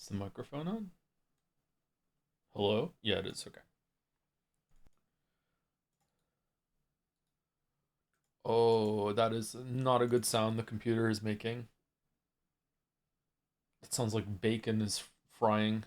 Is the microphone on? Hello? Yeah, it is. Okay. Oh, that is not a good sound the computer is making. It sounds like bacon is frying.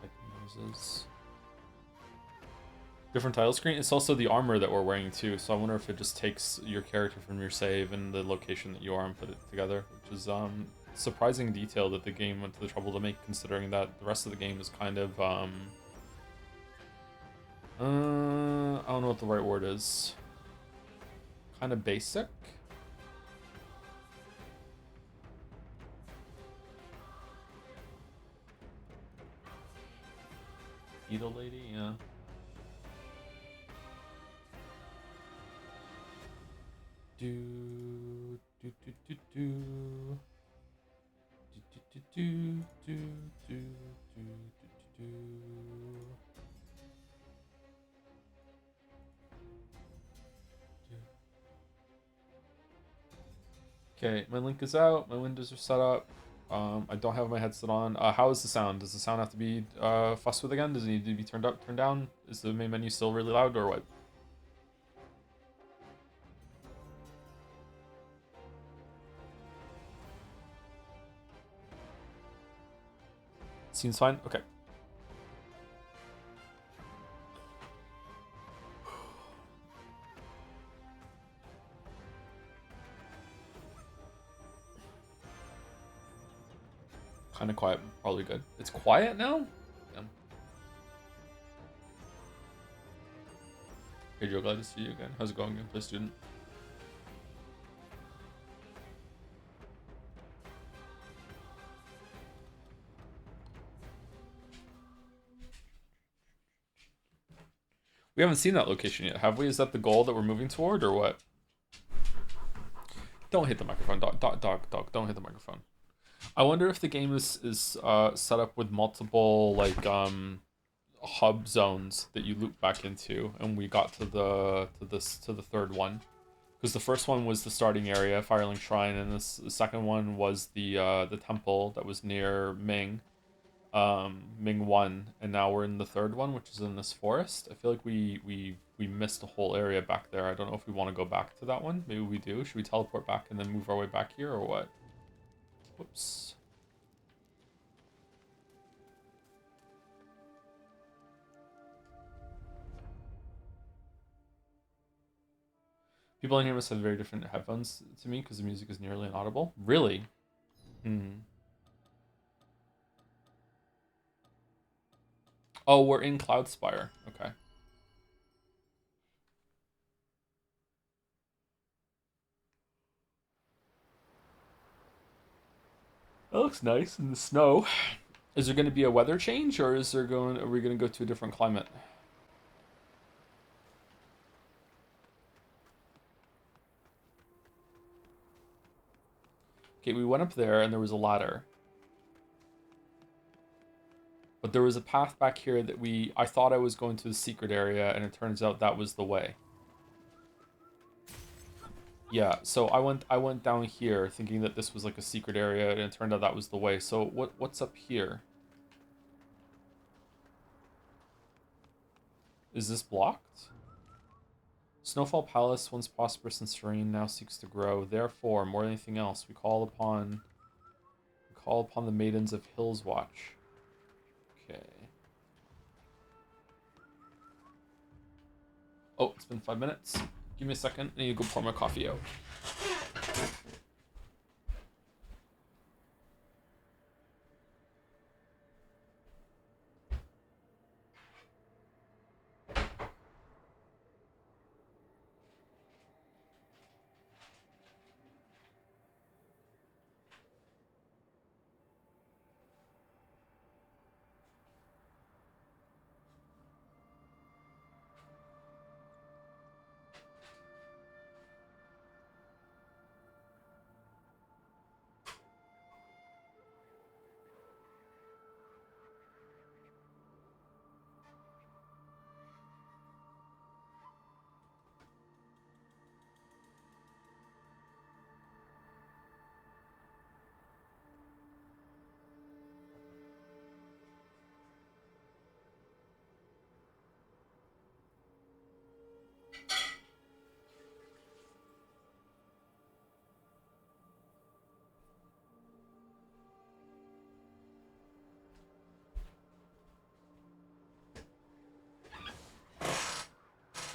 Typing noises. Different title screen. It's also the armor that we're wearing too, so I wonder if it just takes your character from your save and the location that you are and put it together, which is surprising detail that the game went to the trouble to make, considering that the rest of the game is kind of I don't know what the right word is. Kind of basic. Beetle lady, yeah. Do do do do do do do do do do do do. Okay, my link is out. My windows are set up. I don't have my headset on. How is the sound? Does the sound have to be fussed with again? Does it need to be turned up, turned down? Is the main menu still really loud or what? Seems fine. Okay. Kind of quiet. Probably good. It's quiet now. Yeah. Hey Joe, glad to see you again. How's it going, gameplay student? We haven't seen that location yet, have we? Is that the goal that we're moving toward, or what? Don't hit the microphone, dog, dog, dog, dog. Don't hit the microphone. I wonder if the game is set up with multiple like hub zones that you loop back into, and we got to the third one, because the first one was the starting area, Firelink Shrine, and the second one was the temple that was near Ming 1, and now we're in the third one, which is in this forest. I feel like we missed a whole area back there. I don't know if we want to go back to that one. Maybe we do. Should we teleport back and then move our way back here, or what? Whoops. People in here must have very different headphones to me because the music is nearly inaudible. Really? Hmm. Oh, we're in Cloudspire. Okay. That looks nice in the snow. Is there going to be a weather change, or are we going to go to a different climate? Okay, we went up there and there was a ladder. But there was a path back here that I thought I was going to the secret area, and it turns out that was the way. Yeah, so I went down here thinking that this was like a secret area, and it turned out that was the way. So what's up here? Is this blocked? Snowfall Palace, once prosperous and serene, now seeks to grow. Therefore, more than anything else, we call upon the maidens of Hills Watch. Okay. Oh, it's been 5 minutes. Give me a second. I need to go pour my coffee out.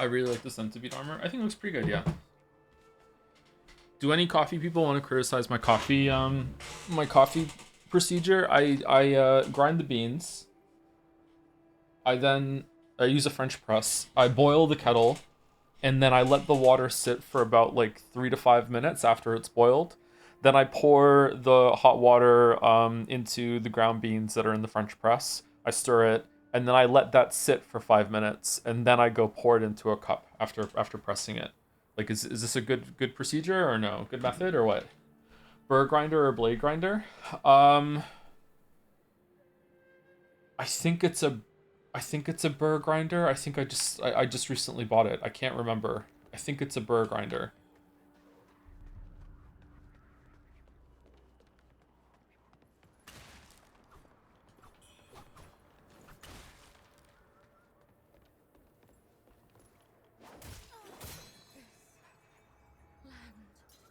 I really like the centipede armor. I think it looks pretty good, yeah. Do any coffee people want to criticize my coffee procedure? I grind the beans. I use a French press. I boil the kettle, and then I let the water sit for about like 3 to 5 minutes after it's boiled. Then I pour the hot water into the ground beans that are in the French press. I stir it, and then I let that sit for 5 minutes, and then I go pour it into a cup after pressing it. Like, is this a good procedure or no? Good method or what? Burr grinder or blade grinder? Um, I think it's a burr grinder. I just recently bought it. I can't remember. I think it's a burr grinder.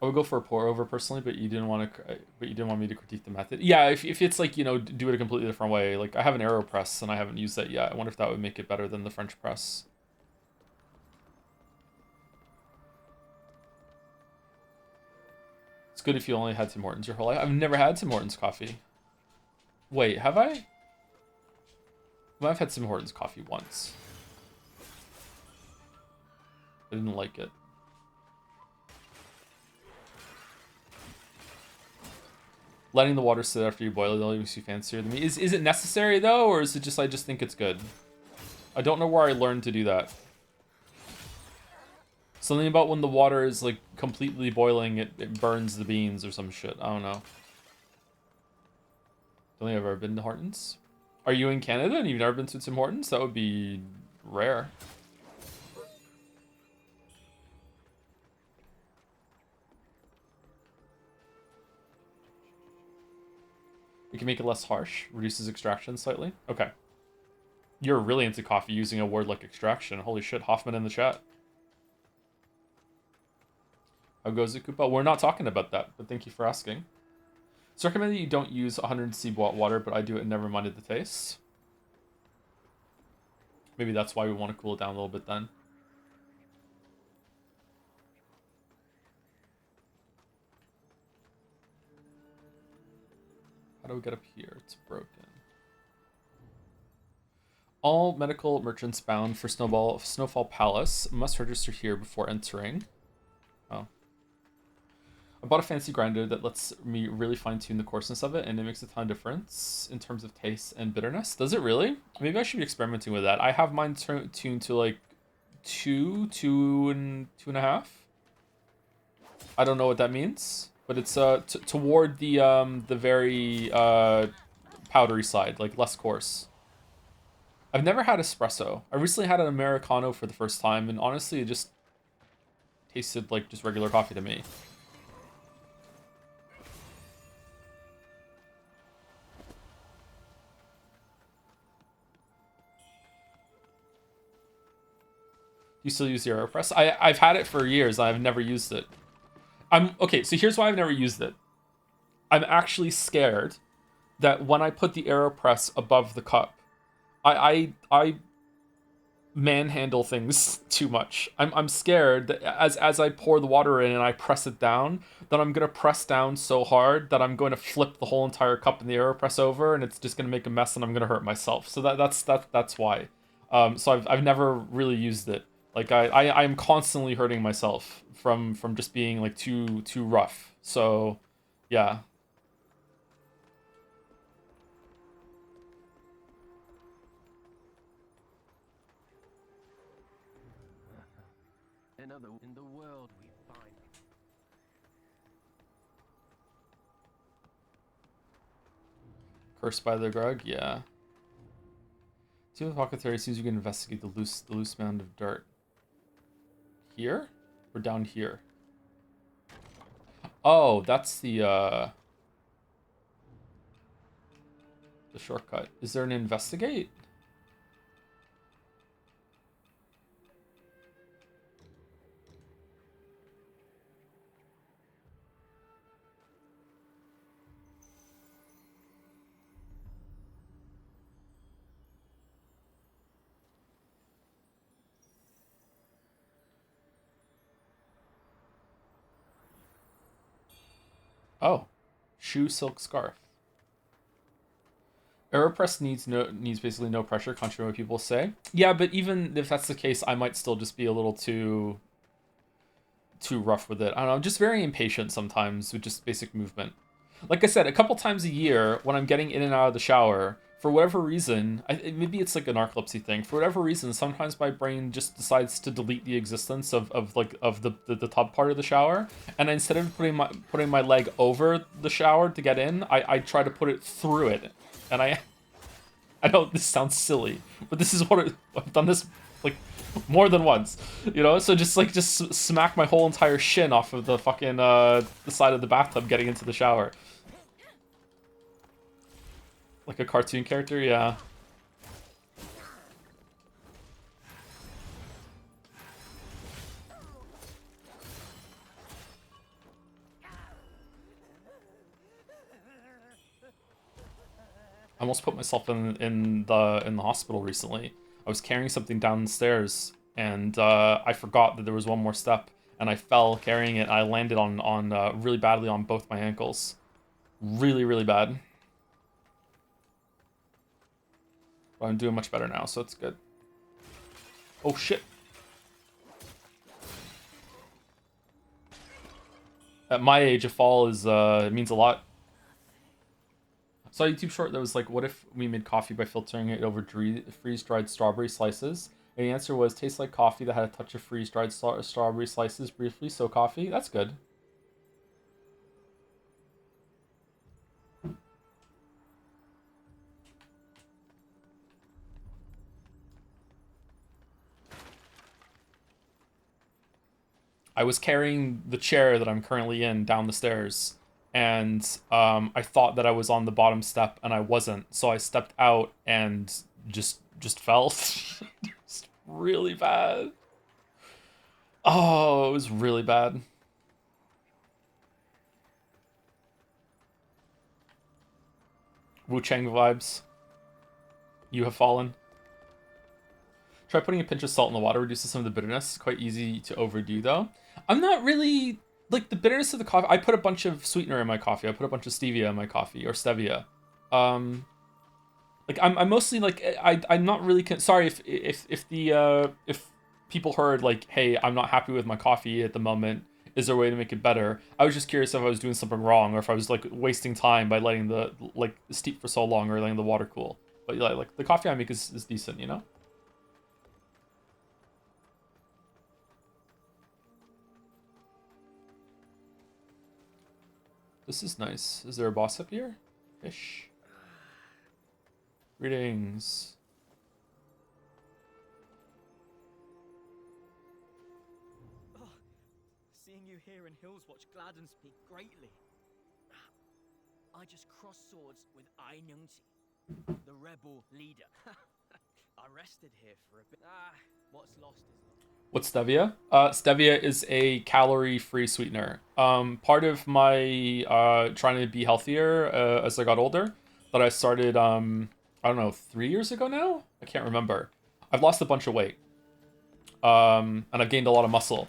I would go for a pour over personally, but you didn't want to. But you didn't want me to critique the method. Yeah, if it's like, do it a completely different way. Like, I have an AeroPress and I haven't used that yet. I wonder if that would make it better than the French press. It's good if you only had Tim Hortons your whole life. I've never had Tim Hortons coffee. Wait, have I? Well, I've had Tim Hortons coffee once. I didn't like it. Letting the water sit after you boil it only makes you fancier than me. Is it necessary though, or is it just I just think it's good? I don't know where I learned to do that. Something about when the water is like completely boiling, it burns the beans or some shit. I don't know. Don't think I've ever been to Hortons. Are you in Canada and you've never been to Tim Hortons? That would be rare. You can make it less harsh, reduces extraction slightly. Okay. You're really into coffee using a word like extraction. Holy shit, Hoffman in the chat. How goes it, Koopa? We're not talking about that, but thank you for asking. It's recommended you don't use 100C water, but I do it and never minded the taste. Maybe that's why we want to cool it down a little bit then. How do we get up here? It's broken. All medical merchants bound for Snowfall Palace must register here before entering. Oh. I bought a fancy grinder that lets me really fine-tune the coarseness of it, and it makes a ton of difference in terms of taste and bitterness. Does it really? Maybe I should be experimenting with that. I have mine tuned to like two and a half. I don't know what that means, but it's toward the very powdery side, like less coarse. I've never had espresso. I recently had an Americano for the first time, and honestly, it just tasted like just regular coffee to me. You still use the AeroPress? I've had it for years. I've never used it. Okay. So here's why I've never used it. I'm actually scared that when I put the AeroPress above the cup, I manhandle things too much. I'm scared that as I pour the water in and I press it down, that I'm gonna press down so hard that I'm going to flip the whole entire cup in the AeroPress over, and it's just gonna make a mess, and I'm gonna hurt myself. So that's why. So I've never really used it. Like I'm constantly hurting myself from just being like too rough. So yeah. In the world we find. Cursed by the Grug, yeah. See with pocket theory seems you can investigate the loose mound of dirt. Here? Or down here? Oh, that's the shortcut. Is there an investigate? Oh, shoe silk scarf. Aeropress needs basically no pressure, contrary to what people say. Yeah, but even if that's the case, I might still just be a little too rough with it. I don't know. I'm just very impatient sometimes with just basic movement. Like I said, a couple times a year when I'm getting in and out of the shower, for whatever reason, maybe it's like a narcolepsy thing. For whatever reason, sometimes my brain just decides to delete the existence of the tub part of the shower, and instead of putting my leg over the shower to get in, I try to put it through it, and I know this sounds silly, but this is I've done this like more than once, you know. So just smack my whole entire shin off of the fucking the side of the bathtub getting into the shower, like a cartoon character. Yeah. I almost put myself in the hospital recently. I was carrying something downstairs, and I forgot that there was one more step, and I fell carrying it. I landed on really badly on both my ankles, really bad. But I'm doing much better now, so it's good. Oh shit! At my age, a fall is it means a lot. I saw a YouTube short that was like, what if we made coffee by filtering it over freeze-dried strawberry slices? And the answer was, tastes like coffee that had a touch of freeze-dried strawberry slices briefly, so coffee? That's good. I was carrying the chair that I'm currently in down the stairs, and I thought that I was on the bottom step, and I wasn't. So I stepped out and just fell. Just really bad. Oh, it was really bad. Wuchang vibes. You have fallen. Try putting a pinch of salt in the water, reduces some of the bitterness. It's quite easy to overdo though. I'm not really like the bitterness of the coffee. I put a bunch of sweetener in my coffee. I put a bunch of stevia in my coffee, or stevia. Um, like I'm mostly like I'm not really sorry if people heard like, hey, I'm not happy with my coffee at the moment. Is there a way to make it better? I was just curious if I was doing something wrong, or if I was like wasting time by letting the like steep for so long, or letting the water cool. But yeah, like the coffee I make is decent, you know. This is nice. Is there a boss up here? Ish. Greetings. Oh, seeing you here in Hillswatch gladdens me greatly. I just crossed swords with Ai Nyungti, the rebel leader. I rested here for a bit. What's lost is lost. What's stevia? Stevia is a calorie-free sweetener. Part of my trying to be healthier as I got older, that I started I don't know, 3 years ago now. I can't remember. I've lost a bunch of weight, and I've gained a lot of muscle.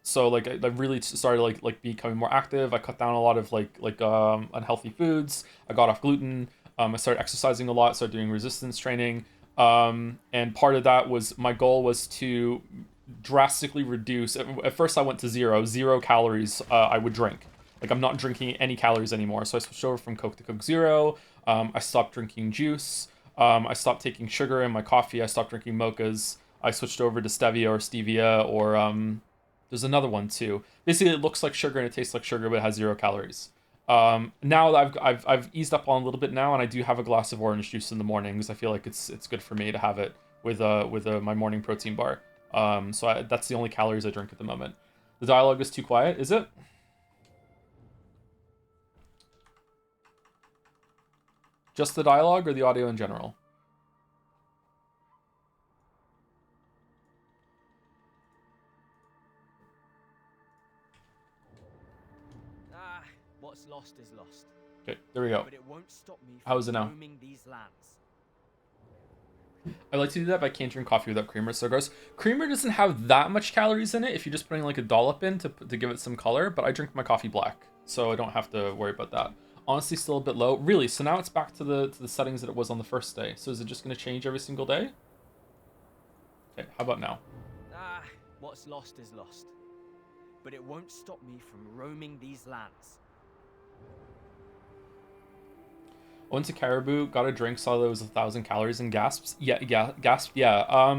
So like I really started like becoming more active. I cut down a lot of unhealthy foods. I got off gluten. I started exercising a lot. Started doing resistance training. And part of that was my goal was to drastically reduce. At first, I went to zero calories. I would drink. Like I'm not drinking any calories anymore. So I switched over from Coke to Coke Zero. I stopped drinking juice. I stopped taking sugar in my coffee. I stopped drinking mochas. I switched over to stevia or stevia or there's another one too. Basically, it looks like sugar and it tastes like sugar, but it has 0 calories. Now that I've eased up on a little bit now, and I do have a glass of orange juice in the morning because I feel like it's good for me to have it with my morning protein bar. That's the only calories I drink at the moment. The dialogue is too quiet, is it? Just the dialogue or the audio in general? What's lost is lost. Okay, there we go. But it won't stop me How from is it now? roaming these lands. I like to do that, but I can't drink coffee without creamer. So gross. Creamer doesn't have that much calories in it if you're just putting like a dollop in to give it some color. But I drink my coffee black, so I don't have to worry about that. Honestly, still a bit low. Really? So now it's back to the settings that it was on the first day. So is it just going to change every single day? Okay, how about now? Ah, what's lost is lost. But it won't stop me from roaming these lands. Went to Caribou, got a drink, saw there was 1,000 calories and gasps. Yeah, gasp. Yeah.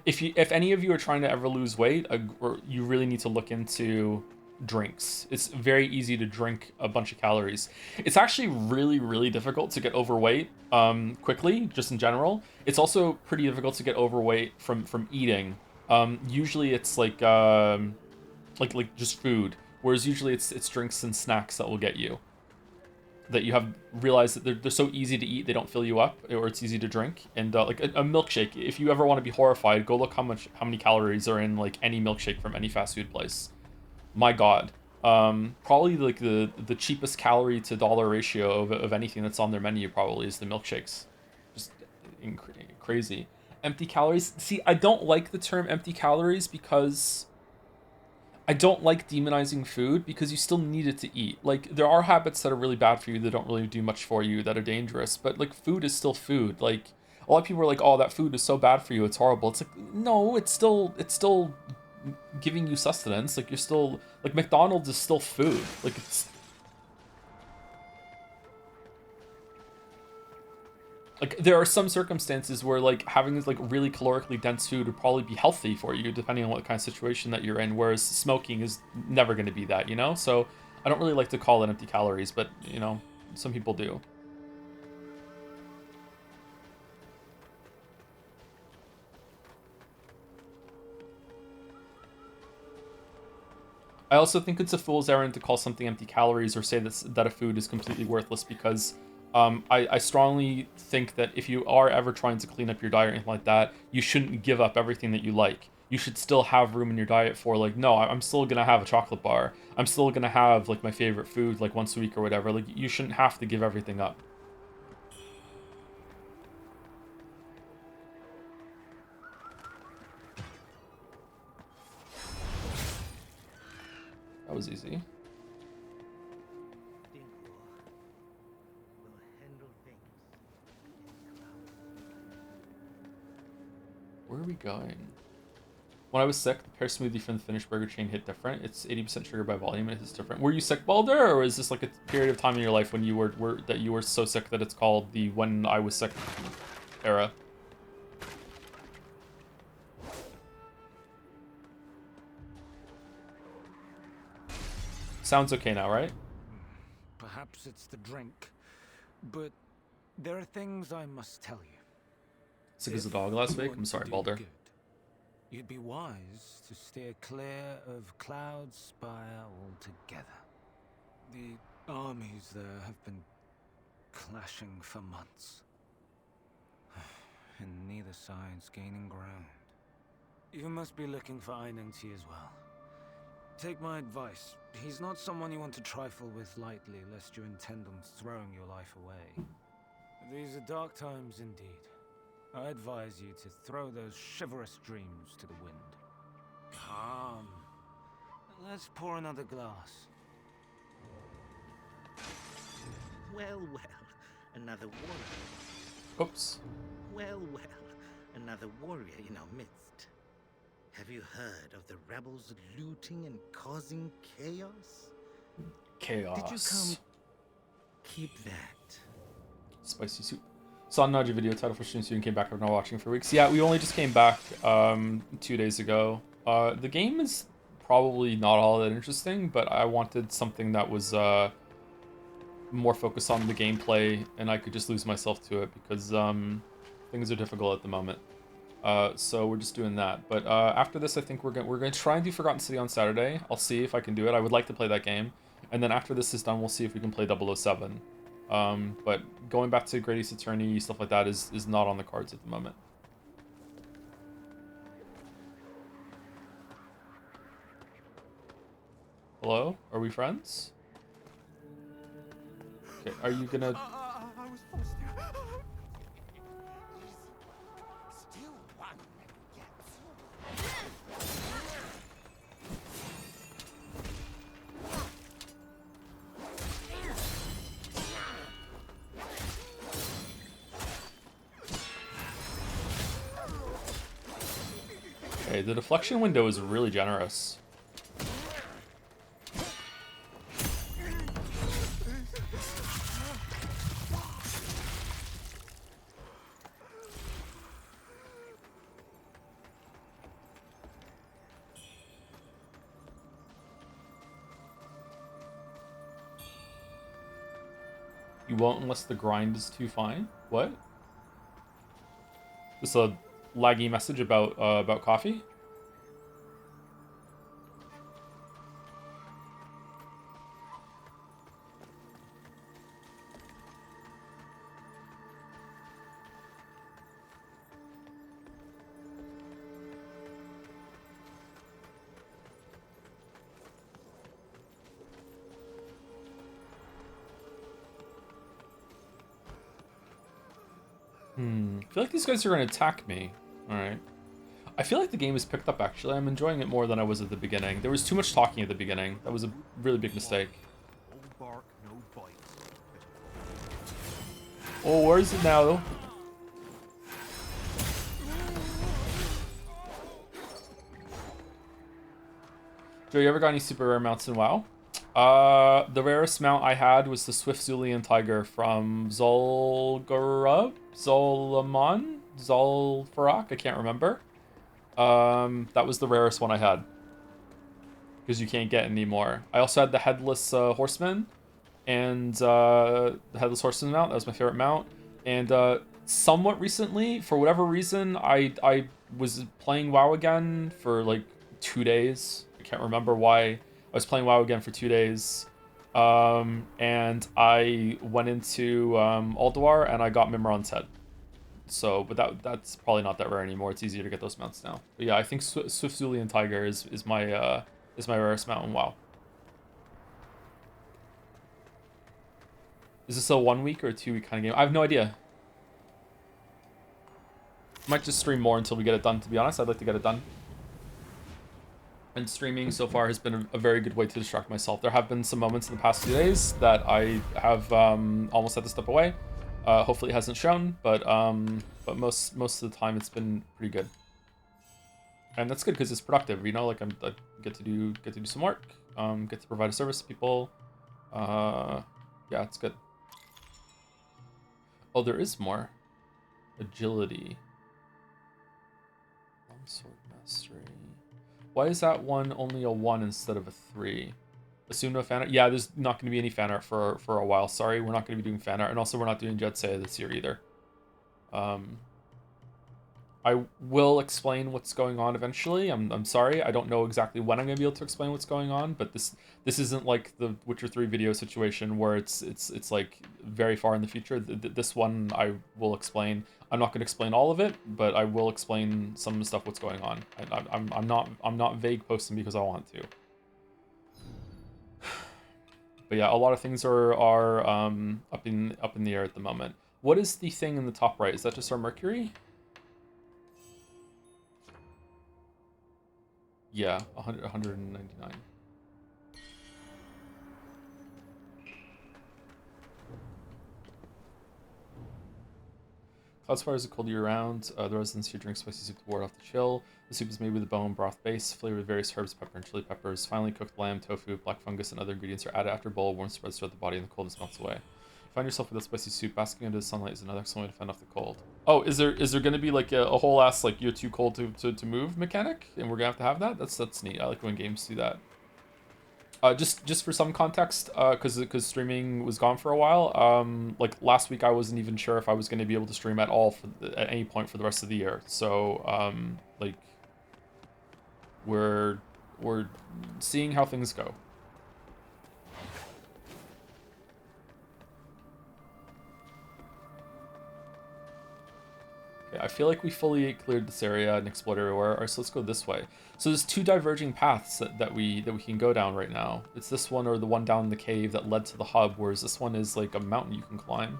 If any of you are trying to ever lose weight, you really need to look into drinks. It's very easy to drink a bunch of calories. It's actually really difficult to get overweight quickly, just in general. It's also pretty difficult to get overweight from eating. Usually it's like just food, whereas usually it's drinks and snacks that will get you. That you have realized that they're so easy to eat, they don't fill you up, or it's easy to drink. And like a milkshake, if you ever want to be horrified, go look how many calories are in like any milkshake from any fast food place. My God, probably like the cheapest calorie to dollar ratio of anything that's on their menu probably is the milkshakes. Just crazy. Empty calories. See, I don't like the term empty calories because I don't like demonizing food because you still need it to eat. Like, there are habits that are really bad for you that don't really do much for you, that are dangerous, but like food is still food. Like, a lot of people are like, "Oh, that food is so bad for you, it's horrible." It's like, no, it's still giving you sustenance. Like, you're still like McDonald's is still food. Like, it's like there are some circumstances where like having this like really calorically dense food would probably be healthy for you depending on what kind of situation that you're in, whereas smoking is never going to be that, you know. So I don't really like to call it empty calories, but you know, some people do. I also think it's a fool's errand to call something empty calories or say that a food is completely worthless because I strongly think that if you are ever trying to clean up your diet or anything like that, you shouldn't give up everything that you like. You should still have room in your diet for like, no, I'm still gonna have a chocolate bar. I'm still gonna have like my favorite food like once a week or whatever. Like you shouldn't have to give everything up. That was easy. Where are we going? When I was sick, the pear smoothie from the Finnish burger chain hit different. It's 80% sugar by volume and it hits different. Were you sick, Balder, or is this like a period of time in your life when you were that you were so sick that it's called the when I was sick era? Sounds okay now, right? Perhaps it's the drink, but there are things I must tell you. Sick as a dog last week? I'm sorry, Balder. Good, you'd be wise to steer clear of Cloud Spire altogether. The armies there have been clashing for months, and neither side's gaining ground. You must be looking for Einengti as well. Take my advice. He's not someone you want to trifle with lightly, lest you intend on throwing your life away. These are dark times indeed. I advise you to throw those chivalrous dreams to the wind. Come. Let's pour another glass. Well, another warrior. Oops. Well, another warrior in our midst. Have you heard of the rebels looting and causing chaos? Chaos. Did you come? Keep that. Spicy soup. Saw Naji video title for Stream and came back after not watching for weeks. Yeah, we only just came back 2 days ago. The game is probably not all that interesting, but I wanted something that was more focused on the gameplay, and I could just lose myself to it because things are difficult at the moment. So we're just doing that. But after this, I think we're gonna try and do Forgotten City on Saturday. I'll see if I can do it. I would like to play that game, and then after this is done, we'll see if we can play 007. But going back to Great East Attorney, stuff like that is not on the cards at the moment. Hello? Are we friends? Okay, are you gonna... I was forced to. Still one gets. Okay, the deflection window is really generous. You won't unless the grind is too fine. What? This a laggy message about coffee? I feel like these guys are going to attack me. Alright. I feel like the game has picked up, actually. I'm enjoying it more than I was at the beginning. There was too much talking at the beginning. That was a really big mistake. Old bark, no bite. Oh, where is it now, though? Joe, you ever got any super rare mounts in WoW? The rarest mount I had was the Swift Zulian Tiger from Zolgarub? Zolomon? Zolfarak? I can't remember. That was the rarest one I had. Because you can't get any more. I also had the Headless Horseman. And the Headless Horseman mount. That was my favorite mount. And somewhat recently, for whatever reason, I was playing WoW again for like 2 days. I can't remember why. I was playing WoW again for 2 days. And I went into Ulduar and I got Mimron's head. So, but that's probably not that rare anymore. It's easier to get those mounts now. But yeah, I think Swift Zulian Tiger is my rarest mount in WoW. Is this a 1 week or a 2 week kind of game? I have no idea. Might just stream more until we get it done, to be honest. I'd like to get it done. And streaming so far has been a very good way to distract myself. There have been some moments in the past 2 days that I have almost had to step away. Hopefully it hasn't shown, but most of the time it's been pretty good. And that's good because it's productive, you know. Like I get to do some work, get to provide a service to people. Yeah, it's good. Oh, there is more. Agility. Longsword mastery. Why is that one only a 1 instead of a 3? Assume no fan art? Yeah, there's not going to be any fan art for a while. Sorry, we're not going to be doing fan art. And also, we're not doing Jet Say this year either. I will explain what's going on eventually. I'm sorry. I don't know exactly when I'm going to be able to explain what's going on. But this isn't like the Witcher 3 video situation where it's like very far in the future. This one I will explain. I'm not going to explain all of it, but I will explain some of the stuff what's going on. I'm not vague posting because I want to. But yeah, a lot of things are up in the air at the moment. What is the thing in the top right? Is that just our Mercury? Yeah, 199. Cloudspire is a cold year-round. The residents here drink spicy soup to ward off the chill. The soup is made with a bone broth base, flavored with various herbs, pepper, and chili peppers. Finally cooked lamb, tofu, black fungus, and other ingredients are added after a bowl. Warm spreads throughout the body, and the coldness melts away. Find yourself with a spicy soup. Basking under the sunlight is another excellent way to fend off the cold. Oh, is there going to be like a whole ass like you're too cold to move mechanic, and we're gonna have that? That's neat. I like when games do that. Just for some context, because streaming was gone for a while. Like last week, I wasn't even sure if I was going to be able to stream at all at any point for the rest of the year. So like we're seeing how things go. Okay, I feel like we fully cleared this area and explored everywhere. Alright, so let's go this way. So there's 2 diverging paths that we can go down right now. It's this one or the one down the cave that led to the hub, whereas this one is like a mountain you can climb.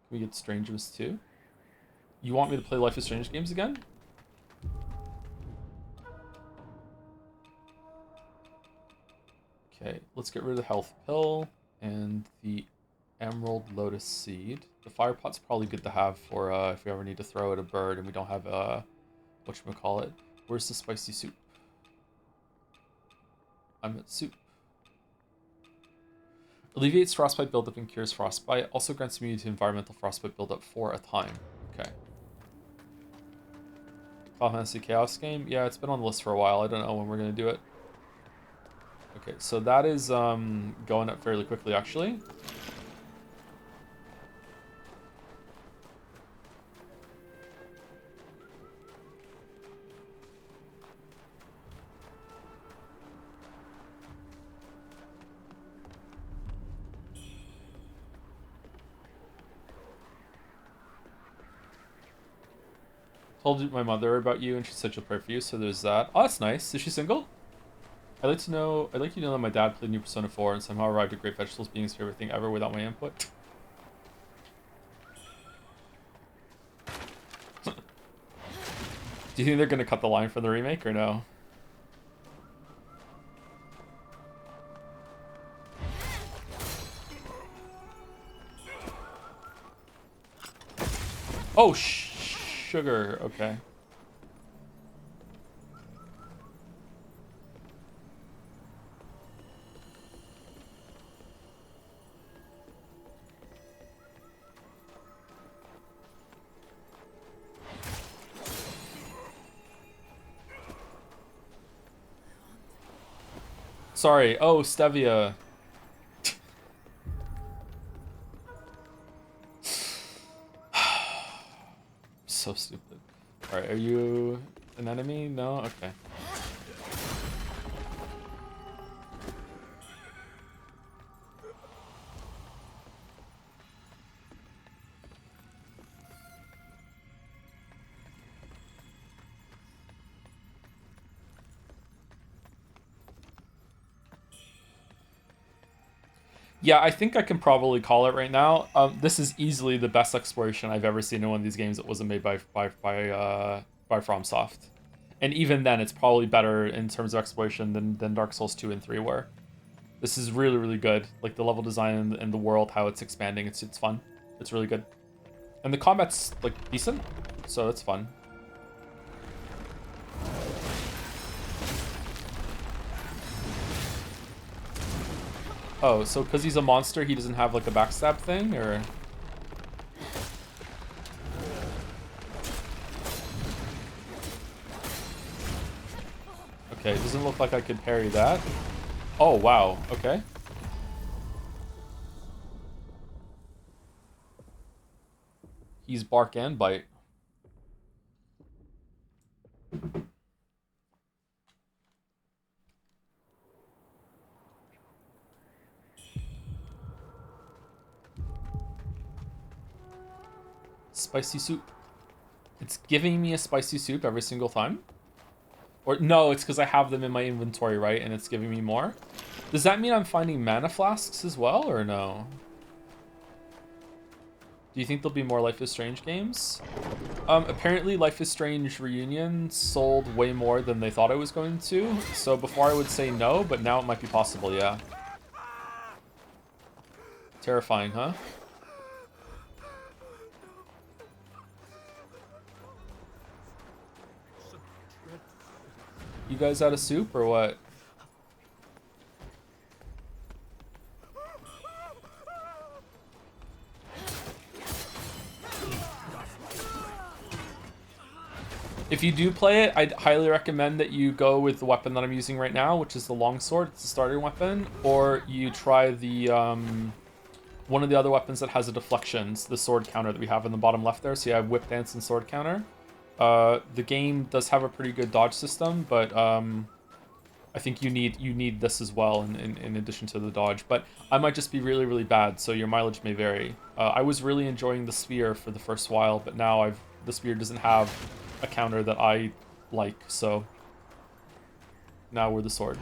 Can we get Stranger's too? You want me to play Life is Strange games again? Okay, let's get rid of the health pill and the Emerald Lotus Seed. The fire pot's probably good to have for if we ever need to throw at a bird and we don't have whatchamacallit. Where's the spicy soup? I'm at soup. Alleviates frostbite buildup and cures frostbite. Also grants immunity to environmental frostbite buildup for a time. Okay. Final Fantasy Chaos game? Yeah, it's been on the list for a while. I don't know when we're going to do it. Okay, so that is going up fairly quickly, actually. Told my mother about you, and she said she'll pray for you. So there's that. Oh, that's nice. Is she single? I'd like you to know that my dad played New Persona 4 and somehow arrived at Great Vegetables being his favorite thing ever without my input. Do you think they're gonna cut the line from the remake or no? Oh, sugar. Okay. Sorry. Oh, stevia. So stupid. Alright, are you an enemy? No? Okay. Yeah, I think I can probably call it right now. This is easily the best exploration I've ever seen in one of these games that wasn't made by FromSoft. And even then, it's probably better in terms of exploration than Dark Souls 2 and 3 were. This is really, really good. Like, the level design and the world, how it's expanding, it's fun. It's really good. And the combat's, like, decent, so it's fun. Oh, so because he's a monster, he doesn't have, like, a backstab thing, or...? Okay, it doesn't look like I could parry that. Oh, wow. Okay. He's bark and bite. Spicy soup. It's giving me a spicy soup every single time? Or no, it's because I have them in my inventory, right? And it's giving me more? Does that mean I'm finding mana flasks as well, or no? Do you think there'll be more Life is Strange games? Apparently Life is Strange Reunion sold way more than they thought it was going to. So before I would say no, but now it might be possible, yeah. Terrifying, huh? You guys out of soup or what? If you do play it, I'd highly recommend that you go with the weapon that I'm using right now, which is the longsword. It's a starting weapon. Or you try the one of the other weapons that has a deflection. It's the sword counter that we have in the bottom left there. So you have whip dance and sword counter. The game does have a pretty good dodge system, but I think you need this as well in addition to the dodge. But I might just be really, really bad, so your mileage may vary. I was really enjoying the spear for the first while, but now the spear doesn't have a counter that I like, so now we're the sword.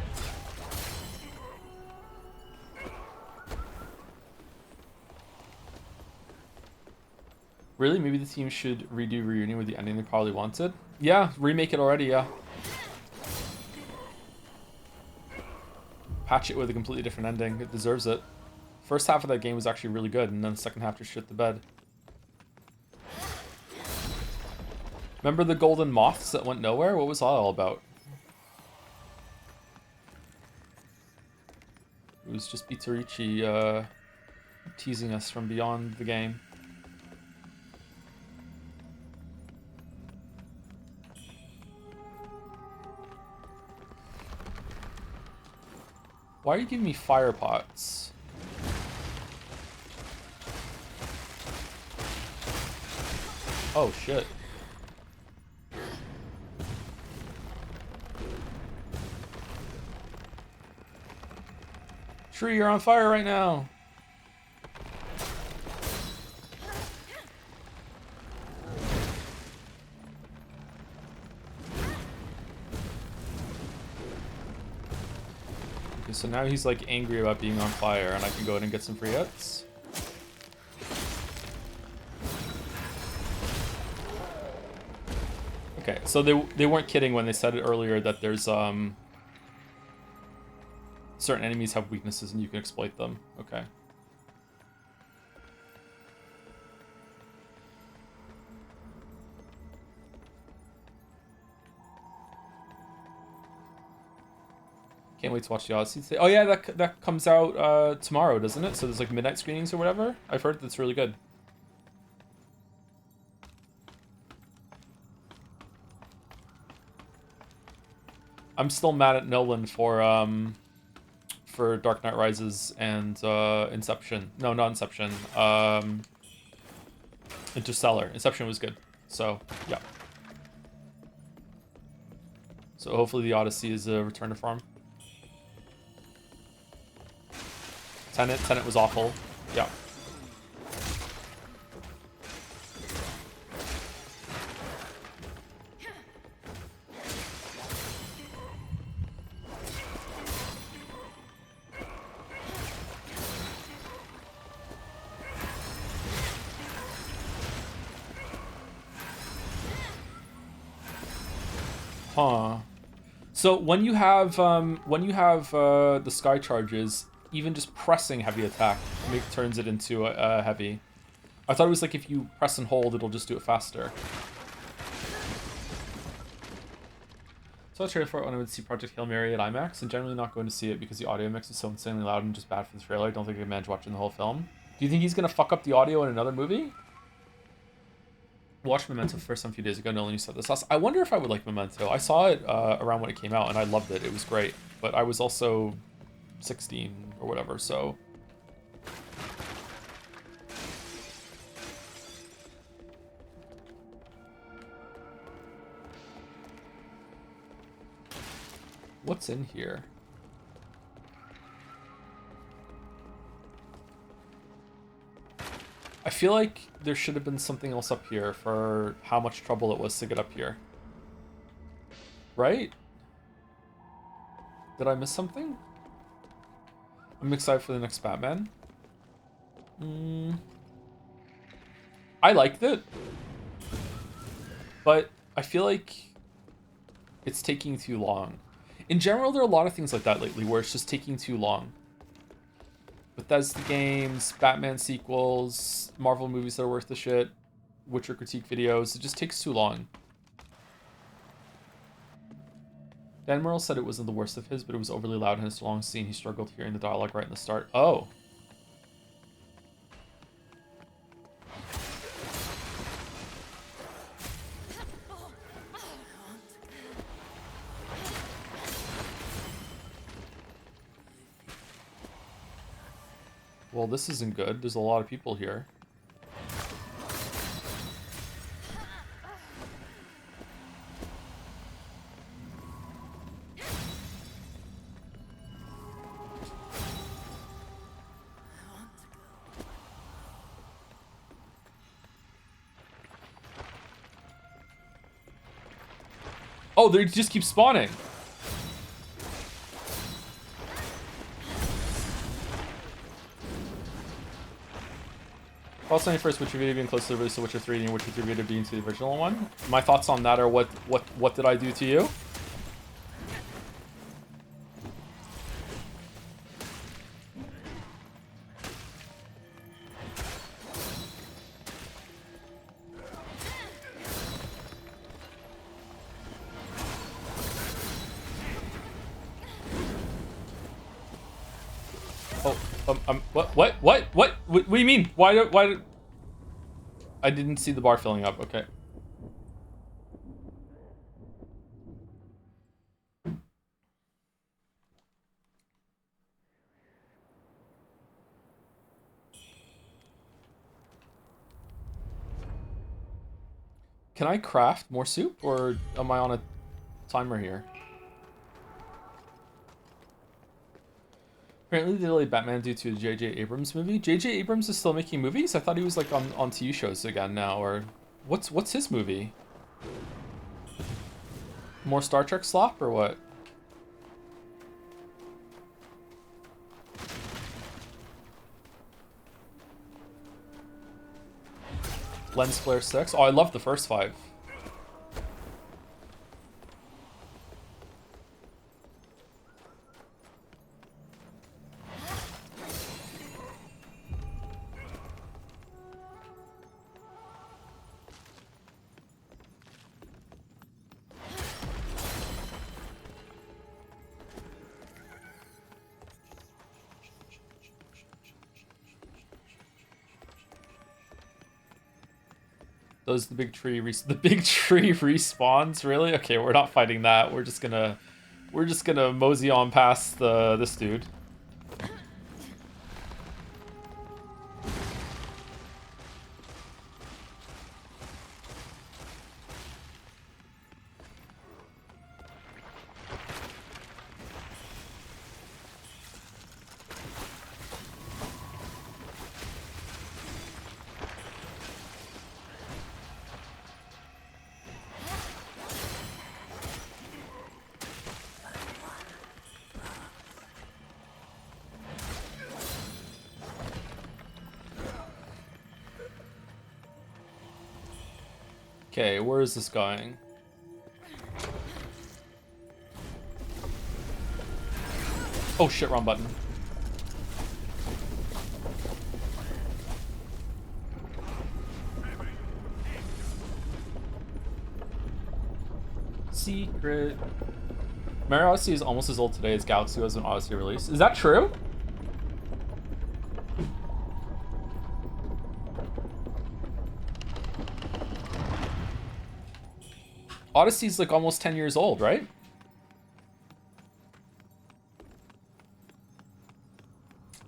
Really? Maybe the team should redo Reunion with the ending they probably wanted? Yeah, remake it already, yeah. Patch it with a completely different ending. It deserves it. First half of that game was actually really good, and then the second half just shit the bed. Remember the golden moths that went nowhere? What was that all about? It was just Bitarichi teasing us from beyond the game. Why are you giving me fire pots? Oh shit. Tree, you're on fire right now. Okay, so now he's like angry about being on fire, and I can go ahead and get some free hits. Okay, so they weren't kidding when they said it earlier that there's certain enemies have weaknesses and you can exploit them. Okay. Can't wait to watch the Odyssey today. Oh yeah, that comes out tomorrow, doesn't it? So there's like midnight screenings or whatever. I've heard that's really good. I'm still mad at Nolan for Dark Knight Rises and Inception. No, not Inception. Interstellar. Inception was good. So, yeah. So hopefully the Odyssey is a return to form. Tenet was awful. Yeah. Huh. So when you have the sky charges, even just pressing heavy attack turns it into a heavy. I thought it was like if you press and hold, it'll just do it faster. So I was trailer for it when I would see Project Hail Mary at IMAX, and generally not going to see it because the audio mix is so insanely loud and just bad for the trailer. I don't think I can manage watching the whole film. Do you think he's gonna fuck up the audio in another movie? Watched Memento the first time a few days ago. Nolan, you said this. I wonder if I would like Memento. I saw it around when it came out, and I loved it. It was great. But I was also 16 or whatever, so... What's in here? I feel like there should have been something else up here for how much trouble it was to get up here. Right? Did I miss something? I'm excited for the next Batman. I liked it. But I feel like it's taking too long. In general, there are a lot of things like that lately where it's just taking too long. Bethesda games, Batman sequels, Marvel movies that are worth the shit, Witcher critique videos. It just takes too long. Dan Merle said it wasn't the worst of his, but it was overly loud in his long scene. He struggled hearing the dialogue right in the start. Oh. Well, this isn't good. There's a lot of people here. Oh, they just keep spawning. Thoughts on your first Witcher video being close to the release of Witcher 3 and Witcher 3 video being to the original one? My thoughts on that are what did I do to you? What do you mean? Why? I didn't see the bar filling up. Okay. Can I craft more soup, or am I on a timer here? Apparently they delayed Batman due to a J.J. Abrams movie. J.J. Abrams is still making movies? I thought he was like on TV shows again now, or what's his movie? More Star Trek slop or what? Lens Flare 6? Oh, I love the first 5. Those the big tree the big tree respawns, really? Okay, we're not fighting that. We're just gonna mosey on past this dude. Okay, where is this going? Oh shit, wrong button. Secret. Mario Odyssey is almost as old today as Galaxy was when Odyssey released. Is that true? Odyssey's like almost 10 years old, right?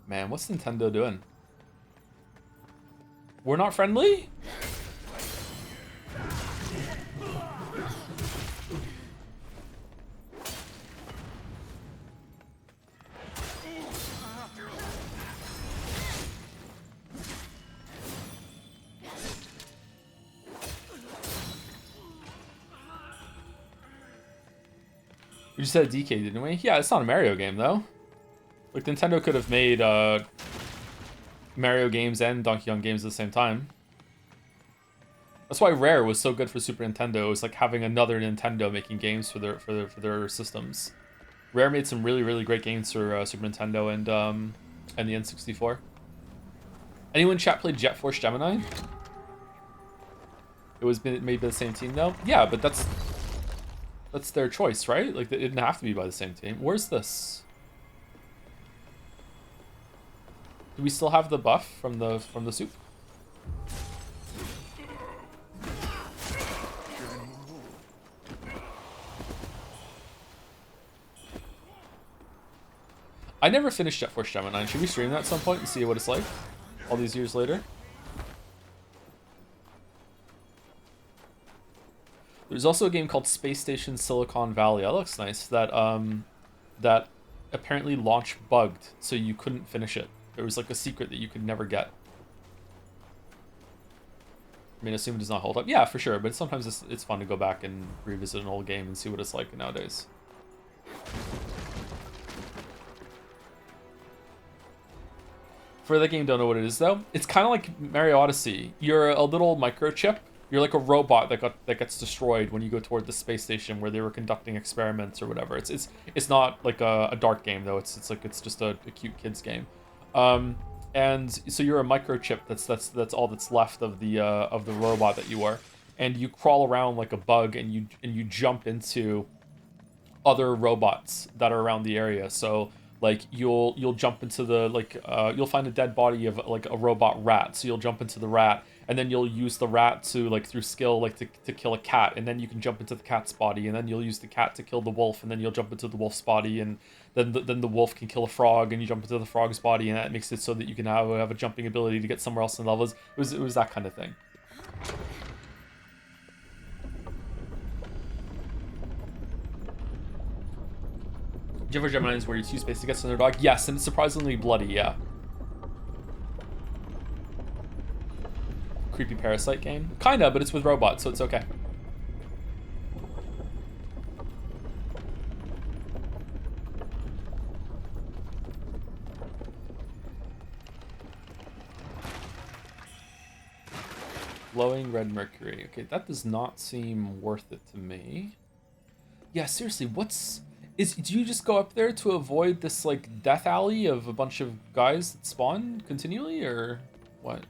Man, what's Nintendo doing? We're not friendly? We just had a DK, didn't we? Yeah, it's not a Mario game, though. Like, Nintendo could have made Mario games and Donkey Kong games at the same time. That's why Rare was so good for Super Nintendo. It was like having another Nintendo making games for their systems. Rare made some really, really great games for Super Nintendo and the N64. Anyone in chat played Jet Force Gemini? It was made by the same team, though? Yeah, but that's their choice, right? Like, it didn't have to be by the same team. Where's this? Do we still have the buff from the soup? I never finished Jet Force Gemini. Should we stream that at some point and see what it's like all these years later? There's also a game called Space Station Silicon Valley. That looks nice. That apparently launched bugged, so you couldn't finish it. There was like a secret that you could never get. I mean, assume it does not hold up. Yeah, for sure. But sometimes it's fun to go back and revisit an old game and see what it's like nowadays. For the game, don't know what it is though. It's kind of like Mario Odyssey. You're a little microchip. You're like a robot that gets destroyed when you go toward the space station where they were conducting experiments or whatever. It's not like a dark game though. It's just a cute kids game. And so you're a microchip. That's all that's left of the robot that you are. And you crawl around like a bug, and you jump into other robots that are around the area. So Like you'll jump into the you'll find a dead body of like a robot rat, so you'll jump into the rat, and then you'll use the rat to like through skill like to kill a cat, and then you can jump into the cat's body, and then you'll use the cat to kill the wolf, and then you'll jump into the wolf's body, and then the wolf can kill a frog, and you jump into the frog's body, and that makes it so that you can have a jumping ability to get somewhere else in the levels. It was that kind of thing. Do you ever Gemini's where you use space to get to their dog? Yes, and it's surprisingly bloody, yeah. Creepy parasite game? Kinda, but it's with robots, so it's okay. Glowing red mercury. Okay, that does not seem worth it to me. Yeah, seriously, do you just go up there to avoid this like death alley of a bunch of guys that spawn continually, or what?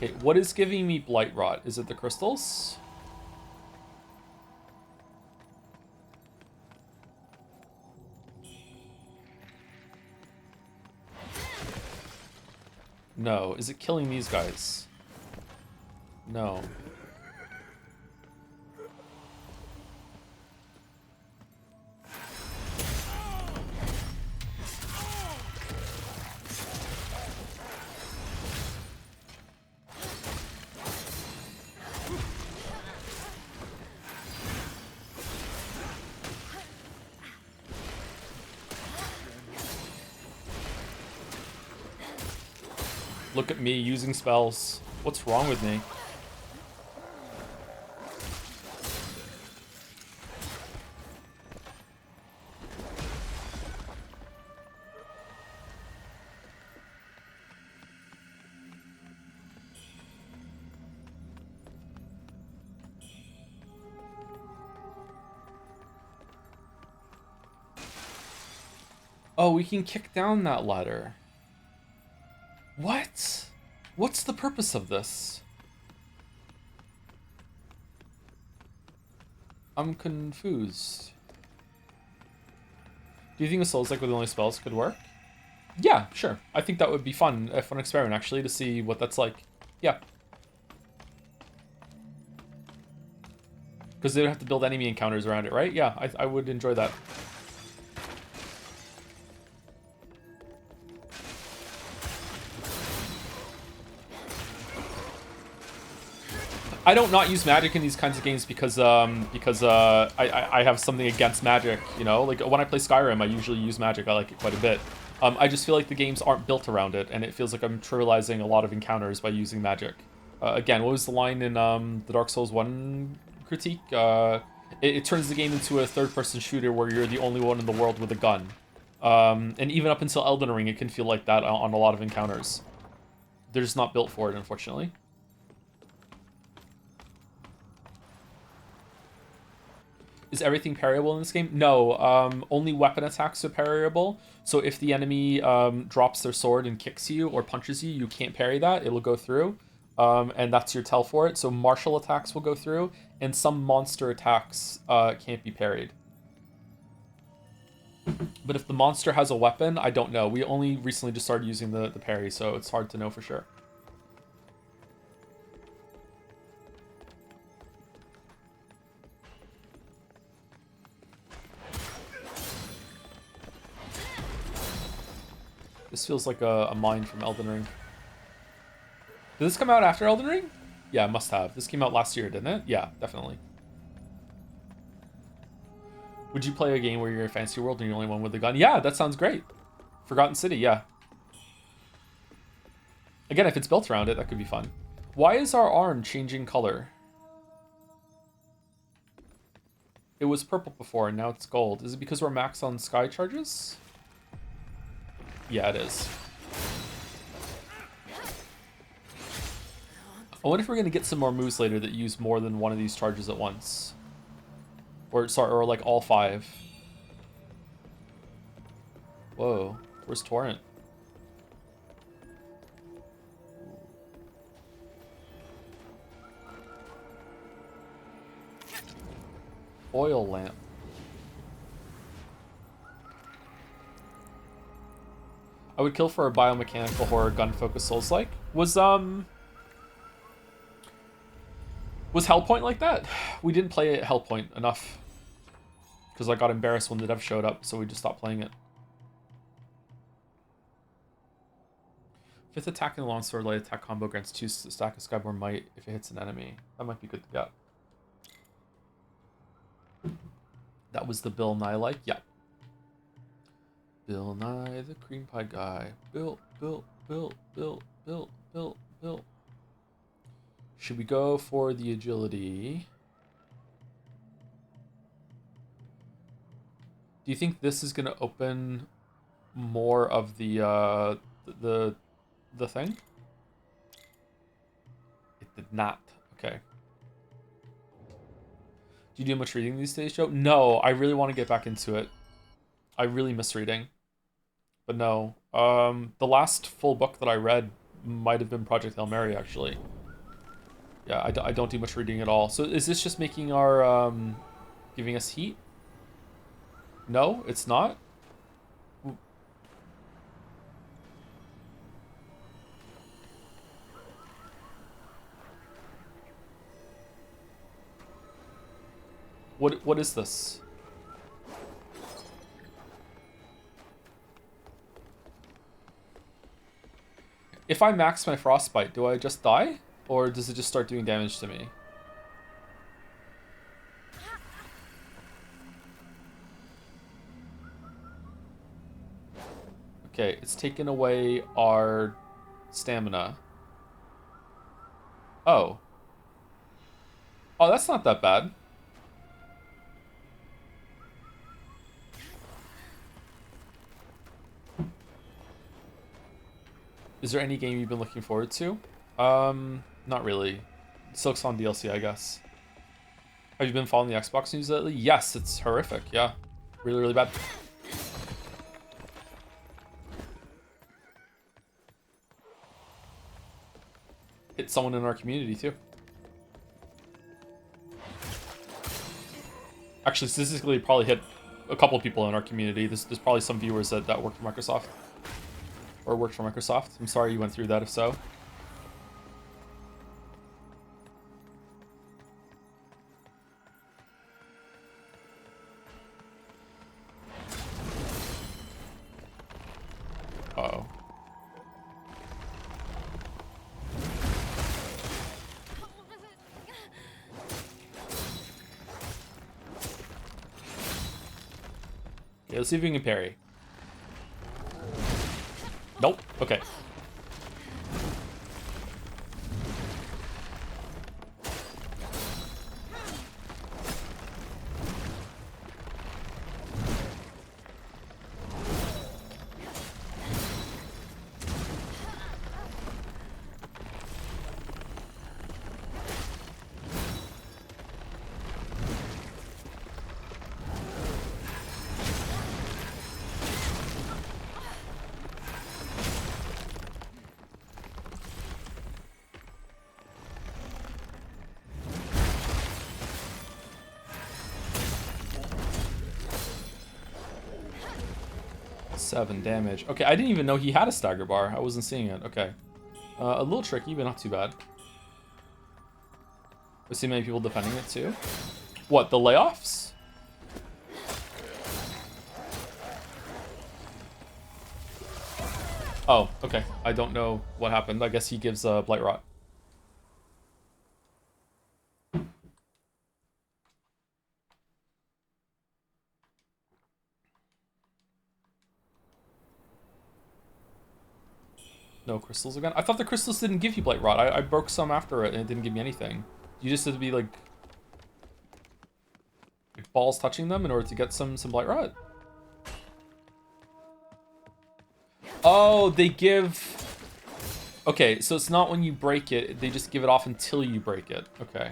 Okay, what is giving me blight rot? Is it the crystals? No. Is it killing these guys? No. Look at me using spells. What's wrong with me? Oh, we can kick down that ladder. What? What's the purpose of this? I'm confused. Do you think a Souls like with only spells could work? Yeah, sure. I think that would be fun, a fun experiment actually, to see what that's like. Yeah. Because they would have to build enemy encounters around it, right? Yeah, I would enjoy that. I don't not use magic in these kinds of games because I have something against magic, you know? Like, when I play Skyrim, I usually use magic. I like it quite a bit. I just feel like the games aren't built around it, and it feels like I'm trivializing a lot of encounters by using magic. Again, what was the line in the Dark Souls 1 critique? It turns the game into a third-person shooter where you're the only one in the world with a gun. And even up until Elden Ring, it can feel like that on a lot of encounters. They're just not built for it, unfortunately. Is everything parryable in this game? No, only weapon attacks are parryable. So if the enemy drops their sword and kicks you or punches you, you can't parry that. It'll go through, and that's your tell for it. So martial attacks will go through, and some monster attacks can't be parried. But if the monster has a weapon, I don't know. We only recently just started using the parry, so it's hard to know for sure. This feels like a mine from Elden Ring. Did this come out after Elden Ring? Yeah, it must have. This came out last year, didn't it? Yeah, definitely. Would you play a game where you're in a fantasy world and you're the only one with a gun? Yeah, that sounds great. Forgotten City, yeah. Again, if it's built around it, that could be fun. Why is our arm changing color? It was purple before, and now it's gold. Is it because we're max on sky charges? Yeah, it is. I wonder if we're gonna get some more moves later that use more than one of these charges at once. Or sorry, or like all 5. Whoa, where's Torrent? Oil lamp. I would kill for a biomechanical horror gun focus Souls-like. Was Hellpoint like that? We didn't play it Hellpoint enough. Because I got embarrassed when the dev showed up, so we just stopped playing it. 5th attack and the longsword light attack combo grants 2 stack of Skyborn Might if it hits an enemy. That might be good to get. That was the Bill Nye like? Yeah. Bill Nye, the cream pie guy. Built. Should we go for the agility? Do you think this is going to open more of the thing? It did not. Okay. Do you do much reading these days, Joe? No, I really want to get back into it. I really miss reading. But no. The last full book that I read might have been Project Hail Mary, actually. Yeah, I don't do much reading at all. So is this just making our, giving us heat? No, it's not? What is this? If I max my frostbite, do I just die? Or does it just start doing damage to me? Okay, it's taken away our stamina. Oh. Oh, that's not that bad. Is there any game you've been looking forward to? Not really. Silksong DLC, I guess. Have you been following the Xbox news lately? Yes, it's horrific. Yeah, really, really bad. Hit someone in our community too. Actually, statistically, probably hit a couple people in our community. There's probably some viewers that work for Microsoft. Or worked for Microsoft. I'm sorry you went through that if so. Uh-oh. Okay, let's see if we can parry. Nope. Okay. Seven damage. Okay, I didn't even know he had a stagger bar. I wasn't seeing it. Okay. A little tricky, but not too bad. I see many people defending it too. What, the layoffs? Oh, okay. I don't know what happened. I guess he gives Blight Rot. No crystals again? I thought the crystals didn't give you Blight Rot. I broke some after it and it didn't give me anything. You just had to be like balls touching them in order to get some Blight Rot. Oh, they give... Okay, so it's not when you break it, they just give it off until you break it. Okay.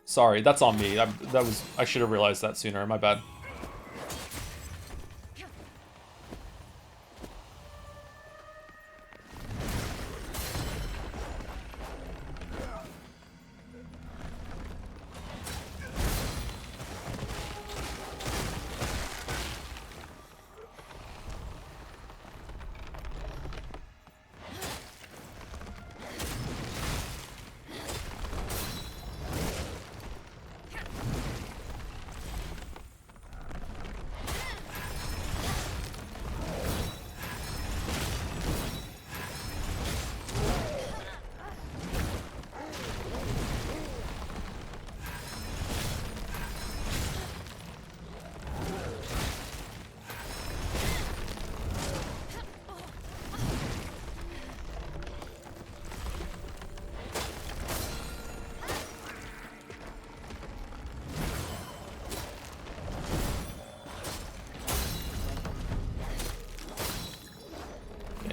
Sorry, that's on me. I should have realized that sooner. My bad.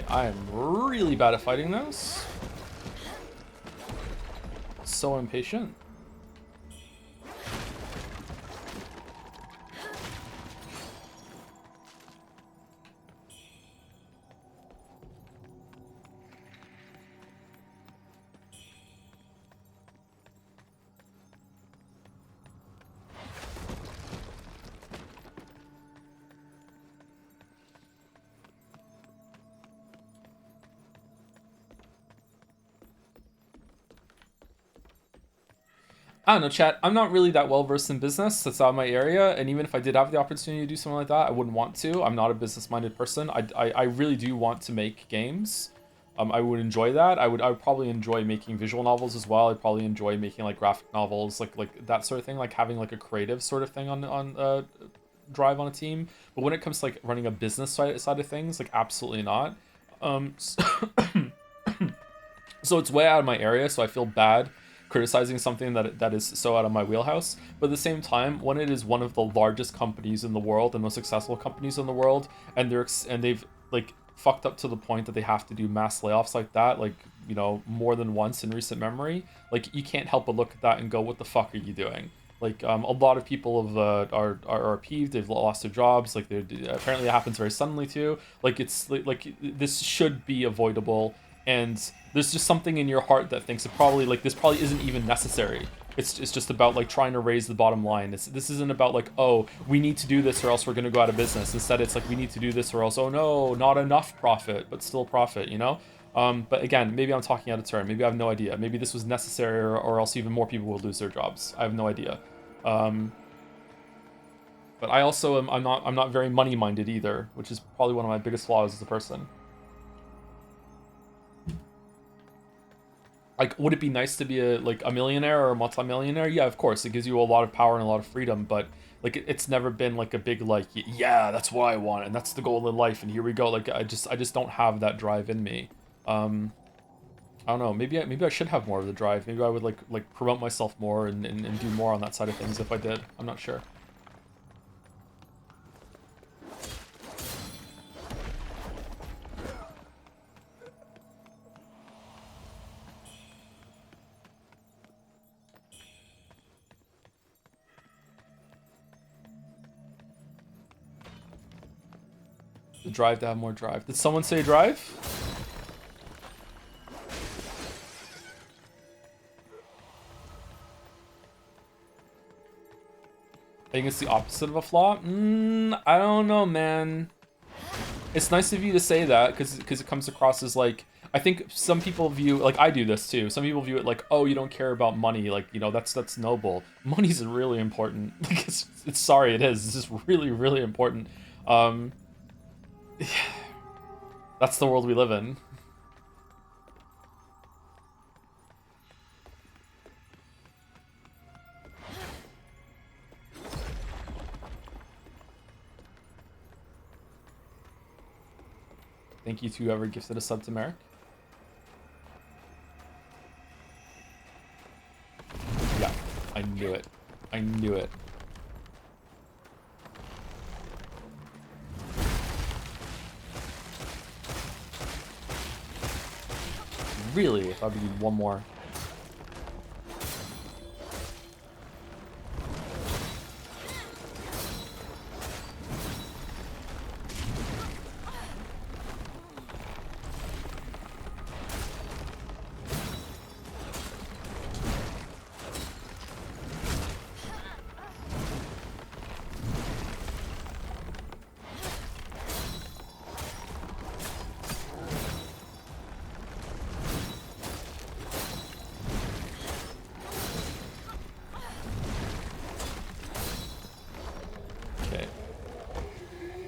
I am really bad at fighting those. So impatient. I don't know, chat. I'm not really that well versed in business. That's out of my area. And even if I did have the opportunity to do something like that, I wouldn't want to. I'm not a business minded person. I really do want to make games. I would enjoy that. I would probably enjoy making visual novels as well. I'd probably enjoy making like graphic novels, like that sort of thing, like having like a creative sort of thing on drive on a team. But when it comes to like running a business side of things, like absolutely not. So, so it's way out of my area, so I feel bad criticizing something that is so out of my wheelhouse. But at the same time, when it is one of the largest companies in the world, the most successful companies in the world, and they've like fucked up to the point that they have to do mass layoffs like that, like, you know, more than once in recent memory, like you can't help but look at that and go, what the fuck are you doing? Like a lot of people are peeved. They've lost their jobs. Like apparently it happens very suddenly too. Like it's like this should be avoidable, and there's just something in your heart that thinks this probably isn't even necessary. It's just about like trying to raise the bottom line. This isn't about like, oh, we need to do this or else we're gonna go out of business. Instead, it's like we need to do this or else, oh no, not enough profit, but still profit, you know? But again, maybe I'm talking out of turn. Maybe I have no idea. Maybe this was necessary, or else even more people would lose their jobs. I have no idea. But I also I'm not very money minded either, which is probably one of my biggest flaws as a person. Like, would it be nice to be a millionaire or a multimillionaire? Yeah, of course. It gives you a lot of power and a lot of freedom, but like it's never been like a big like, yeah, that's what I want and that's the goal in life and here we go. Like I just don't have that drive in me. I don't know. Maybe I should have more of the drive. Maybe I would like promote myself more and do more on that side of things if I did. I'm not sure. The drive to have more drive. Did someone say drive? I think it's the opposite of a flaw. I don't know, man. It's nice of you to say that because it comes across as like, I think some people view, like I do this too. Some people view it like, oh, you don't care about money. Like, you know, that's noble. Money's really important. Like it's sorry, it is. It's just really, really important. That's the world we live in. Thank you to whoever gifted a sub to Merrick. Yeah, I knew it. I knew it. Really? I thought we need one more.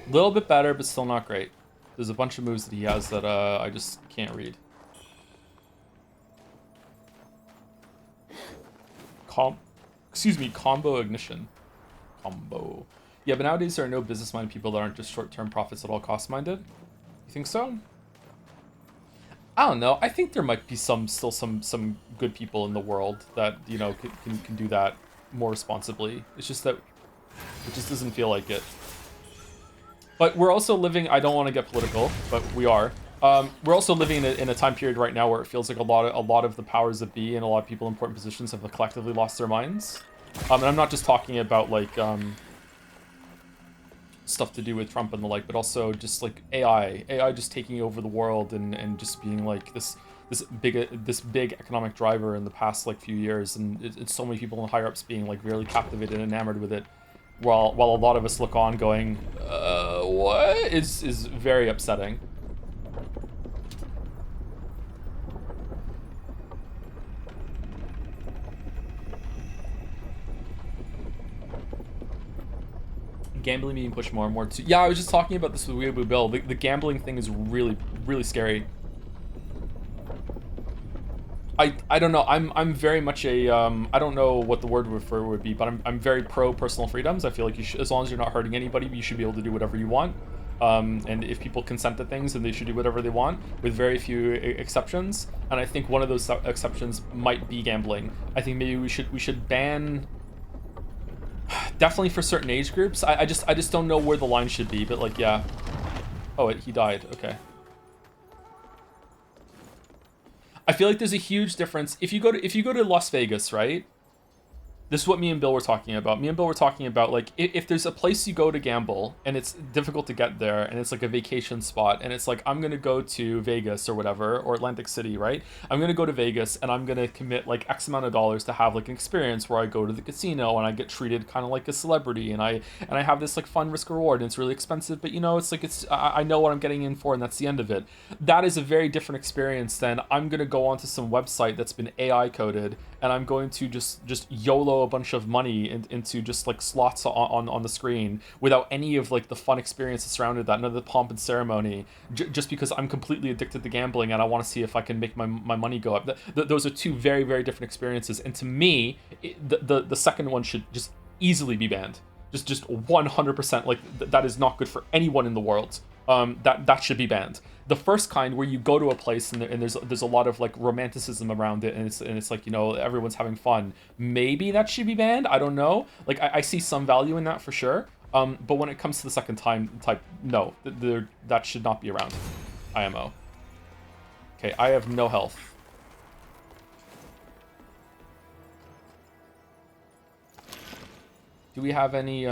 A little bit better, but still not great. There's a bunch of moves that he has that I just can't read. Combo ignition. Combo. Yeah, but nowadays there are no business-minded people that aren't just short-term profits at all cost-minded. You think so? I don't know. I think there might be still some good people in the world that, you know, can do that more responsibly. It's just that it just doesn't feel like it. But we're also living, I don't want to get political, but we are. We're also living in a time period right now where it feels like a lot of the powers that be and a lot of people in important positions have collectively lost their minds. And I'm not just talking about like stuff to do with Trump and the like, but also just like AI just taking over the world and just being like this big economic driver in the past like few years, and it's so many people in higher ups being like really captivated and enamored with it. While a lot of us look on going, what? Is very upsetting. Gambling being pushed more and more too. Yeah, I was just talking about this with Weeaboo Bill. The gambling thing is really, really scary. I don't know. I'm very much a I don't know what the word for would be, but I'm very pro personal freedoms. I feel like you should, as long as you're not hurting anybody, you should be able to do whatever you want. And if people consent to things, then they should do whatever they want, with very few exceptions. And I think one of those exceptions might be gambling. I think maybe we should ban. Definitely for certain age groups. I just don't know where the line should be, but like, yeah. Oh, he died. Okay. I feel like there's a huge difference if you go to Las Vegas, right? This is what me and Bill were talking about. Me and Bill were talking about, like, if there's a place you go to gamble and it's difficult to get there and it's like a vacation spot and it's like, I'm going to go to Vegas or whatever, or Atlantic City, right? I'm going to go to Vegas and I'm going to commit like X amount of dollars to have like an experience where I go to the casino and I get treated kind of like a celebrity and I have this like fun risk reward and it's really expensive, but you know, it's like, I know what I'm getting in for and that's the end of it. That is a very different experience than I'm going to go onto some website that's been AI coded and I'm going to just YOLO a bunch of money into just like slots on the screen without any of like the fun experience that surrounded that, none of the pomp and ceremony, just because I'm completely addicted to gambling and I want to see if I can make my money go up. Those are two very, very different experiences, and to me, the second one should just easily be banned. Just 100%. Like that is not good for anyone in the world. That should be banned. The first kind, where you go to a place and there's a lot of like romanticism around it, and it's like, you know, everyone's having fun. Maybe that should be banned. I don't know. Like I see some value in that for sure. But when it comes to the second type, no, that should not be around. IMO. Okay, I have no health. Do we have any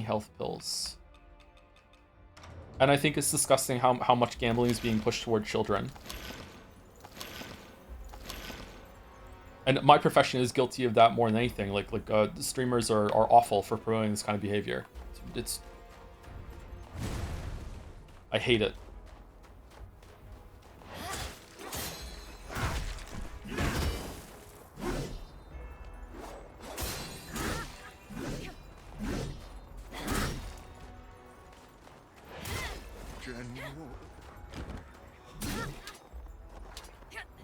health pills? And I think it's disgusting how much gambling is being pushed toward children. And my profession is guilty of that more than anything. Like streamers are awful for promoting this kind of behavior. It's I hate it.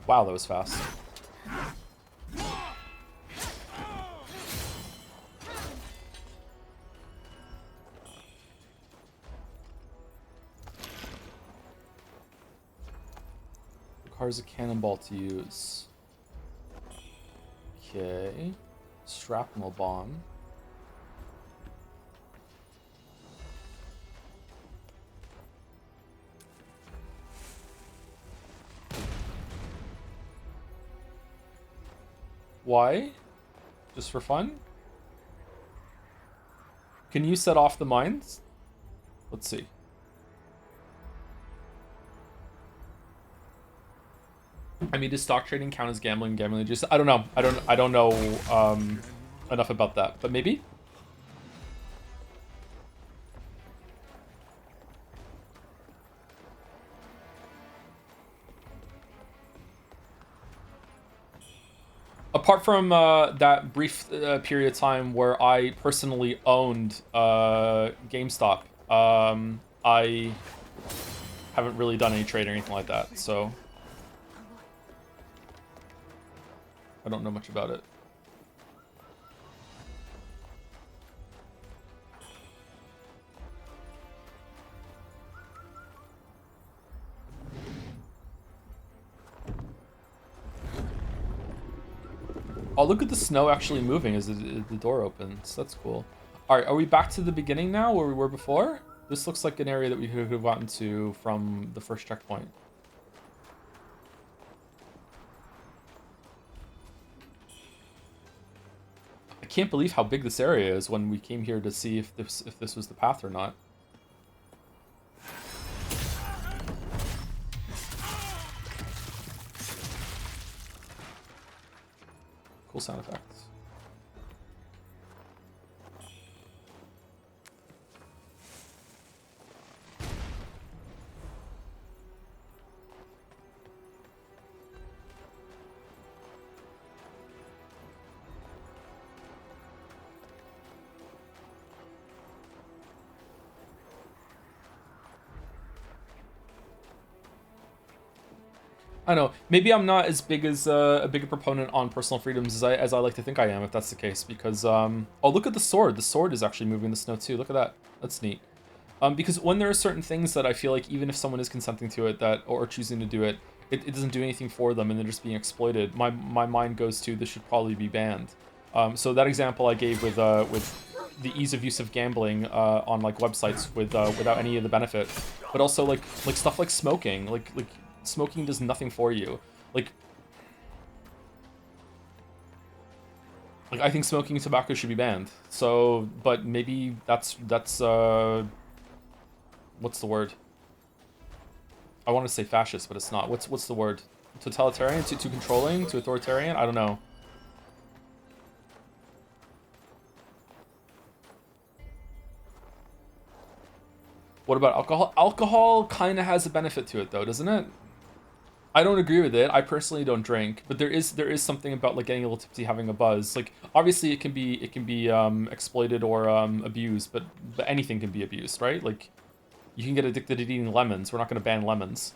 Wow, that was fast. Requires a cannonball to use. Okay. Shrapnel bomb. Why? Just for fun? Can you set off the mines? Let's see. I mean, does stock trading count as gambling? Gambling just I don't know. I don't know enough about that, but maybe. Apart from that brief period of time where I personally owned GameStop, I haven't really done any trade or anything like that, so I don't know much about it. Oh, look at the snow actually moving as the door opens. That's cool. All right, are we back to the beginning now where we were before? This looks like an area that we could have gotten to from the first checkpoint. I can't believe how big this area is when we came here to see if this was the path or not. Cool sound effects. I don't know. Maybe I'm not as big as a bigger proponent on personal freedoms as I like to think I am, if that's the case. Because oh, look at the sword. The sword is actually moving the snow too. Look at that. That's neat. Because when there are certain things that I feel like even if someone is consenting to it that or choosing to do it, it doesn't do anything for them and they're just being exploited. My mind goes to this should probably be banned. So that example I gave with the ease of use of gambling on like websites without any of the benefit, but also like stuff like smoking, like smoking does nothing for you. Like I think smoking tobacco should be banned. So, but maybe that's what's the word? I want to say fascist, but it's not. What's the word? Totalitarian? Too controlling? Too authoritarian? I don't know. What about alcohol? Alcohol kind of has a benefit to it though, doesn't it? I don't agree with it. I personally don't drink, but there is something about like getting a little tipsy, having a buzz. Like obviously it can be exploited or abused, but anything can be abused, right? Like you can get addicted to eating lemons. We're not going to ban lemons.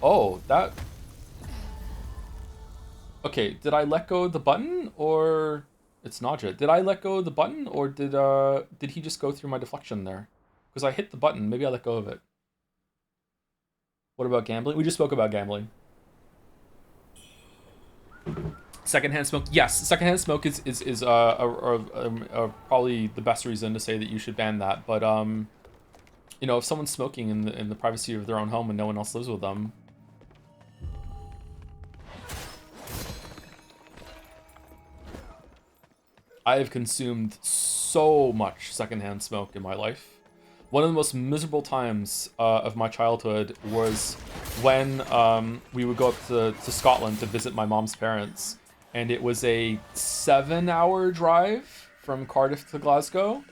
Oh, that... Okay, did I let go of the button, or... It's Naja. Did I let go of the button, or did he just go through my deflection there? Because I hit the button, maybe I let go of it. What about gambling? We just spoke about gambling. Secondhand smoke. Yes, secondhand smoke is probably the best reason to say that you should ban that. But you know, if someone's smoking in the privacy of their own home and no one else lives with them. I have consumed so much secondhand smoke in my life. One of the most miserable times of my childhood was when we would go up to Scotland to visit my mom's parents. And it was a 7-hour drive from Cardiff to Glasgow.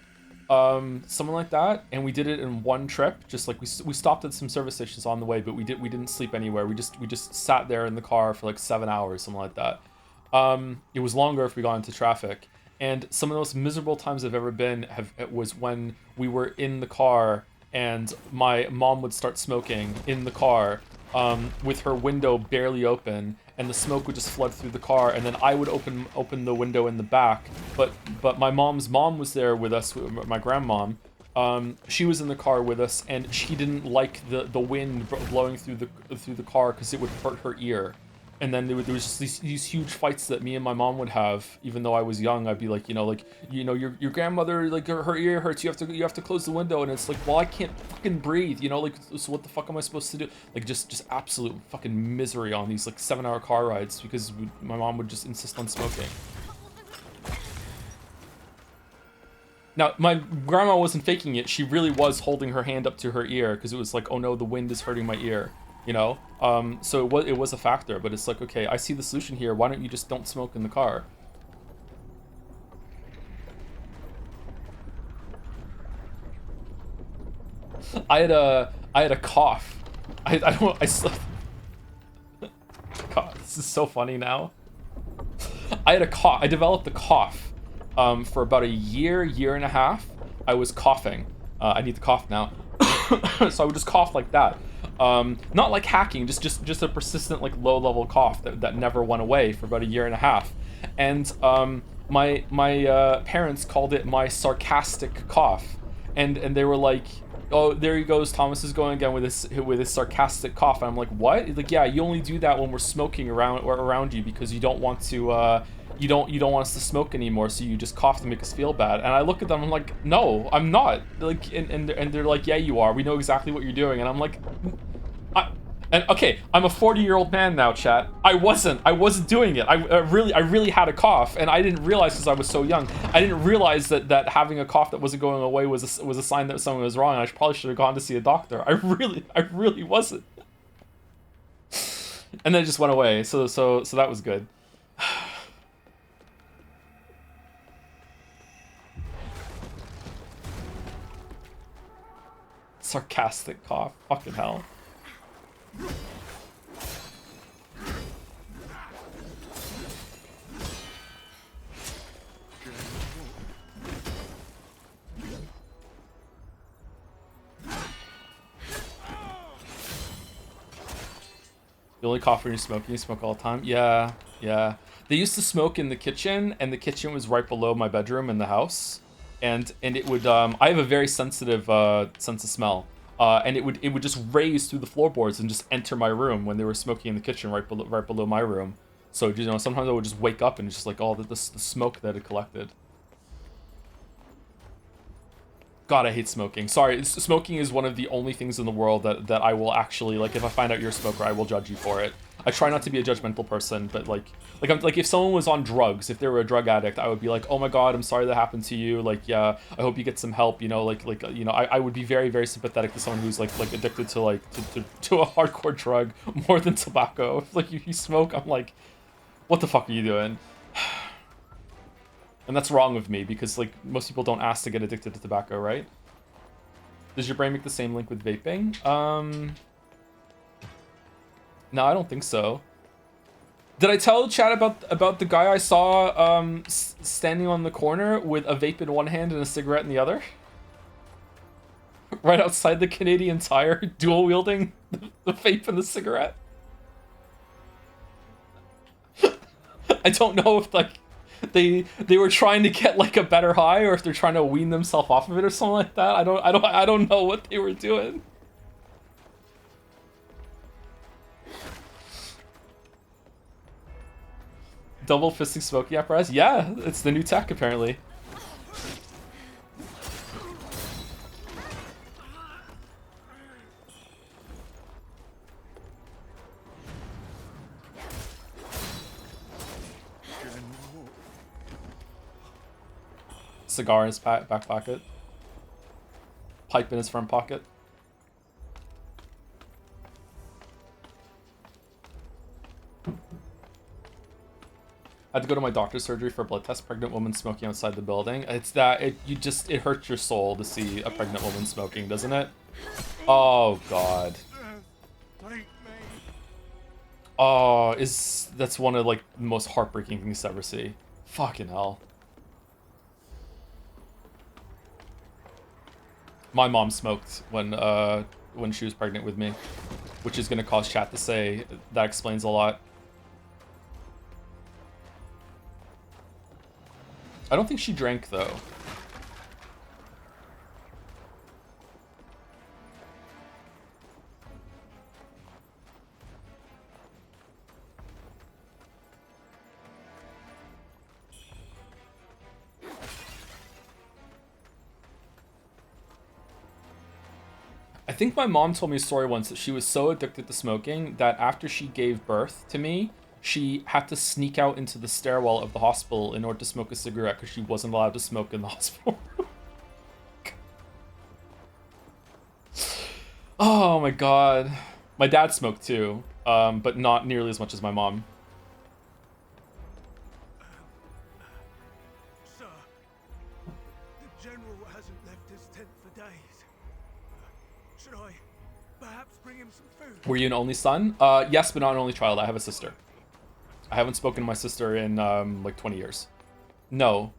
Something like that. And we did it in one trip. Just like we stopped at some service stations on the way, but we didn't sleep anywhere. We just sat there in the car for like 7 hours, something like that. It was longer if we got into traffic. And some of the most miserable times I've ever been was when we were in the car and my mom would start smoking in the car with her window barely open, and the smoke would just flood through the car, and then I would open the window in the back. But my mom's mom was there with us, my grandmom, she was in the car with us, and she didn't like the wind blowing through the car because it would hurt her ear. And then there was just these huge fights that me and my mom would have. Even though I was young, I'd be like, your grandmother, like her ear hurts. You have to close the window, and it's like, well, I can't fucking breathe. Like, so what the fuck am I supposed to do? Like, just absolute fucking misery on these like 7-hour car rides because my mom would just insist on smoking. Now, my grandma wasn't faking it. She really was holding her hand up to her ear because it was like, oh no, the wind is hurting my ear, So it was a factor, but it's like, okay, I see the solution here. Why don't you just don't smoke in the car? I had a cough. God, this is so funny now. I had a cough. I developed a cough. For about a year and a half, I was coughing. I need to cough now. So I would just cough like that. Not like hacking, just a persistent like low-level cough that never went away for about a year and a half. And my parents called it my sarcastic cough. And they were like, oh, there he goes, Thomas is going again with his sarcastic cough. And I'm like, what? Like, yeah, you only do that when we're smoking around you because you don't want to you don't want us to smoke anymore, so you just cough to make us feel bad. And I look at them, I'm like, no, I'm not. Like, and they're like, yeah, you are. We know exactly what you're doing. And I'm like, okay, I'm a 40-year-old man now, chat. I wasn't doing it. I really had a cough, and I didn't realize because I was so young. I didn't realize that having a cough that wasn't going away was a sign that something was wrong. And I probably should have gone to see a doctor. I really wasn't. And then it just went away. So that was good. Sarcastic cough. Fucking hell. You only cough when you're smoking? You smoke all the time? Yeah. They used to smoke in the kitchen, and the kitchen was right below my bedroom in the house. And it would I have a very sensitive sense of smell, and it would just raise through the floorboards and just enter my room when they were smoking in the kitchen right below my room. So sometimes I would just wake up and it's just like all the smoke that had collected. God, I hate smoking. Sorry, smoking is one of the only things in the world that I will actually, like, if I find out you're a smoker, I will judge you for it. I try not to be a judgmental person, but like if someone was on drugs, if they were a drug addict, I would be like, oh my God, I'm sorry that happened to you. Like, yeah, I hope you get some help. I would be very, very sympathetic to someone who's like addicted to a hardcore drug more than tobacco. If like you smoke, I'm like, what the fuck are you doing? And that's wrong with me because like most people don't ask to get addicted to tobacco, right? Does your brain make the same link with vaping? No, I don't think so. Did I tell chat about the guy I saw standing on the corner with a vape in one hand and a cigarette in the other? Right outside the Canadian Tire, dual wielding the vape and the cigarette. I don't know if like they were trying to get like a better high or if they're trying to wean themselves off of it or something like that. I don't know what they were doing. Double fisting smoking apparatus? Yeah, it's the new tech apparently. Cigar in his back pocket. Pipe in his front pocket. I had to go to my doctor's surgery for a blood test. Pregnant woman smoking outside the building. It's that it hurts your soul to see a pregnant woman smoking, doesn't it? Oh God. Oh, that's one of like the most heartbreaking things to ever see. Fucking hell. My mom smoked when she was pregnant with me, which is gonna cause chat to say that explains a lot. I don't think she drank though. think my mom told me a story once that she was so addicted to smoking that after she gave birth to me, she had to sneak out into the stairwell of the hospital in order to smoke a cigarette because she wasn't allowed to smoke in the hospital. Oh my god. My dad smoked too, but not nearly as much as my mom. Sir, the General hasn't left his tent for days. Should I perhaps bring him some food? Were you an only son? Yes, but not an only child. I have a sister. I haven't spoken to my sister in like 20 years. No.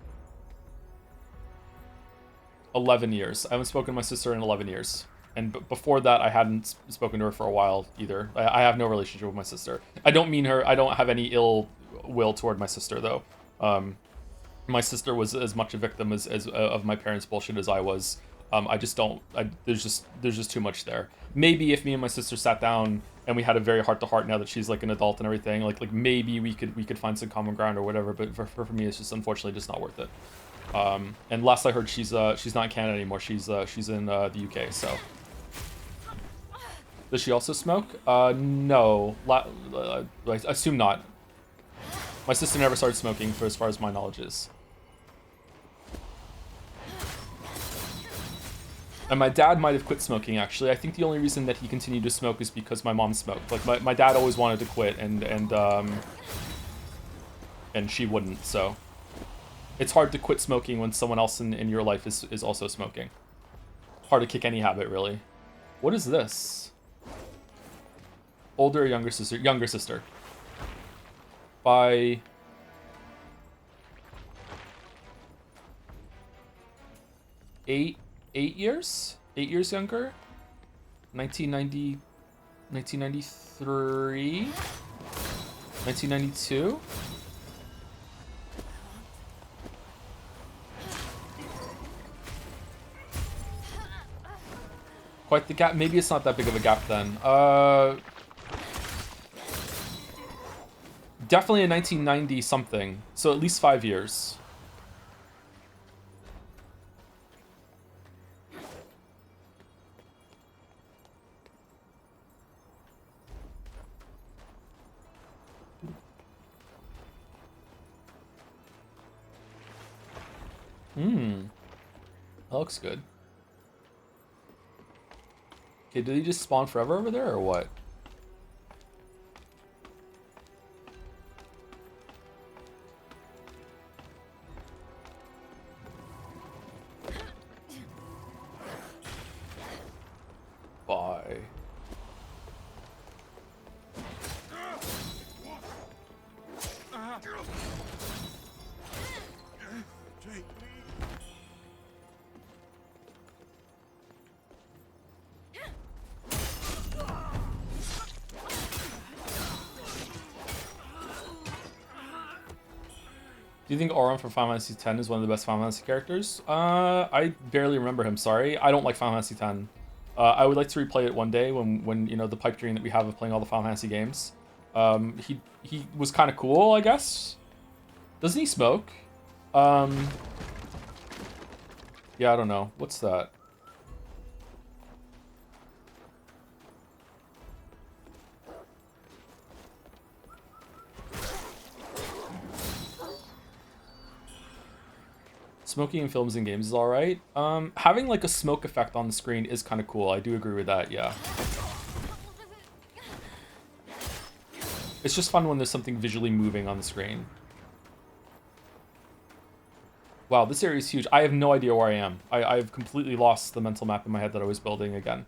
11 years. I haven't spoken to my sister in 11 years. And before that, I hadn't spoken to her for a while either. I have no relationship with my sister. I don't mean her. I don't have any ill will toward my sister, though. My sister was as much a victim as of my parents' bullshit as I was. I just don't. There's just too much there. Maybe if me and my sister sat down and we had a very heart-to-heart now that she's like an adult and everything, like maybe we could find some common ground or whatever. But for me, it's just unfortunately just not worth it. And last I heard, she's not in Canada anymore. She's in the UK. So. Does she also smoke? No. I assume not. My sister never started smoking, for as far as my knowledge is. And my dad might have quit smoking, actually. I think the only reason that he continued to smoke is because my mom smoked. Like, my dad always wanted to quit, and she wouldn't, so. It's hard to quit smoking when someone else in your life is also smoking. Hard to kick any habit, really. What is this? Older or younger sister? Younger sister. By... Eight years? 8 years younger? 1990... 1993? 1992? Quite the gap. Maybe it's not that big of a gap then. Definitely in 1990 something. So at least 5 years. That looks good. Okay, did he just spawn forever over there or what? Bye. Do you think Auron from Final Fantasy X is one of the best Final Fantasy characters? I barely remember him, sorry. I don't like Final Fantasy X. I would like to replay it one day when you know, the pipe dream that we have of playing all the Final Fantasy games. He was kind of cool, I guess. Doesn't he smoke? Yeah, I don't know. What's that? Smoking in films and games is alright. Having like a smoke effect on the screen is kind of cool. I do agree with that, yeah. It's just fun when there's something visually moving on the screen. Wow, this area is huge. I have no idea where I am. I've completely lost the mental map in my head that I was building again.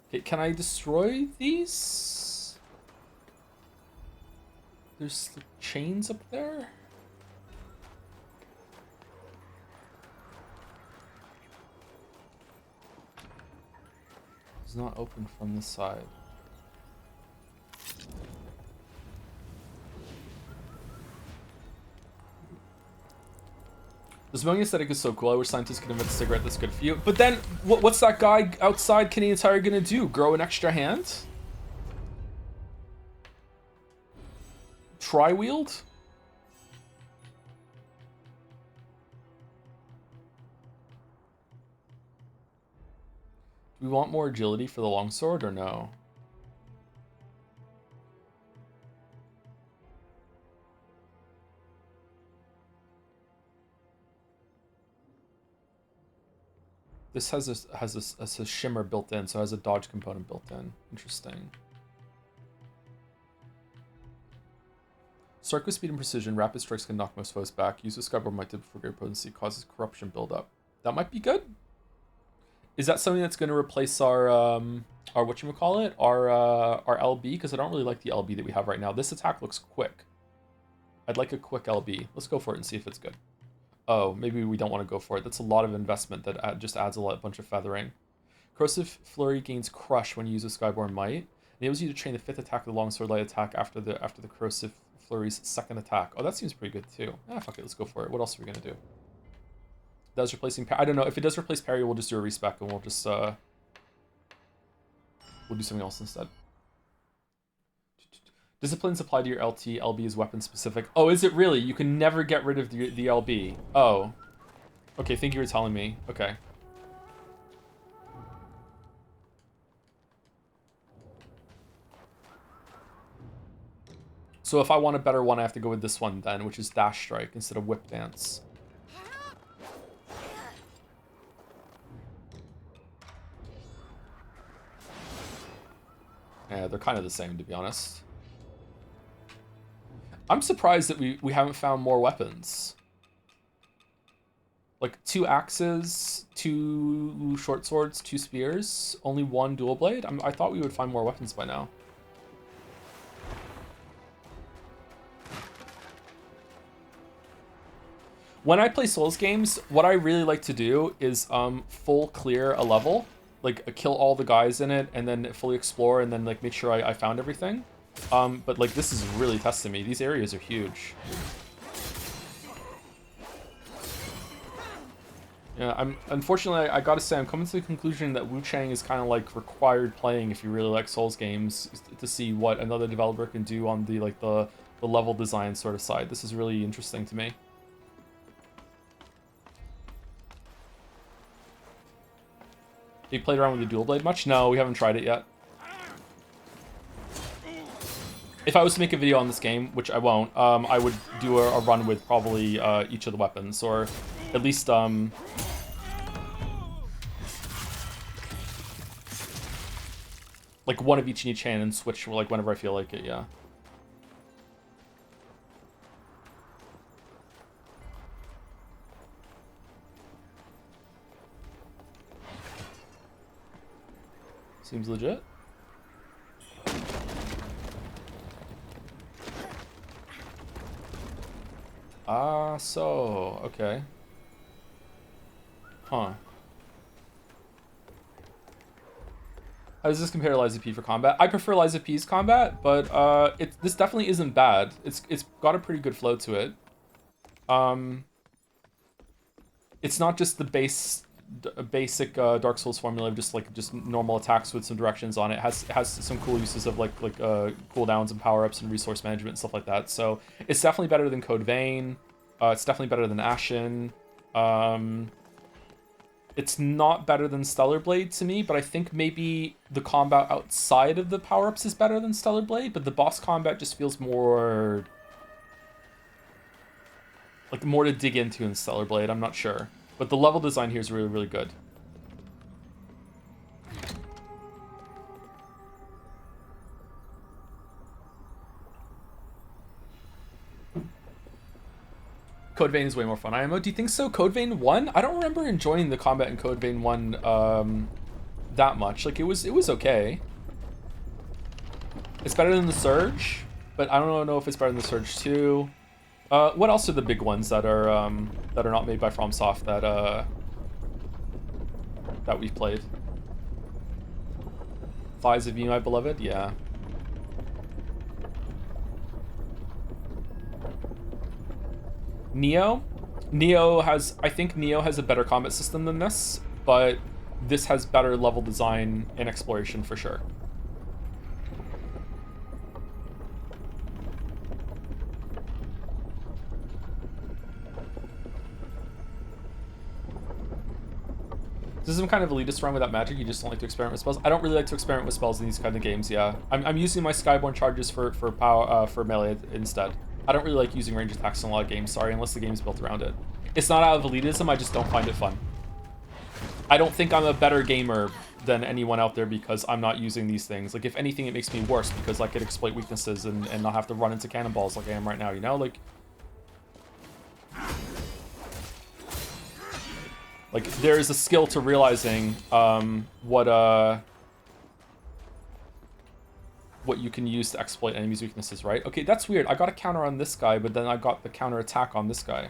Okay, can I destroy these? There's the chains up there? It's not open from this side. The smoking aesthetic is so cool. I wish scientists could invent a cigarette that's good for you. But then, what's that guy outside Canadian Tire gonna do? Grow an extra hand? Tri-wheeled? we want more agility for the longsword or no? This has a shimmer built in, so it has a dodge component built in. Interesting. Strike with speed and precision. Rapid strikes can knock most foes back. Use a skyboard might tip for great potency. Causes corruption buildup. That might be good. Is that something that's going to replace our whatchamacallit? Our LB? Because I don't really like the LB that we have right now. This attack looks quick. I'd like a quick LB. Let's go for it and see if it's good. Oh, maybe we don't want to go for it. That's a lot of investment that just adds a bunch of feathering. Corrosive Flurry gains Crush when you use a Skyborn Might. Enables you to train the 5th attack of the Longsword Light attack after the Corrosive Flurry's 2nd attack. Oh, that seems pretty good too. Ah, fuck it, let's go for it. What else are we gonna do? Does replacing I don't know. If it does replace parry, we'll just do a respec and we'll just we'll do something else instead. Disciplines apply to your LT. LB is weapon specific. Oh, is it really? You can never get rid of the LB. Oh. Okay, thank you for telling me. Okay. So if I want a better one, I have to go with this one then, which is Dash Strike instead of Whip Dance. Yeah, they're kind of the same, to be honest. I'm surprised that we haven't found more weapons. Like 2 axes, 2 short swords, 2 spears, only 1 dual blade. I thought we would find more weapons by now. When I play Souls games, what I really like to do is full clear a level, like kill all the guys in it, and then fully explore, and then like make sure I found everything. But like this is really testing me. These areas are huge. Yeah, unfortunately I gotta say I'm coming to the conclusion that Wuchang is kind of like required playing if you really like Souls games to see what another developer can do on the level design sort of side. This is really interesting to me. Have you played around with the dual blade much? No, we haven't tried it yet. If I was to make a video on this game, which I won't, I would do a run with probably each of the weapons, or at least like one of each in each hand and switch like whenever I feel like it. Yeah. Seems legit. Ah, so, okay. Huh. How does this compare to Lies of P for combat? I prefer Lies of P's combat, but this definitely isn't bad. It's got a pretty good flow to it. It's not just the basic Dark Souls formula of just normal attacks with some directions on it. It has some cool uses of cooldowns and power-ups and resource management and stuff like that. So it's definitely better than Code Vein. It's definitely better than Ashen. It's not better than Stellar Blade to me, but I think maybe the combat outside of the power-ups is better than Stellar Blade, but the boss combat just feels more to dig into in Stellar Blade. I'm not sure. But the level design here is really, really good. Code Vein is way more fun. IMO, do you think so? Code Vein 1? I don't remember enjoying the combat in Code Vein 1 that much. Like, it was okay. It's better than the Surge, but I don't know if it's better than the Surge 2. What else are the big ones that are not made by FromSoft that we've played? Thighs of You, My Beloved? Yeah. Neo? I think Neo has a better combat system than this, but this has better level design and exploration for sure. This is some kind of elitist run without magic. You just don't like to experiment with spells. I don't really like to experiment with spells in these kind of games. Yeah, I'm using my Skyborn charges for power for melee instead. I don't really like using range attacks in a lot of games. Sorry, unless the game's built around it. It's not out of elitism. I just don't find it fun. I don't think I'm a better gamer than anyone out there because I'm not using these things. Like, if anything, it makes me worse because I could exploit weaknesses and not have to run into cannonballs like I am right now. You know, like there is a skill to realizing what you can use to exploit enemies' weaknesses, right? Okay, that's weird. I got a counter on this guy, but then I got the counter attack on this guy.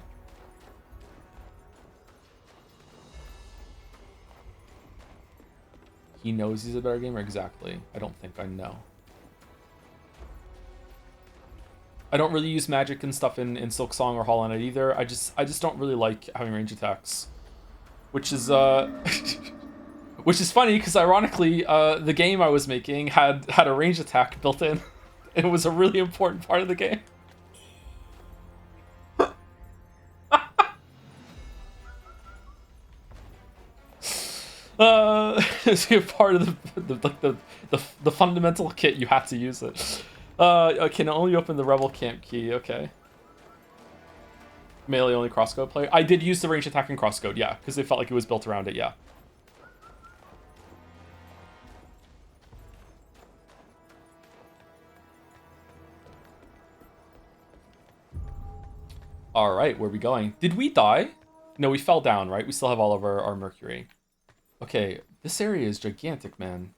He knows he's a better gamer? Exactly. I don't think I know. I don't really use magic and stuff in Silk Song or Hollow Knight either. I just don't really like having range attacks. Which is which is funny because ironically, the game I was making had a range attack built in. It was a really important part of the game. It's part of the fundamental kit. You have to use it. I can only open the Rebel Camp key. Okay. Melee only crosscode player. I did use the range attack and crosscode, yeah, because it felt like it was built around it, yeah. All right, where are we going? Did we die? No, we fell down, right? We still have all of our mercury. Okay, this area is gigantic, man.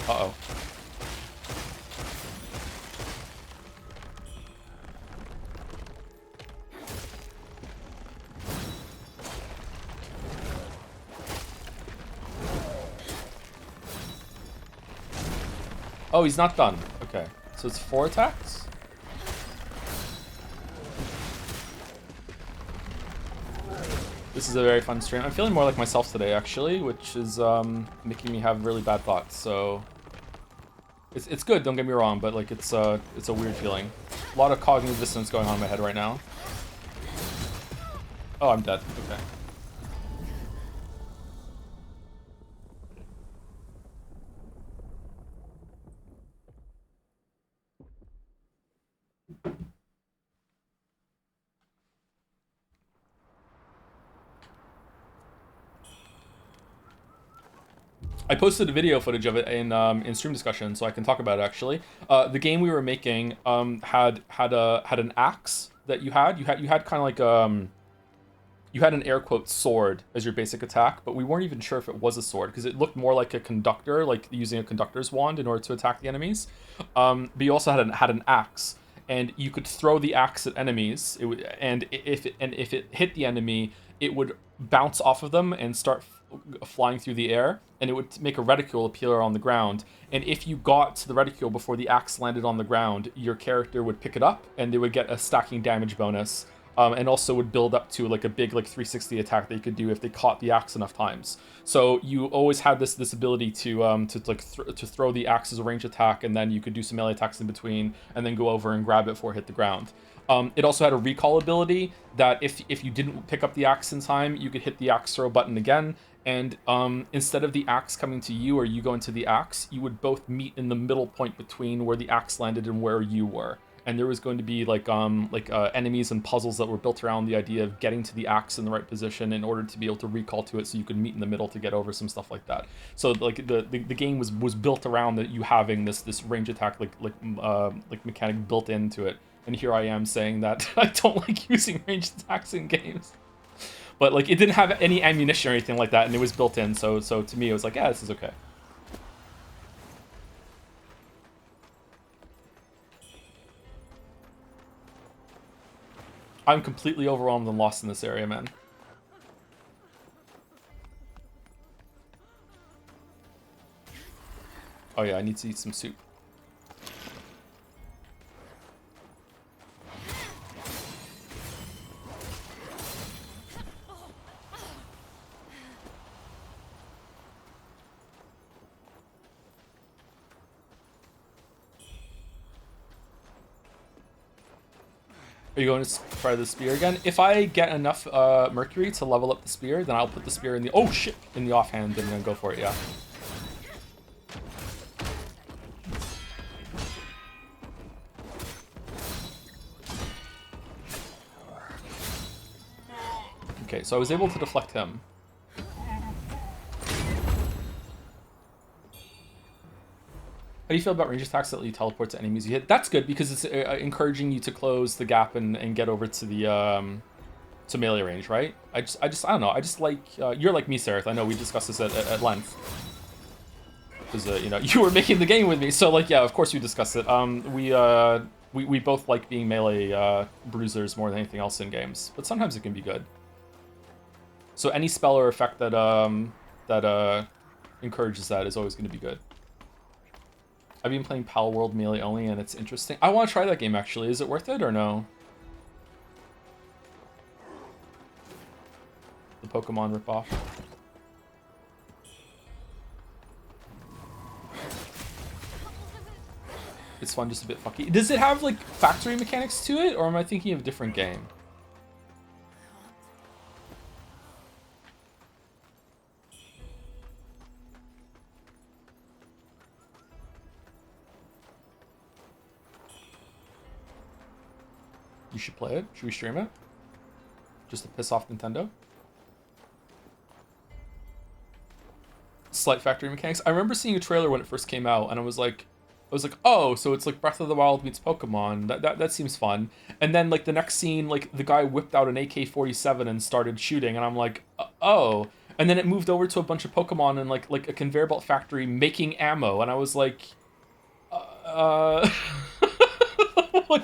Uh-oh. Oh, he's not done. Okay, so it's 4 attacks? This is a very fun stream. I'm feeling more like myself today, actually, which is making me have really bad thoughts. So it's good. Don't get me wrong, but like it's a weird feeling. A lot of cognitive dissonance going on in my head right now. Oh, I'm dead. Okay. I posted a video footage of it in stream discussion, so I can talk about it actually. The game we were making had an axe that you had kind of like you had an air quote sword as your basic attack, but we weren't even sure if it was a sword because it looked more like a conductor, like using a conductor's wand in order to attack the enemies. But you also had an axe, and you could throw the axe at enemies. And if it hit the enemy, it would bounce off of them and start flying through the air, and it would make a reticule appear on the ground. And if you got to the reticule before the axe landed on the ground, your character would pick it up, and they would get a stacking damage bonus. And also would build up to like a big like 360 attack that you could do if they caught the axe enough times. So you always had this ability to throw the axe as a range attack, and then you could do some melee attacks in between, and then go over and grab it before it hit the ground. It also had a recall ability that if you didn't pick up the axe in time, you could hit the axe throw button again, and instead of the axe coming to you or you going to the axe, you would both meet in the middle point between where the axe landed and where you were. And there was going to be like enemies and puzzles that were built around the idea of getting to the axe in the right position in order to be able to recall to it, so you could meet in the middle to get over some stuff like that. So like the game was built around that you having this range attack like mechanic built into it. And here I am saying that I don't like using ranged attacks in games. But like it didn't have any ammunition or anything like that, and it was built in. So to me it was like, yeah, this is okay. I'm completely overwhelmed and lost in this area, man. Oh yeah, I need to eat some soup. Are you going to try the spear again? If I get enough mercury to level up the spear, then I'll put the spear in the in the offhand and then go for it. Yeah. Okay, so I was able to deflect him. How do you feel about range attacks that let you teleport to enemies you hit? That's good because it's encouraging you to close the gap and get over to the to melee range, right? I don't know. I just like you're like me, Sereth. I know we discussed this at length because you know you were making the game with me, so like yeah, of course we discussed it. We both like being melee bruisers more than anything else in games, but sometimes it can be good. So any spell or effect that encourages that is always going to be good. I've been playing Pal World melee only, and it's interesting. I want to try that game actually. Is it worth it or no? The Pokemon ripoff. It's fun, just a bit fucky. Does it have like factory mechanics to it, or am I thinking of a different game? You should play it. Should we stream it? Just to piss off Nintendo? Slight factory mechanics. I remember seeing a trailer when it first came out, and I was like, oh, so it's like Breath of the Wild meets Pokemon. That seems fun. And then like the next scene, like the guy whipped out an AK-47 and started shooting, and I'm like, oh. And then it moved over to a bunch of Pokemon and like a conveyor belt factory making ammo, and I was like, like,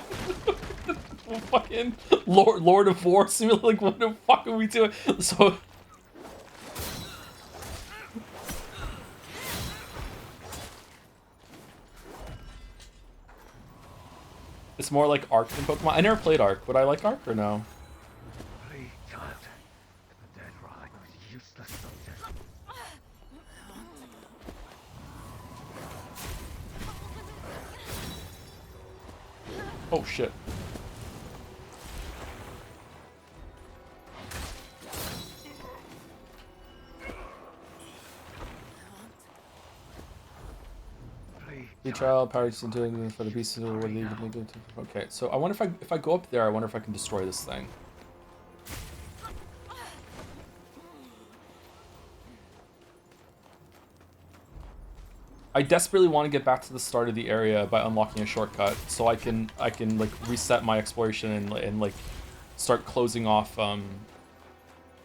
fucking Lord of War simulator. Like, what the fuck are we doing? So. It's more like Ark than Pokemon. I never played Ark. Would I like Ark or no? Please, child. The dead ride was useless soldier. Oh shit. The trial parries doing for the pieces or what you can do. Okay, so I wonder if I go up there, I wonder if I can destroy this thing. I desperately want to get back to the start of the area by unlocking a shortcut, so I can like reset my exploration and like start closing off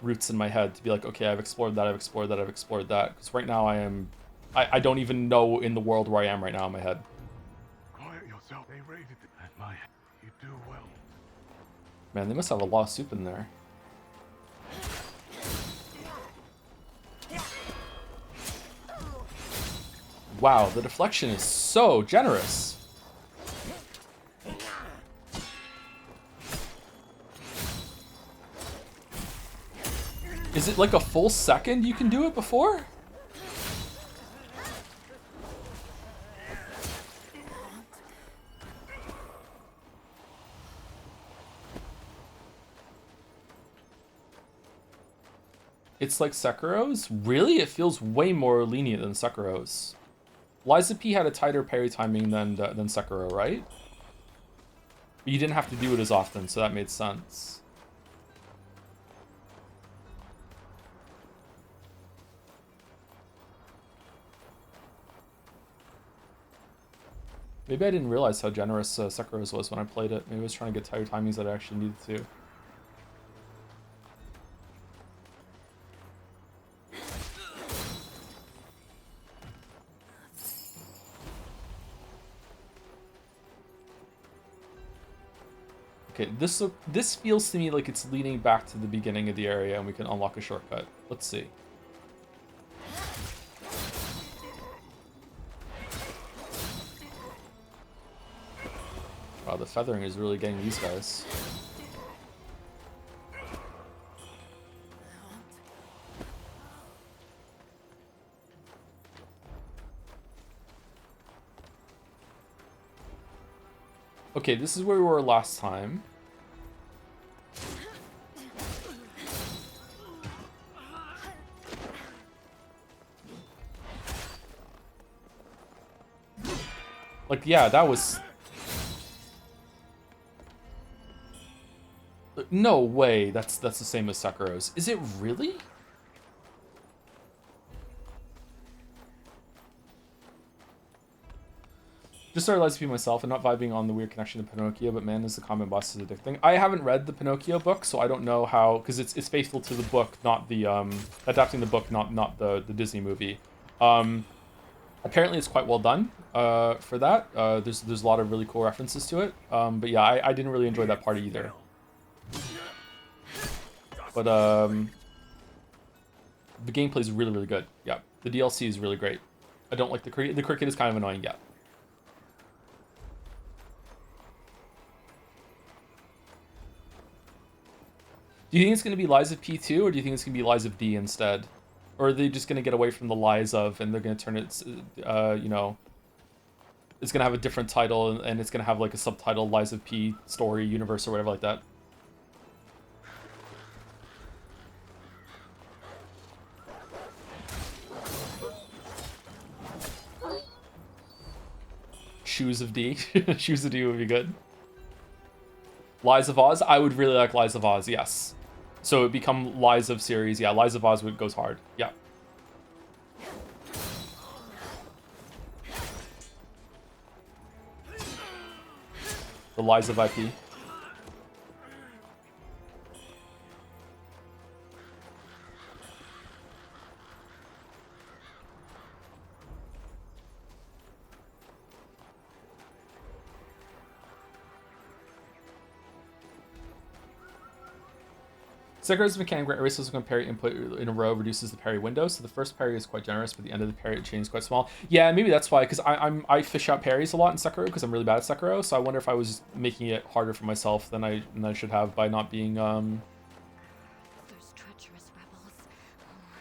routes in my head to be like, okay, I've explored that, I've explored that, I've explored that. Because right now I don't even know in the world where I am right now in my head. Quiet yourself. They raided at my. You do well. Man, they must have a lot of soup in there. Wow, the deflection is so generous. Is it like a full second you can do it before? It's like Sekiro's? Really? It feels way more lenient than Sekiro's. Liza P had a tighter parry timing than Sekiro, right? But you didn't have to do it as often, so that made sense. Maybe I didn't realize how generous Sekiro's was when I played it. Maybe I was trying to get tighter timings that I actually needed to. Okay, this feels to me like it's leading back to the beginning of the area and we can unlock a shortcut. Let's see. Wow, the feathering is really getting these guys. Okay, this is where we were last time. Like, yeah, that was... No way that's the same as Sekiro's. Is it really? Just started Lies of P myself and not vibing on the weird connection to Pinocchio, but man, is the combat boss is addicting. I haven't read the Pinocchio book, so I don't know how, because it's faithful to the book, not the adapting the book, not the Disney movie. Apparently it's quite well done for that. There's a lot of really cool references to it. But yeah, I didn't really enjoy that part either. But the gameplay is really good. Yeah, the DLC is really great. I don't like the cricket. The cricket is kind of annoying. Yeah. Do you think it's going to be Lies of P2, or do you think it's going to be Lies of D instead? Or are they just going to get away from the Lies of, and they're going to turn it, you know, it's going to have a different title, and it's going to have like a subtitle, Lies of P story, universe, or whatever like that? Shoes of D. Shoes of D would be good. Lies of Oz? I would really like Lies of Oz, yes. So it would become Lies of series. Yeah, Lies of Oz goes hard. Yeah. The Lies of IP. Sekiro's mechanic where every subsequent parry input in a row reduces the parry window, so the first parry is quite generous, but the end of the parry chain is quite small. Yeah, maybe that's why, because I fish out parries a lot in Sekiro, because I'm really bad at Sekiro, so I wonder if I was making it harder for myself than I should have by not being Those treacherous rebels.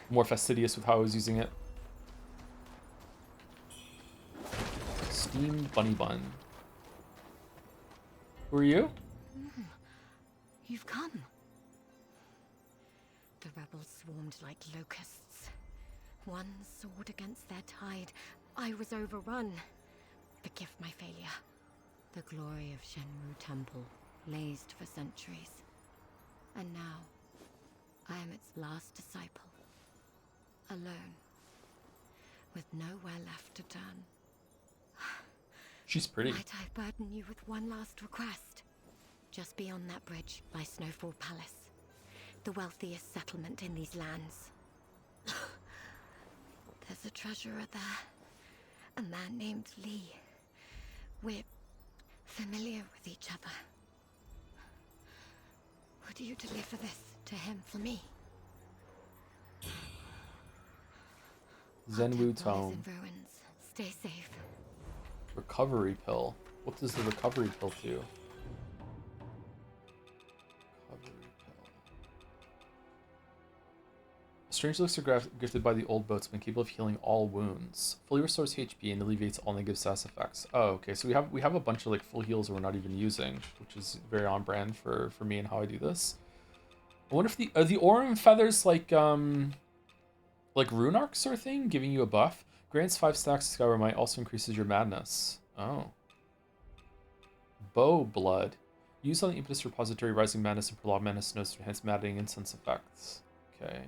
more fastidious with how I was using it. Steamed bunny bun. Who are you? You've come. The rebels swarmed like locusts. One soared against their tide. I was overrun. Forgive my failure. The glory of Shenwu Temple blazed for centuries. And now, I am its last disciple. Alone. With nowhere left to turn. She's pretty. Might I burden you with one last request? Just beyond that bridge lies Snowfall Palace. The wealthiest settlement in these lands. There's a treasurer there. A man named Lee. We're familiar with each other. Would you deliver this to him for me? Zenwu Tome. In ruins. Stay safe. Recovery pill. What does the recovery pill do? Strange looks are gifted by the old boatsman, capable of healing all wounds. Fully restores HP and alleviates all negative status effects. Oh, okay. So we have a bunch of like full heals that we're not even using, which is very on brand for me and how I do this. I wonder if the are the Aurum feathers like rune arc sort of thing, giving you a buff. Grants 5 stacks of Skyward Might, also increases your madness. Oh. Bow blood. Used on the impetus repository, rising madness and prolonged madness notes to enhance maddening incense effects. Okay.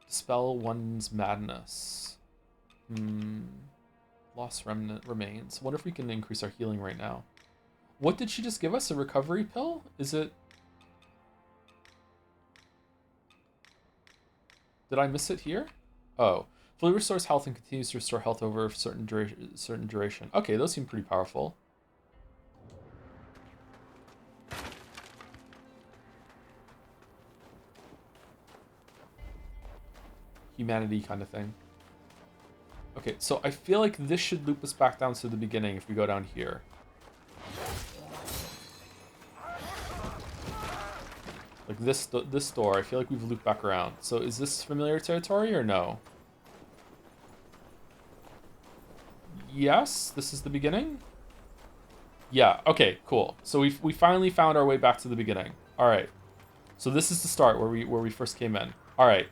Dispel one's madness. Lost remnant remains. Wonder if we can increase our healing right now. What did she just give us? A recovery pill? Is it... Did I miss it here? Oh. Fully restores health and continues to restore health over a certain duration. Okay, those seem pretty powerful. Humanity kind of thing. Okay, so I feel like this should loop us back down to the beginning if we go down here. Like this door, I feel like we've looped back around. So is this familiar territory or no? Yes, this is the beginning? Yeah, okay, cool. So we finally found our way back to the beginning. All right. So this is the start where we first came in. All right.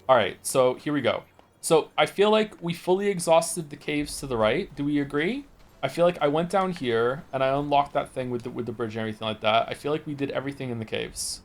All right, so here we go. So I feel like we fully exhausted the caves to the right. Do we agree? I feel like I went down here and I unlocked that thing with the bridge and everything like that. I feel like we did everything in the caves.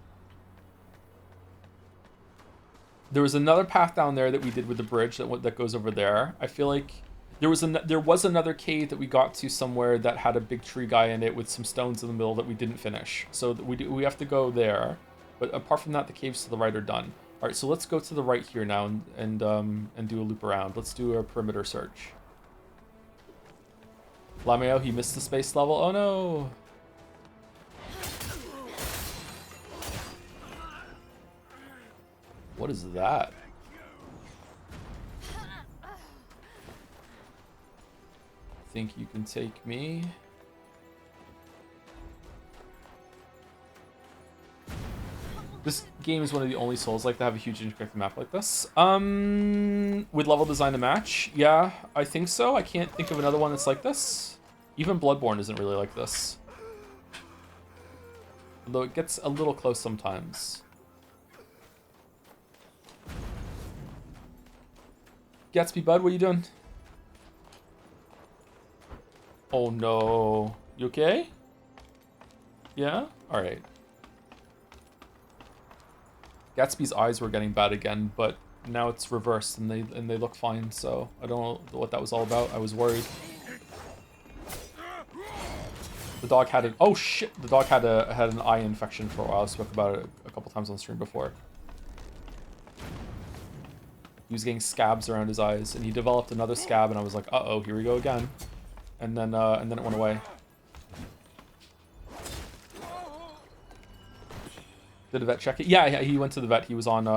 There was another path down there that we did with the bridge that goes over there. I feel like there was another cave that we got to somewhere that had a big tree guy in it with some stones in the middle that we didn't finish. So we have to go there. But apart from that, the caves to the right are done. All right, so let's go to the right here now and do a loop around. Let's do a perimeter search. Lameo, he missed the space level. Oh no! What is that? Think you can take me? This game is one of the only Souls like to have a huge interconnected map like this. With level design to match, yeah, I think so. I can't think of another one that's like this. Even Bloodborne isn't really like this. Although it gets a little close sometimes. Gatsby, bud, what are you doing? Oh no. You okay? Yeah? Alright. Gatsby's eyes were getting bad again, but now it's reversed and they look fine, so I don't know what that was all about. I was worried. The dog had an oh shit! The dog had an eye infection for a while. I spoke about it a couple times on stream before. He was getting scabs around his eyes, and he developed another scab, and I was like, uh-oh, here we go again. And then it went away. Did the vet check it? Yeah, he went to the vet. He was on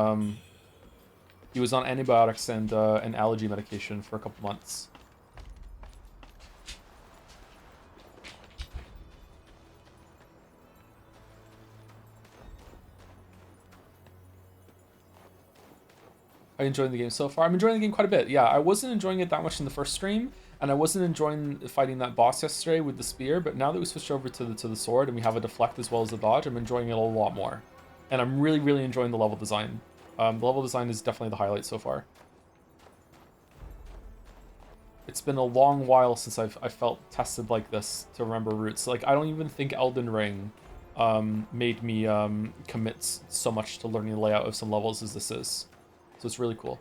antibiotics and allergy medication for a couple months. Are you enjoying the game so far? I'm enjoying the game quite a bit. Yeah, I wasn't enjoying it that much in the first stream, and I wasn't enjoying fighting that boss yesterday with the spear, but now that we switched over to the sword and we have a deflect as well as a dodge, I'm enjoying it a lot more. And I'm really, really enjoying the level design. The level design is definitely the highlight so far. It's been a long while since I felt tested like this to remember routes. Like, I don't even think Elden Ring made me commit so much to learning the layout of some levels as this is. So it's really cool.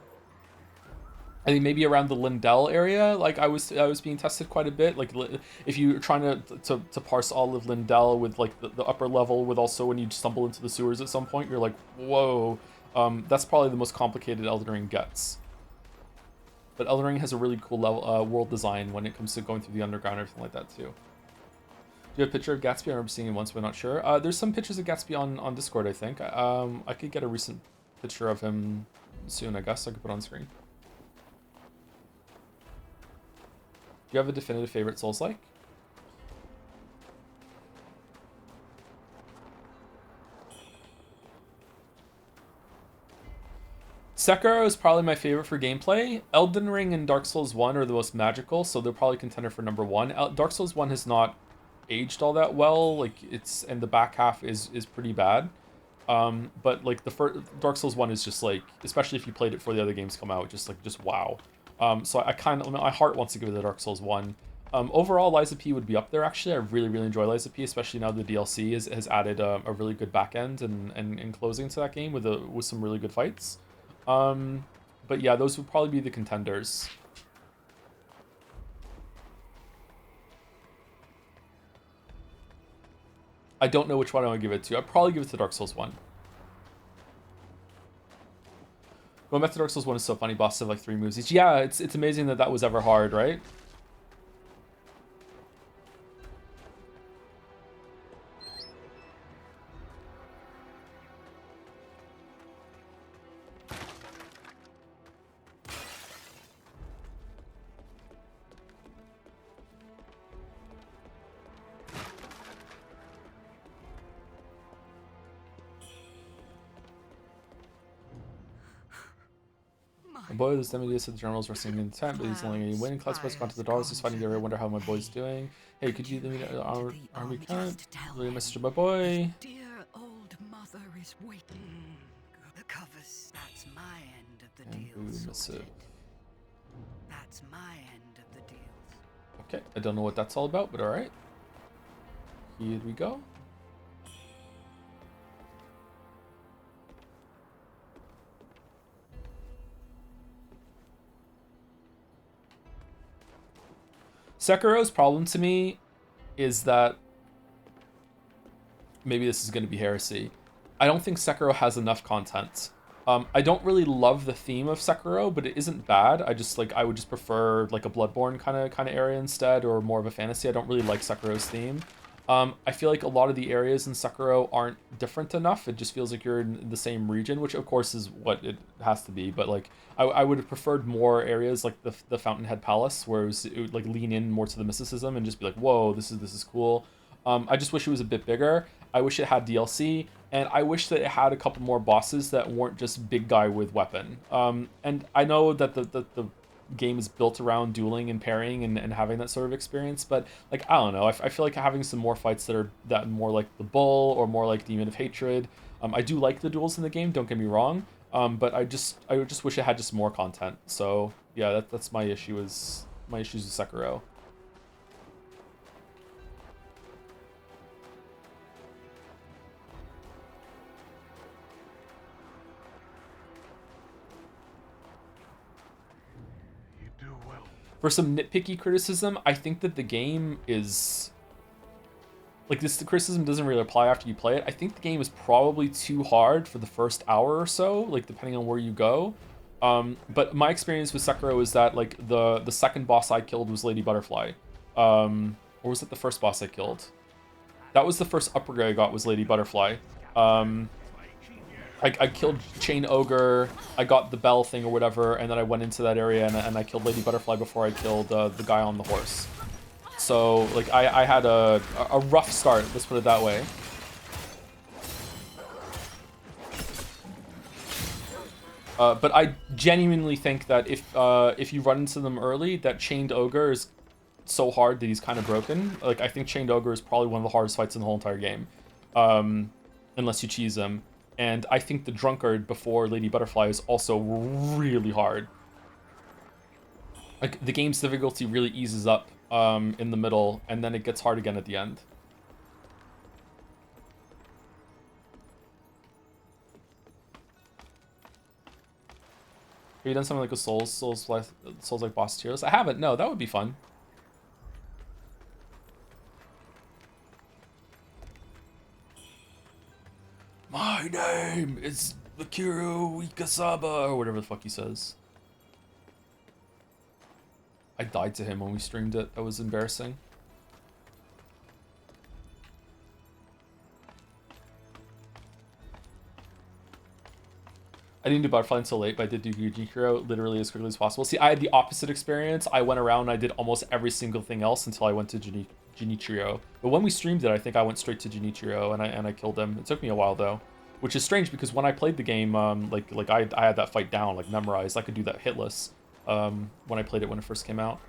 I think maybe around the Lindell area, like I was being tested quite a bit. Like if you're trying to parse all of Lindell with like the upper level, with also when you stumble into the sewers at some point, you're like, whoa. That's probably the most complicated Elden Ring gets. But Elden Ring has a really cool level world design when it comes to going through the underground and everything like that too. Do you have a picture of Gatsby? I remember seeing it once, but not sure. There's some pictures of Gatsby on Discord, I think. I could get a recent picture of him soon, I guess. I could put on screen. Do you have a definitive favorite Souls-like? Sekiro is probably my favorite for gameplay. Elden Ring and Dark Souls 1 are the most magical, so they're probably contender for number 1. Dark Souls 1 has not aged all that well, like and the back half is pretty bad. But like the first Dark Souls 1 is just like, especially if you played it before the other games come out, just wow. So my heart wants to give it the Dark Souls 1. Overall, Lies of P would be up there, actually. I really, really enjoy Lies of P, especially now the DLC has added a really good back end and closing to that game with some really good fights. But yeah, those would probably be the contenders. I don't know which one I would give it to. I'd probably give it to Dark Souls 1. Going back to Dark Souls 1 is so funny. Bosses have like 3 moves each. Yeah, it's amazing that was ever hard, right? My boy, this demi said the generals were singing in the tent, but he's only getting winning. Cloud's gone to the dogs. He's fighting the area. Wonder how my boy's doing. Hey, could you let me know our army count? Really a message to my boy. Dear old mother is waiting. The covers. That's my end of the deal. Miss it. That's my end of the deals. Okay, I don't know what that's all about, but alright. Here we go. Sekiro's problem to me is that, maybe this is going to be heresy, I don't think Sekiro has enough content. I don't really love the theme of Sekiro, but it isn't bad. I would just prefer like a Bloodborne kind of area instead, or more of a fantasy. I don't really like Sekiro's theme. I feel like a lot of the areas in Sekiro aren't different enough. It just feels like you're in the same region, which of course is what it has to be. But like, I would have preferred more areas like the Fountainhead Palace, where it would like lean in more to the mysticism and just be like, whoa, this is cool. I just wish it was a bit bigger. I wish it had DLC, and I wish that it had a couple more bosses that weren't just big guy with weapon. And I know that the game is built around dueling and parrying and having that sort of experience, but like, I don't know, I feel like having some more fights that are more like the Bull or more like Demon of Hatred. I do like the duels in the game, don't get me wrong, but I just wish it had just more content. So yeah, that's my issue, is my issues with Sekiro. For some nitpicky criticism, I think that the game is... Like, the criticism doesn't really apply after you play it. I think the game is probably too hard for the first hour or so, like, depending on where you go. But my experience with Sekiro is that, like, the second boss I killed was Lady Butterfly. Or was it the first boss I killed? That was the first upgrade I got, was Lady Butterfly. I killed Chain Ogre, I got the bell thing or whatever, and then I went into that area and I killed Lady Butterfly before I killed the guy on the horse. So, like, I had a rough start, let's put it that way. But I genuinely think that if you run into them early, that Chained Ogre is so hard that he's kind of broken. Like, I think Chained Ogre is probably one of the hardest fights in the whole entire game. Unless you cheese him. And I think the Drunkard before Lady Butterfly is also really hard. Like, the game's difficulty really eases up in the middle, and then it gets hard again at the end. Have you done something like a Souls-like boss tiers? I haven't. No, that would be fun. My name is Lakiru Ikasaba, or whatever the fuck he says. I died to him when we streamed it. That was embarrassing. I didn't do Butterfly until late, but I did do Genichiro literally as quickly as possible. See, I had the opposite experience. I went around and I did almost every single thing else until I went to Genichiro. But when we streamed it, I think I went straight to Genichiro and I killed him. It took me a while though, which is strange because when I played the game, like I had that fight down, like memorized. I could do that hitless when I played it when it first came out.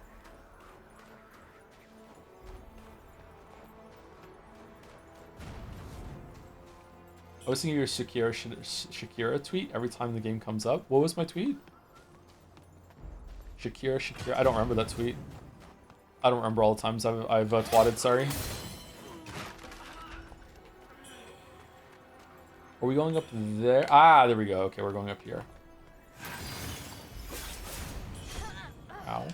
I was thinking your Shakira tweet every time the game comes up. What was my tweet? Shakira. I don't remember that tweet. I don't remember all the times I've twatted, sorry. Are we going up there? Ah, there we go. Okay, we're going up here. Ow.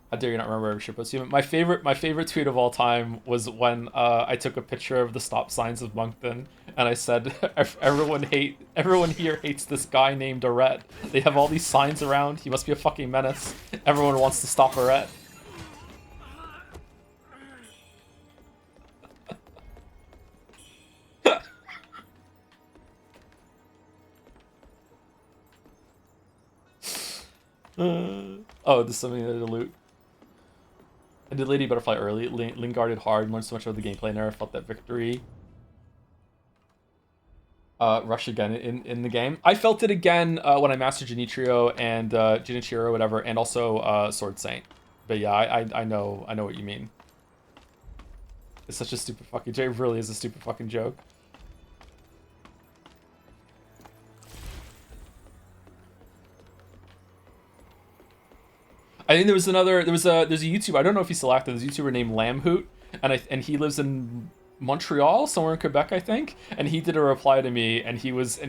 How dare you not remember every shitpost? My favorite tweet of all time was when I took a picture of the stop signs of Moncton and I said everyone here hates this guy named Arette. They have all these signs around. He must be a fucking menace. Everyone wants to stop Arette. Oh, there's something to loot. I did Lady Butterfly early. Lingarded hard, learned so much about the gameplay, never felt that victory. Rush again in the game. I felt it again when I mastered Genichiro and Genichiro, whatever, and also Sword Saint. But yeah, I know what you mean. It's such a stupid fucking joke. It really is a stupid fucking joke. I think there's a YouTuber, I don't know if he's still active, there's a YouTuber named Lamhoot, and he lives in Montreal, somewhere in Quebec, I think. And he did a reply to me, and he was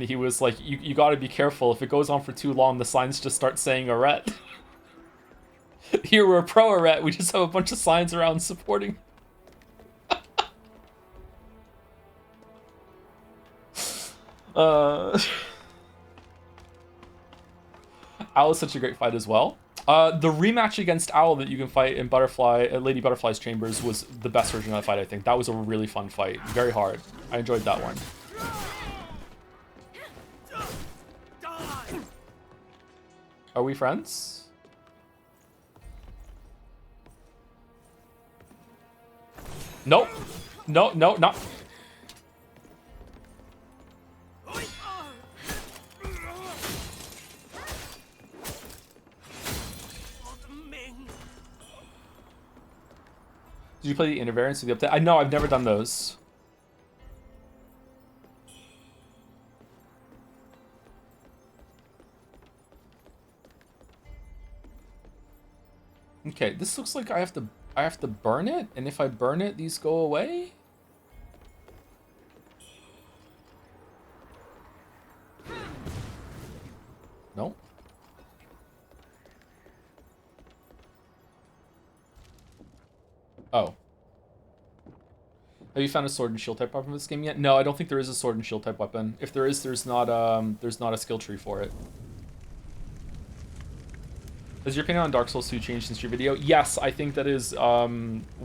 like, you got to be careful. If it goes on for too long, the signs just start saying Arret. Here we're pro Arret. We just have a bunch of signs around supporting. Owl is such a great fight as well. The rematch against Owl that you can fight in Lady Butterfly's Chambers was the best version of that fight, I think. That was a really fun fight. Very hard. I enjoyed that one. Are we friends? Nope. No, not. Did you play the intervariants of the update? No, I've never done those. Okay, this looks like I have to burn it, and if I burn it, these go away? Nope. Oh. Have you found a sword and shield type weapon in this game yet? No, I don't think there is a sword and shield type weapon. If there is, there's not a skill tree for it. Has your opinion on Dark Souls 2 changed since your video? Yes, I think that is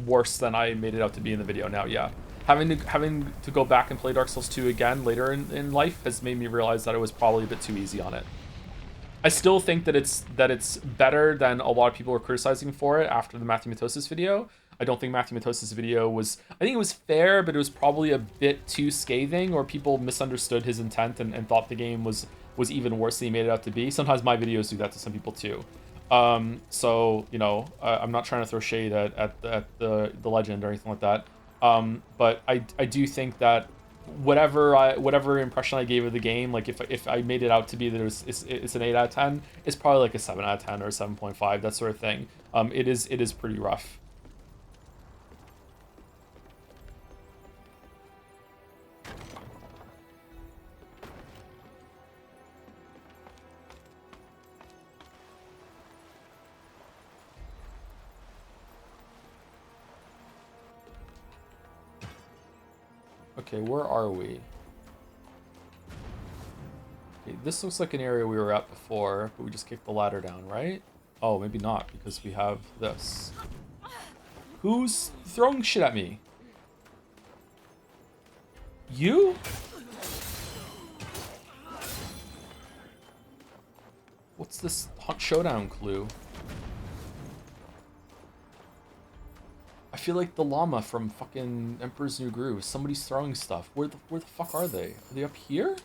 worse than I made it out to be in the video now, yeah. Having to go back and play Dark Souls 2 again later in life has made me realize that it was probably a bit too easy on it. I still think that it's better than a lot of people were criticizing for it after the Matthew Matosis video. I don't think Matthew Matosis' video was... I think it was fair, but it was probably a bit too scathing, or people misunderstood his intent and thought the game was even worse than he made it out to be. Sometimes my videos do that to some people too. So, you know, I'm not trying to throw shade at the legend or anything like that. But I do think that whatever impression I gave of the game, like if I made it out to be that it's an 8 out of 10, it's probably like a 7 out of 10 or 7.5, that sort of thing. It is pretty rough. Okay, where are we? Okay, this looks like an area we were at before, but we just kicked the ladder down, right? Oh, maybe not, because we have this. Who's throwing shit at me? You? What's this Hunt Showdown clue? I feel like the llama from fucking Emperor's New Groove. Somebody's throwing stuff. Where the fuck are they? Are they up here?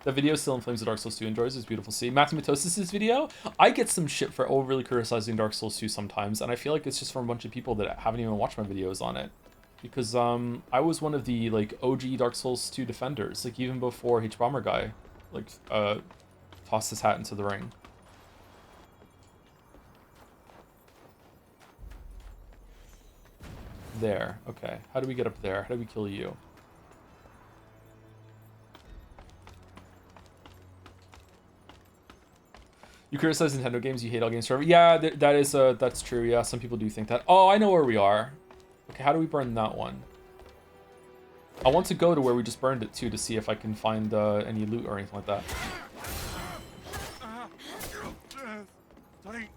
The video still inflames the Dark Souls 2 enjoys. It's beautiful to see. Matthew Matosis' video, I get some shit for overly criticizing Dark Souls 2 sometimes, and I feel like it's just from a bunch of people that haven't even watched my videos on it. Because I was one of the like OG Dark Souls 2 defenders, like even before H-Bomber guy like tossed his hat into the ring. There. Okay. How do we get up there? How do we kill you? You criticize Nintendo games, you hate all games forever. Yeah, that's true. Yeah, some people do think that. Oh, I know where we are. Okay, how do we burn that one? I want to go to where we just burned it too to see if I can find any loot or anything like that. Take me.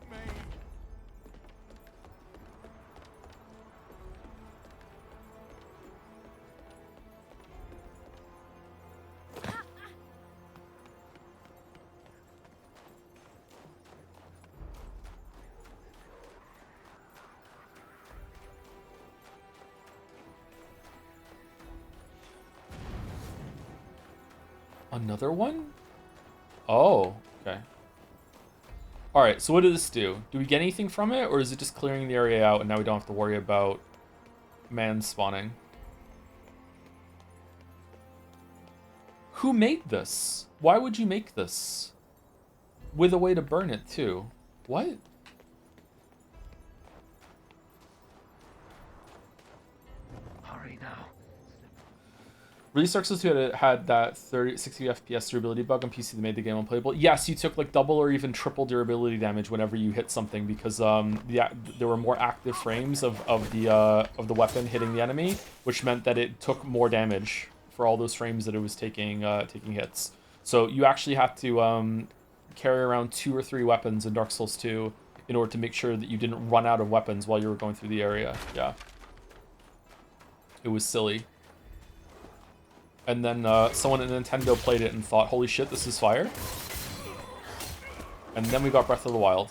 Another one? Oh, okay. Alright, so what does this do? Do we get anything from it, or is it just clearing the area out and now we don't have to worry about man spawning? Who made this? Why would you make this? With a way to burn it, too. What? Hurry now. Release Dark Souls 2 had that 60 FPS durability bug on PC that made the game unplayable. Yes, you took like double or even triple durability damage whenever you hit something because there were more active frames of the weapon hitting the enemy, which meant that it took more damage for all those frames that it was taking hits. So you actually had to carry around 2 or 3 weapons in Dark Souls 2 in order to make sure that you didn't run out of weapons while you were going through the area. Yeah. It was silly. And then someone at Nintendo played it and thought, holy shit, this is fire. And then we got Breath of the Wild.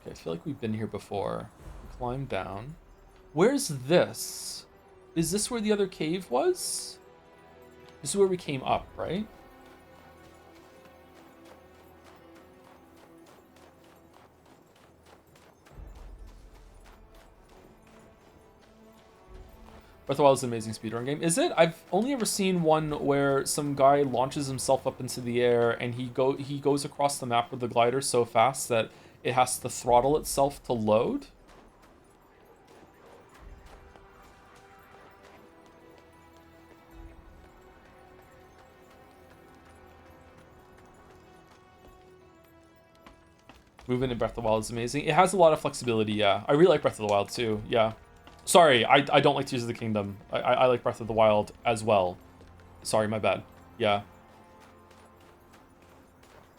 Okay, I feel like we've been here before. Climb down. Where's this? Is this where the other cave was? This is where we came up, right? Breath of the Wild is an amazing speedrun game. Is it? I've only ever seen one where some guy launches himself up into the air and he goes across the map with the glider so fast that it has to throttle itself to load. Movement in Breath of the Wild is amazing. It has a lot of flexibility, yeah. I really like Breath of the Wild too, yeah. Sorry, I don't like Tears of the Kingdom. I like Breath of the Wild as well. Sorry, my bad. Yeah.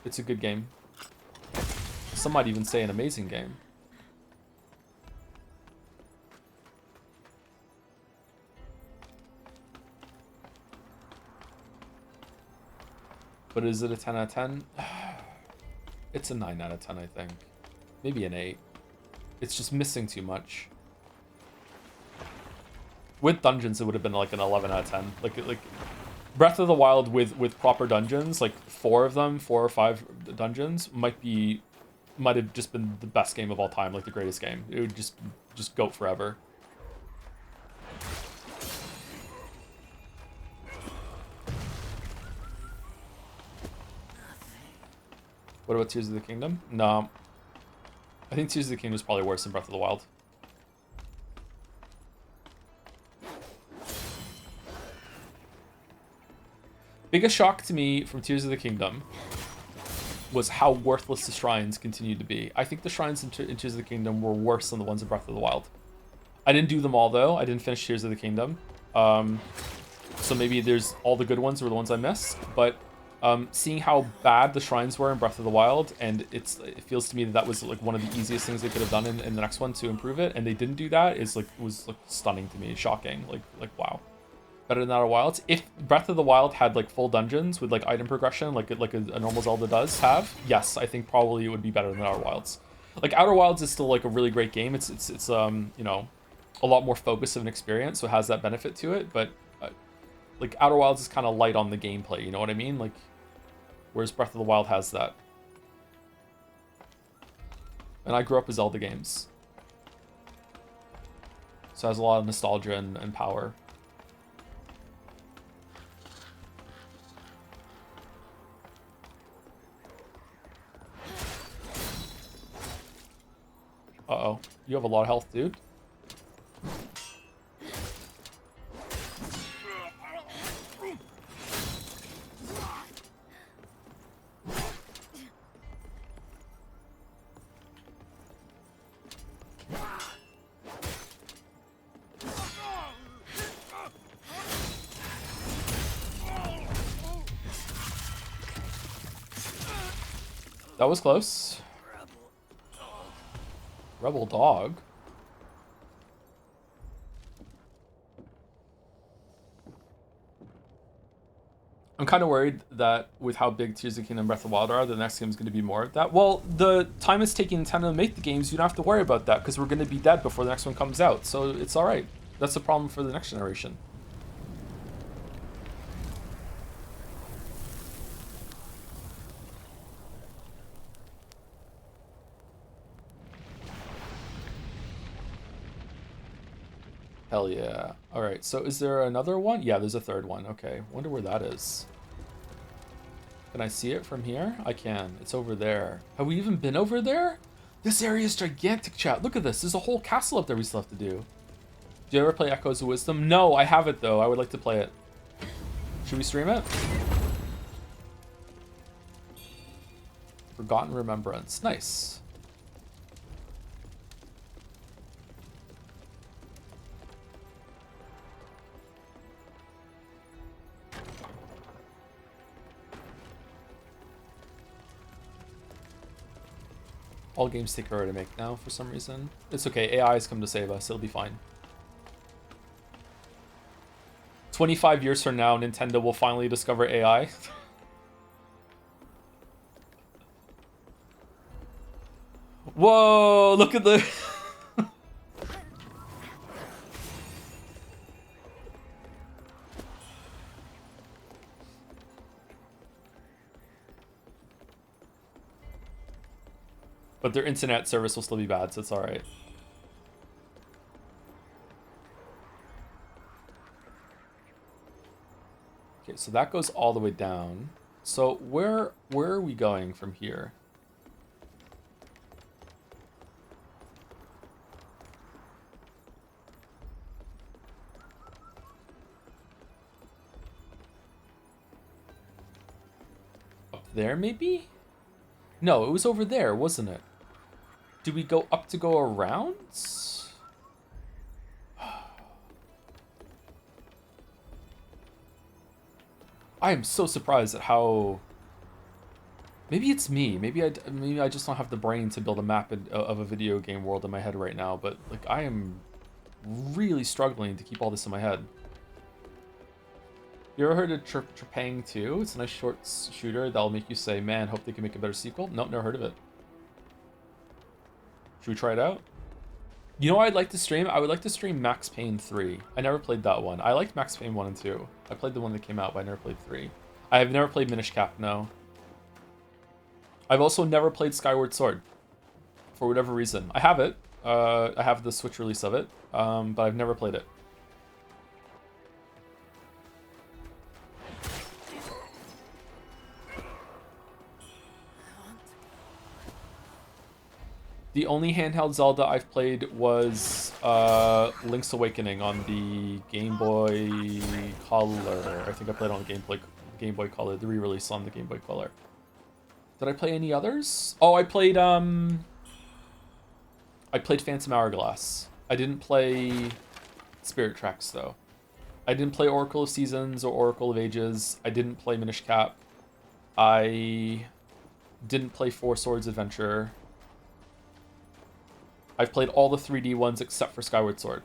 It's a good game. Some might even say an amazing game. But is it a 10 out of 10? It's a 9 out of 10, I think. Maybe an 8. It's just missing too much. With dungeons, it would have been like an 11 out of 10. Like Breath of the Wild with proper dungeons, like 4 of them, 4 or 5 dungeons, might have just been the best game of all time, like the greatest game. It would just go forever. What about Tears of the Kingdom? No. I think Tears of the Kingdom is probably worse than Breath of the Wild. Biggest shock to me from Tears of the Kingdom was how worthless the shrines continued to be. I think the shrines in Tears of the Kingdom were worse than the ones in Breath of the Wild. I didn't do them all, though. I didn't finish Tears of the Kingdom. So maybe there's all the good ones were the ones I missed, but seeing how bad the shrines were in Breath of the Wild, and it feels to me that was like one of the easiest things they could have done in the next one to improve it, and they didn't do that, was stunning to me, shocking, like wow, better than Outer Wilds. If Breath of the Wild had like full dungeons with like item progression, like a normal Zelda does have, yes, I think probably it would be better than Outer Wilds. Like Outer Wilds is still like a really great game. It's you know, a lot more focused of an experience, so it has that benefit to it, but like Outer Wilds is kind of light on the gameplay, you know what I mean? Like, whereas Breath of the Wild has that. And I grew up with Zelda games, so it has a lot of nostalgia and power. Uh-oh. You have a lot of health, dude. That was close. Rebel dog. I'm kind of worried that with how big Tears of the Kingdom and Breath of the Wild are, the next game is going to be more of that. Well, the time it's taking Nintendo to make the games, you don't have to worry about that because we're going to be dead before the next one comes out. So it's all right. That's the problem for the next generation. Hell yeah. All right, so is there another one? Yeah, there's a third one. Okay, wonder where that is. Can I see it from here? I can. It's over there. Have we even been over there? This area is gigantic, chat. Look at this. There's a whole castle up there we still have to do. Do you ever play Echoes of Wisdom? No, I haven't, though. I would like to play it. Should we stream it? Forgotten Remembrance. Nice. All games take forever to make now for some reason. It's okay. AI has come to save us. It'll be fine. 25 years from now, Nintendo will finally discover AI. Whoa, look at the... But their internet service will still be bad, so it's alright. Okay, so that goes all the way down. So where are we going from here? Up there, maybe? No, it was over there, wasn't it? Do we go up to go around? I am so surprised at how... Maybe it's me. Maybe I just don't have the brain to build a map of a video game world in my head right now. But like, I am really struggling to keep all this in my head. You ever heard of Trepang 2? It's a nice short shooter that'll make you say, man, hope they can make a better sequel. Nope, never heard of it. Should we try it out? You know what I'd like to stream? I would like to stream Max Payne 3. I never played that one. I liked Max Payne 1 and 2. I played the one that came out, but I never played 3. I have never played Minish Cap, no. I've also never played Skyward Sword. For whatever reason. I have it. I have the Switch release of it. But I've never played it. The only handheld Zelda I've played was Link's Awakening on the Game Boy Color. I think I played it on the Game Boy Color, the re-release on the Game Boy Color. Did I play any others? Oh, I played Phantom Hourglass. I didn't play Spirit Tracks though. I didn't play Oracle of Seasons or Oracle of Ages. I didn't play Minish Cap. I didn't play Four Swords Adventure. I've played all the 3D ones except for Skyward Sword.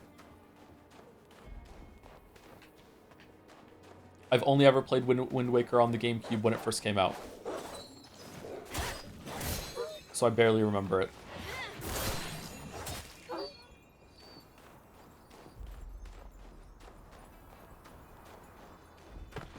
I've only ever played Wind Waker on the GameCube when it first came out. So I barely remember it.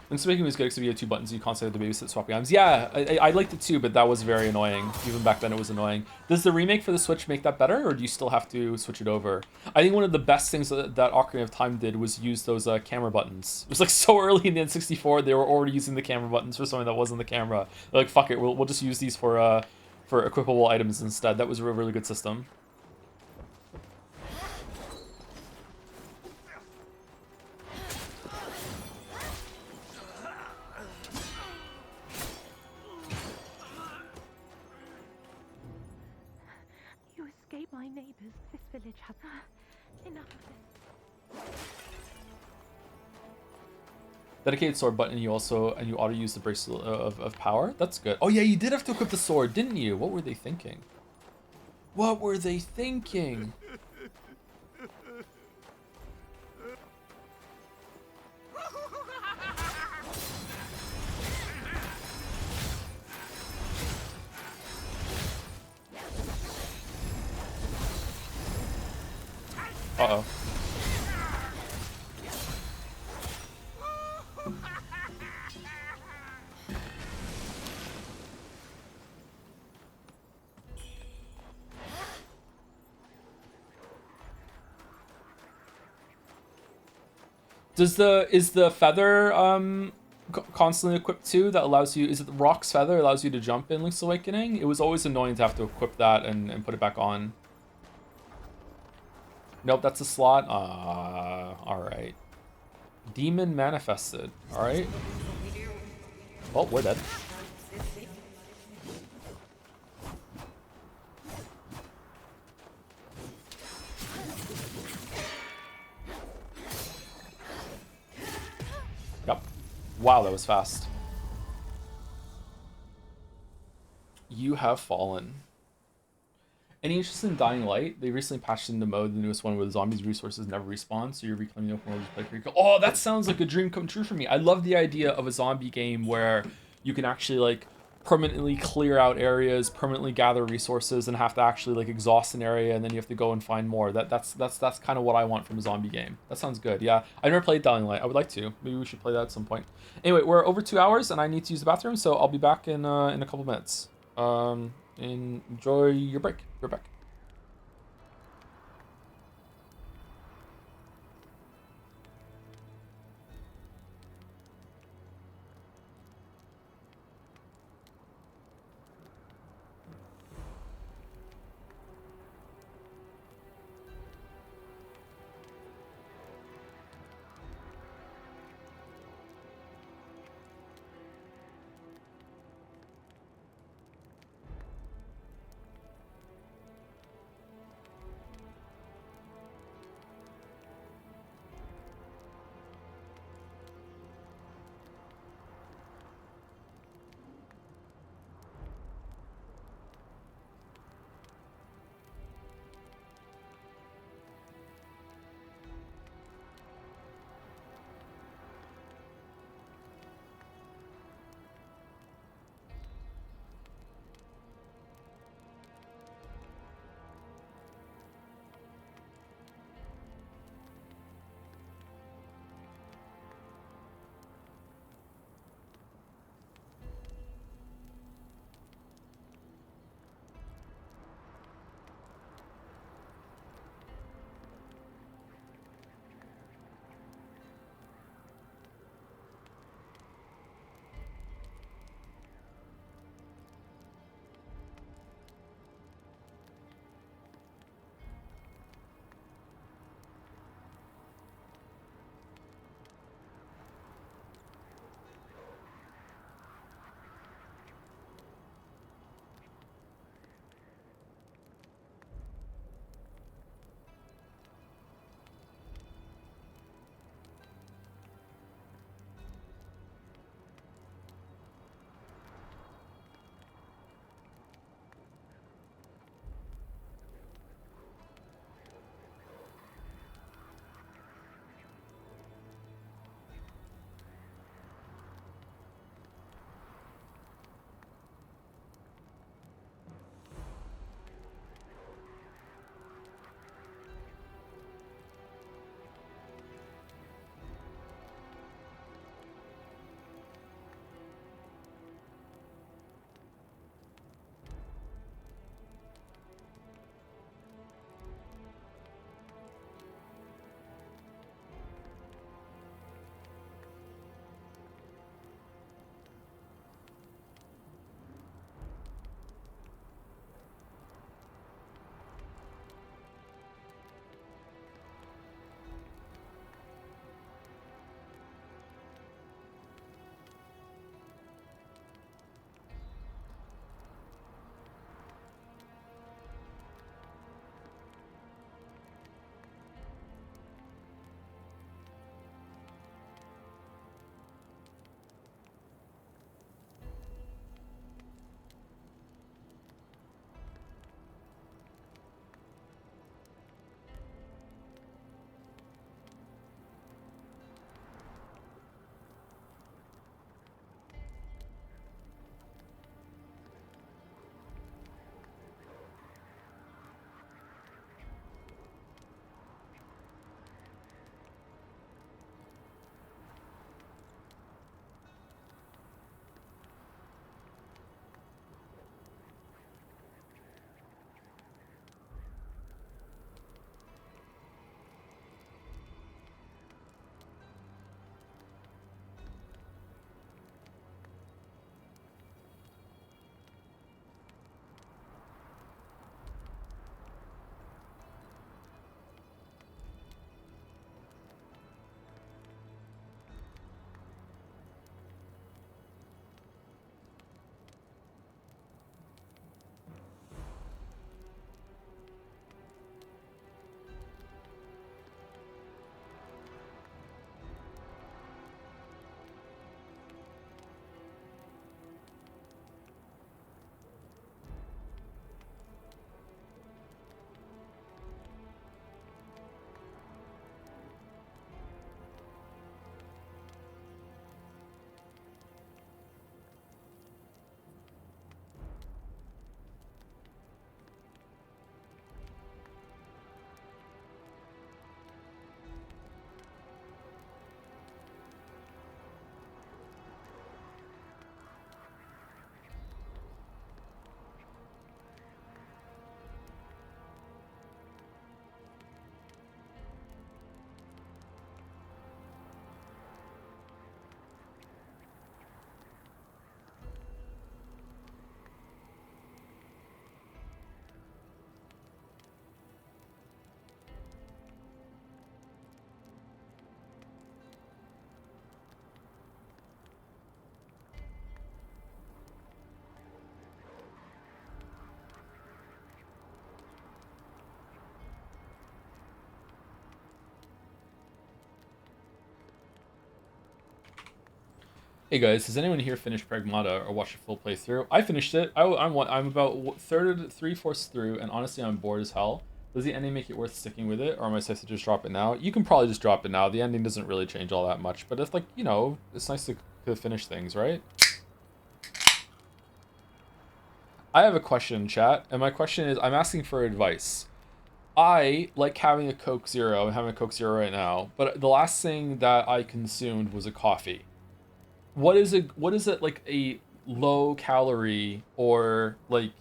Link's Awakening was good except you had 2 buttons and you constantly had to babysit swapping items. Yeah, I liked it too, but that was very annoying. Even back then it was annoying. Does the remake for the Switch make that better, or do you still have to switch it over? I think one of the best things that Ocarina of Time did was use those camera buttons. It was like so early in the N64, they were already using the camera buttons for something that wasn't the camera. They're like, fuck it, we'll just use these for equipable items instead. That was a really good system. My neighbors, this village has enough of this. Dedicated sword button, you auto use the bracelet of power. That's good. Oh yeah, you did have to equip the sword, didn't you? What were they thinking? What were they thinking? Uh-oh. Is the feather constantly equipped too? That allows you. Is it the Rock's feather allows you to jump in Link's Awakening? It was always annoying to have to equip that and put it back on. Nope, that's a slot. All right. Demon manifested. All right. Oh, we're dead. Yep. Wow, that was fast. You have fallen. Any interest in Dying Light? They recently patched into mode, the newest one where the zombies' resources never respawn, so you're reclaiming the open world to play free. Oh, that sounds like a dream come true for me. I love the idea of a zombie game where you can actually like permanently clear out areas, permanently gather resources, and have to actually like exhaust an area, and then you have to go and find more. That's kind of what I want from a zombie game. That sounds good. Yeah, I've never played Dying Light. I would like to. Maybe we should play that at some point. Anyway, we're over 2 hours, and I need to use the bathroom, so I'll be back in a couple minutes. Enjoy your break. We're back. Hey guys, has anyone here finished Pragmata or watched a full playthrough? I finished it. I'm about three-fourths through, and honestly, I'm bored as hell. Does the ending make it worth sticking with it, or am I supposed to just drop it now? You can probably just drop it now. The ending doesn't really change all that much, but it's like, you know, it's nice to finish things, right? I have a question, chat, and my question is, I'm asking for advice. I like having a Coke Zero. I'm having a Coke Zero right now, but the last thing that I consumed was a coffee. What is it like a low calorie or like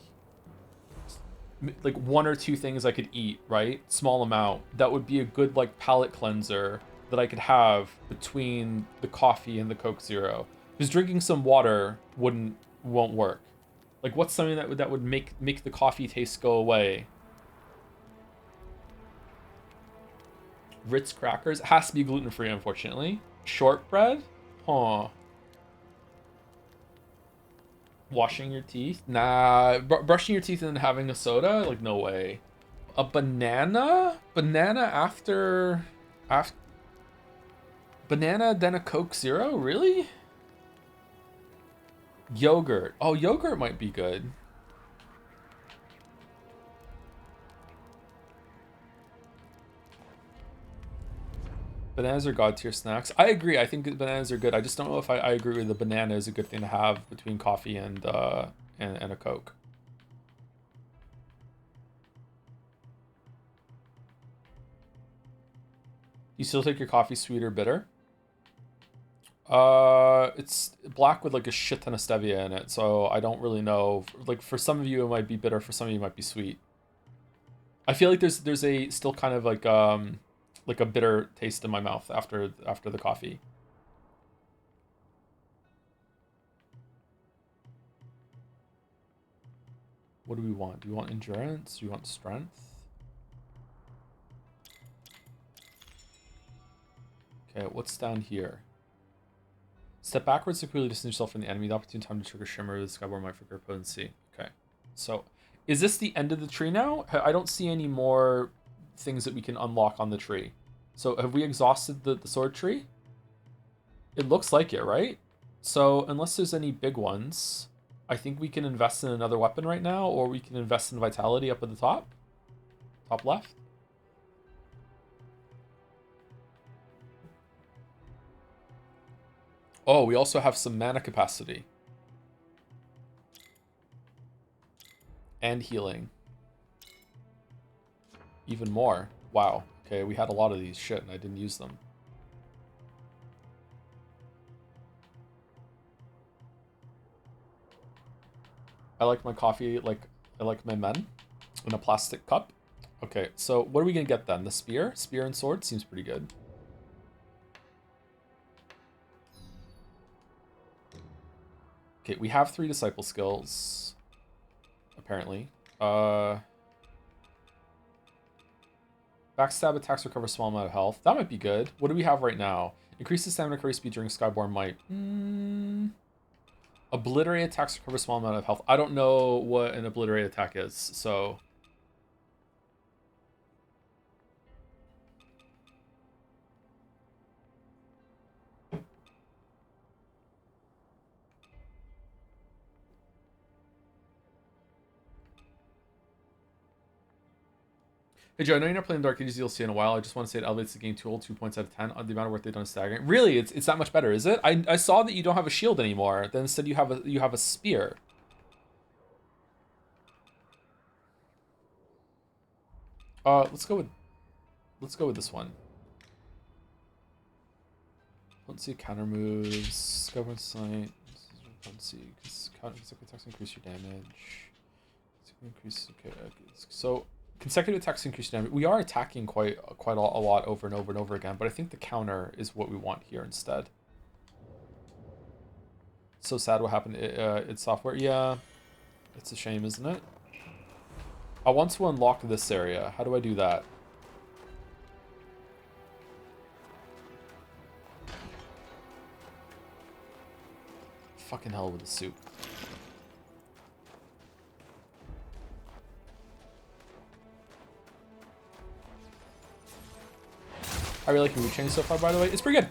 one or two things I could eat, right? Small amount. That would be a good like palate cleanser that I could have between the coffee and the Coke Zero. Because drinking some water won't work. Like what's something that would make the coffee taste go away? Ritz crackers. It has to be gluten-free, unfortunately. Shortbread? Huh. Washing your teeth? Nah. Brushing your teeth and having a soda? Like, no way. A banana? Banana after... Banana, then a Coke Zero? Really? Yogurt. Oh, yogurt might be good. Bananas are god tier snacks. I agree. I think bananas are good. I just don't know if I agree with the banana is a good thing to have between coffee and a Coke. You still take your coffee sweet or bitter? It's black with like a shit ton of stevia in it, so I don't really know. Like for some of you it might be bitter, for some of you it might be sweet. I feel like there's a still kind of like a bitter taste in my mouth after the coffee. What do we want? Do we want endurance? Do we want strength? Okay, what's down here? Step backwards to quickly distance yourself from the enemy. The opportune time to trigger Shimmer with Skyborn might for potency. Okay, so is this the end of the tree now? I don't see any more things that we can unlock on the tree. So have we exhausted the sword tree? It looks like it, right? So unless there's any big ones, I think we can invest in another weapon right now, or we can invest in vitality up at the top. Top left. Oh, we also have some mana capacity. And healing. Even more. Wow. Okay, we had a lot of these. Shit, and I didn't use them. I like my coffee like I like my men in a plastic cup. Okay, so what are we gonna get then? The spear? Spear and sword seems pretty good. Okay, we have 3 disciple skills. Apparently. Backstab attacks recover a small amount of health. That might be good. What do we have right now? Increase the stamina recovery speed during Skyborn might. Obliterate attacks recover a small amount of health. I don't know what an obliterate attack is, so... Hey Joe, I know you're not playing Dark Ages DLC in a while. I just want to say it elevates the game to old 2 points out of 10. The amount of work they've done is staggering. Really, it's that much better, is it? I saw that you don't have a shield anymore. Then instead you have a spear. Let's go with this one. Let's see counter moves. Government sight. Let's see. Counter attacks increase your damage. Increase. Okay. So. Consecutive attacks increase damage. We are attacking quite a lot over and over and over again, but I think the counter is what we want here instead. So sad what happened. It's software. Yeah, it's a shame, isn't it? I want to unlock this area. How do I do that? Fucking hell with the soup. I really like Wuchang so far, by the way. It's pretty good.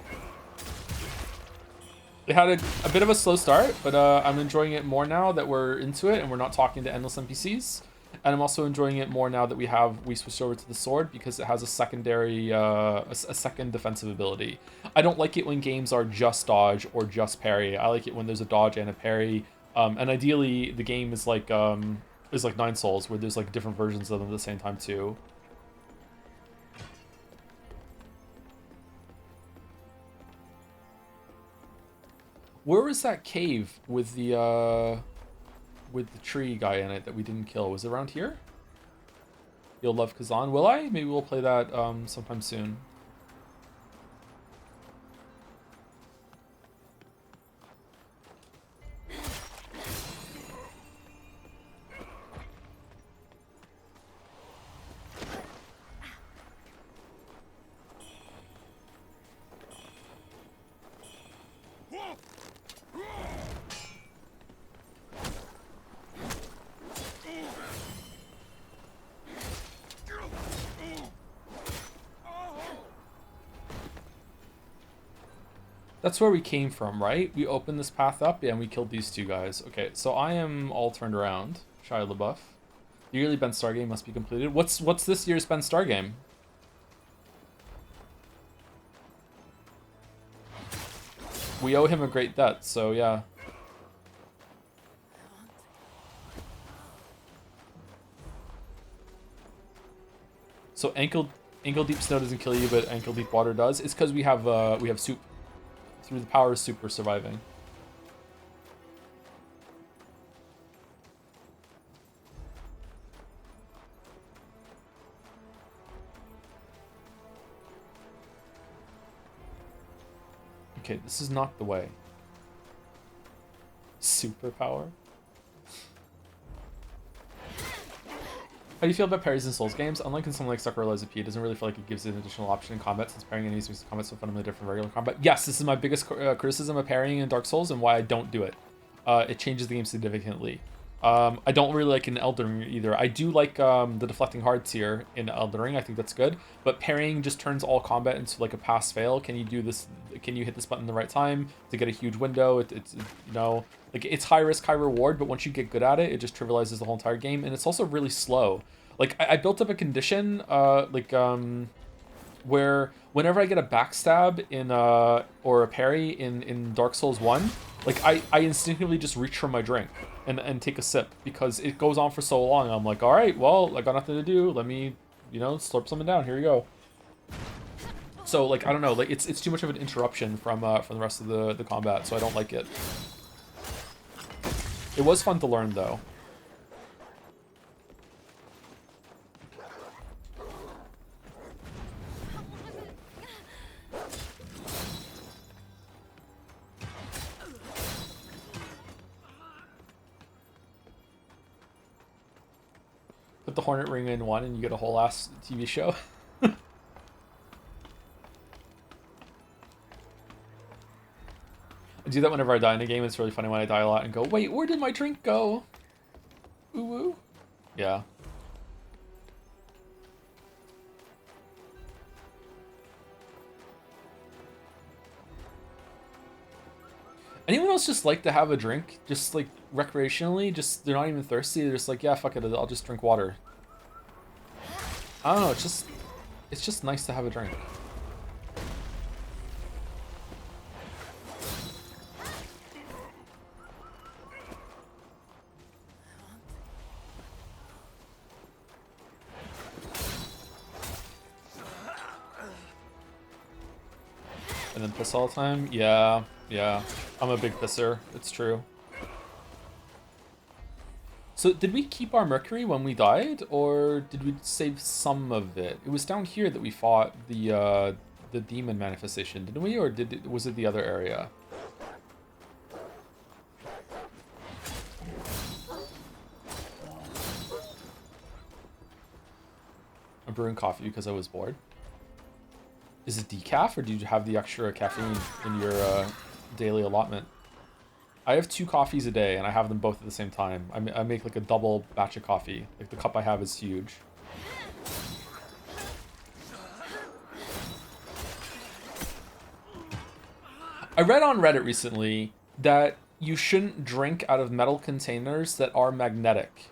It had a bit of a slow start, but I'm enjoying it more now that we're into it and we're not talking to endless NPCs. And I'm also enjoying it more now that we switched over to the sword because it has a secondary, a second defensive ability. I don't like it when games are just dodge or just parry. I like it when there's a dodge and a parry. And ideally, the game is like Nine Souls, where there's like different versions of them at the same time too. Where was that cave with the tree guy in it that we didn't kill? Was it around here? You'll love Kazan. Will I? Maybe we'll play that sometime soon. That's where we came from, right? We opened this path up, yeah, and we killed these two guys. Okay, so I am all turned around. Shia LaBeouf. The yearly Ben Star game must be completed. What's this year's Ben Star game? We owe him a great debt, so yeah. So ankle deep snow doesn't kill you, but ankle deep water does. It's because we have soup. Through the power of soup, we're surviving. Okay, this is not the way. Superpower. How do you feel about parries in Souls games? Unlike in something like Sakura Lies of P, it doesn't really feel like it gives an additional option in combat since parrying enemies makes the combat so fundamentally different from regular combat. Yes, this is my biggest criticism of parrying in Dark Souls and why I don't do it. It changes the game significantly. I don't really like in Elden Ring either. I do like the deflecting hearts here in Elden Ring. I think that's good. But parrying just turns all combat into like a pass-fail. Can you do this? Can you hit this button the right time to get a huge window? It's you know, like it's high risk, high reward. But once you get good at it, it just trivializes the whole entire game. And it's also really slow. Like I built up a condition, where whenever I get a backstab in or a parry in Dark Souls 1, like I instinctively just reach for my drink and take a sip because it goes on for so long. I'm like, all right, well, I got nothing to do. Let me, you know, slurp something down. Here you go. So like I don't know, like it's too much of an interruption from the rest of the combat, so I don't like it. It was fun to learn though. Put the Hornet Ring in one and you get a whole ass TV show. I do that whenever I die in a game. It's really funny when I die a lot and go, wait, where did my drink go? Ooh woo. Yeah. Anyone else just like to have a drink? Just like recreationally? Just they're not even thirsty. They're just like, yeah, fuck it, I'll just drink water. I don't know, it's just nice to have a drink. And then piss all the time? Yeah. I'm a big pisser. It's true. So did we keep our Mercury when we died, or did we save some of it? It was down here that we fought the demon manifestation, didn't we? Or was it the other area? I'm brewing coffee because I was bored. Is it decaf, or do you have the extra caffeine in your daily allotment? I have 2 coffees a day, and I have them both at the same time. I make like a double batch of coffee. Like the cup I have is huge. I read on Reddit recently that you shouldn't drink out of metal containers that are magnetic.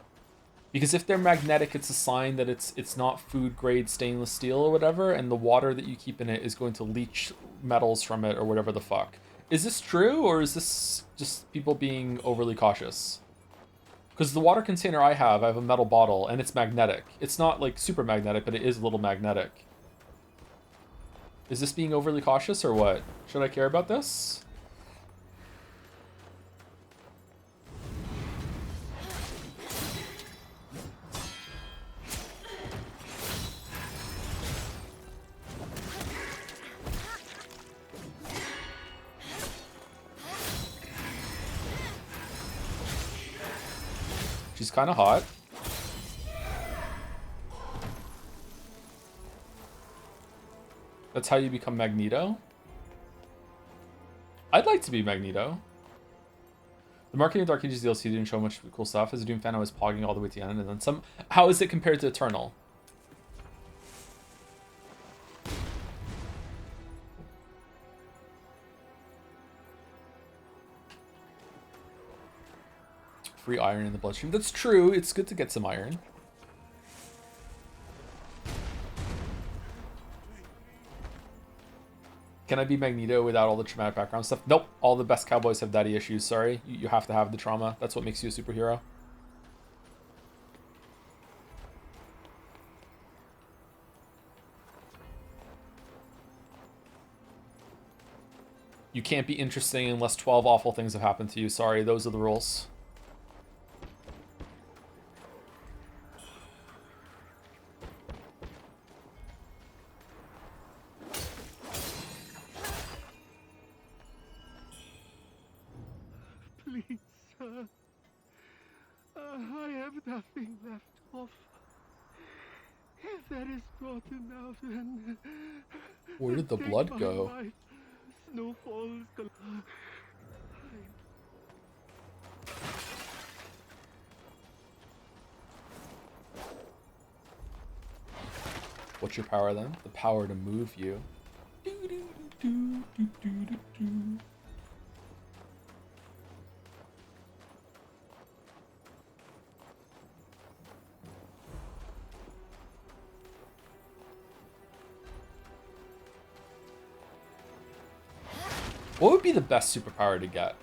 Because if they're magnetic, it's a sign that it's not food grade stainless steel or whatever, and the water that you keep in it is going to leach metals from it or whatever the fuck. Is this true, or is this just people being overly cautious? Because the water container I have a metal bottle, and it's magnetic. It's not like super magnetic, but it is a little magnetic. Is this being overly cautious or what? Should I care about this? She's kind of hot. That's how you become Magneto? I'd like to be Magneto. The marketing of Dark Ages DLC didn't show much cool stuff. As a Doom fan, I was pogging all the way to the end and then some. How is it compared to Eternal? Free iron in the bloodstream. That's true. It's good to get some iron. Can I be Magneto without all the traumatic background stuff? Nope. All the best cowboys have daddy issues. Sorry. You have to have the trauma. That's what makes you a superhero. You can't be interesting unless 12 awful things have happened to you. Sorry. Those are the rules. Please, sir. I have nothing left to offer. If that is not enough, then... Where did the take blood my go? life. Snowfall's What's your power then? The power to move you. What would be the best superpower to get?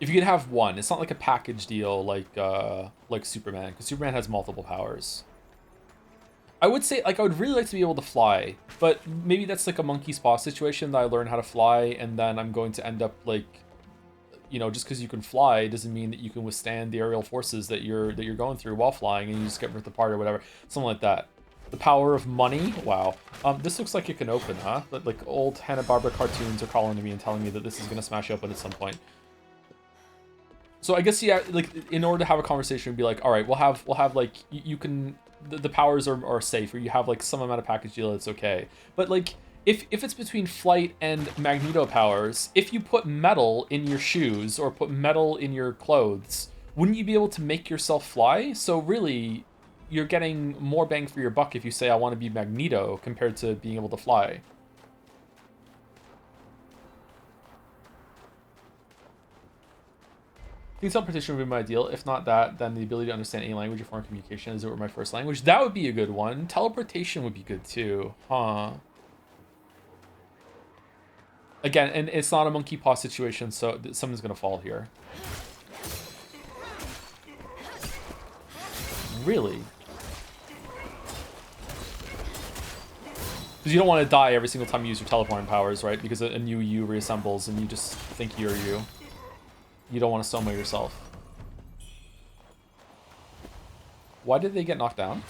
If you could have one, it's not like a package deal like Superman, because Superman has multiple powers. I would say, like, I would really like to be able to fly, but maybe that's like a monkey's paw situation that I learn how to fly, and then I'm going to end up like, you know, just because you can fly doesn't mean that you can withstand the aerial forces that you're going through while flying, and you just get ripped apart or whatever, something like that. The power of money. Wow. This looks like it can open, huh? But like old Hanna-Barbera cartoons are calling to me and telling me that this is gonna smash open at some point. So I guess, yeah, like in order to have a conversation, be like, all right, we'll have like you can the powers are safe, or you have like some amount of package deal, it's okay. But like if it's between flight and Magneto powers, if you put metal in your shoes or put metal in your clothes, wouldn't you be able to make yourself fly? So really, you're getting more bang for your buck if you say I want to be Magneto compared to being able to fly. I think teleportation would be my ideal. If not that, then the ability to understand any language or form of communication as it were my first language. That would be a good one. Teleportation would be good too. Huh. Again, and it's not a monkey paw situation, so someone's gonna fall here. Really? Because you don't want to die every single time you use your teleporting powers, right? Because a new you reassembles and you just think you're you. You don't want to soma yourself. Why did they get knocked down?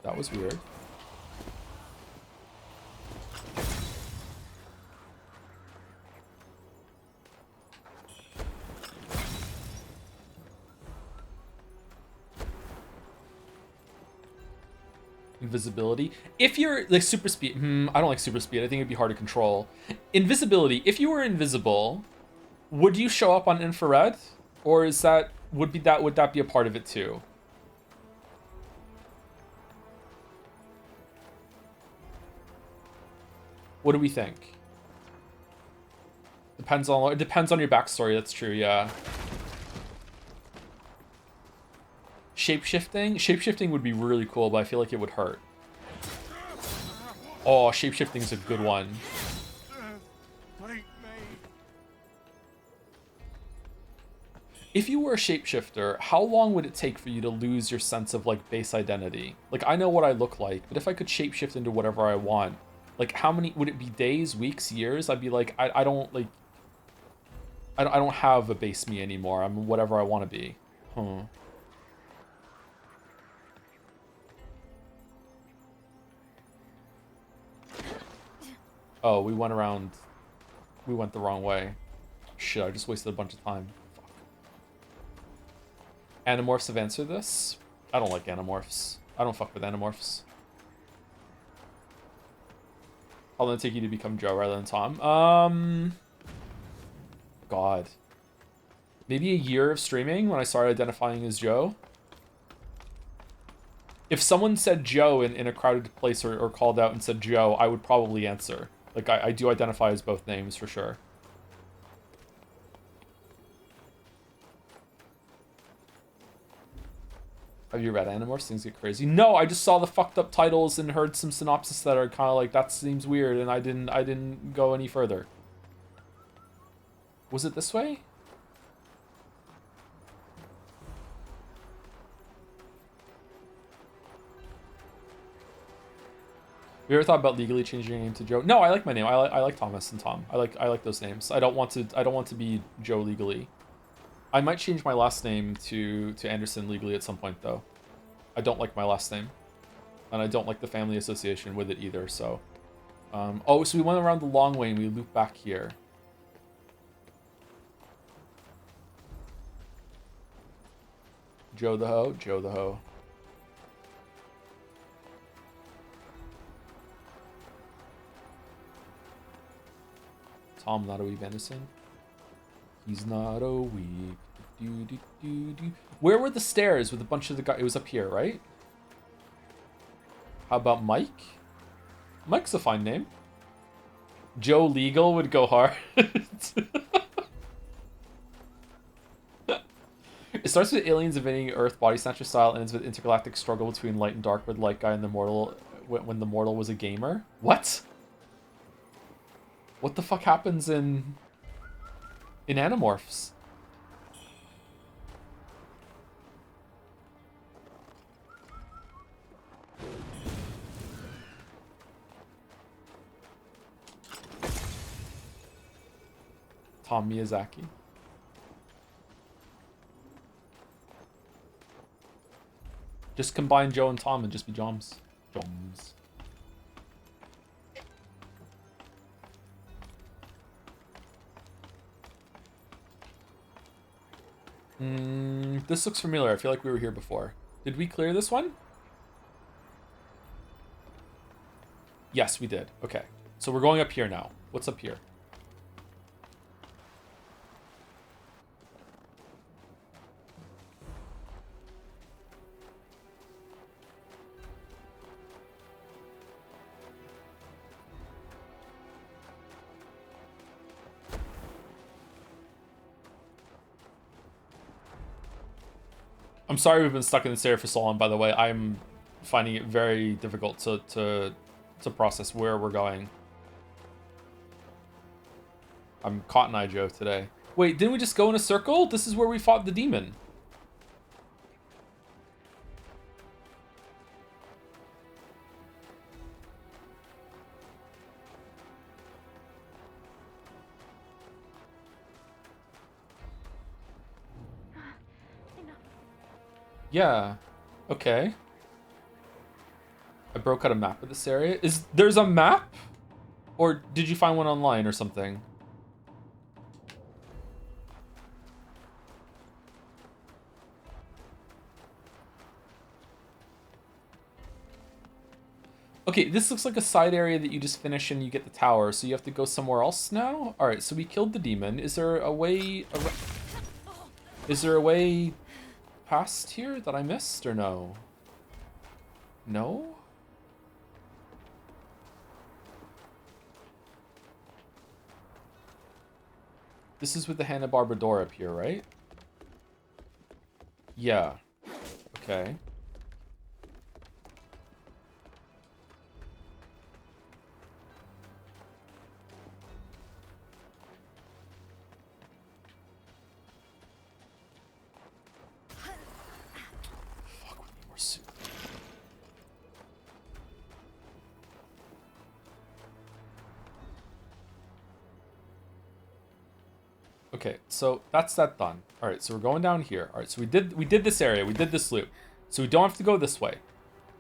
That was weird. Invisibility. If you're like super speed, I don't like super speed. I think it'd be hard to control. Invisibility. If you were invisible, would you show up on infrared, or is that would that be a part of it too? What do we think? It depends on your backstory. That's true. Yeah. Shapeshifting would be really cool, but I feel like it would hurt. Oh, shapeshifting is a good one. If you were a shapeshifter, how long would it take for you to lose your sense of like base identity? Like, I know what I look like, but if I could shapeshift into whatever I want, like how many would it be? Days, weeks, years? I'd be like, I don't like, I don't have a base me anymore. I'm whatever I want to be. Oh, we went the wrong way. Shit, I just wasted a bunch of time. Animorphs have answered this. I don't like Animorphs. I don't fuck with Animorphs. I'll then take you to become Joe rather than Tom. God. Maybe a year of streaming when I started identifying as Joe. If someone said Joe in a crowded place or called out and said Joe, I would probably answer. Like, I do identify as both names for sure. Have you read Animorphs? Things get crazy. No, I just saw the fucked up titles and heard some synopsis that are kind of like, that seems weird, and I didn't go any further. Was it this way? Have you ever thought about legally changing your name to Joe? No, I like my name. I like Thomas and Tom. I like those names. I don't want to be Joe legally. I might change my last name to Anderson legally at some point though. I don't like my last name. And I don't like the family association with it either, so. Oh, so we went around the long way and we loop back here. Joe the Ho, Joe the Ho. Tom, not a weeb Anderson. He's not a weeb. Where were the stairs with a bunch of the guys? It was up here, right? How about Mike? Mike's a fine name. Joe Legal would go hard. It starts with aliens invading Earth, body snatcher style, and ends with intergalactic struggle between light and dark, with light guy and the mortal when the mortal was a gamer. What? What the fuck happens in Animorphs? Tom Miyazaki. Just combine Joe and Tom and just be Joms. Joms. This looks familiar. I feel like we were here before. Did we clear this one? Yes, we did. Okay. So we're going up here now. What's up here? I'm sorry we've been stuck in this area for so long, by the way. I'm finding it very difficult to process where we're going. I'm Cotton Eye Joe today. Wait, didn't we just go in a circle? This is where we fought the demon. Yeah. Okay. I broke out a map of this area. There's a map? Or did you find one online or something? Okay, this looks like a side area that you just finish and you get the tower, so you have to go somewhere else now? Alright, so we killed the demon. Is there a way... Is there a way past here that I missed, or no? No? This is with the Hanna-Barbera door up here, right? Yeah. Okay. Fuck, we need more soup. Okay, so that's that done. All right, so we're going down here. All right, so we did this area. We did this loop. So we don't have to go this way.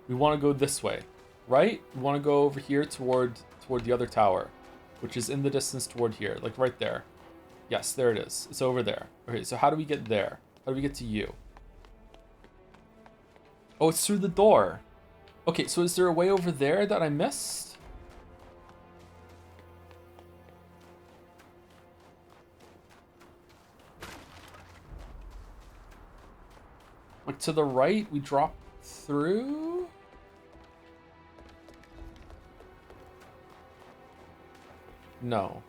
We want to go this way, right? We want to go over here toward the other tower, which is in the distance toward here, like right there. Yes, there it is. It's over there. Okay, so how do we get there? How do we get to you? Oh, it's through the door. Okay, so is there a way over there that I missed? Like to the right, we drop through? No.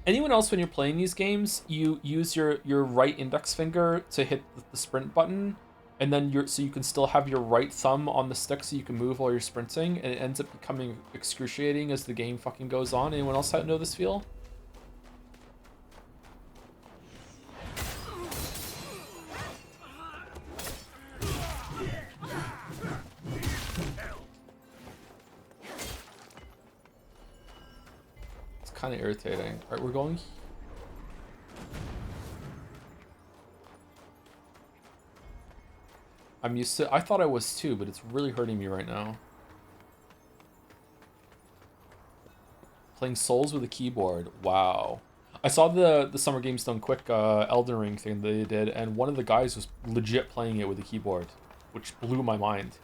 Anyone else, when you're playing these games, you use your right index finger to hit the sprint button, and then so you can still have your right thumb on the stick so you can move while you're sprinting, and it ends up becoming excruciating as the game fucking goes on. Anyone else know this feel? Kind of irritating. All right, we're going. I'm used to. I thought I was too, but it's really hurting me right now. Playing Souls with a keyboard. Wow. I saw the Summer Games Done Quick Elden Ring thing they did, and one of the guys was legit playing it with a keyboard, which blew my mind.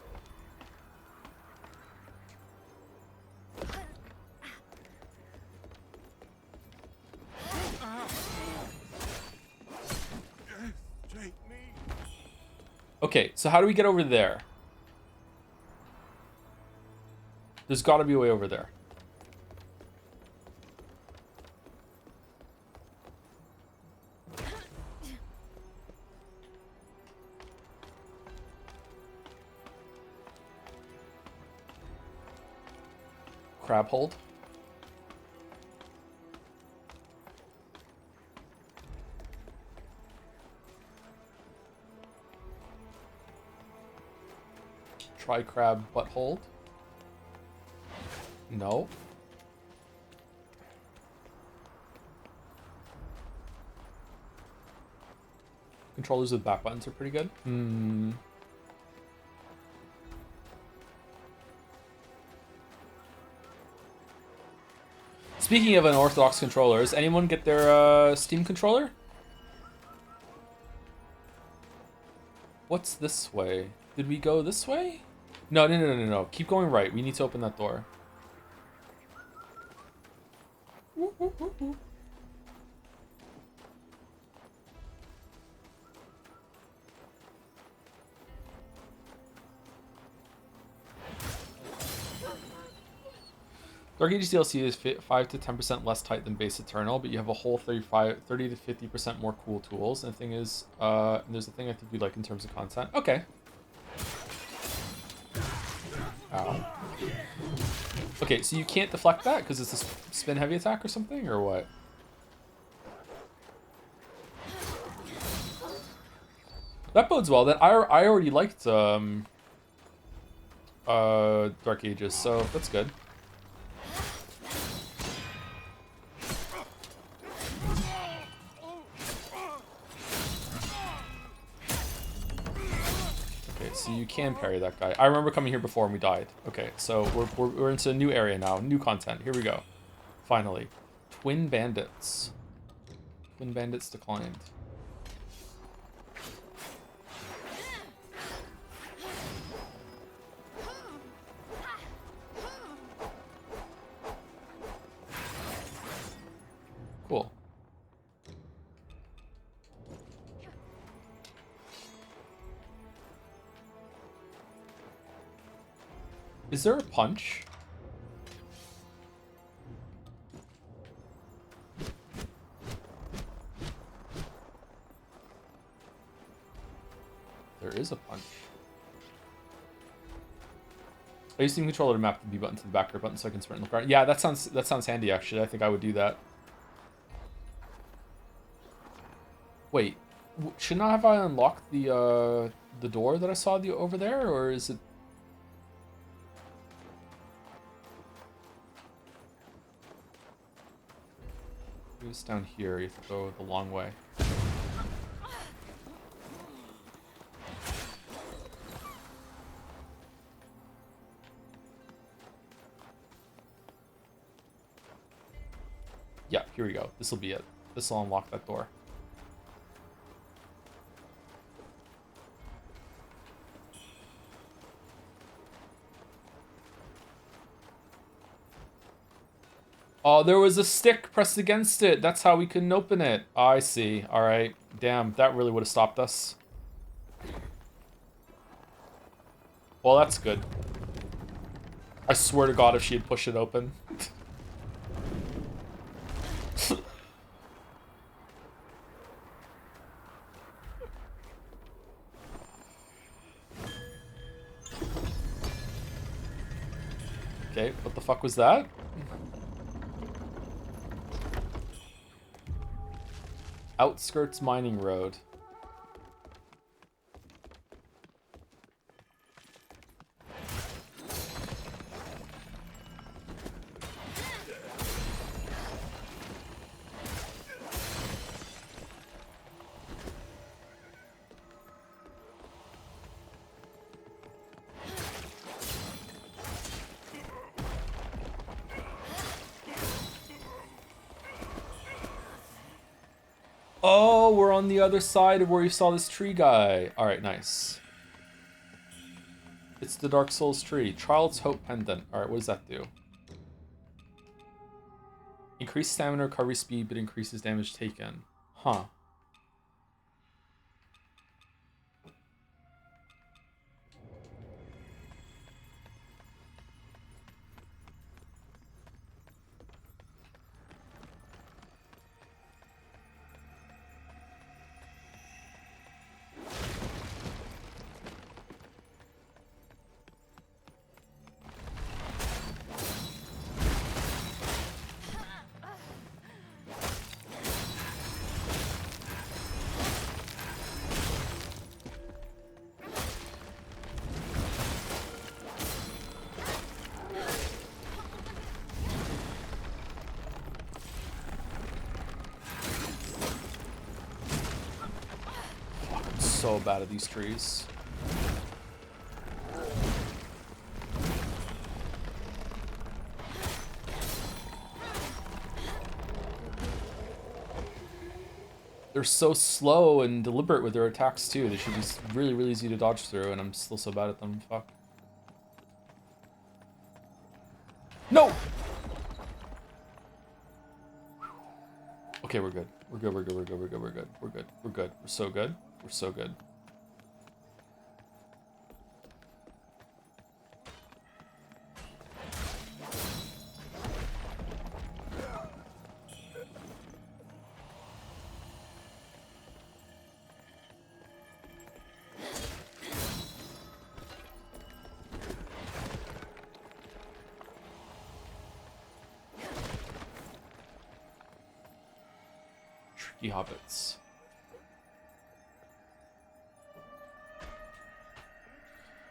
Okay, so how do we get over there? There's got to be a way over there. Crab hold. Try crab butt hold. No. Controllers with back buttons are pretty good. Speaking of unorthodox controllers, anyone get their Steam controller? What's this way? Did we go this way? No. Keep going right. We need to open that door. Dark Ages DLC is 5 to 10% less tight than base Eternal, but you have a whole 30 to 50% more cool tools. And the thing is, there's a thing I think you'd like in terms of content. Okay. Ow. Okay, so you can't deflect that because it's a spin heavy attack or something, or what? That bodes well. That I already liked Dark Ages, so that's good. So you can parry that guy. I remember coming here before and we died. Okay, so we're into a new area now. New content. Here we go. Finally. Twin Bandits. Twin Bandits declined. Cool. Is there a punch? There is a punch. I used to controller to map the B button to the back or button so I can sprint and look around. Yeah, that sounds handy actually. I think I would do that. Wait, shouldn't I have I unlocked the door that I saw over there, or is it? It's down here. You have to go the long way. Yeah, here we go. This will be it. This will unlock that door. Oh, there was a stick pressed against it. That's how we couldn't open it. Oh, I see. All right. Damn, that really would have stopped us. Well, that's good. I swear to God, if she had pushed it open. Okay, what the fuck was that? Outskirts mining road. Oh, we're on the other side of where you saw this tree guy. All right, nice. It's the Dark Souls tree. Child's Hope Pendant. All right, what does that do? Increase stamina recovery speed, but increases damage taken. Huh. So bad at these trees. They're so slow and deliberate with their attacks too. They should be really, really easy to dodge through, and I'm still so bad at them. Fuck. No! Okay, we're good. We're good, we're good, we're good, we're good, we're good. We're good. We're good. We're so good. We're so good. Tricky hobbits.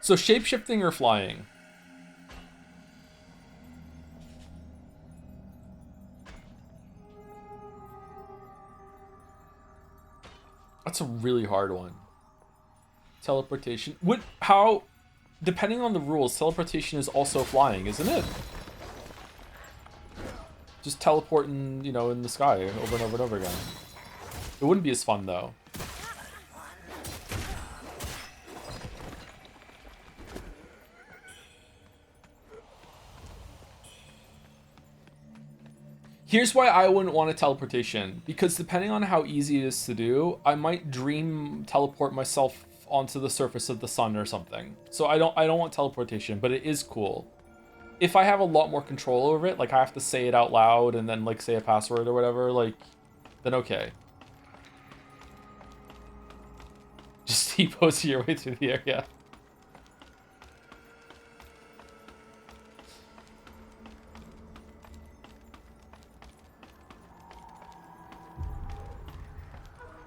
So shape-shifting or flying? That's a really hard one. Teleportation. How, depending on the rules, teleportation is also flying, isn't it? Just teleporting, you know, in the sky over and over and over again. It wouldn't be as fun, though. Here's why I wouldn't want a teleportation, because depending on how easy it is to do, I might dream teleport myself onto the surface of the sun or something. So I don't want teleportation, but it is cool. If I have a lot more control over it, like I have to say it out loud and then like say a password or whatever, like, then okay. Just T-pose your way through the air, yeah.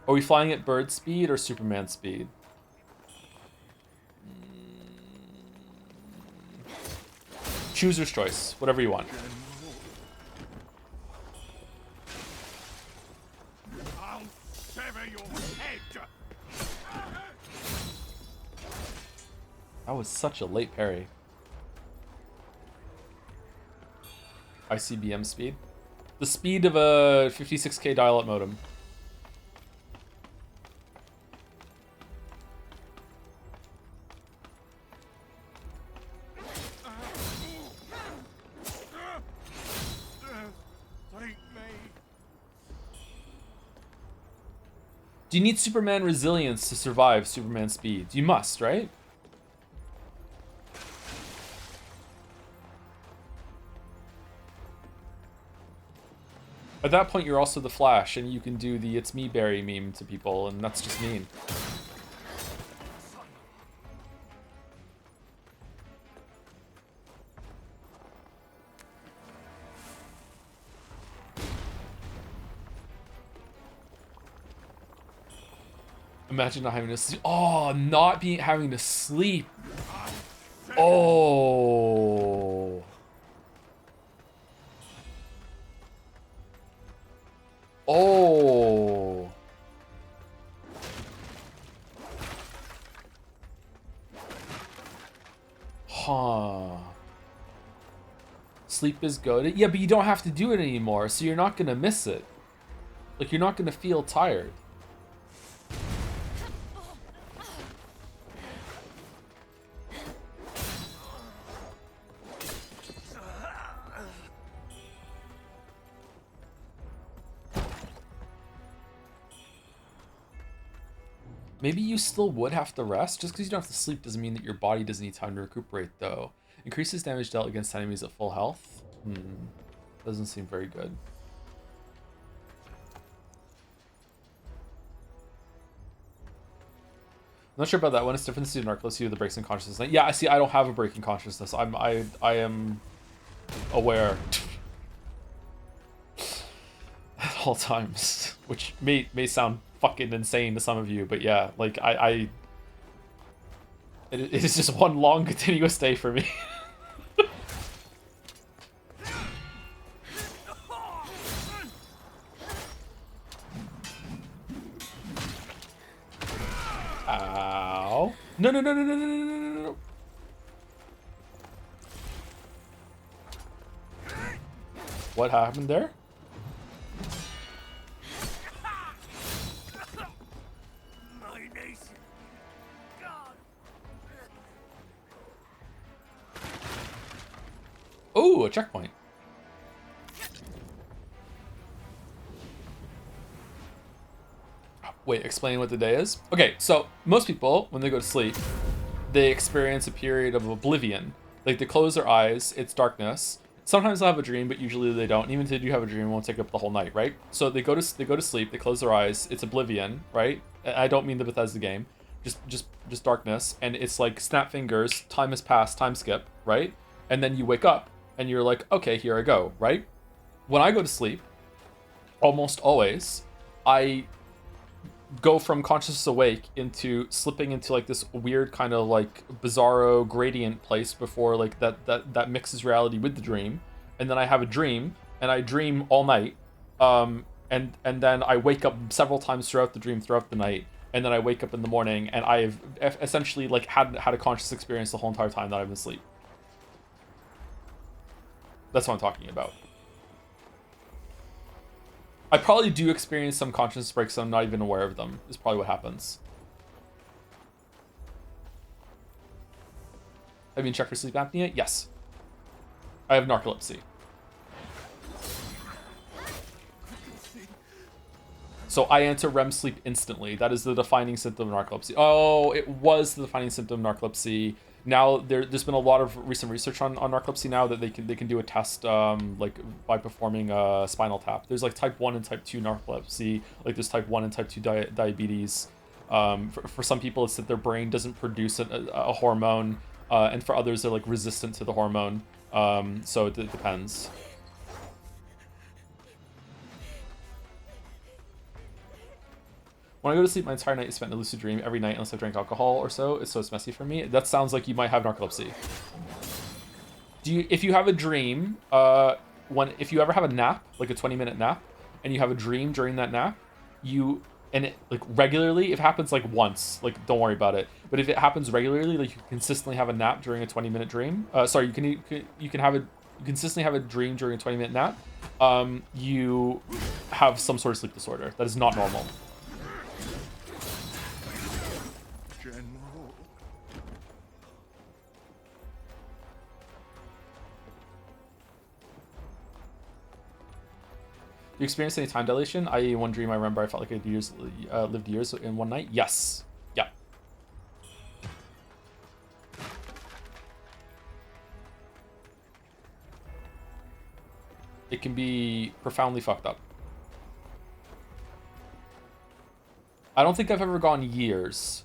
Are we flying at bird speed or Superman speed? Chooser's choice, whatever you want. I'll sever your head. That was such a late parry. ICBM speed. The speed of a 56K dial-up modem. Do you need Superman resilience to survive Superman speed? You must, right? At that point, you're also the Flash, and you can do the "It's me, Barry" meme to people, and that's just mean. Imagine not having to sleep. Oh, not having to sleep. Oh. Oh. Huh. Sleep is good. Yeah, but you don't have to do it anymore, so you're not gonna miss it. Like, you're not gonna feel tired. Maybe you still would have to rest. Just because you don't have to sleep doesn't mean that your body doesn't need time to recuperate, though. Increases damage dealt against enemies at full health. Doesn't seem very good. I'm not sure about that one. It's different to narcolepsy with the breaks in consciousness. Yeah, I see. I don't have a break in consciousness. I am aware at all times, which may sound fucking insane to some of you, but yeah, like it is just one long continuous day for me. Ow. No, no, no, no, no, no, no, no, no. What happened there? Oh, a checkpoint. Wait, explain what the day is? Okay, so most people, when they go to sleep, they experience a period of oblivion. Like, they close their eyes, it's darkness. Sometimes they'll have a dream, but usually they don't. And even if they do have a dream, it won't take up the whole night, right? So they go to sleep, they close their eyes, it's oblivion, right? I don't mean the Bethesda game, just darkness, and it's like snap fingers, time has passed, time skip, right? And then you wake up and you're like, okay, here I go, right? When I go to sleep, almost always, I go from conscious awake into slipping into like this weird kind of like bizarro gradient place before like that mixes reality with the dream, and then I have a dream and I dream all night, and then I wake up several times throughout the dream throughout the night, and then I wake up in the morning and I've essentially like had a conscious experience the whole entire time that I've been asleep. That's what I'm talking about. I probably do experience some consciousness breaks and I'm not even aware of them, is probably what happens. Have you checked for sleep apnea? Yes. I have narcolepsy. So I enter REM sleep instantly. That is the defining symptom of narcolepsy. Oh, it was the defining symptom of narcolepsy. Now there's been a lot of recent research on narcolepsy now that they can do a test like by performing a spinal tap. There's like type 1 and type 2 narcolepsy. Like there's type 1 and type 2 diabetes. For some people, it's that their brain doesn't produce a hormone, and for others, they're like resistant to the hormone. So it depends. When I go to sleep, my entire night is spent in a lucid dream every night unless I drank alcohol or so. It's messy for me. That sounds like you might have narcolepsy. If you have a dream, if you ever have a nap, like a 20-minute nap, and you have a dream during that nap, like regularly, if it happens like once, like don't worry about it. But if it happens regularly, like you consistently have a nap during a 20-minute dream, you can consistently have a dream during a 20-minute nap, you have some sort of sleep disorder. That is not normal. General. You experienced any time dilation? I.e., one dream I remember I felt like I lived years in one night. Yes. Yeah. It can be profoundly fucked up. I don't think I've ever gone years.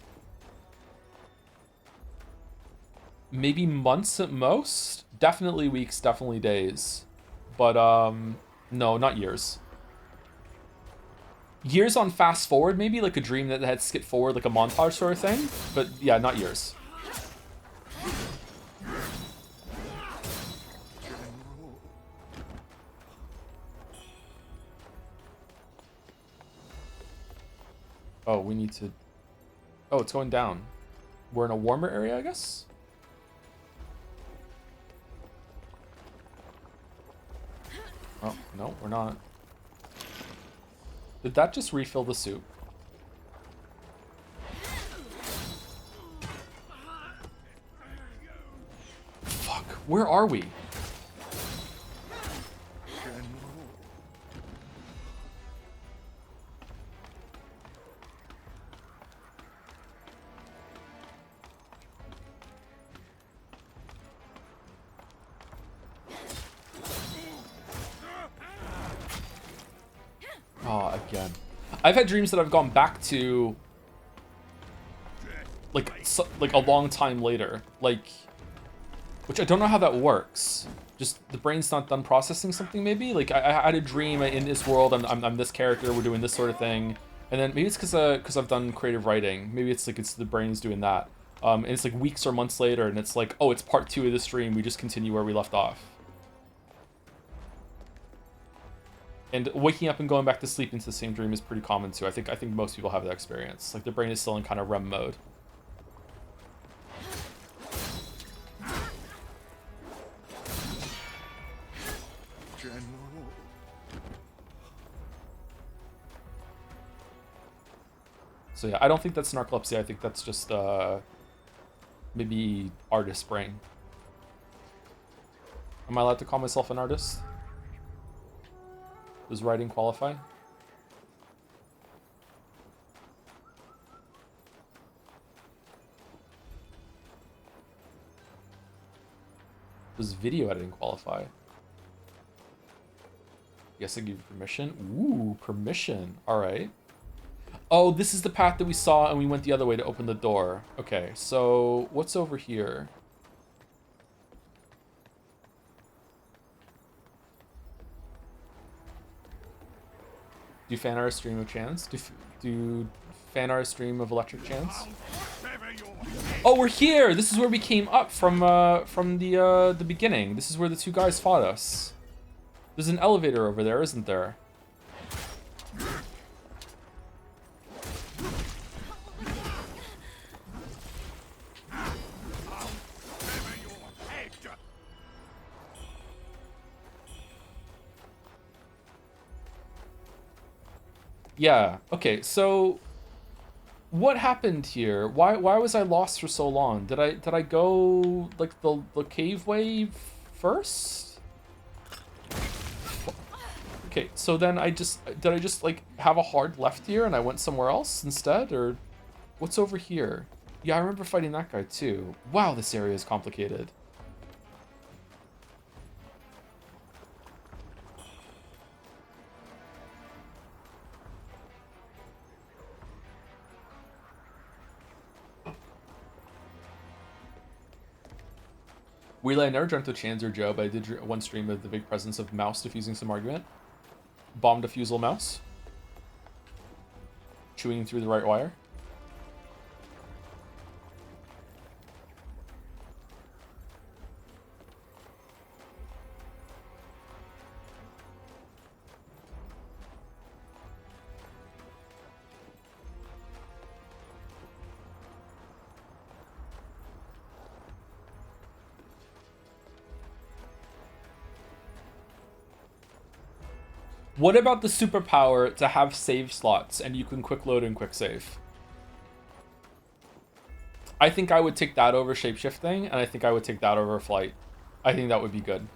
Maybe months at most. Definitely weeks, definitely days. But, no, not years. Years on fast forward, maybe, like a dream that had skipped forward, like a montage sort of thing. But, yeah, not years. Oh, we need to... Oh, it's going down. We're in a warmer area, I guess? Oh, no, we're not. Did that just refill the soup? Fuck, where are we? Oh, again. I've had dreams that I've gone back to like a long time later, like, which I don't know how that works. Just the brain's not done processing something, maybe. Like I had a dream in this world. I'm this character. We're doing this sort of thing, and then maybe it's because I've done creative writing. Maybe it's like it's the brain's doing that. And it's like weeks or months later, and it's like, oh, it's part 2 of this dream. We just continue where we left off. And waking up and going back to sleep into the same dream is pretty common too. I think most people have that experience. Like their brain is still in kind of REM mode. General. So yeah, I don't think that's narcolepsy. I think that's just maybe artist brain. Am I allowed to call myself an artist? Does writing qualify? Does video editing qualify? Yes, I give you permission. Ooh, permission. All right. Oh, this is the path that we saw and we went the other way to open the door. Okay, so what's over here? Do fan art stream of Chance? Do fan art stream of Electric Chance? Oh, we're here! This is where we came up from the beginning. This is where the 2 guys fought us. There's an elevator over there, isn't there? Yeah, okay, so what happened here? Why was I lost for so long? Did I go like the cave way first? Okay, so then did I just like have a hard left here and I went somewhere else instead, or what's over here? Yeah, I remember fighting that guy too. Wow, this area is complicated. Wheelie, I never dreamt of Chans or Joe, but I did one stream of the big presence of Mouse diffusing some argument. Bomb defusal Mouse. Chewing through the right wire. What about the superpower to have save slots and you can quick load and quick save? I think I would take that over shapeshifting, and I think I would take that over flight. I think that would be good.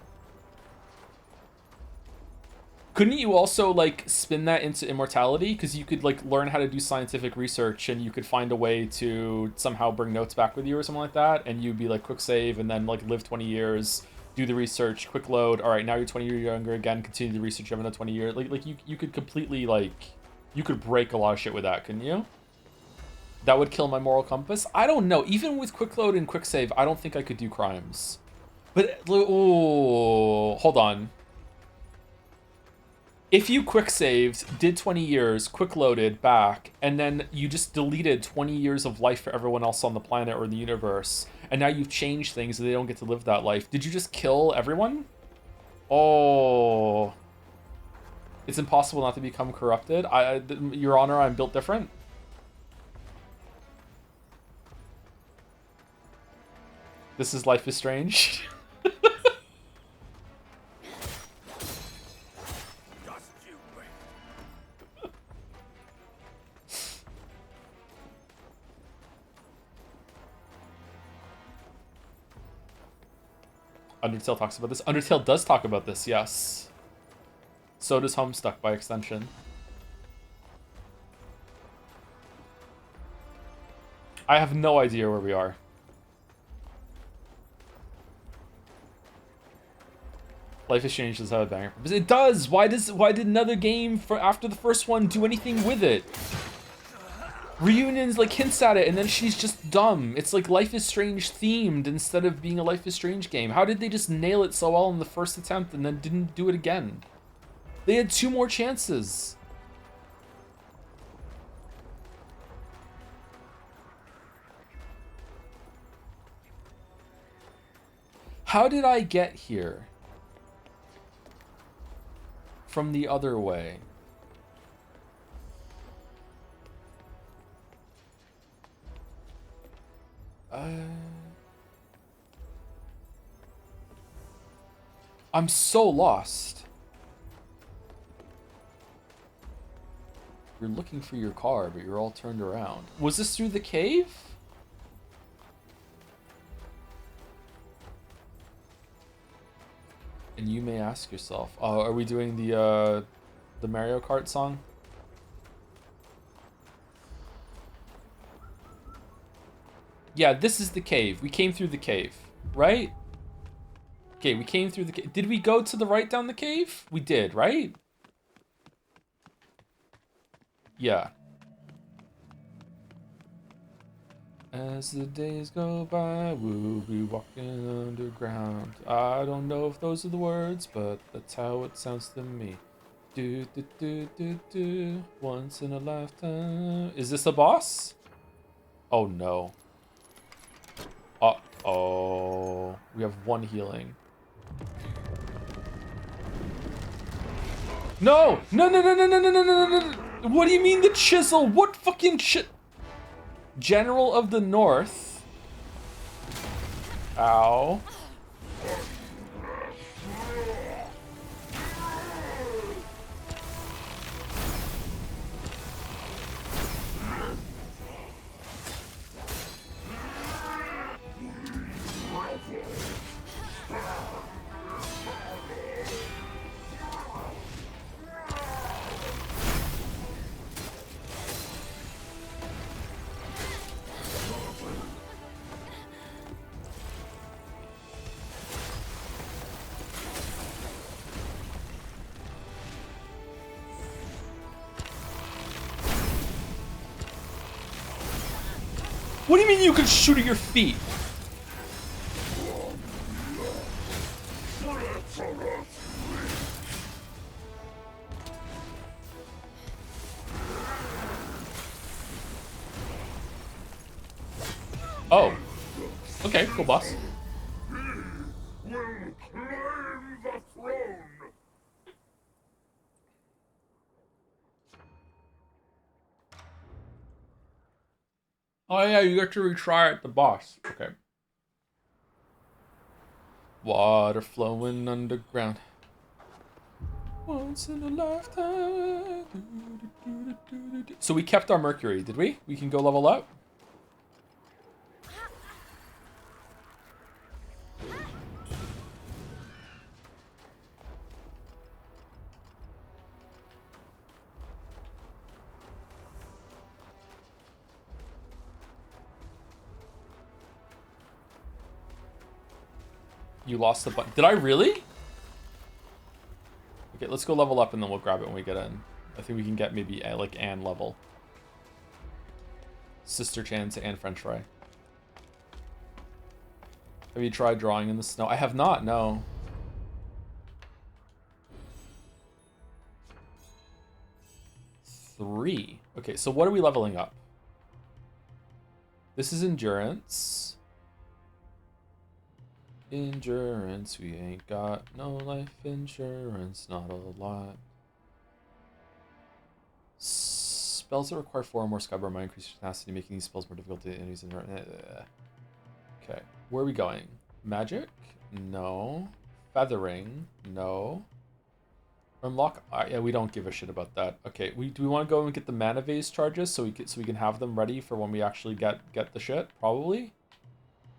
Couldn't you also like spin that into immortality? Because you could like learn how to do scientific research and you could find a way to somehow bring notes back with you or something like that, and you'd be like quick save and then like live 20 years, do the research, quick load. All right, now you're 20 years younger again. Continue the research. You have another 20 years. Like you could completely like, you could break a lot of shit with that, couldn't you? That would kill my moral compass. I don't know. Even with quick load and quick save, I don't think I could do crimes. But oh, hold on. If you quick saved, did 20 years, quick loaded back, and then you just deleted 20 years of life for everyone else on the planet or the universe, and now you've changed things so they don't get to live that life, did you just kill everyone? Oh. It's impossible not to become corrupted. Your Honor, I'm built different. This is Life is Strange. Undertale talks about this. Undertale does talk about this, yes. So does Homestuck by extension. I have no idea where we are. Life is Strange does have a banger. It does! Why did another game for after the first one do anything with it? Reunion's like hints at it, and then she's just dumb. It's like Life is Strange themed instead of being a Life is Strange game. How did they just nail it so well in the first attempt and then didn't do it again? They had 2 more chances. How did I get here? From the other way. I'm so lost. You're looking for your car, but you're all turned around. Was this through the cave? And you may ask yourself, are we doing the Mario Kart song? Yeah, this is the cave. We came through the cave, right? Okay, we came through the cave. Did we go to the right down the cave? We did, right? Yeah. As the days go by, we'll be walking underground. I don't know if those are the words, but that's how it sounds to me. Do, do, do, do, do. Once in a lifetime. Is this a boss? Oh, no. Uh-oh. We have 1 healing. No! No, no, no, no, no, no, no, no, no, no! What do you mean the chisel? What fucking shit? General of the North. Ow. What do you mean you can shoot at your feet? Oh. Okay, cool boss. Will claim the throne. Oh yeah, you get to retry at the boss. Okay. Water flowing underground. Once in a lifetime. So we kept our Mercury, did we? We can go level up? You lost the button. Did I really? Okay, let's go level up and then we'll grab it when we get in. I think we can get maybe like Anne level. Sister Chan to Anne French fry. Have you tried drawing in the snow? I have not, no. Three. Okay, so what are we leveling up? This is endurance. Endurance, we ain't got no life insurance, not a lot. Spells that require 4 or more Skybar might increase tenacity, making these spells more difficult to use. Okay, where are we going? Magic? No. Feathering? No. Unlock? Yeah, we don't give a shit about that. Okay, do we want to go and get the mana vase charges so we can have them ready for when we actually get the shit? Probably.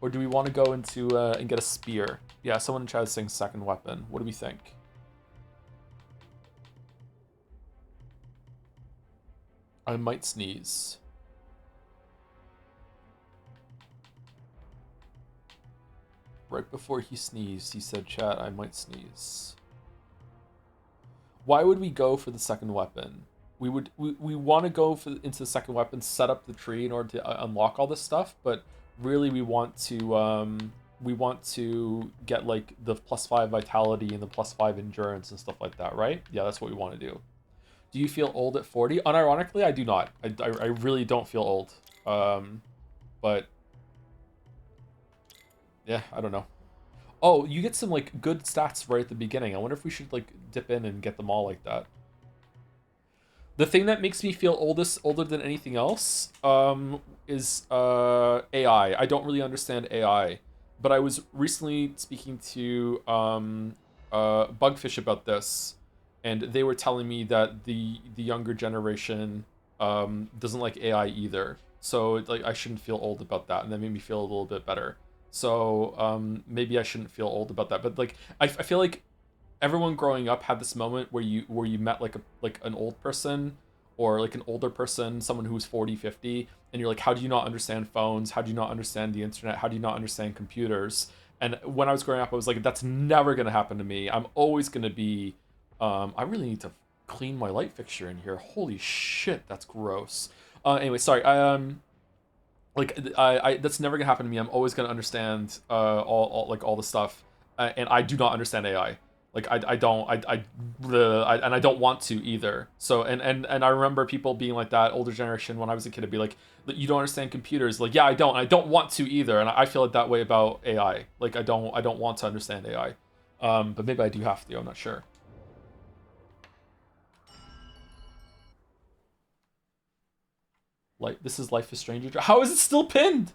Or do we want to go into and get a spear? Yeah, someone in chat is saying second weapon. What do we think? I might sneeze. Right before he sneezed, he said, chat, I might sneeze. Why would we go for the second weapon? We want to go into the second weapon, set up the tree in order to unlock all this stuff, but really we want to get like the +5 vitality and the +5 endurance and stuff like that, right? Yeah, that's what we want to do. Do you feel old at 40? Unironically, I do not. I really don't feel old. But yeah, I don't know. Oh, you get some like good stats right at the beginning. I wonder if we should like dip in and get them all like that. The thing that makes me feel older than anything else is AI. I don't really understand AI, but I was recently speaking to Bugfish about this, and they were telling me that the younger generation doesn't like AI either. So like I shouldn't feel old about that, and that made me feel a little bit better. So maybe I shouldn't feel old about that, but like I feel like everyone growing up had this moment where you met like an old person or like an older person, someone who was 40, 50, and you're like, how do you not understand phones? How do you not understand the internet? How do you not understand computers? And when I was growing up, I was like, that's never gonna happen to me. I'm always gonna be I really need to clean my light fixture in here. Holy shit, that's gross. Anyway, sorry. I that's never gonna happen to me. I'm always gonna understand all the stuff, and I do not understand AI. Like I don't want to either. So and I remember people being like that, older generation when I was a kid, would be like, you don't understand computers. Like, yeah, I don't. I don't want to either, and I feel like that way about AI. Like I don't want to understand AI, but maybe I do have to. I'm not sure. Like this is Life is Strange. How is it still pinned?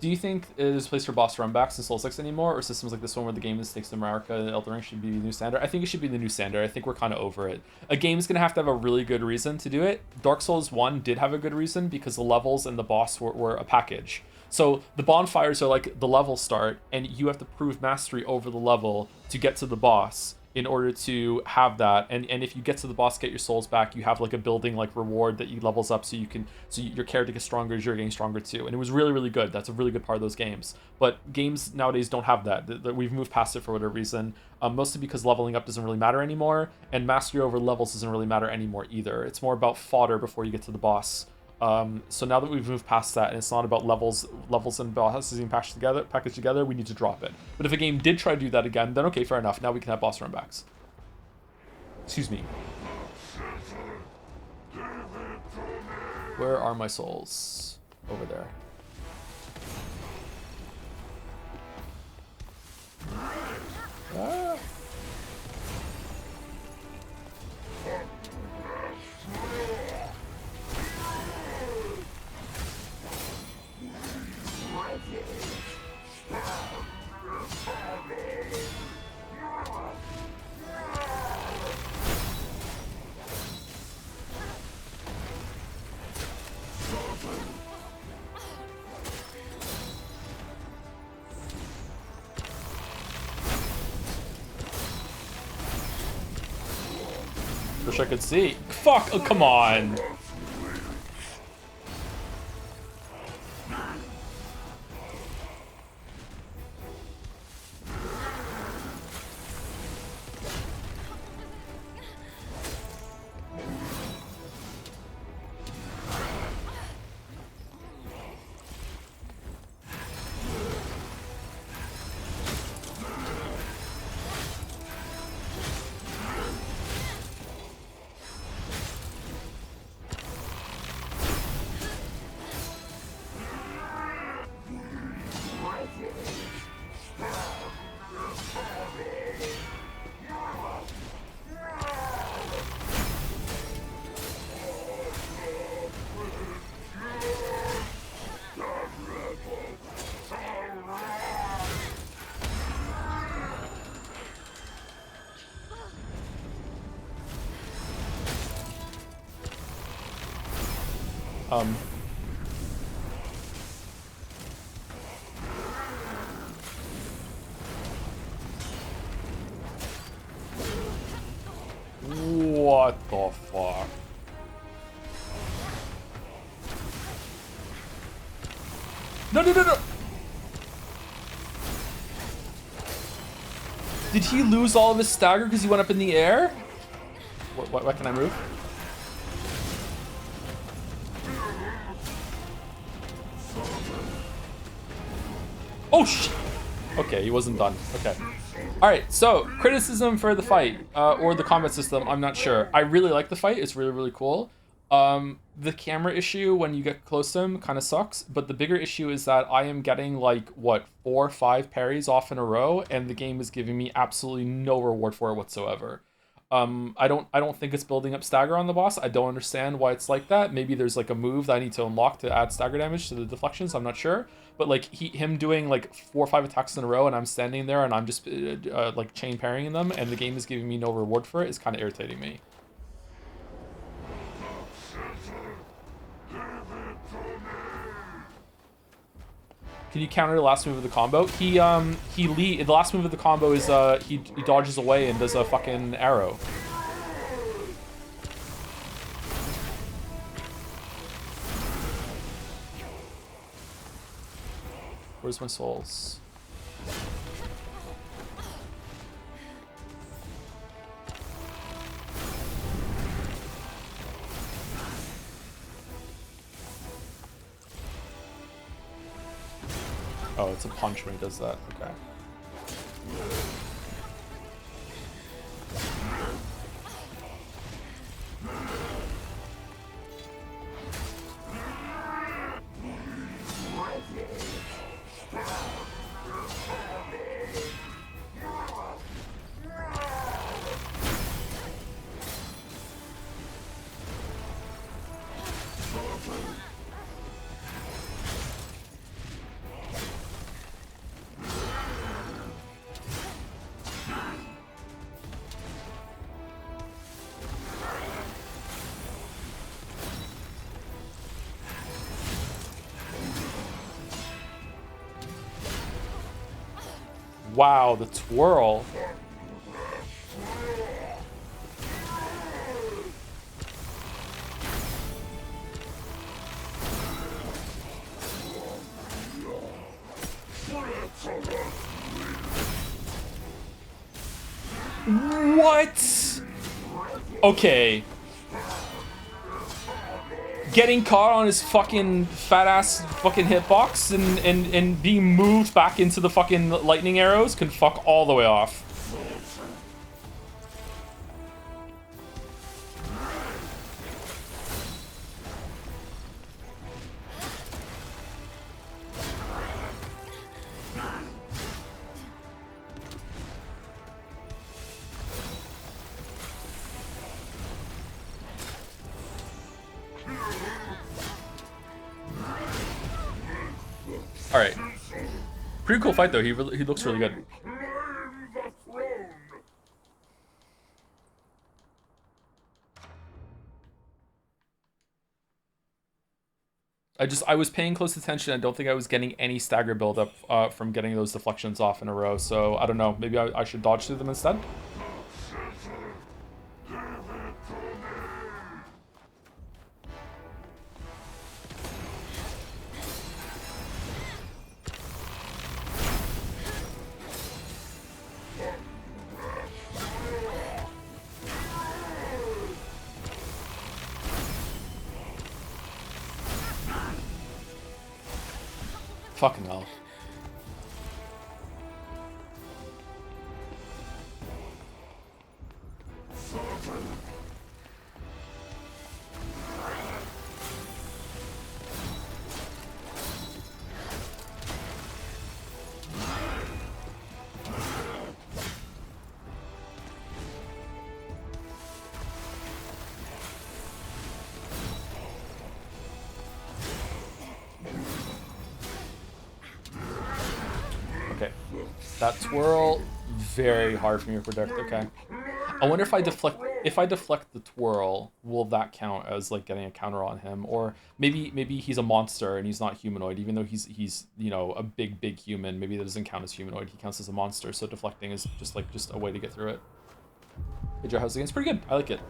Do you think there's a place for boss runbacks in Soul 6 anymore, or systems like this one where the game takes to America and Elden Ring should be the new standard? I think it should be the new standard. I think we're kind of over it. A game's going to have a really good reason to do it. Dark Souls 1 did have a good reason because the levels and the boss were a package. So the bonfires are like the level start, and you have to prove mastery over the level to get to the boss in order to have that. And if you get to the boss, get your souls back, you have like a building like reward that you levels up so your character gets stronger as you're getting stronger too. And it was really, really good. That's a really good part of those games. But games nowadays don't have that. We've moved past it for whatever reason. Mostly because leveling up doesn't really matter anymore, and mastery over levels doesn't really matter anymore either. It's more about fodder before you get to the boss. So now that we've moved past that, and it's not about levels and bosses being packaged together, we need to drop it. But if a game did try to do that again, then okay, fair enough. Now we can have boss run backs. Excuse me. Where are my souls? Over there. Ah. Wish I could see. Fuck! Oh, come on. What the fuck? No, no, no, no! Did he lose all of his stagger because he went up in the air? What can I move? Oh, shit! Okay, he wasn't done. Okay. Alright, so, criticism for the fight, or the combat system, I'm not sure. I really like the fight, it's really, really cool. The camera issue when you get close to him kind of sucks, but the bigger issue is that I am getting like, what, 4 or 5 parries off in a row, and the game is giving me absolutely no reward for it whatsoever. I don't think it's building up stagger on the boss. I don't understand why it's like that. Maybe there's like a move that I need to unlock to add stagger damage to the deflections. I'm not sure. But like him doing like 4 or 5 attacks in a row and I'm standing there and I'm just like chain parrying them and the game is giving me no reward for it is kind of irritating me. Can you counter the last move of the combo? The last move of the combo is he dodges away and does a fucking arrow. Where's my souls? Oh, it's a punch when he does that. Okay. Wow, the twirl. What? Okay. getting caught on his fucking fat ass fucking hitbox and being moved back into the fucking lightning arrows can fuck all the way off. All right, pretty cool fight though. He looks really good. I was paying close attention. I don't think I was getting any stagger buildup from getting those deflections off in a row. So I don't know. Maybe I should dodge through them instead. Fucking hell. Okay, that twirl, very hard for me to predict. Okay, I wonder if I deflect the twirl, will that count as like getting a counter on him? Or maybe he's a monster and he's not humanoid, even though he's you know a big human. Maybe that doesn't count as humanoid. He counts as a monster. So deflecting is just a way to get through it. Hey Joe, how's it going? It's pretty good. I like it.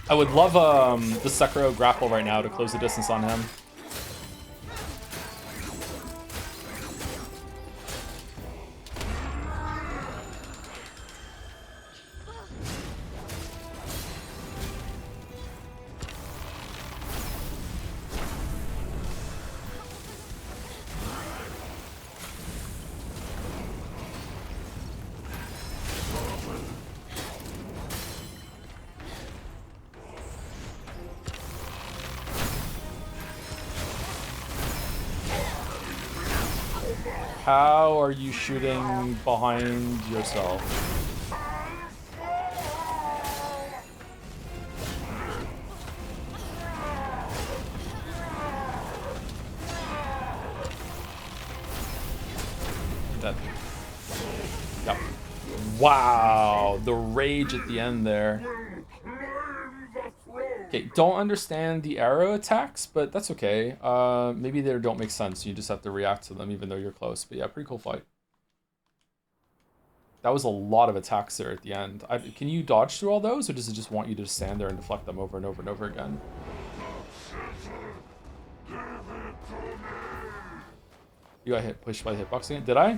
I would love the Sekiro grapple right now to close the distance on him. How are you shooting behind yourself? That. Yep. Wow, the rage at the end there. Okay, don't understand the arrow attacks, but that's okay. Maybe they don't make sense. You just have to react to them even though you're close. But yeah, pretty cool fight. That was a lot of attacks there at the end. Can you dodge through all those, or does it just want you to stand there and deflect them over and over and over again? You got hit pushed by the hitbox again? Did I?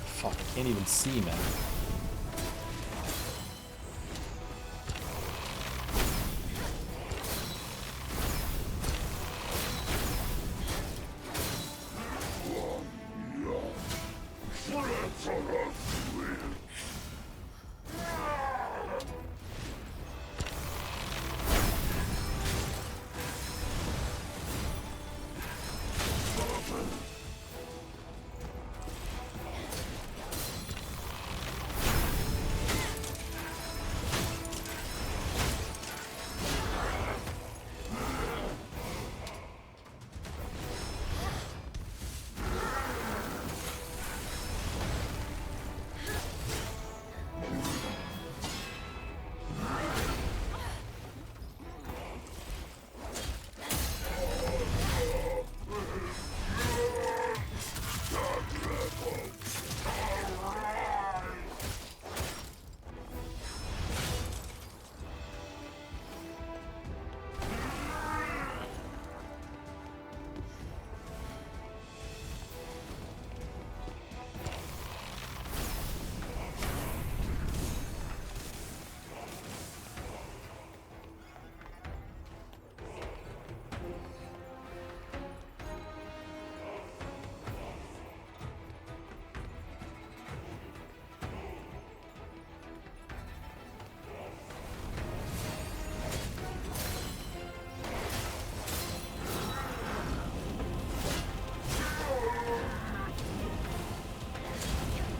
Fuck, I can't even see, man.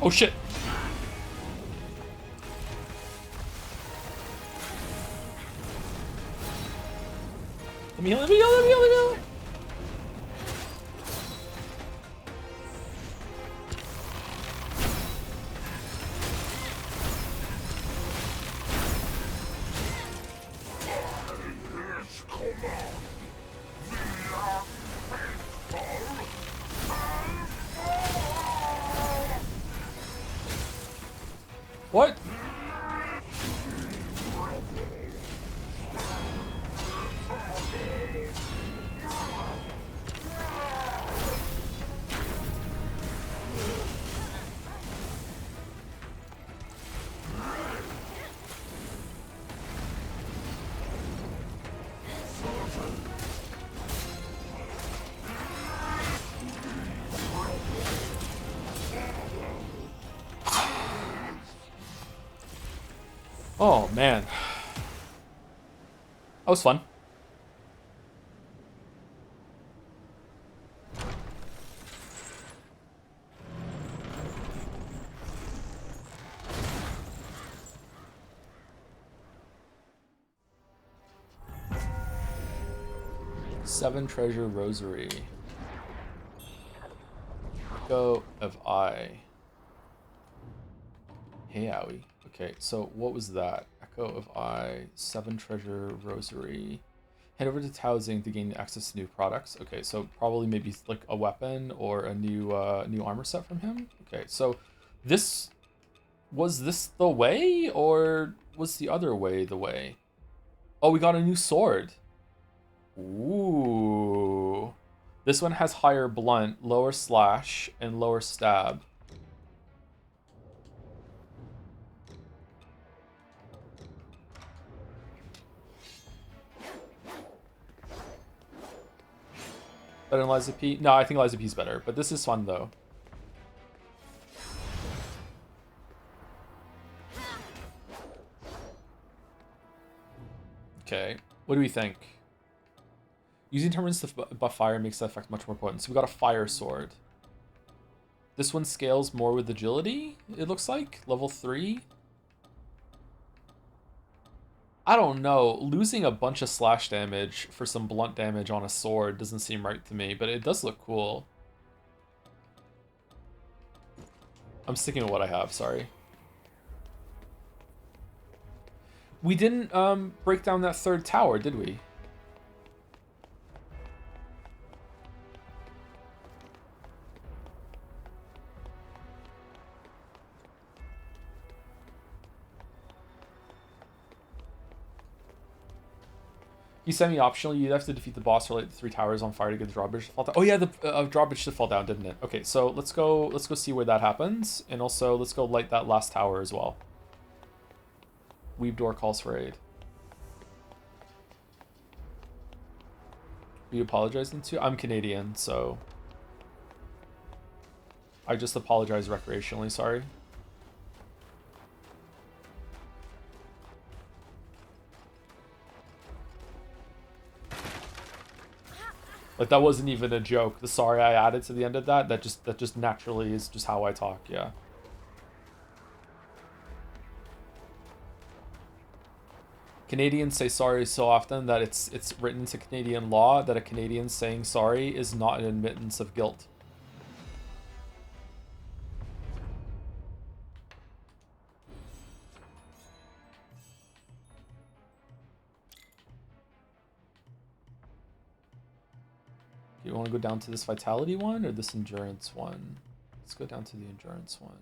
Oh shit! Let me heal, let me heal, let me heal, let me heal! What? Oh man. That was fun. Seven Treasure Rosary. Echo of Eye. Hey, Owie. Okay, so what was that? Echo of Eye, Seven Treasure Rosary. Head over to Taozing to gain access to new products. Okay, so probably maybe like a weapon or a new new armor set from him. Okay, so this was this the way or was the other way the way? Oh, we got a new sword. Ooh. This one has higher blunt, lower slash, and lower stab. Better than Liza P? No, I think Liza P's better, but this is fun though. Okay, what do we think? Using tournaments to buff fire makes that effect much more potent. So we got a fire sword. This one scales more with agility, it looks like. Level 3. I don't know. Losing a bunch of slash damage for some blunt damage on a sword doesn't seem right to me, but it does look cool. I'm sticking with what I have, sorry. We didn't break down that third tower, did we? You semi-optional, you'd have to defeat the boss or light the 3 towers on fire to get the drawbridge to fall down. Oh yeah, the drawbridge should fall down, didn't it? Okay, so let's go see where that happens. And also, let's go light that last tower as well. Weave door calls for aid. Are you apologizing to? I'm Canadian, so... I just apologize recreationally, sorry. Like, that wasn't even a joke. The sorry I added to the end of that, that just naturally is just how I talk, yeah. Canadians say sorry so often that it's written into Canadian law that a Canadian saying sorry is not an admittance of guilt. You want to go down to this vitality one or this endurance one? Let's go down to the endurance one.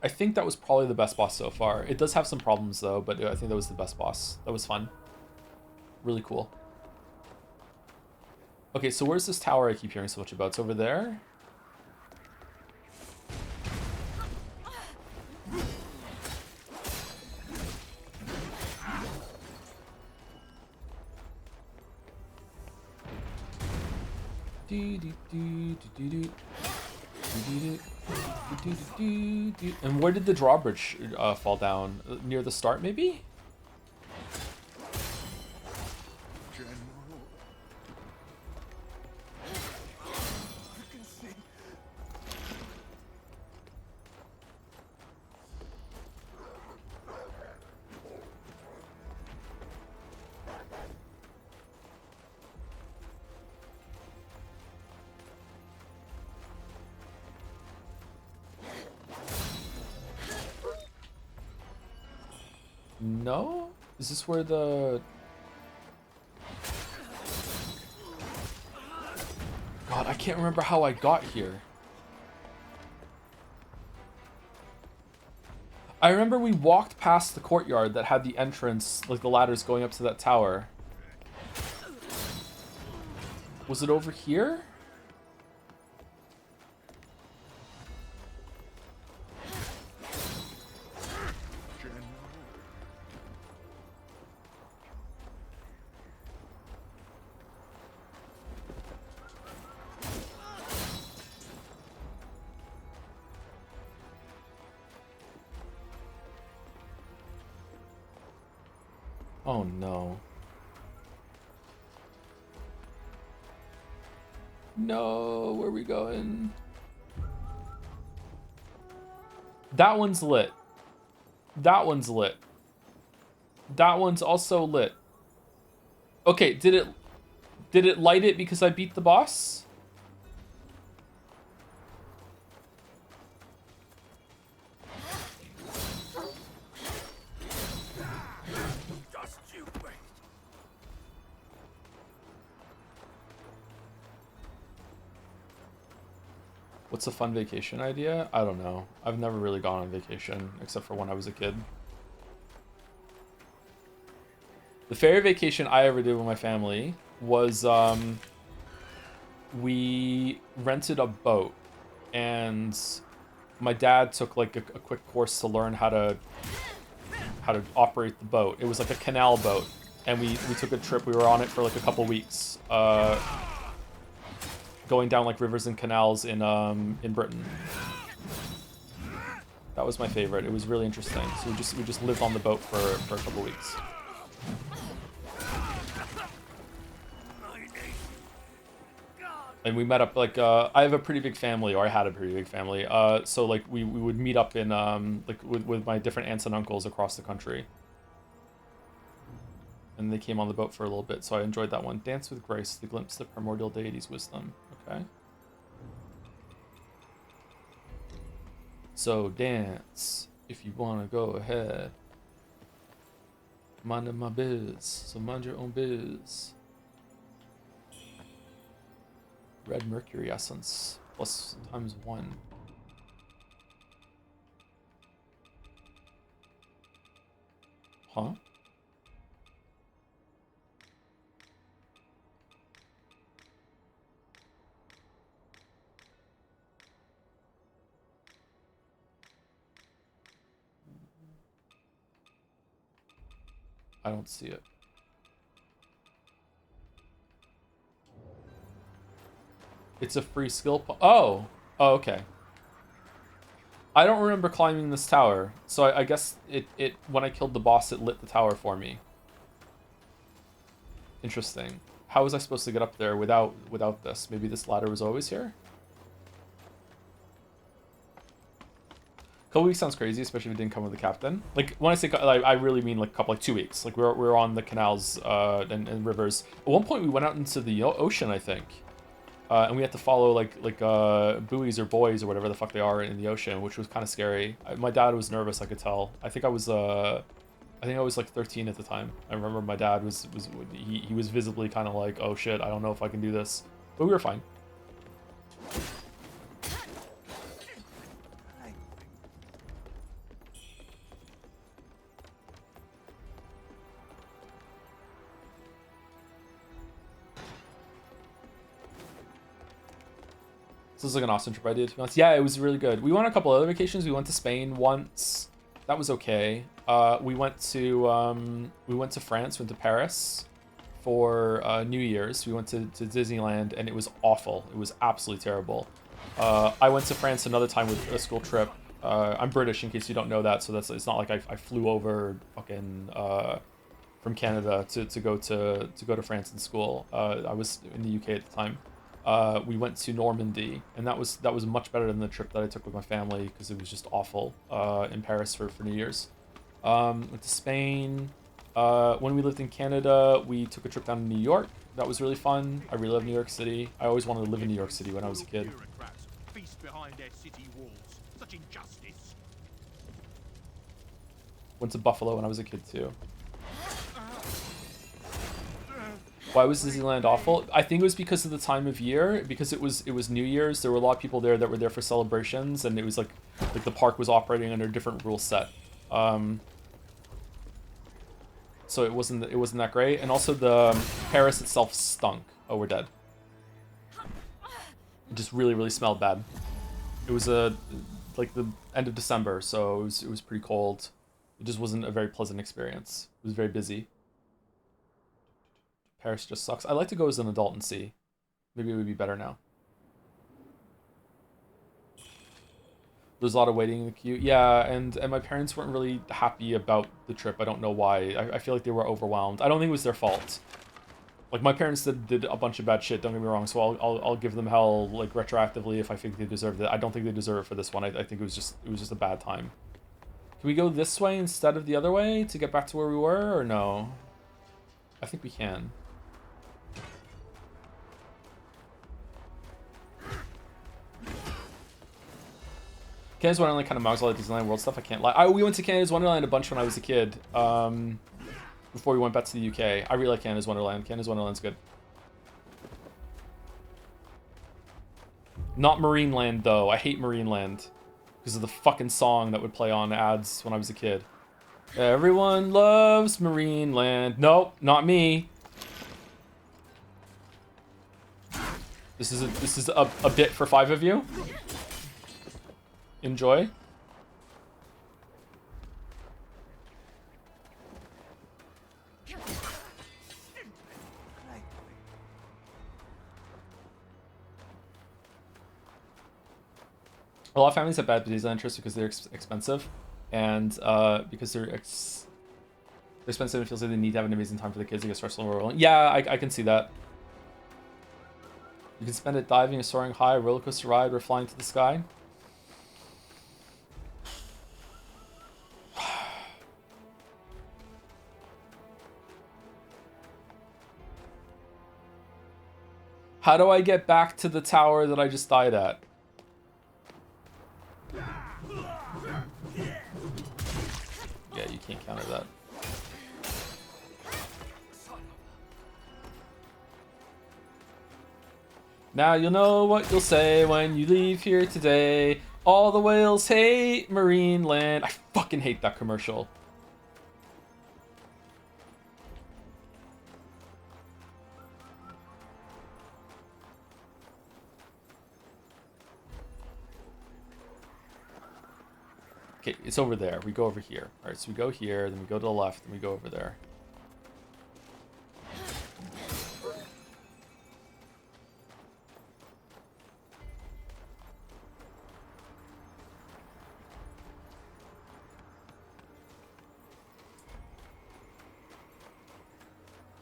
I think that was probably the best boss so far. It does have some problems though, but I think that was the best boss. That was fun. Really cool. Okay, so where's this tower I keep hearing so much about? It's over there? And where did the drawbridge fall down? Near the start, maybe? No? Is this where the... God, I can't remember how I got here. I remember we walked past the courtyard that had the entrance, like the ladders going up to that tower. Was it over here? Oh no. No, where are we going? That one's lit. That one's lit. That one's also lit. Okay, did it light it because I beat the boss? What's a fun vacation idea? I don't know. I've never really gone on vacation, except for when I was a kid. The favorite vacation I ever did with my family was, we rented a boat, and my dad took like a quick course to learn how to operate the boat. It was like a canal boat, and we took a trip. We were on it for like a couple weeks, going down like rivers and canals in Britain. That was my favorite. It was really interesting. So we just lived on the boat for a couple weeks. And we met up like I have a pretty big family, or I had a pretty big family. So like we would meet up in like with my different aunts and uncles across the country. And they came on the boat for a little bit, so I enjoyed that one. Dance with Grace, the glimpse of primordial deity's wisdom. Okay. So dance, if you wanna go ahead. Minding my biz, so mind your own biz. Red mercury essence plus ×1. Huh? I don't see it. It's a free skill oh! Oh, okay. I don't remember climbing this tower, so I guess it when I killed the boss, it lit the tower for me. Interesting. How was I supposed to get up there without this? Maybe this ladder was always here? Couple weeks sounds crazy, especially if it didn't come with the captain. Like, when I say, like, I really mean, like, 2 weeks. Like, we're on the canals and rivers. At one point, we went out into the ocean, I think. And we had to follow, like buoys or buoys or whatever the fuck they are in the ocean, which was kind of scary. My dad was nervous, I could tell. I think I was like 13 at the time. I remember my dad was visibly kind of like, oh shit, I don't know if I can do this. But we were fine. This is like an awesome trip I did, to be honest. Yeah, it was really good. We went on a couple other vacations. We went to Spain once. That was okay. We went to France, went to Paris for New Year's. We went to Disneyland, and it was awful. It was absolutely terrible. I went to France another time with a school trip. I'm British, in case you don't know that, so it's not like I flew over fucking from Canada to go to France in school. I was in the UK at the time. We went to Normandy, and that was much better than the trip that I took with my family, because it was just awful in Paris for New Year's. Went to Spain. When we lived in Canada, we took a trip down to New York. That was really fun. I really love New York City. I always wanted to live in New York City when I was a kid. Went to Buffalo when I was a kid too. Why was Disneyland awful? I think it was because of the time of year. Because it was New Year's. There were a lot of people there that were there for celebrations, and it was like the park was operating under a different rule set. So it wasn't that great. And also the Paris itself stunk. Oh, we're dead. It just really, really smelled bad. It was like the end of December, so it was pretty cold. It just wasn't a very pleasant experience. It was very busy. Paris just sucks. I'd like to go as an adult and see. Maybe it would be better now. There's a lot of waiting in the queue. Yeah, and my parents weren't really happy about the trip. I don't know why. I feel like they were overwhelmed. I don't think it was their fault. Like, my parents did a bunch of bad shit, don't get me wrong, so I'll give them hell, like, retroactively if I think they deserved it. I don't think they deserve it for this one. I think it was just a bad time. Can we go this way instead of the other way to get back to where we were, or no? I think we can. Canada's Wonderland kind of mugs all the Disneyland World stuff, I can't lie. We went to Canada's Wonderland a bunch when I was a kid. Before we went back to the UK. I really like Canada's Wonderland. Canada's Wonderland's good. Not Marineland, though. I hate Marineland. Because of the fucking song that would play on ads when I was a kid. Everyone loves Marineland. Nope, not me. This is a bit for 5 of you. Enjoy. A lot of families have bad Disneyland trips because they're expensive, and because they're expensive, it feels like they need to have an amazing time for the kids to get stressful and rolling. Yeah, I can see that. You can spend it diving a soaring high roller coaster ride or flying to the sky. How do I get back to the tower that I just died at? Yeah, you can't counter that. Now you'll know what you'll say when you leave here today. All the whales hate Marineland. I fucking hate that commercial. Okay, it's over there. We go over here. All right, so we go here, then we go to the left, and we go over there.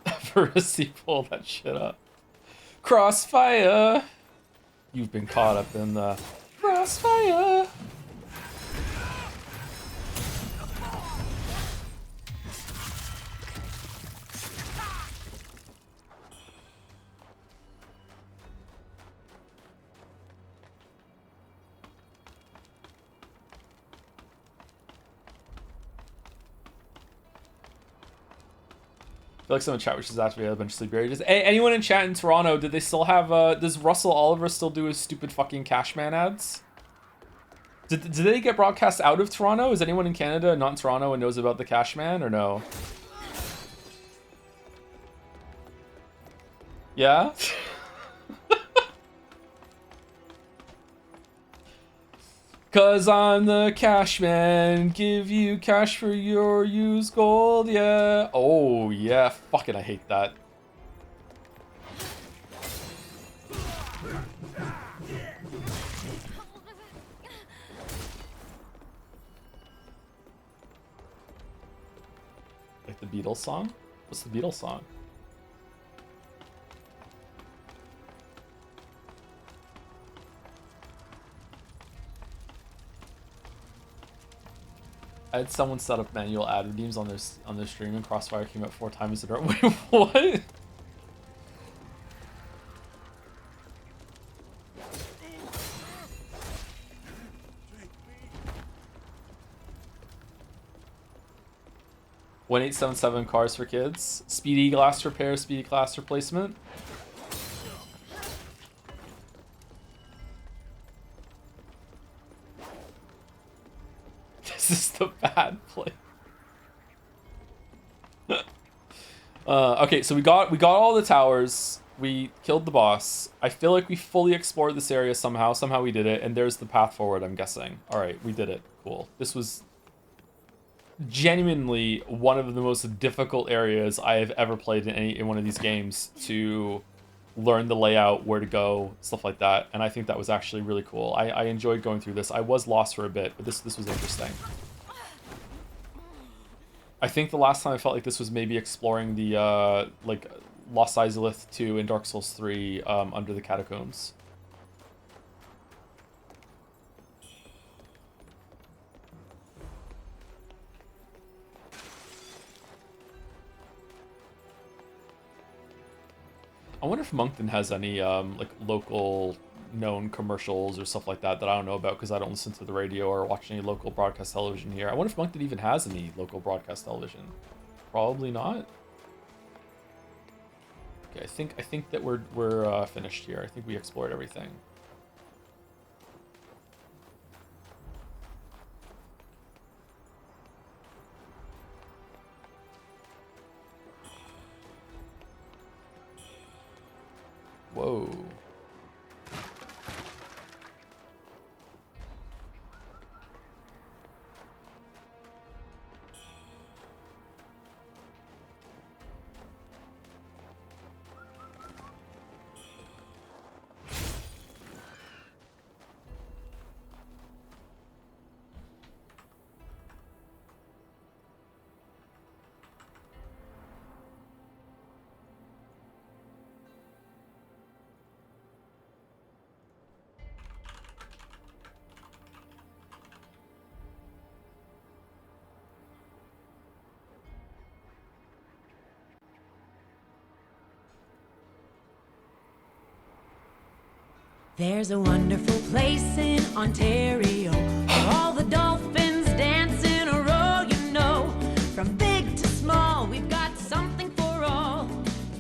Verisi, pull that shit up. Crossfire! You've been caught up in the crossfire! I feel like someone in chat wishes that we had a bunch of sleep barriers. Hey, anyone in chat in Toronto, did they still have, does Russell Oliver still do his stupid fucking Cashman ads? Did they get broadcast out of Toronto? Is anyone in Canada, not in Toronto, and knows about the Cashman, or no? Yeah? Cause I'm the cash man, give you cash for your used gold, yeah. Oh, yeah, fuck it, I hate that. Like the Beatles song? What's the Beatles song? I had someone set up manual ad redeems on their stream, and Crossfire came out 4 times in a row. Wait, what? 1877 cars for kids. Speedy glass repair, speedy glass replacement. This is the bad play. Okay, so we got all the towers. We killed the boss. I feel like we fully explored this area somehow. Somehow we did it, and there's the path forward, I'm guessing. All right, we did it. Cool. This was genuinely one of the most difficult areas I have ever played in one of these games to learn the layout, where to go, stuff like that. And I think that was actually really cool. I enjoyed going through this. I was lost for a bit, but this was interesting. I think the last time I felt like this was maybe exploring the like Lost Izalith 2 in Dark Souls 3 under the catacombs. I wonder if Moncton has any like local known commercials or stuff like that I don't know about, because I don't listen to the radio or watch any local broadcast television here. I wonder if Moncton even has any local broadcast television. Probably not. Okay, I think that we're finished here. I think we explored everything. Whoa. There's a wonderful place in Ontario where all the dolphins dance in a row, you know. From big to small, we've got something for all.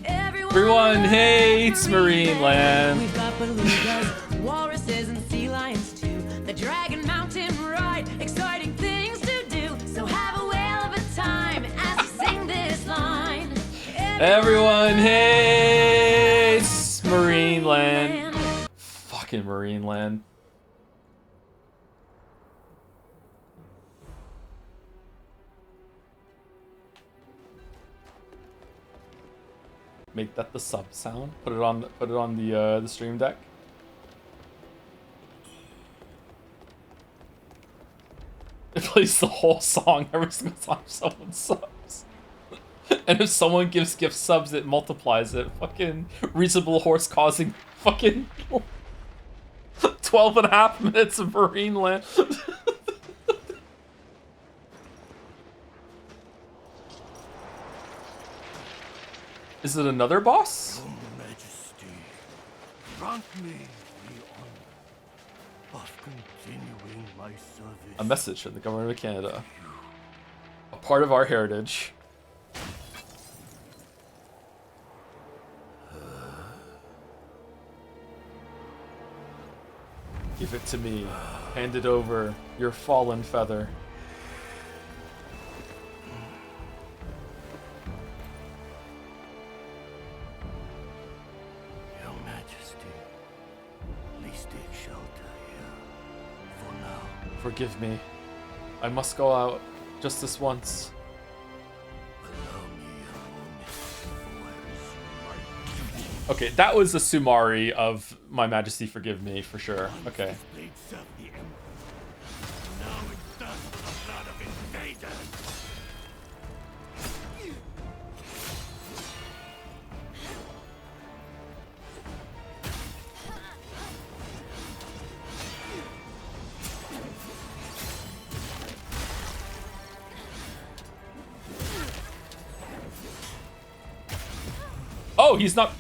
Everyone hates Marine Land. We've got belugas, walruses, and sea lions too. The Dragon Mountain ride, exciting things to do. So have a whale of a time as we sing this line. Everyone hates Marine Land. Fucking Marine Land. Make that the sub sound. Put it on the stream deck. It plays the whole song every single time someone subs. And if someone gives gift subs, it multiplies it. Fucking reasonable horse causing fucking 12.5 minutes of Marine Land. Is it another boss? Your Majesty, grant me the honor of continuing my service. A message from the government of Canada. A part of our heritage. Give it to me. Hand it over, your fallen feather. Your Majesty, please take shelter here for now. Forgive me. I must go out just this once. Allow me a moment before I resume my duty. Okay, that was a Sumari of My Majesty Forgive Me, for sure. Okay. Blade served the Emperor. Now it thirsts for the blood of invaders. Oh, he's not.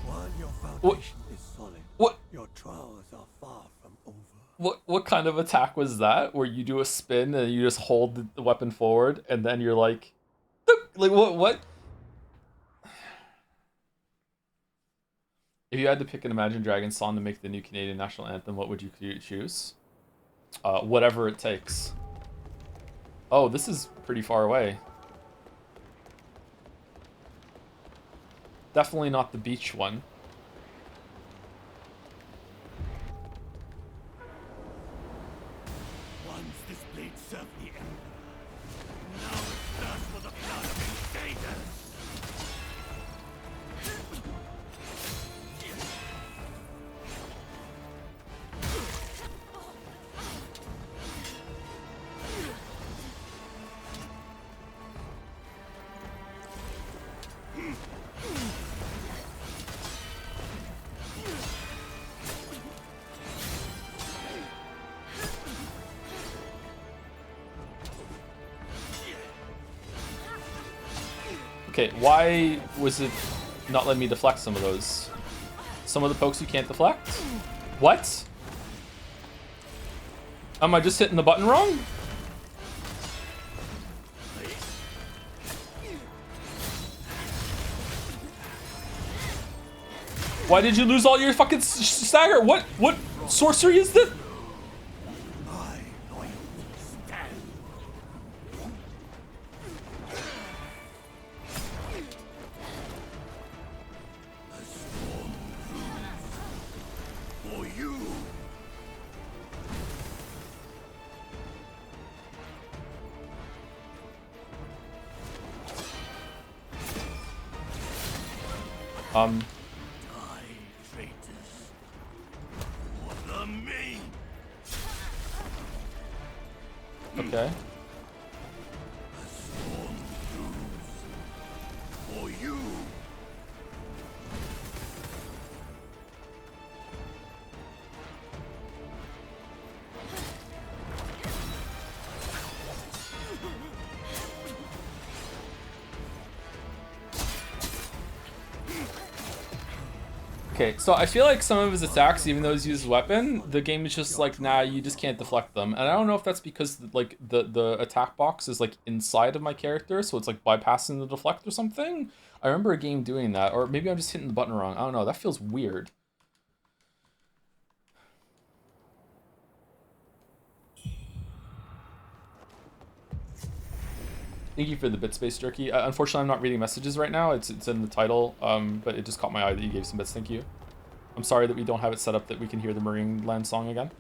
While your foundation is solid, What? your trials are far from over. What kind of attack was that? Where you do a spin and you just hold the weapon forward, and then you're like, Like what? If you had to pick an Imagine Dragons song to make the new Canadian national anthem, what would you choose? Whatever it takes. Oh, this is pretty far away. Definitely not the beach one. Once this blade served the Emperor. Now it thirsts for the blood of invaders. Okay, why was it not letting me deflect some of those? Some of the pokes you can't deflect? What? Am I just hitting the button wrong? Why did you lose all your fucking stagger? What sorcery is this? Okay. For you. Okay, so I feel like some of his attacks, even though he's used weapon, the game is just like, nah, you just can't deflect them. And I don't know if that's because like the attack box is like inside of my character, so it's like bypassing the deflect or something. I remember a game doing that, or maybe I'm just hitting the button wrong. I don't know. That feels weird. Thank you for the bit space, Jerky. Unfortunately, I'm not reading messages right now. It's in the title, but it just caught my eye that you gave some bits. Thank you. I'm sorry that we don't have it set up that we can hear the Marine Land song again.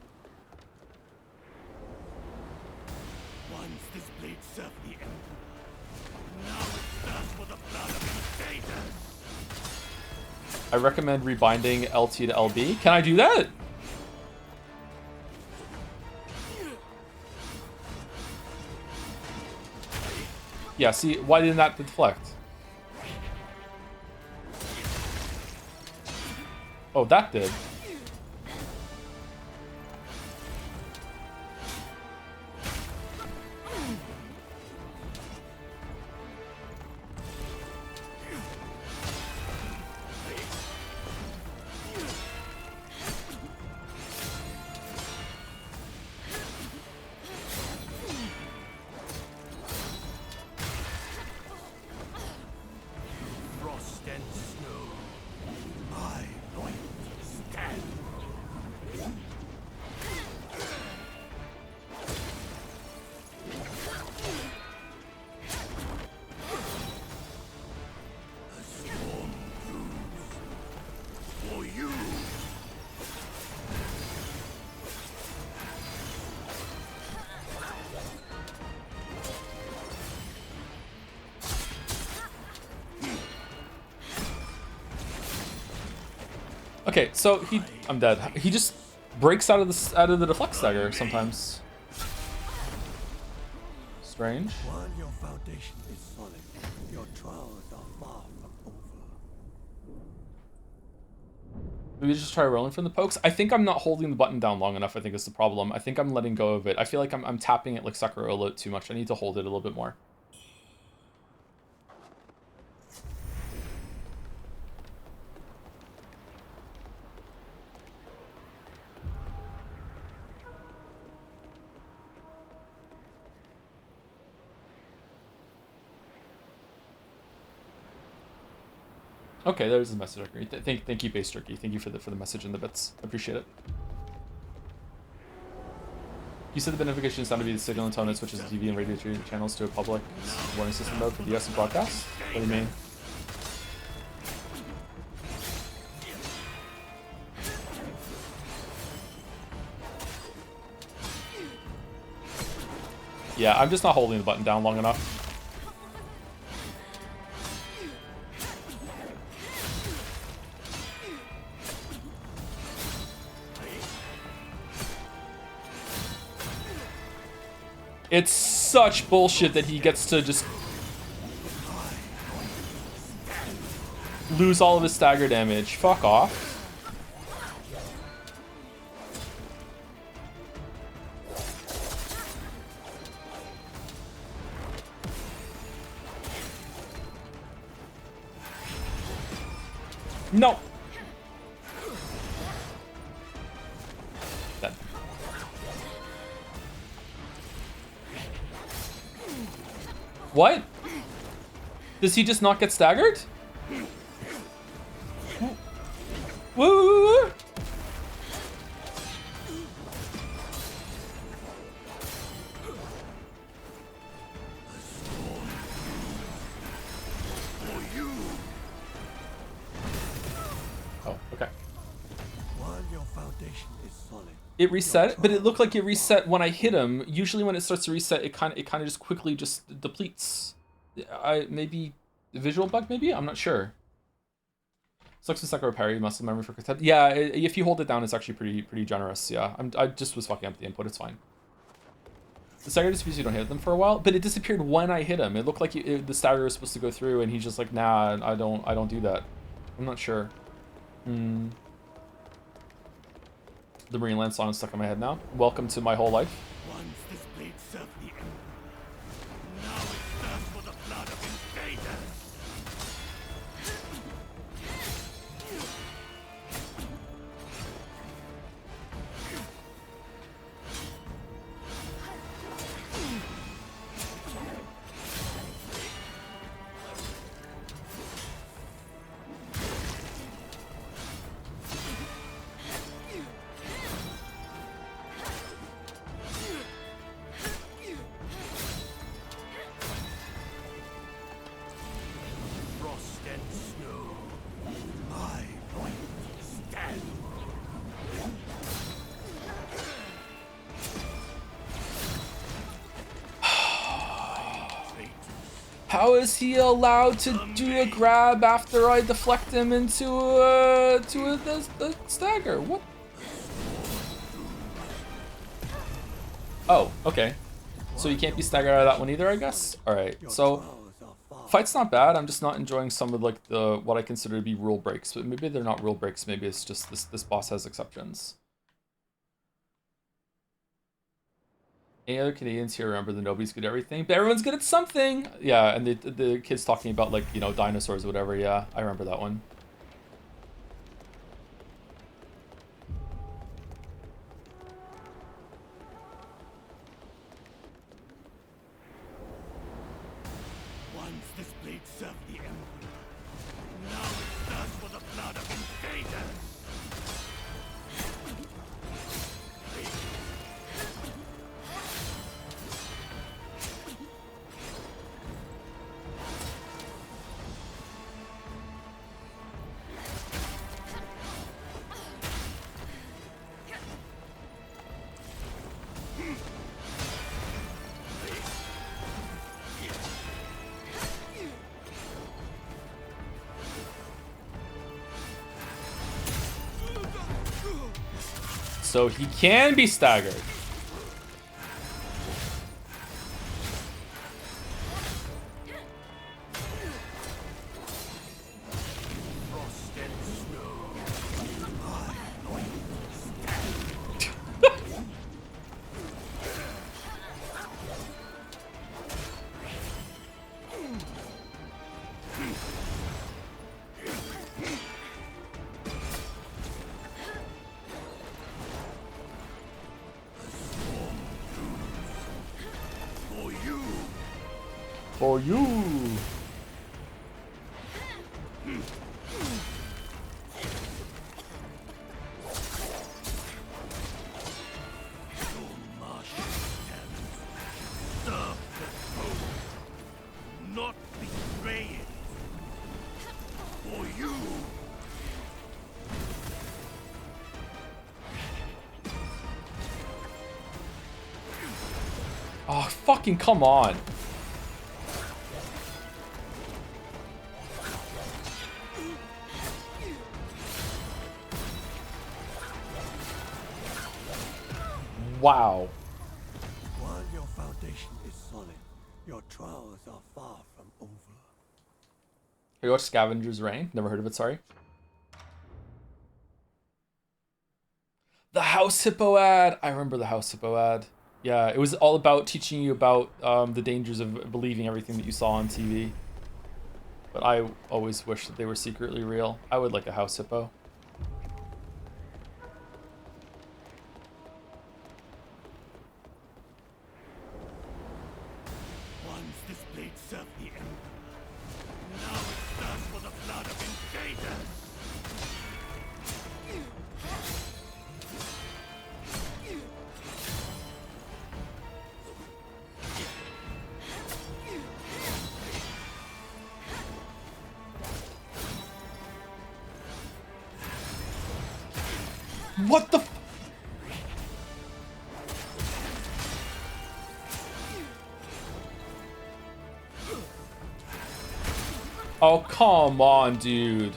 Once this blade served the Emperor. Now it thirsts for the blood of invaders. I recommend rebinding LT to LB. Can I do that? Yeah, see, why didn't that deflect? Oh, that did. Frost and snow. My loyalty stands. A storm brews for you. Okay, so I'm dead. He just breaks out of the deflect stagger sometimes. Strange. While your foundation is solid, your trials are far from over. Maybe just try rolling from the pokes. I think I'm not holding the button down long enough, I think is the problem. I think I'm letting go of it. I feel like I'm tapping it like Sakura a little too much. I need to hold it a little bit more. Okay, there's the message. Thank you, Base Turkey. Thank you for the message and the bits. Appreciate it. You said the benefication is not to be the signal and tone that switches the TV and radio channels to a public warning system mode for the US broadcast? What do you mean? Yeah, I'm just not holding the button down long enough. It's such bullshit that he gets to just lose all of his stagger damage. Fuck off. No. Dead. What? Does he just not get staggered? Woo! Oh, okay. While your foundation is solid, It reset, but it looked like it reset when I hit him. Usually when it starts to reset, it kind of just quickly just depletes. Maybe a visual bug, maybe? I'm not sure. Sucks to suck or parry, muscle memory for contempt. Yeah, if you hold it down, it's actually pretty generous. Yeah, I just was fucking up the input. It's fine. The stagger disappears, you don't hit them for a while, but it disappeared when I hit him. It looked like the stagger was supposed to go through, and he's just like, nah, I don't do that. I'm not sure. The Marine Land song is stuck in my head now. Welcome to my whole life. once this blade served the Emperor, now it thirsts for the blood of invaders. Frost and snow, my point stand. How is he allowed to do a grab after I deflect him into the stagger? What? Oh, okay. So you can't be staggered out of that one either, I guess? Alright, so fight's not bad. I'm just not enjoying some of like the what I consider to be rule breaks, but maybe they're not rule breaks, maybe it's just this boss has exceptions. Any other Canadians here remember that nobody's good at everything, but everyone's good at something? Yeah, and the kids talking about like, you know, dinosaurs or whatever, yeah, I remember that one. Once this blade served the Emperor, now it thirsts for the blood of invaders. So he can be staggered. Frost and snow, for you. For you. Oh, fucking come on. Wow. While your foundation is solid, your trials are far from over. Have you watched Scavenger's Reign? Never heard of it, sorry. The House Hippo ad! I remember the House Hippo ad. Yeah, it was all about teaching you about the dangers of believing everything that you saw on TV. But I always wish that they were secretly real. I would like a House Hippo. Once this blade served the Emperor. Now it thirsts for the blood of invaders. What the f- Oh, come on, dude.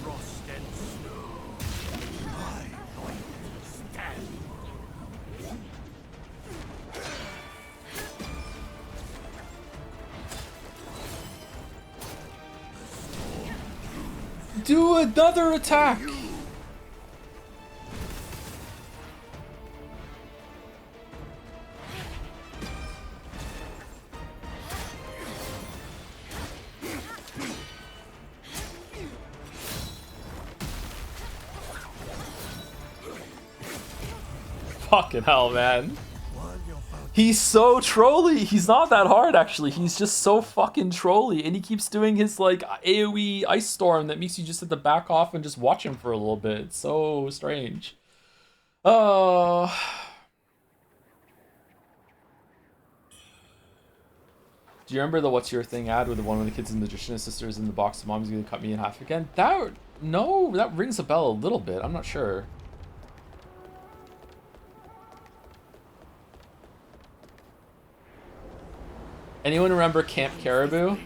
Frost and snow. My point stand. Do another attack. Fucking hell, man. He's so trolly. He's not that hard, actually. He's just so fucking trolly. And he keeps doing his, like, AoE Ice Storm that makes you just have to back off and just watch him for a little bit. It's so strange. Oh. Do you remember the What's Your Thing ad with the one of the kids and magician sisters in the box? Mom's gonna cut me in half again? No, that rings a bell a little bit. I'm not sure. Anyone remember Camp Caribou?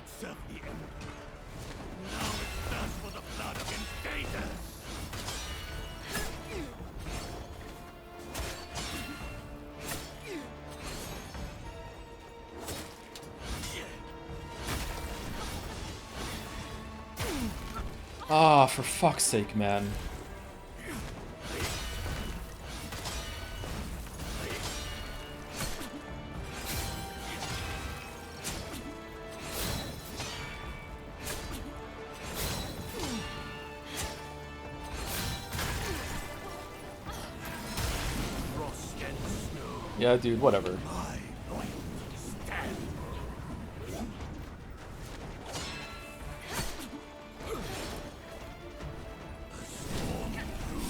Ah, for fuck's sake, man. Yeah, dude, whatever.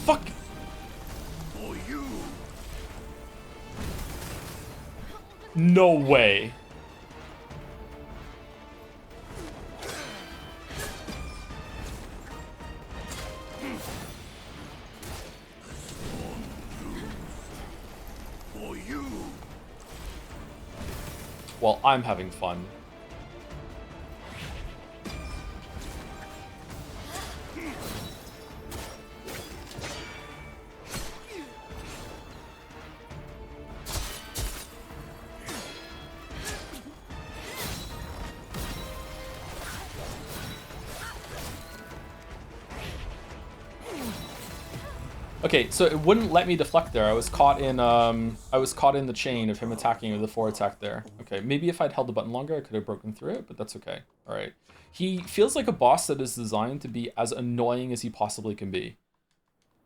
Fuck! No way. Well, I'm having fun. Okay, so it wouldn't let me deflect there. I was caught in the chain of him attacking with the 4 attack there. Okay, maybe if I'd held the button longer, I could have broken through it, but that's okay. All right. He feels like a boss that is designed to be as annoying as he possibly can be.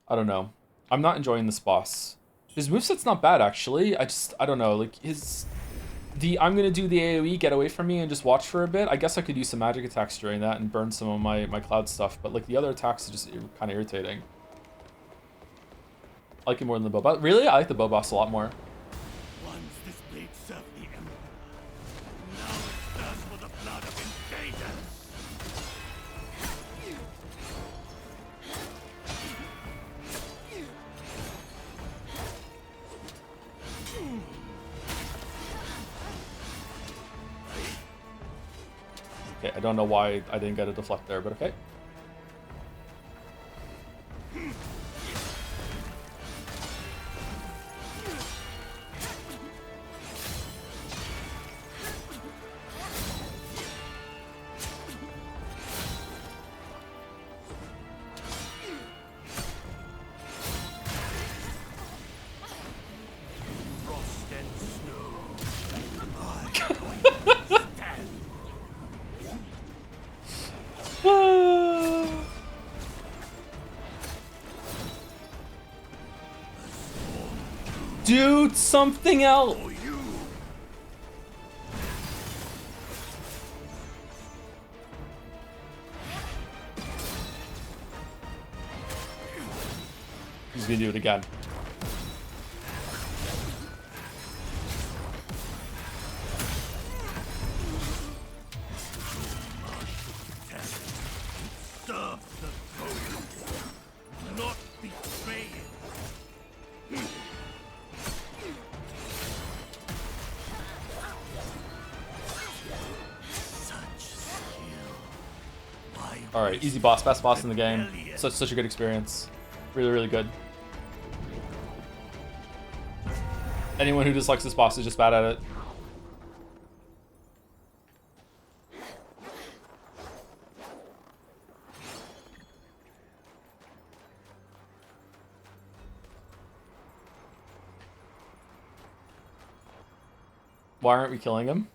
I don't know. I'm not enjoying this boss. His moveset's not bad, actually. I don't know. Like, I'm gonna do the AoE, get away from me, and just watch for a bit. I guess I could use some magic attacks during that and burn some of my cloud stuff, but like the other attacks are just kind of irritating. I like it more than the bow boss. Really? I like the bow boss a lot more. Once this blade served the Emperor. Now it thirsts for the blood of invaders. don't know why I didn't get a deflect there, but okay. Dude, something else. He's gonna do it again. Alright, easy boss, best boss in the game. Such a good experience. Really, really good. Anyone who dislikes this boss is just bad at it. Why aren't we killing him?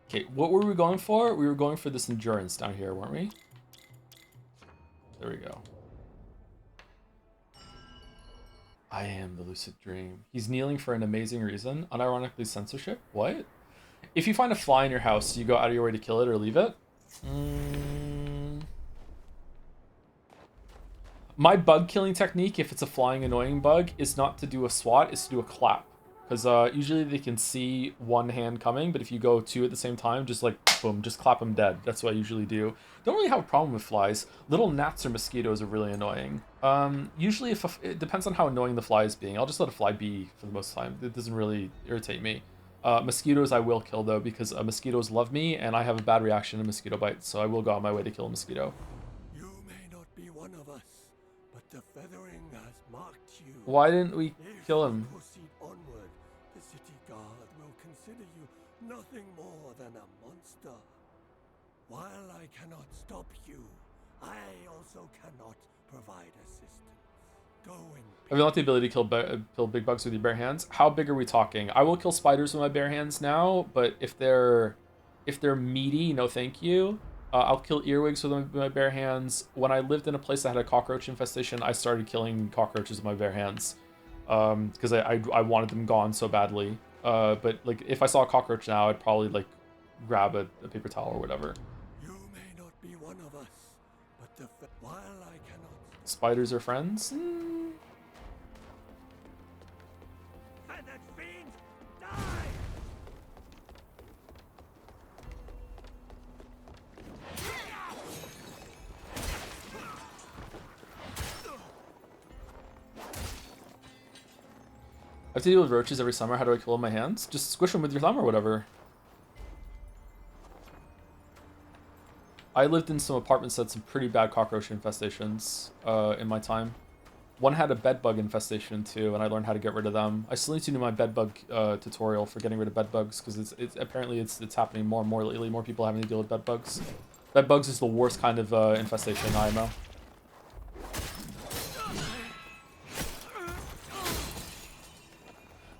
Okay, what were we going for? We were going for this endurance down here, weren't we? There we go. I am the lucid dream. He's kneeling for an amazing reason. Unironically censorship? What? If you find a fly in your house, you go out of your way to kill it or leave it? My bug killing technique, if it's a flying annoying bug, is not to do a swat, it's to do a clap. Because usually they can see one hand coming, but if you go two at the same time, just like, boom, just clap them dead. That's what I usually do. Don't really have a problem with flies. Little gnats or mosquitoes are really annoying. Usually, it depends on how annoying the fly is being. I'll just let a fly be for the most time. It doesn't really irritate me. Mosquitoes I will kill, though, because mosquitoes love me, and I have a bad reaction to mosquito bites, so I will go on my way to kill a mosquito. You may not be one of us, but the feathering has marked you. Why didn't we kill him? Onward, the city guard will consider you nothing more than a monster. While I cannot stop you, I also cannot provide assistance. Go and Have you not the ability to kill big bugs with your bare hands? How big are we talking? I will kill spiders with my bare hands now, but if they're meaty, no thank you. I'll kill earwigs with my bare hands. When I lived in a place that had a cockroach infestation, I started killing cockroaches with my bare hands. Because I wanted them gone so badly. But like if I saw a cockroach now, I'd probably like grab a paper towel or whatever. You may not be one of us, but while I cannot. Spiders are friends? Feathered fiend, die! I have to deal with roaches every summer. How do I kill them with my hands? Just squish them with your thumb or whatever. I lived in some apartments that had some pretty bad cockroach infestations in my time. One had a bedbug infestation too, and I learned how to get rid of them. I still need to do my bedbug tutorial for getting rid of bedbugs because it's apparently it's happening more and more lately. More people having to deal with bedbugs. Bedbugs is the worst kind of infestation in IMO.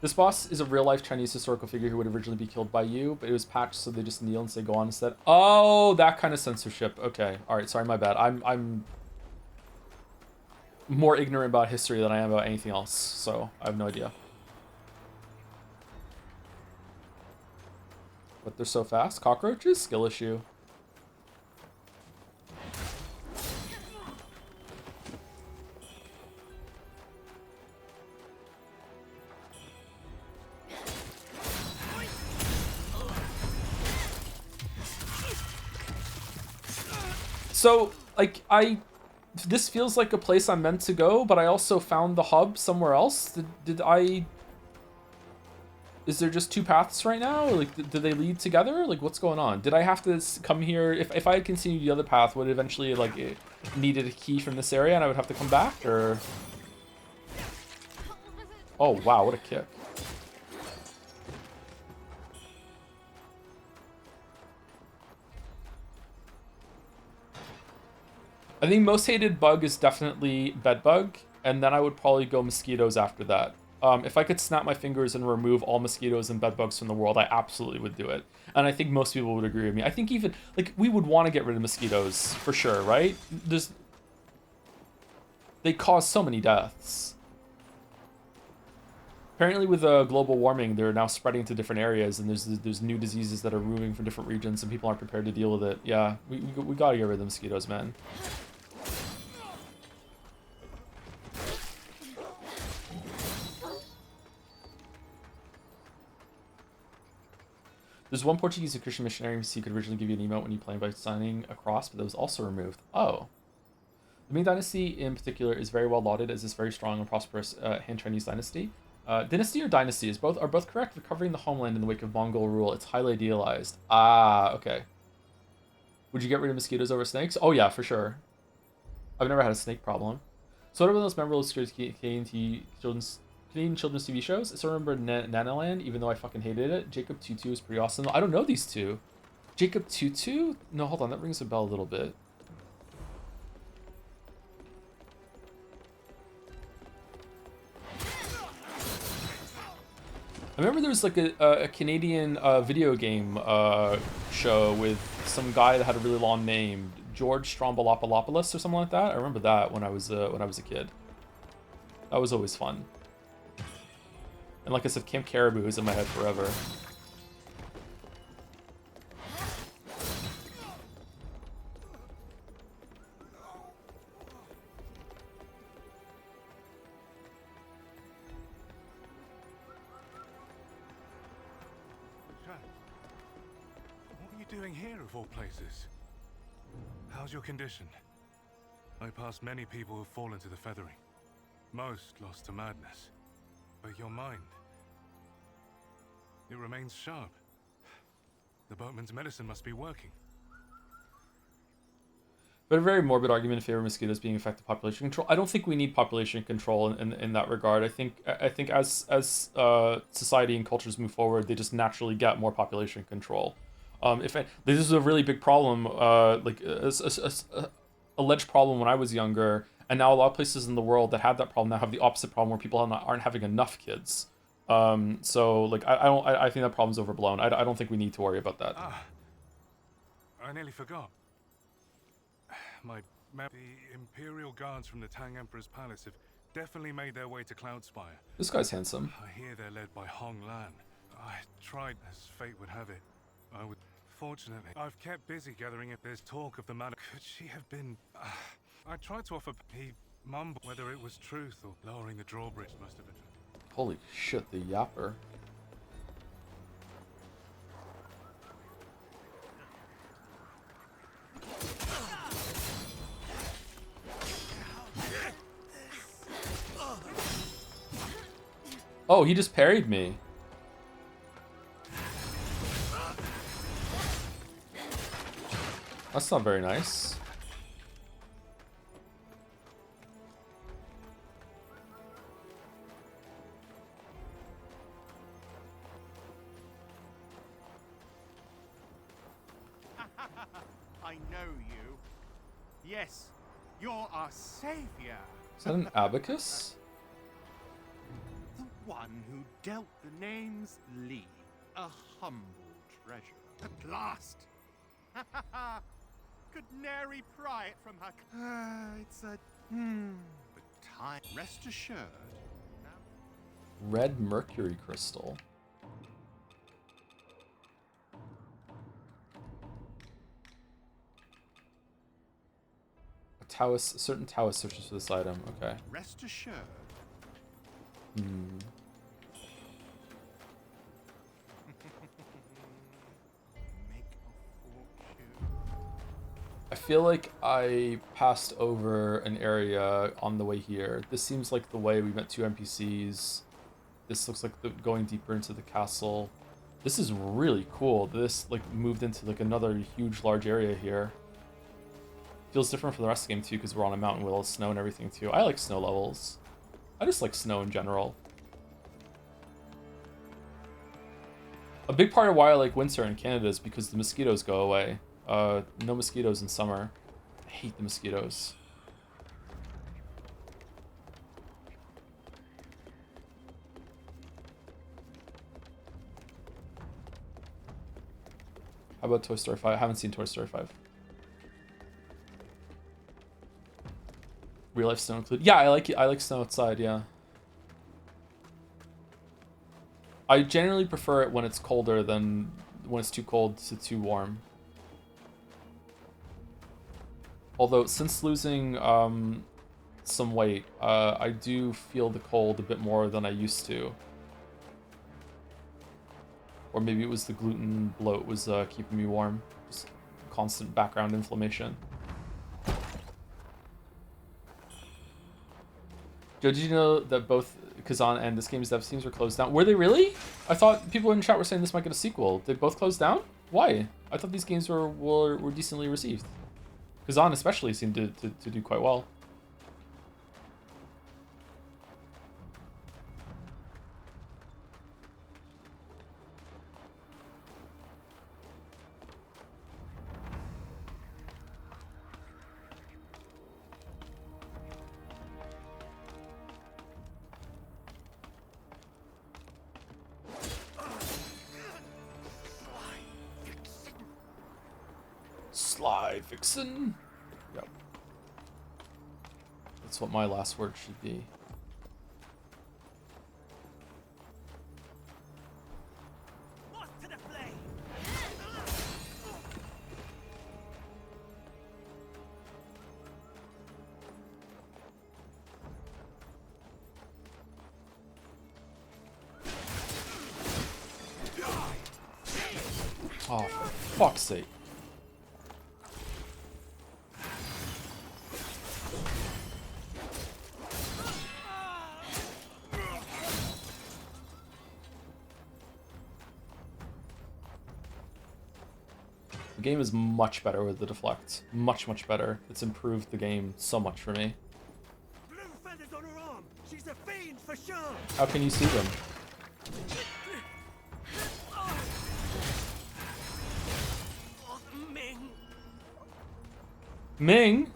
This boss is a real-life Chinese historical figure who would originally be killed by you, but it was patched so they just kneel and say go on instead. Oh, that kind of censorship. Okay, all right, sorry, my bad. I'm more ignorant about history than I am about anything else, so I have no idea. But they're so fast. Cockroaches? Skill issue. So, like, this feels like a place I'm meant to go, but I also found the hub somewhere else. Did I... Is there just two paths right now? Like, do they lead together? Like, what's going on? Did I have to come here? If I had continued the other path, would it eventually, like, it needed a key from this area and I would have to come back, or... Oh, wow, what a kick. I think most hated bug is definitely bed bug, and then I would probably go mosquitoes after that. If I could snap my fingers and remove all mosquitoes and bed bugs from the world, I absolutely would do it. And I think most people would agree with me. I think even, like, we would want to get rid of mosquitoes, for sure, right? They cause so many deaths. Apparently with global warming, they're now spreading to different areas, and there's new diseases that are moving from different regions, and people aren't prepared to deal with it. Yeah, we gotta get rid of the mosquitoes, man. There's one Portuguese and Christian missionary who could originally give you an emote when you play by signing a cross, but that was also removed. Oh. The Ming Dynasty in particular is very well lauded as this very strong and prosperous Han Chinese dynasty. Dynasty or dynasty are both correct. Recovering the homeland in the wake of Mongol rule. It's highly idealized. Ah, okay. Would you get rid of mosquitoes over snakes? Oh yeah, for sure. I've never had a snake problem. So what are those memorable Canadian children's TV shows? I still remember Nanaland, even though I fucking hated it. Jacob Tutu is pretty awesome. I don't know these two. Jacob Tutu? No, hold on, that rings a bell a little bit. I remember there was like a Canadian video game show with some guy that had a really long name, George Strombolopoulos or something like that. I remember that when I was a kid. That was always fun. And like I said, Camp Caribou is in my head forever. What are you doing here, of all places? How's your condition? I passed many people who've fallen to the feathering. Most lost to madness. But your mind... it remains sharp. The boatman's medicine must be working. But a very morbid argument in favor of mosquitoes being effective population control. I don't think we need population control in that regard. I think as society and cultures move forward, they just naturally get more population control. This is a really big problem, like a alleged problem when I was younger, and now a lot of places in the world that have that problem now have the opposite problem where people aren't having enough kids. So like I think that problem's overblown. I don't think we need to worry about that. I nearly forgot. The Imperial Guards from the Tang Emperor's palace have definitely made their way to Cloudspire. This guy's handsome. I hear they're led by Hong Lan. I tried, as fate would have it. Fortunately, I've kept busy gathering if there's talk of the matter. Could she have been... I tried to offer... He mumbled whether it was truth or lowering the drawbridge must have been... Holy shit, the yapper. Oh, he just parried me. That's not very nice. I know you. Yes, you're our savior. Is that an abacus? The one who dealt the name's Lee, a humble treasure. At last. Could nary pry it from her. It's a but time. Rest assured. Red mercury crystal. A certain Taoist searches for this item. Okay. Rest assured. feel like I passed over an area on the way here. This seems like the way we met 2 NPCs. This looks like going deeper into the castle. This is really cool. This like moved into like another huge large area here. Feels different from the rest of the game too because we're on a mountain with all the snow and everything too. I like snow levels. I just like snow in general. A big part of why I like winter in Canada is because the mosquitoes go away. No mosquitoes in summer. I hate the mosquitoes. How about Toy Story 5? I haven't seen Toy Story 5. Real life snow included. Yeah, I like it. I like snow outside, yeah. I generally prefer it when it's colder than when it's too cold to too warm. Although, since losing some weight, I do feel the cold a bit more than I used to. Or maybe it was the gluten bloat was keeping me warm. Just constant background inflammation. Joe, did you know that both Kazan and this game's dev teams were closed down? Were they really? I thought people in chat were saying this might get a sequel. They both closed down? Why? I thought these games were decently received. Kazan especially seemed to do quite well. Sly Vixen. Yep. That's what my last word should be. Oh, for fuck's sake. The game is much better with the deflect. Much, much better. It's improved the game so much for me. Blue feathers on her arm. She's a fiend for sure. How can you see them? Ming. Ming?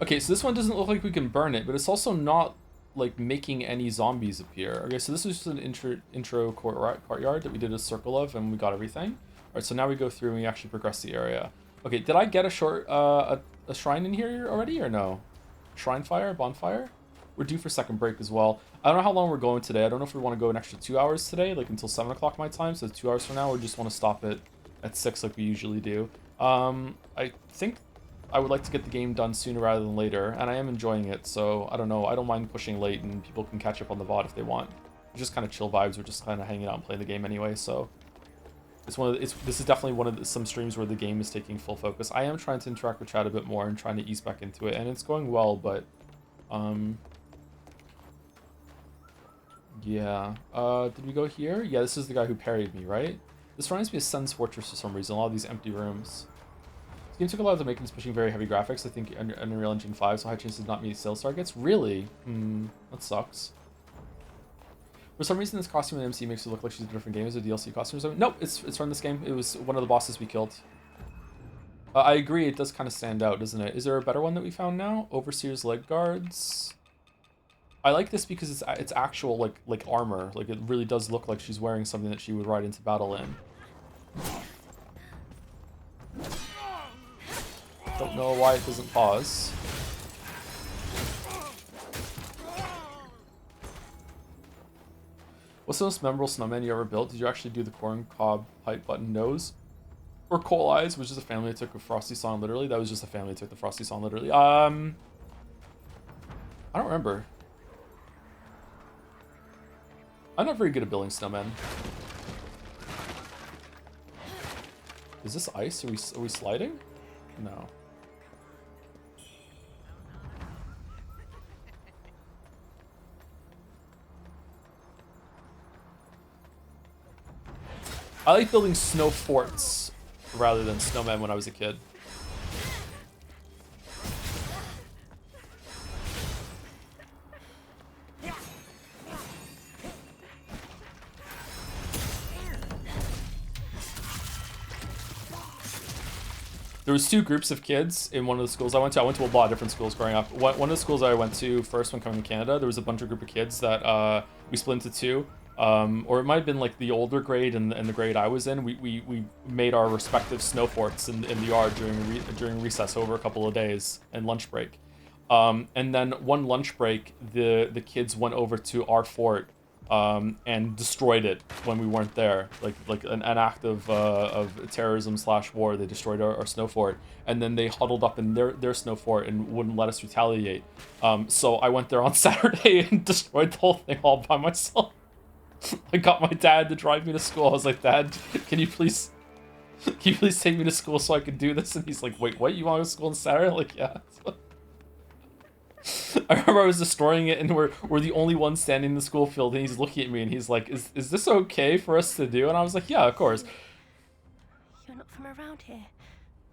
Okay, so this one doesn't look like we can burn it, but it's also not like making any zombies appear. Okay, so this was just an intro courtyard that we did a circle of and we got everything. All right, so now we go through and we actually progress the area. Okay, did I get a shrine in here already or no? Shrine fire, bonfire? We're due for second break as well. I don't know how long we're going today. I don't know if we want to go an extra 2 hours today, like until 7 o'clock my time, so 2 hours from now, or just want to stop it at 6 like we usually do. I think I would like to get the game done sooner rather than later, and I am enjoying it, so I don't know. I don't mind pushing late, and people can catch up on the VOD if they want. It's just kind of chill vibes. We're just kind of hanging out and playing the game anyway, so this is definitely one of some streams where the game is taking full focus. I am trying to interact with chat a bit more and trying to ease back into it, and it's going well, but yeah. Did we go here? Yeah, this is the guy who parried me, right? This reminds me of Sun's Fortress for some reason. A lot of these empty rooms. This game took a lot of the makings, pushing very heavy graphics. I think Unreal Engine 5, so high chances did not meet sales targets. Really? That sucks. For some reason, this costume in MC makes it look like she's in a different game. Is it a DLC costume or something? Nope, it's from this game. It was one of the bosses we killed. I agree, it does kind of stand out, doesn't it? Is there a better one that we found now? Overseer's leg guards. I like this because it's actual like armor. Like it really does look like she's wearing something that she would ride into battle in. Don't know why it doesn't pause. What's the most memorable snowman you ever built? Did you actually do the corn cob pipe button nose? Or Coal Eyes, which is a family that took a Frosty song literally. That was just a family that took the Frosty song literally. I don't remember. I'm not very good at building snowmen. Is this ice? Are we sliding? No. I like building snow forts rather than snowmen when I was a kid. There was two groups of kids in one of the schools I went to. I went to a lot of different schools growing up. One of the schools I went to first when coming to Canada, there was a bunch of group of kids that we split into two. Or it might have been like the older grade and the grade I was in. We made our respective snow forts in the yard during recess over a couple of days and lunch break. And then one lunch break, the kids went over to our fort and destroyed it when we weren't there, like an act of terrorism / war. They destroyed our snow fort, and then they huddled up in their snow fort and wouldn't let us retaliate. So I went there on Saturday and destroyed the whole thing all by myself. I got my dad to drive me to school. I was like, Dad, can you please take me to school so I can do this? And he's like, wait, what? You want to go to school on Saturday? I'm like, yeah. I remember I was destroying it, and we're the only ones standing in the school field, and he's looking at me, and he's like, is this okay for us to do? And I was like, yeah, of course. You're not from around here,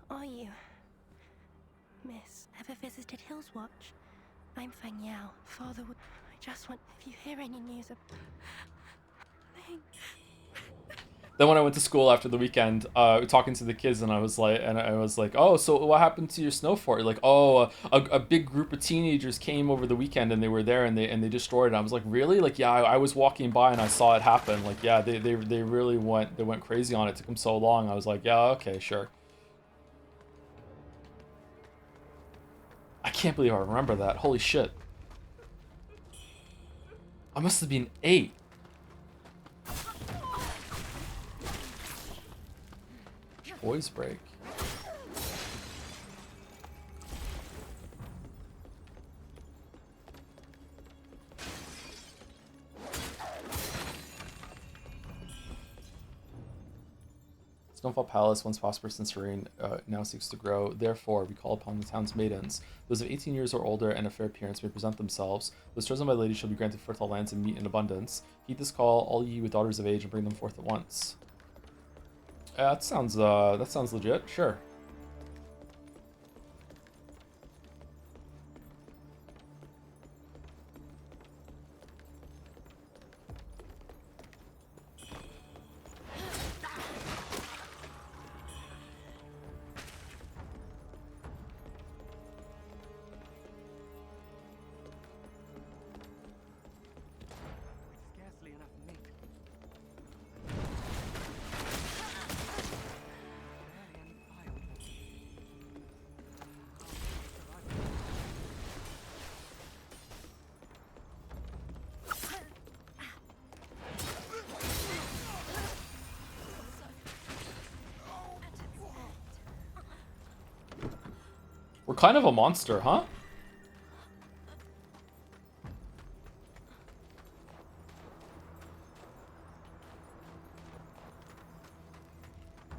are you? Miss, ever visited Hills Watch? I'm Fang Yao. Father would... I just want... If you hear any news of... Then when I went to school after the weekend, talking to the kids, and I was like, oh, so what happened to your snow fort? Like, oh, a big group of teenagers came over the weekend, and they were there, and they destroyed it. I was like, really? Like, yeah, I was walking by and I saw it happen. Like, yeah, they really went crazy on it. It took them so long. I was like, yeah, okay, sure. I can't believe I remember that. Holy shit. I must have been 8. Boys break. Snowfall Palace, once prosperous and serene, now seeks to grow. Therefore, we call upon the town's maidens. Those of 18 years or older and of fair appearance may present themselves. Those chosen by ladies shall be granted fertile lands and meat in abundance. Heed this call, all ye with daughters of age, and bring them forth at once. That sounds legit. Sure. We're kind of a monster, huh?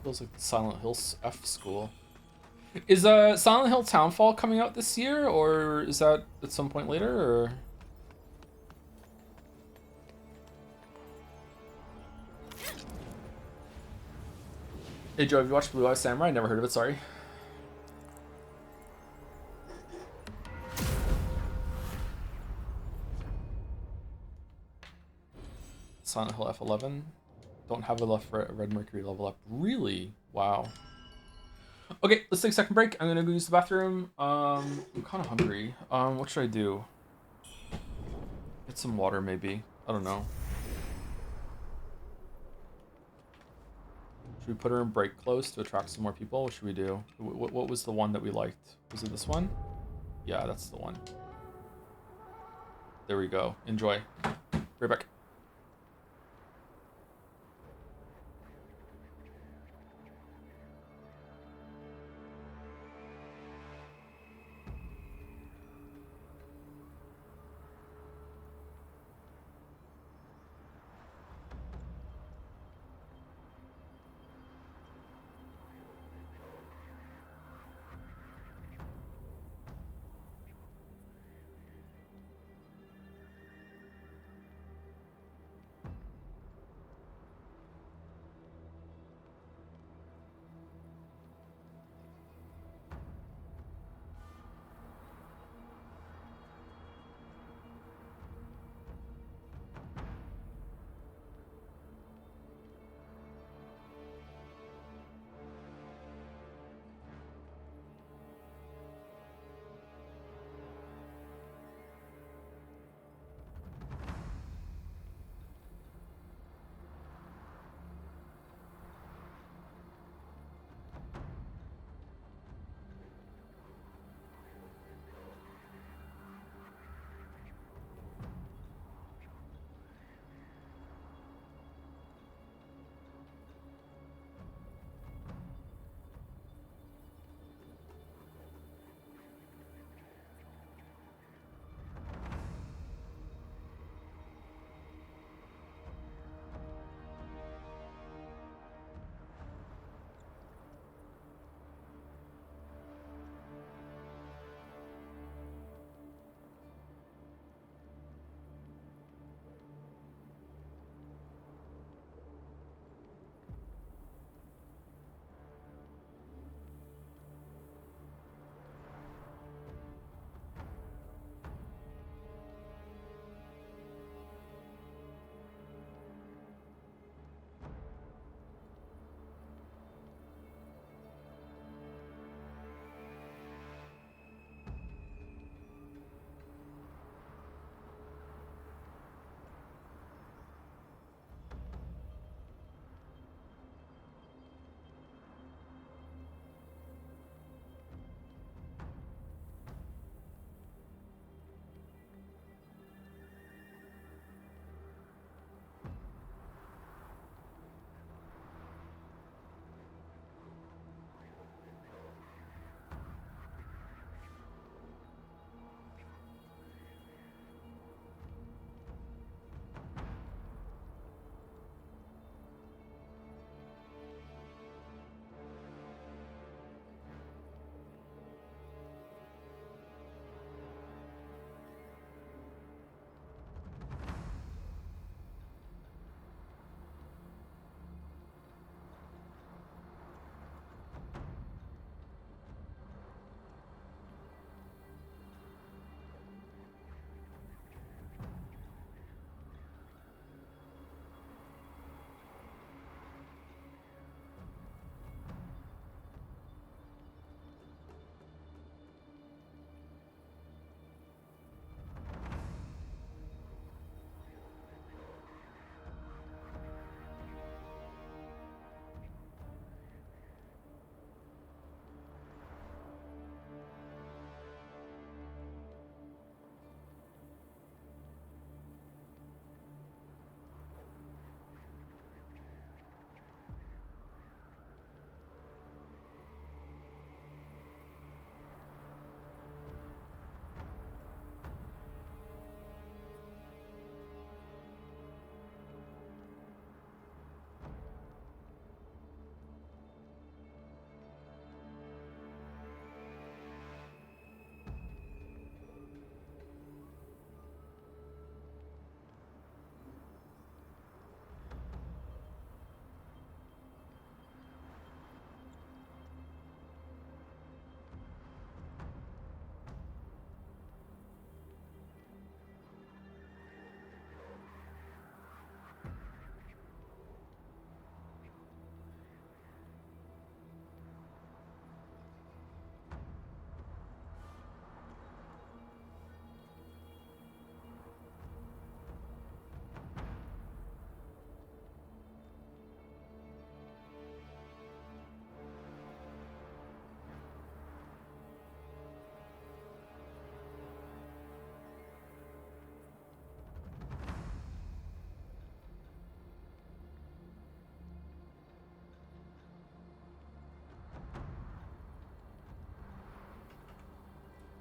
Feels like the Silent Hill F school. Is Silent Hill Townfall coming out this year, or is that at some point later, or? Hey Joe, have you watched Blue Eye Samurai? Never heard of it, sorry. Silent Hill F11. Don't have enough Red Mercury level up. Really? Wow. Okay, let's take a second break. I'm gonna go use the bathroom. I'm kind of hungry. What should I do? Get some water, maybe. I don't know. Should we put her in break close to attract some more people? What should we do? What was the one that we liked? Was it this one? Yeah, that's the one. There we go. Enjoy. Right back.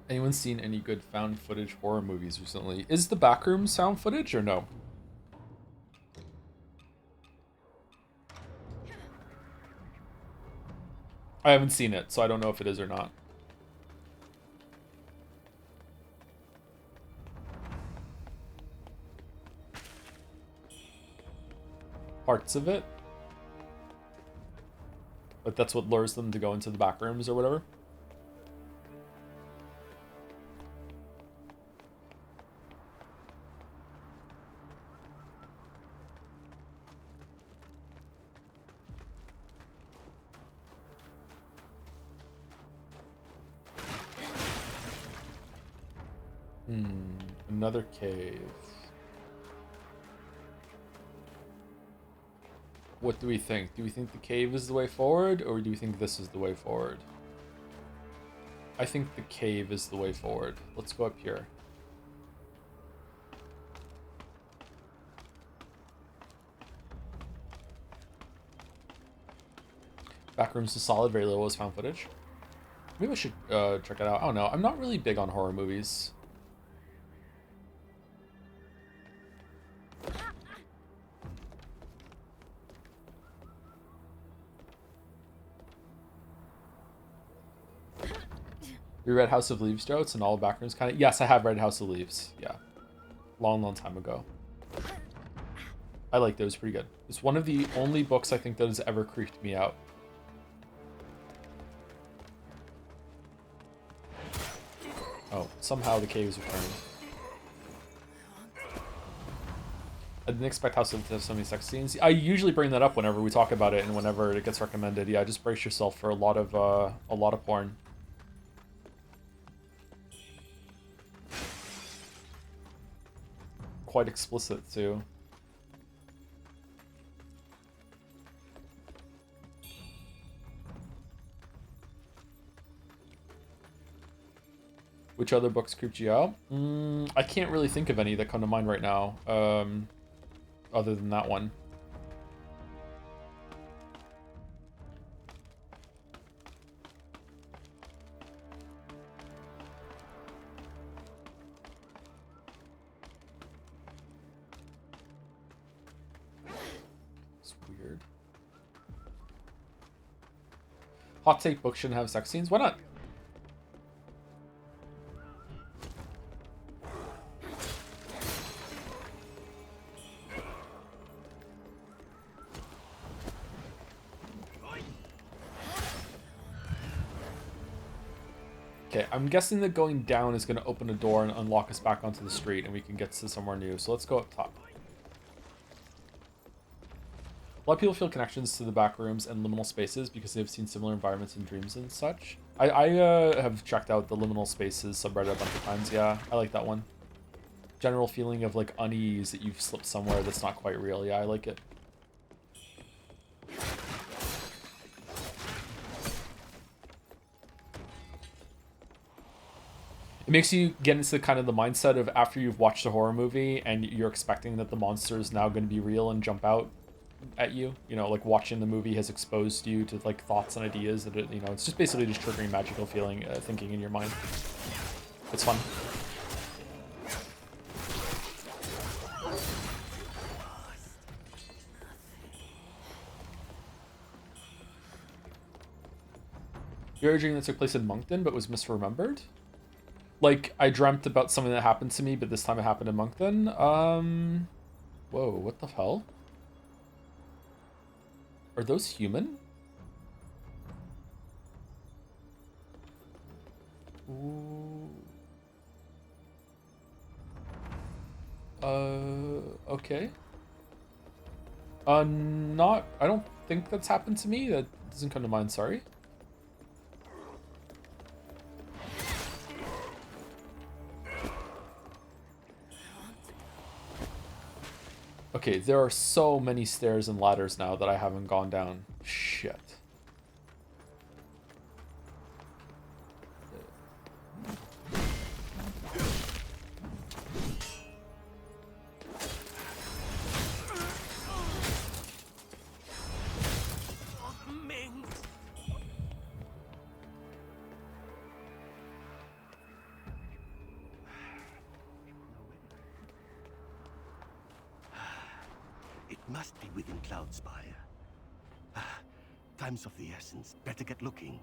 Anyone seen any good found footage horror movies recently? Is The Backrooms found footage or no? I haven't seen it, so I don't know if it is or not. Parts of it. But that's what lures them to go into the back rooms or whatever. Another cave. What do we think? Do we think the cave is the way forward, or do we think this is the way forward? I think the cave is the way forward. Let's go up here. Backrooms is solid, very little was found footage. Maybe I should check it out. I don't know. I'm not really big on horror movies. You read House of Leaves, Joe? It's an all Backrooms kind of. Yes, I have read House of Leaves. Yeah, long time ago. I liked it. It was pretty good. It's one of the only books I think that has ever creeped me out. Oh, somehow the cave is returning. I didn't expect House of Leaves to have so many sex scenes. I usually bring that up whenever we talk about it and whenever it gets recommended. Yeah, just brace yourself for a lot of porn. Quite explicit too. Which other books creeped you out? I can't really think of any that come to mind right now, other than that one. It's weird. Hot take book shouldn't have sex scenes? Why not? Okay, I'm guessing that going down is going to open a door and unlock us back onto the street and we can get to somewhere new. So let's go up top. A lot of people feel connections to the back rooms and liminal spaces because they've seen similar environments in dreams and such. I have checked out the liminal spaces subreddit a bunch of times. Yeah, I like that one. General feeling of like unease that you've slipped somewhere that's not quite real. Yeah, I like it. It makes you get into kind of the mindset of after you've watched a horror movie and you're expecting that the monster is now going to be real and jump out at you. You know, like watching the movie has exposed you to like thoughts and ideas that, you know, it's just basically just triggering magical thinking in your mind. It's fun. You had a dream that took place in Moncton but was misremembered? Like, I dreamt about something that happened to me, but this time it happened in Moncton. Whoa, what the hell? Are those human? Ooh. Okay. I don't think that's happened to me. That doesn't come to mind, sorry. Okay, there are so many stairs and ladders now that I haven't gone down. Shit. must be within Cloudspire. Time's of the essence. Better get looking.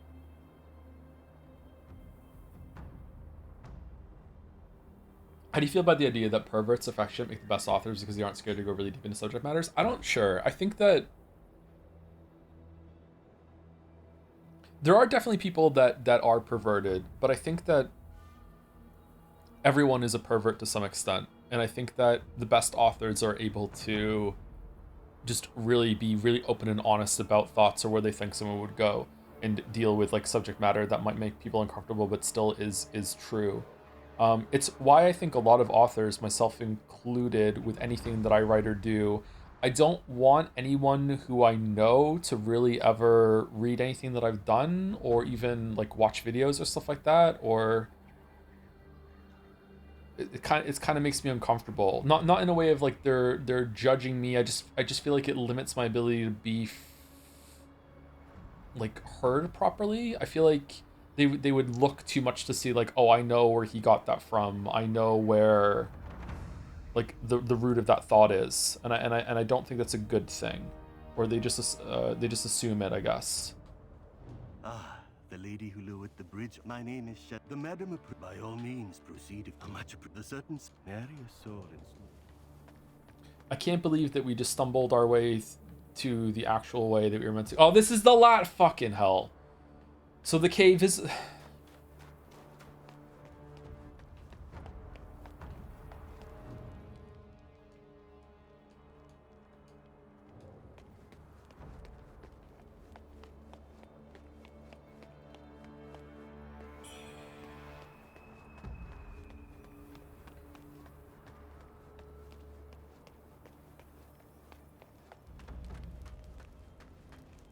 How do you feel about the idea that perverts affection make the best authors because they aren't scared to go really deep into subject matters? I don't sure. I think that there are definitely people that are perverted, but I think that everyone is a pervert to some extent. And I think that the best authors are able to just really be really open and honest about thoughts or where they think someone would go, and deal with like subject matter that might make people uncomfortable but still is true. It's why I think a lot of authors, myself included, with anything that I write or do, I don't want anyone who I know to really ever read anything that I've done or even like watch videos or stuff like that, or it kind of makes me uncomfortable. Not in a way of like they're judging me. I just feel like it limits my ability to be like heard properly. I feel like they would look too much to see like, oh, I know where he got that from. I know where like the root of that thought is, and I don't think that's a good thing. Or they just assume it, I guess. Ah, the lady who lowered the bridge. My name is Shed. The madam, by all means, proceed. How much the certain nary a sword and I can't believe that we just stumbled our way to the actual way that we were meant to. Oh, this is the lot fucking hell. So the cave is...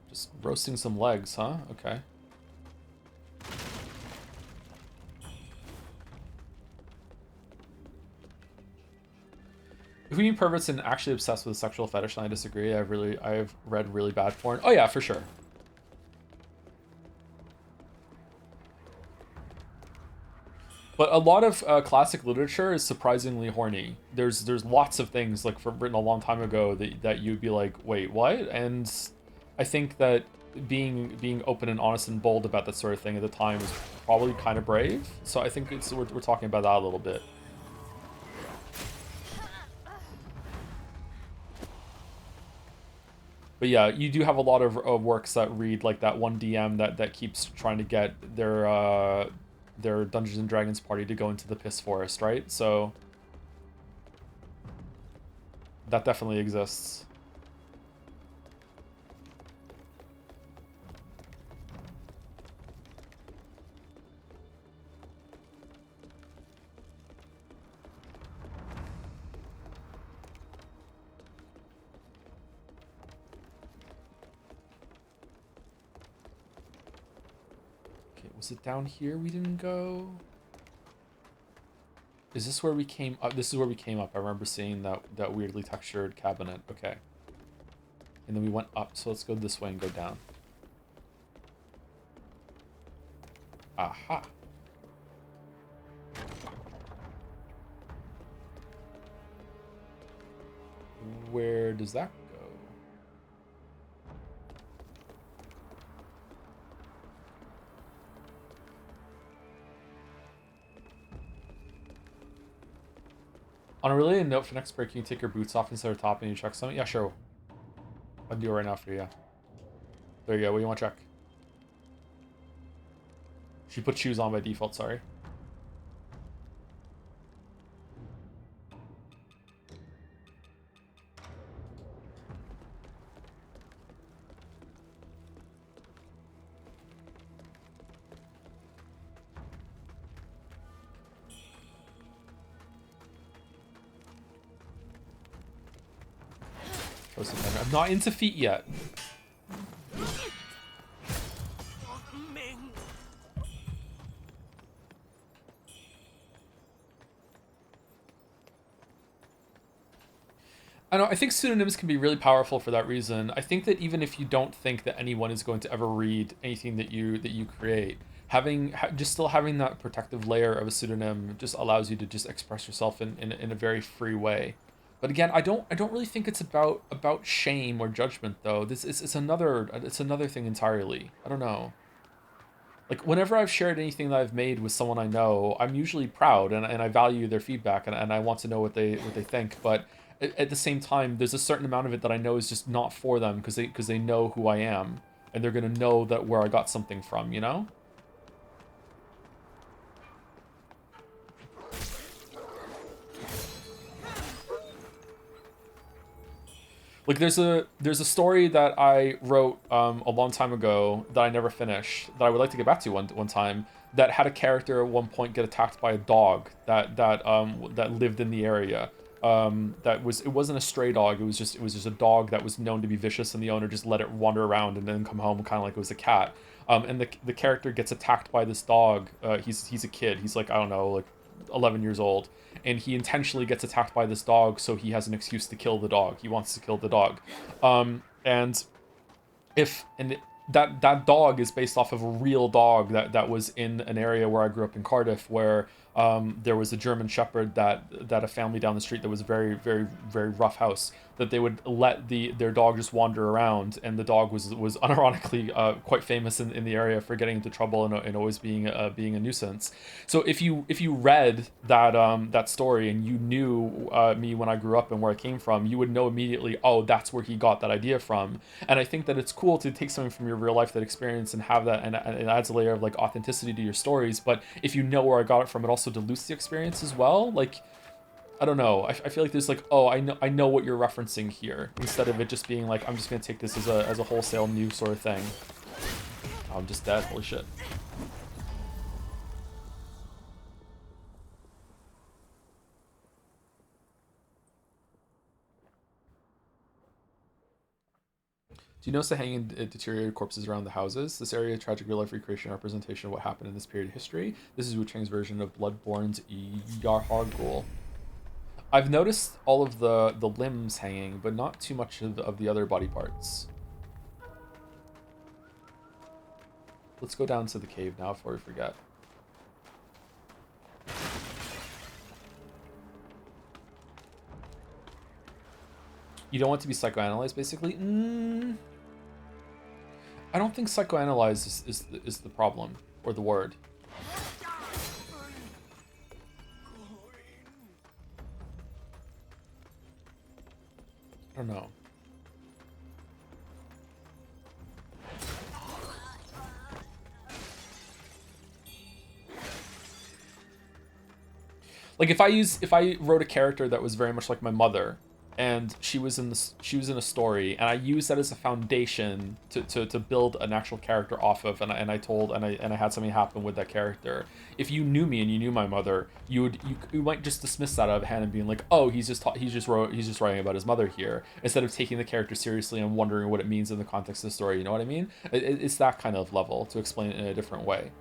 Just roasting some legs, huh? Okay. If we mean perverts and actually obsessed with a sexual fetish, then I disagree. I've read really bad porn. Oh yeah, for sure. But a lot of classic literature is surprisingly horny. There's lots of things like written a long time ago that you'd be like, wait, what? And I think that being open and honest and bold about that sort of thing at the time is probably kind of brave. So I think we're talking about that a little bit. But yeah, you do have a lot of works that read like that one DM that keeps trying to get their Dungeons and Dragons party to go into the piss forest, right? So that definitely exists. Was it down here we didn't go? Is this where we came up? This is where we came up. I remember seeing that weirdly textured cabinet. Okay. And then we went up, so let's go this way and go down. Aha. Where does that go? On a related note, for next break, can you take your boots off instead of top and you check something? Yeah, sure. I'll do it right now for you, yeah. There you go. What do you want to check? She put shoes on by default, sorry. I'm not into feet yet. I know, I think pseudonyms can be really powerful for that reason. I think that even if you don't think that anyone is going to ever read anything that you create, just still having that protective layer of a pseudonym just allows you to just express yourself in a very free way. But again, I don't really think it's about shame or judgment though. This is it's another thing entirely. I don't know. Like whenever I've shared anything that I've made with someone I know, I'm usually proud and I value their feedback and I want to know what they think. But at the same time, there's a certain amount of it that I know is just not for them because they know who I am and they're gonna know that where I got something from, you know? Like there's a story that I wrote a long time ago that I never finished that I would like to get back to one time that had a character at one point get attacked by a dog that lived in the area. It wasn't a stray dog. It was just a dog that was known to be vicious, and the owner just let it wander around and then come home kind of like it was a cat. And the character gets attacked by this dog. He's a kid. He's like, I don't know, like 11 years old, and he intentionally gets attacked by this dog so he has an excuse to kill the dog. He wants to kill the dog. And that dog is based off of a real dog that was in an area where I grew up in Cardiff, where there was a German Shepherd that a family down the street that was a very, very, very rough house, that they would let their dog just wander around, and the dog was unironically quite famous in the area for getting into trouble and always being a nuisance. So if you read that story and you knew me when I grew up and where I came from, you would know immediately, oh, that's where he got that idea from. And I think that it's cool to take something from your real life, that experience, and have that, and it adds a layer of like authenticity to your stories. But if you know where I got it from, it also dilutes the experience as well. Like, I don't know. I feel like there's like, oh, I know what you're referencing here, instead of it just being like, I'm just gonna take this as a wholesale new sort of thing. I'm just dead. Holy shit. Do you notice the hanging and deteriorated corpses around the houses? This area, tragic real-life recreation and representation of what happened in this period of history. This is Wuchang's version of Bloodborne's Yarhargul. I've noticed all of the limbs hanging, but not too much of the other body parts. Let's go down to the cave now before we forget. You don't want to be psychoanalyzed, basically? I don't think psychoanalyze is the problem, or the word. I don't know. Like if I wrote a character that was very much like my mother, and she was in a story, and I used that as a foundation to build an actual character off of, and I had something happen with that character. If you knew me and you knew my mother, you might just dismiss that out of hand and being like, oh, he's just writing about his mother here, instead of taking the character seriously and wondering what it means in the context of the story. You know what I mean? It's that kind of level to explain it in a different way.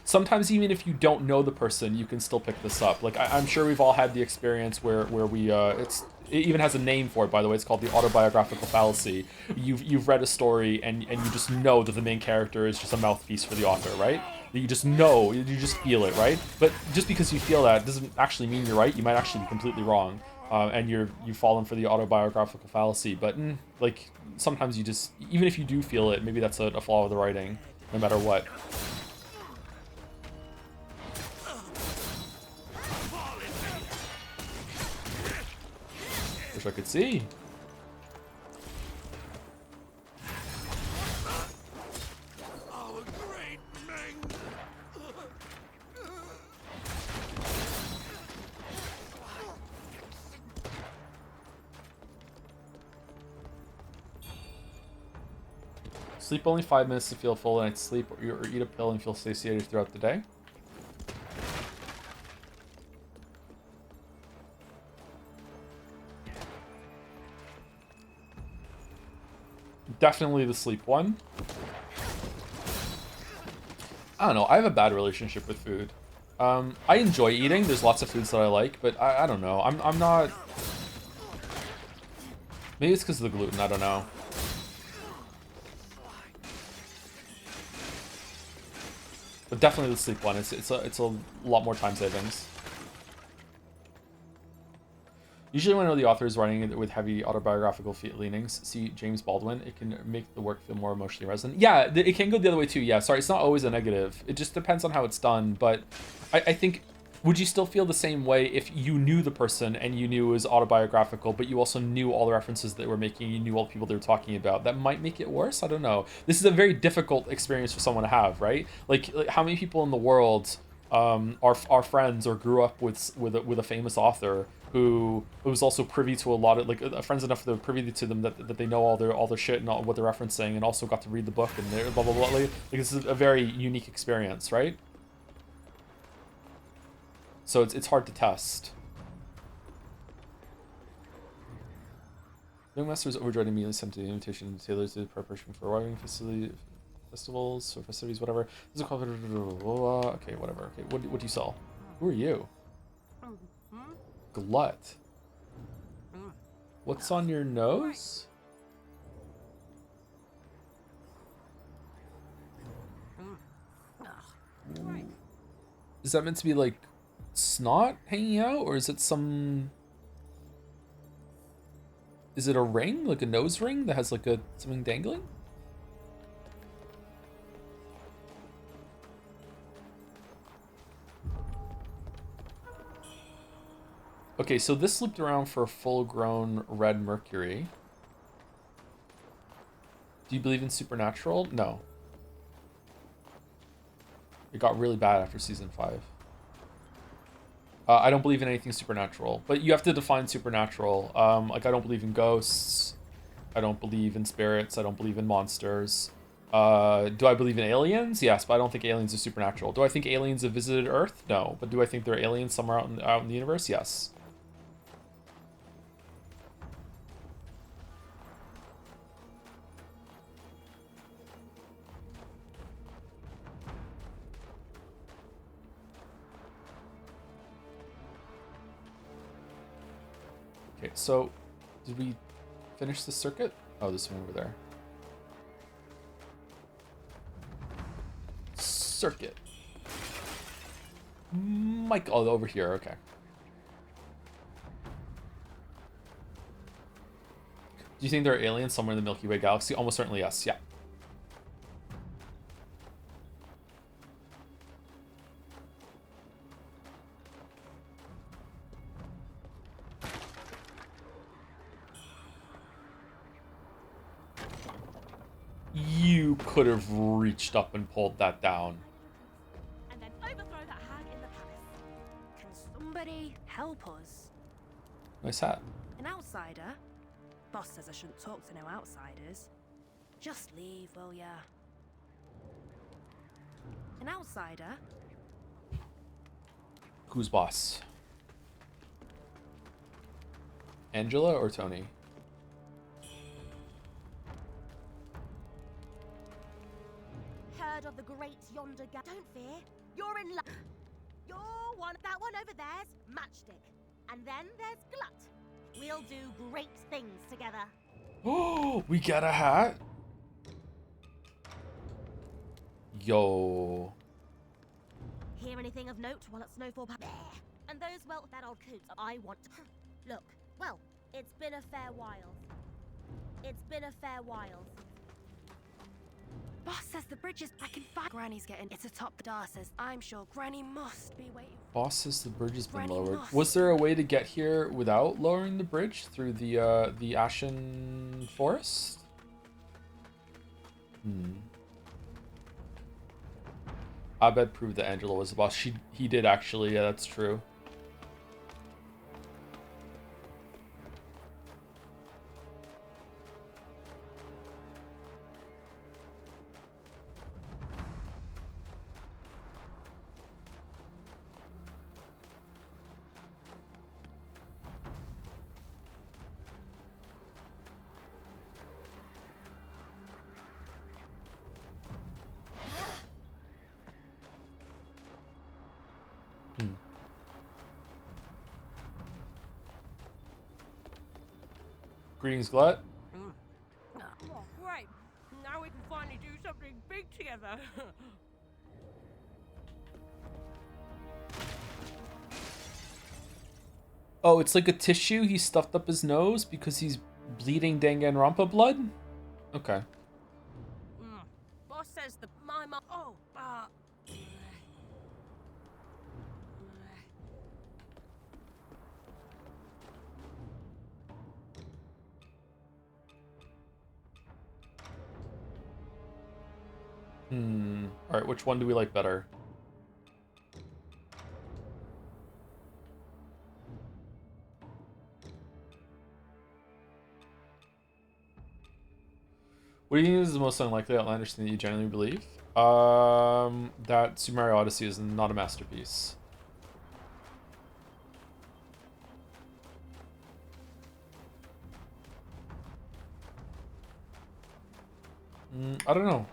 Sometimes even if you don't know the person, you can still pick this up. Like I'm sure we've all had the experience where we it even has a name for it, by the way. It's called the autobiographical fallacy. You've read a story and you just know that the main character is just a mouthpiece for the author, right? You just know, you just feel it, right? But just because you feel that doesn't actually mean you're right. You might actually be completely wrong, and you've fallen for the autobiographical fallacy. But like sometimes you just, even if you do feel it, maybe that's a flaw of the writing, no matter what. I could see. Sleep only 5 minutes to feel full, and sleep or eat a pill and feel satiated throughout the day. Definitely the sleep one. I don't know. I have a bad relationship with food. I enjoy eating. There's lots of foods that I like, but I don't know. I'm not. Maybe it's because of the gluten. I don't know. But definitely the sleep one. It's a lot more time savings. Usually when I know the author is writing it with heavy autobiographical leanings, see James Baldwin, it can make the work feel more emotionally resonant. Yeah, it can go the other way too. Yeah, sorry, it's not always a negative. It just depends on how it's done. But I think, would you still feel the same way if you knew the person and you knew it was autobiographical, but you also knew all the references that they were making, you knew all the people they were talking about? That might make it worse? I don't know. This is a very difficult experience for someone to have, right? Like how many people in the world are friends or grew up with a famous author who was also privy to a lot of, like, friends enough that they're privy to them that they know all their shit and all what they're referencing, and also got to read the book and they're blah blah blah. Like this is a very unique experience, right? So it's hard to test. Young Master was overjoyed and immediately sent the invitation to tailors to the preparation for arriving festivals or festivities, whatever. This is called okay, whatever. Okay, what do you sell? Who are you? Glut. What's on your nose? Ooh. Is that meant to be like snot hanging out, or is it some? Is it a ring, like a nose ring that has like something dangling? Okay, so this looped around for a full-grown red mercury. Do you believe in supernatural? No. It got really bad after season 5. I don't believe in anything supernatural, but you have to define supernatural. Like, I don't believe in ghosts. I don't believe in spirits. I don't believe in monsters. Do I believe in aliens? Yes, but I don't think aliens are supernatural. Do I think aliens have visited Earth? No. But do I think there are aliens somewhere out in the universe? Yes. Okay, so did we finish the circuit? Oh, this one over there. Circuit. Mike, oh, over here, okay. Do you think there are aliens somewhere in the Milky Way galaxy? Almost certainly yes, yeah. You could have reached up and pulled that down. And then overthrow that hag in the palace. Can somebody help us? Nice hat. An outsider? Boss says I shouldn't talk to no outsiders. Just leave, will ya? An outsider? Who's boss? Angela or Tony? Heard of the great yonder Don't fear. You're in luck. You're one. That one over there's Matchstick. And then there's Glut. We'll do great things together. Oh, we got a hat? Yo. Hear anything of note while at Snowfall There. And those, well, that old coot I want to... Look, well, it's been a fair while. It's been a fair while. Boss says the bridge is back in fire. Granny's getting it's atop the Dar says I'm sure Granny must be waiting. Boss says the bridge has been Granny lowered. must. Was there a way to get here without lowering the bridge through the Ashen Forest? Abed proved that Angela was the boss. He did actually, yeah, that's true. Greetings, Glut. Oh, great. Now we can finally do something big together. Oh, it's like a tissue he stuffed up his nose because he's bleeding Danganronpa blood? Okay. Boss says my mom. Oh, Alright, which one do we like better? What do you think is the most unlikely outlandish thing that you genuinely believe? That Super Mario Odyssey is not a masterpiece. I don't know.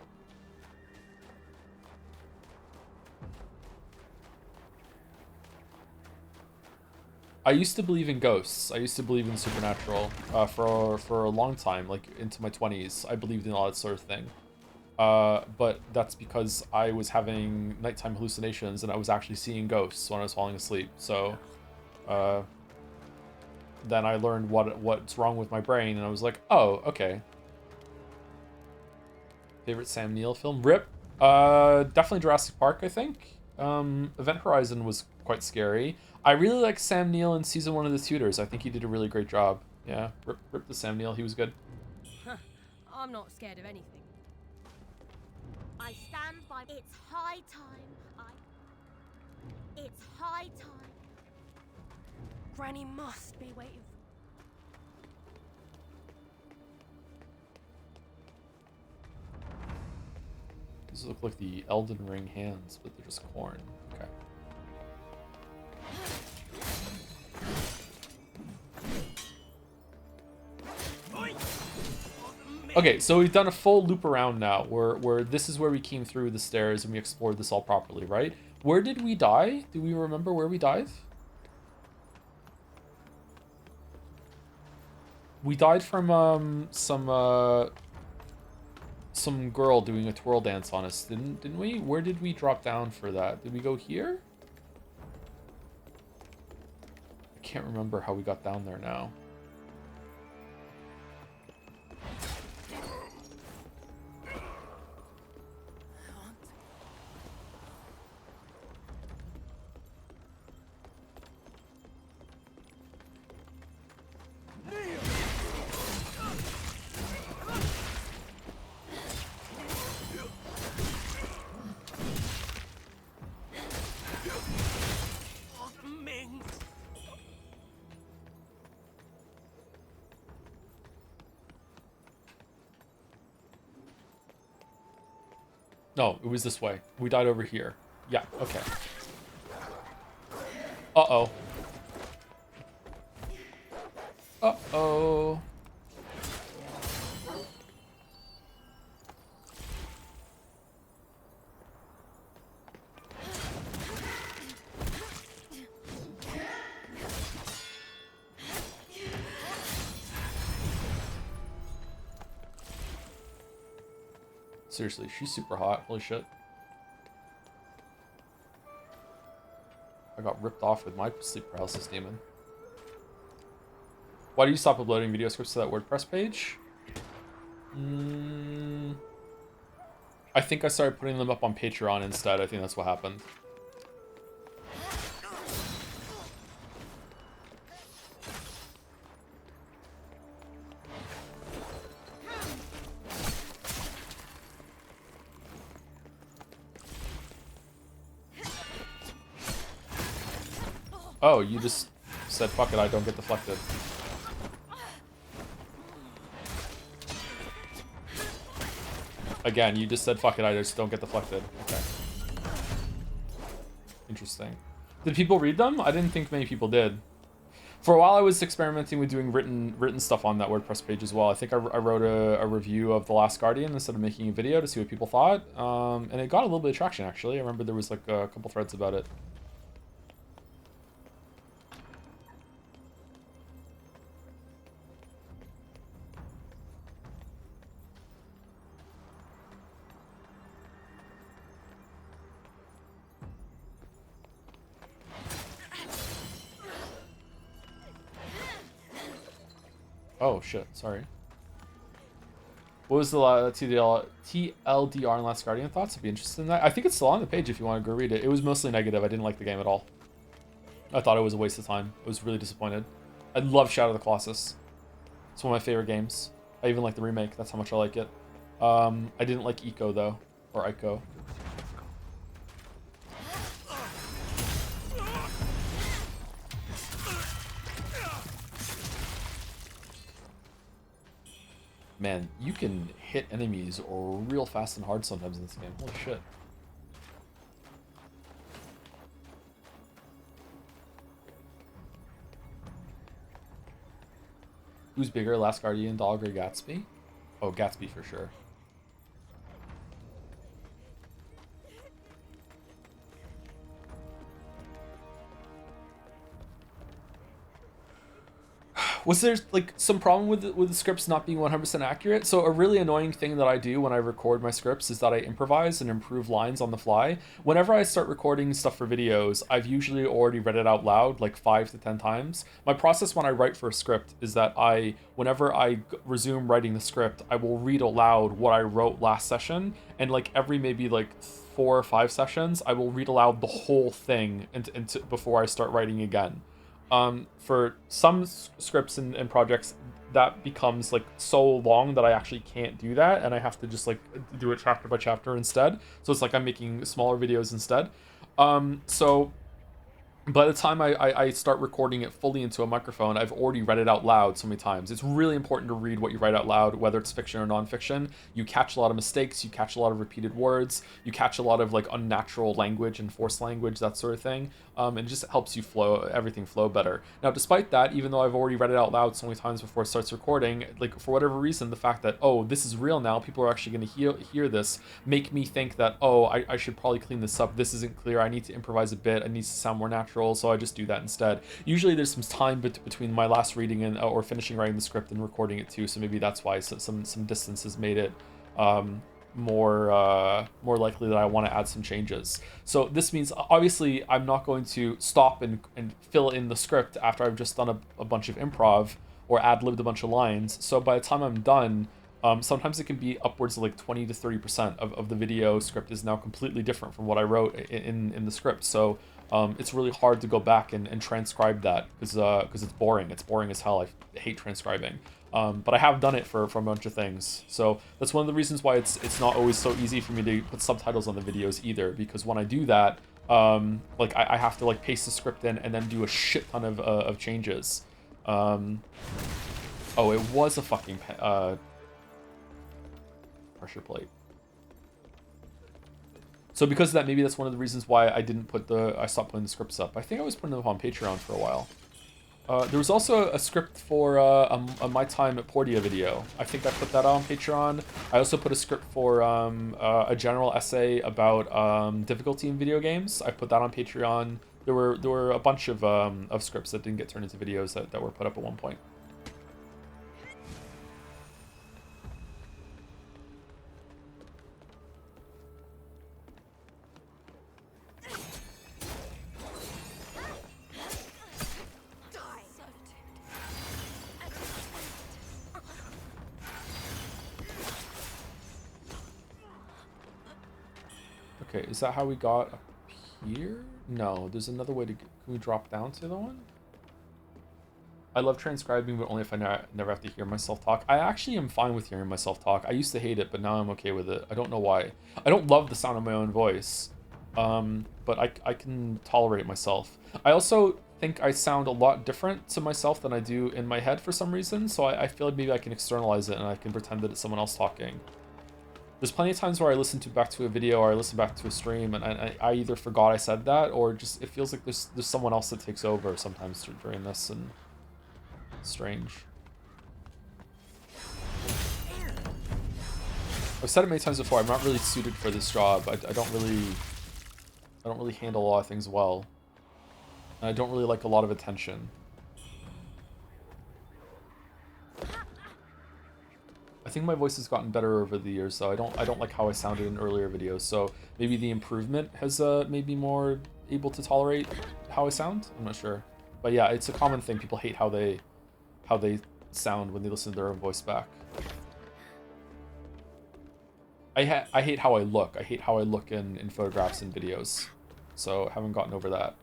I used to believe in ghosts. I used to believe in supernatural for a long time, like into my 20s. I believed in all that sort of thing. But that's because I was having nighttime hallucinations and I was actually seeing ghosts when I was falling asleep. So then I learned what's wrong with my brain, and I was like, oh, okay. Favorite Sam Neill film? Rip. Definitely Jurassic Park, I think. Event Horizon was quite scary. I really like Sam Neill in season 1 of The Tudors. I think he did a really great job. Yeah, rip the Sam Neill. He was good. I'm not scared of anything. I stand by. It's high time. It's high time. Granny must be waiting. These look like the Elden Ring hands, but they're just corn. Okay. Okay, so we've done a full loop around now, where this is where we came through the stairs and we explored this all properly, right? Where did we die? Do we remember where we died? We died from some girl doing a twirl dance on us, didn't we? Where did we drop down for that? Did we go here? I can't remember how we got down there now. No, it was this way. We died over here. Yeah, okay. Uh-oh. Uh-oh. Seriously, she's super hot. Holy shit. I got ripped off with my sleep paralysis demon. Why do you stop uploading video scripts to that WordPress page? I think I started putting them up on Patreon instead. I think that's what happened. Oh, you just said, fuck it, I don't get deflected. Again, you just said, fuck it, I just don't get deflected. Okay. Interesting. Did people read them? I didn't think many people did. For a while, I was experimenting with doing written stuff on that WordPress page as well. I think I wrote a review of The Last Guardian instead of making a video to see what people thought. And it got a little bit of traction, actually. I remember there was like a couple threads about it. Oh shit, sorry. What was the TLDR and Last Guardian thoughts? I'd be interested in that. I think it's still on the page if you want to go read it. It was mostly negative. I didn't like the game at all. I thought it was a waste of time. I was really disappointed. I love Shadow of the Colossus. It's one of my favorite games. I even like the remake. That's how much I like it. I didn't like Eco though, or Ico. Man, you can hit enemies real fast and hard sometimes in this game. Holy shit. Who's bigger, Last Guardian, Dog, or Gatsby? Oh, Gatsby for sure. Was there like some problem with the scripts not being 100% accurate? So a really annoying thing that I do when I record my scripts is that I improvise and improve lines on the fly. Whenever I start recording stuff for videos, I've usually already read it out loud like 5 to 10 times. My process when I write for a script is that whenever I resume writing the script, I will read aloud what I wrote last session, and like every maybe like 4 or 5 sessions, I will read aloud the whole thing before I start writing again. For some scripts and projects, that becomes like so long that I actually can't do that, and I have to just like do it chapter by chapter instead. So it's like I'm making smaller videos instead. So by the time I start recording it fully into a microphone, I've already read it out loud so many times. It's really important to read what you write out loud, whether it's fiction or nonfiction. You catch a lot of mistakes, you catch a lot of repeated words, you catch a lot of like unnatural language and forced language, that sort of thing. And it just helps you everything flow better. Now, despite that, even though I've already read it out loud so many times before it starts recording, like for whatever reason, the fact that, oh, this is real now, people are actually going to hear this, make me think that, oh, I should probably clean this up. This isn't clear. I need to improvise a bit. It needs to sound more natural. So I just do that instead. Usually there's some time between my last reading or finishing writing the script and recording it too. So maybe that's why some distance has made it more likely that I want to add some changes. So this means obviously I'm not going to stop and fill in the script after I've just done a bunch of improv or ad-libbed a bunch of lines. So by the time I'm done, sometimes it can be upwards of like 20 to 30% of the video script is now completely different from what I wrote in the script. So it's really hard to go back and transcribe that because it's boring. It's boring as hell. I hate transcribing. But I have done it for a bunch of things. So that's one of the reasons why it's not always so easy for me to put subtitles on the videos either, because when I do that, like I have to like paste the script in and then do a shit ton of changes. Oh, it was a fucking pressure plate. So because of that, maybe that's one of the reasons why I stopped putting the scripts up. I think I was putting them up on Patreon for a while. There was also a script for My Time at Portia video. I think I put that on Patreon. I also put a script for a general essay about difficulty in video games. I put that on Patreon. There were a bunch of scripts that didn't get turned into videos that were put up at one point. Okay, is that how we got up here? No, there's another way to... Can we drop down to the one? I love transcribing, but only if I never have to hear myself talk. I actually am fine with hearing myself talk. I used to hate it, but now I'm okay with it. I don't know why. I don't love the sound of my own voice, but I can tolerate myself. I also think I sound a lot different to myself than I do in my head for some reason, so I feel like maybe I can externalize it and I can pretend that it's someone else talking. There's plenty of times where I listen back to a video or I listen back to a stream and I either forgot I said that or just it feels like there's someone else that takes over sometimes during this, and it's strange. I've said it many times before, I'm not really suited for this job. I don't really handle a lot of things well. And I don't really like a lot of attention. I think my voice has gotten better over the years, though. I don't like how I sounded in earlier videos, so maybe the improvement has made me more able to tolerate how I sound. I'm not sure, but yeah, it's a common thing. People hate how they sound when they listen to their own voice back. I hate how I look. I hate how I look in photographs and videos. So haven't gotten over that.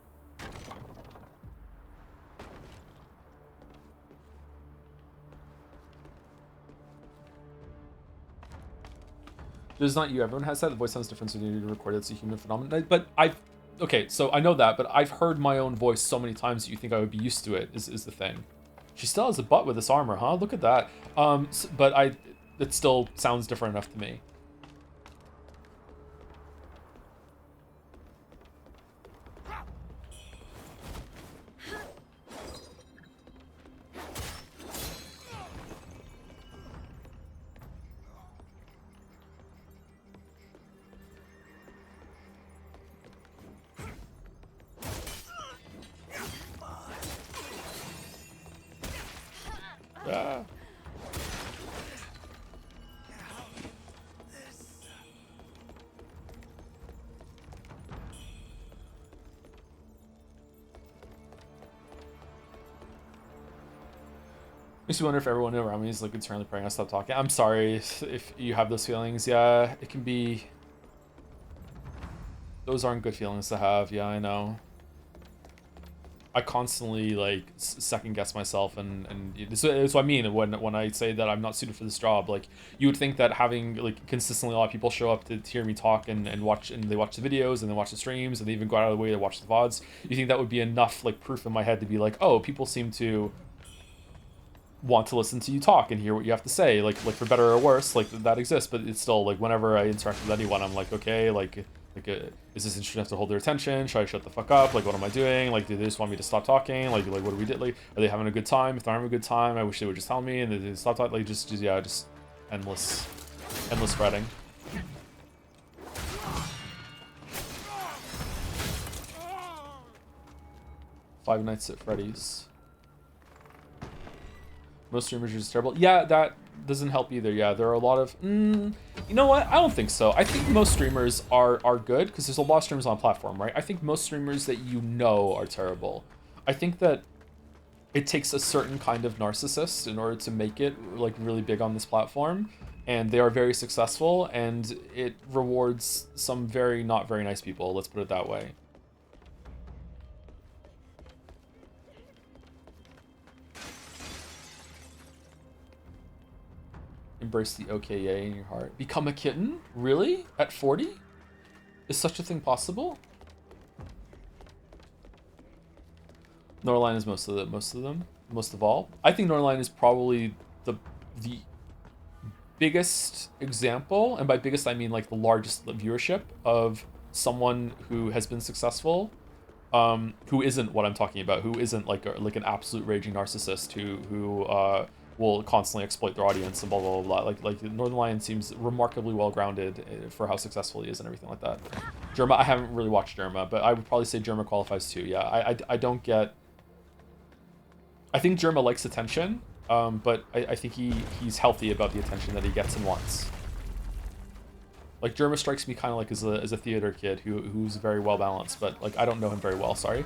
It's not you. Everyone has that. The voice sounds different, so you need to record it. It's a human phenomenon. But okay, so I know that, but I've heard my own voice so many times that you think I would be used to it, is the thing. She still has a butt with this armor, huh? Look at that. But it still sounds different enough to me. Ah. Makes me wonder if everyone around me is like internally praying I stop talking. I'm sorry if you have those feelings. Yeah, it can be. Those aren't good feelings to have. Yeah, I know. I constantly like second guess myself, and this is what I mean when I say that I'm not suited for this job. Like, you would think that having like consistently a lot of people show up to hear me talk and watch, and they watch the videos and they watch the streams and they even go out of the way to watch the VODs. You think that would be enough like proof in my head to be like, oh, people seem to want to listen to you talk and hear what you have to say, like for better or worse, like that exists. But it's still like whenever I interact with anyone, I'm like, okay, is this interesting enough to hold their attention? Should I shut the fuck up? Like, what am I doing? Like, do they just want me to stop talking? Like what do we do? Like, are they having a good time? If they're having a good time, I wish they would just tell me and they stop talking. Like, just endless fretting. Five Nights at Freddy's. Most streamers are just terrible. Yeah, that doesn't help either. Yeah, there are a lot of... you know what? I don't think so. I think most streamers are good, because there's a lot of streamers on platform, right? I think most streamers that you know are terrible. I think that it takes a certain kind of narcissist in order to make it like really big on this platform, and they are very successful, and it rewards some very not very nice people. Let's put it that way. Embrace the OKA in your heart. Become a kitten? Really? At 40? Is such a thing possible? Norline is most of all. I think Norline is probably the biggest example, and by biggest I mean like the largest viewership of someone who has been successful, who isn't what I'm talking about, who isn't like an absolute raging narcissist who will constantly exploit their audience and blah blah blah. Like Northern Lion seems remarkably well grounded for how successful he is and everything like that. Germa, I haven't really watched Germa, but I would probably say Germa qualifies too. Yeah, I don't get. I think Germa likes attention, but I think he's healthy about the attention that he gets and wants. Like, Germa strikes me kind of like as a theater kid who's very well balanced, but like I don't know him very well. Sorry.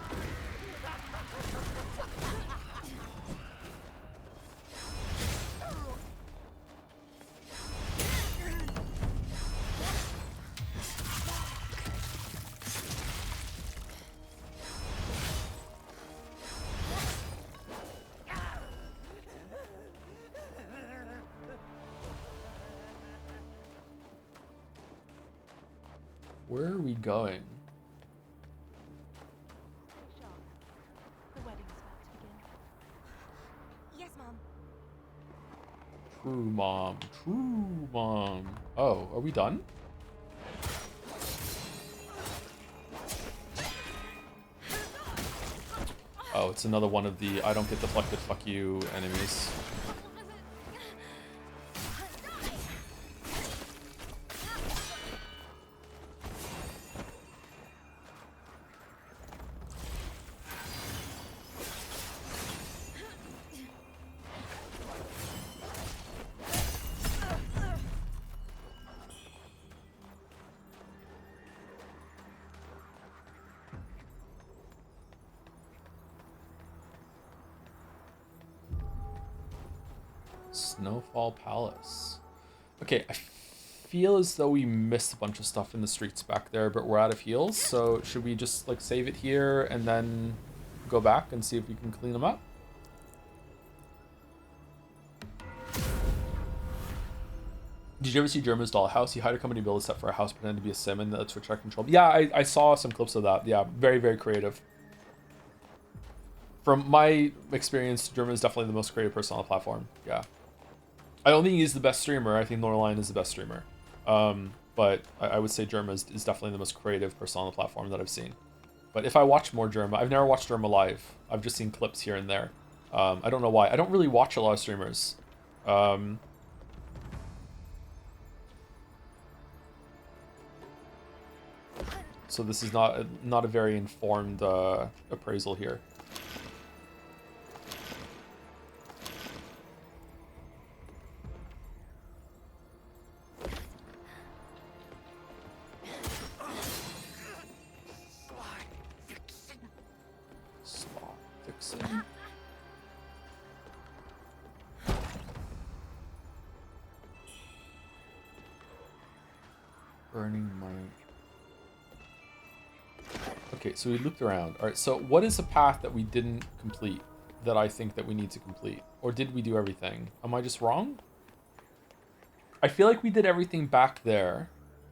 Where are we going? The wedding is about to begin. Yes, Mom. True mom. True mom. Oh, are we done? Oh, it's another one of the I don't get deflected, fuck you enemies. Snowfall Palace. Okay, I feel as though we missed a bunch of stuff in the streets back there, but we're out of heals, so should we just like save it here and then go back and see if we can clean them up? Did you ever see German's Dollhouse? He hired a company to build a set for a house, pretend to be a sim, and that's what I controlled. Yeah, I saw some clips of that. Yeah, very, very creative. From my experience, German is definitely the most creative person on the platform. Yeah. I don't think he's the best streamer. I think Norline is the best streamer. But I would say Germa is definitely the most creative person on the platform that I've seen. But if I watch more Germa, I've never watched Germa live. I've just seen clips here and there. I don't know why. I don't really watch a lot of streamers. So this is not a very informed appraisal here. Slot fixing. Burning my... Okay, so we looped around. All right, so what is a path that we didn't complete that I think that we need to complete? Or did we do everything? Am I just wrong? I feel like we did everything back there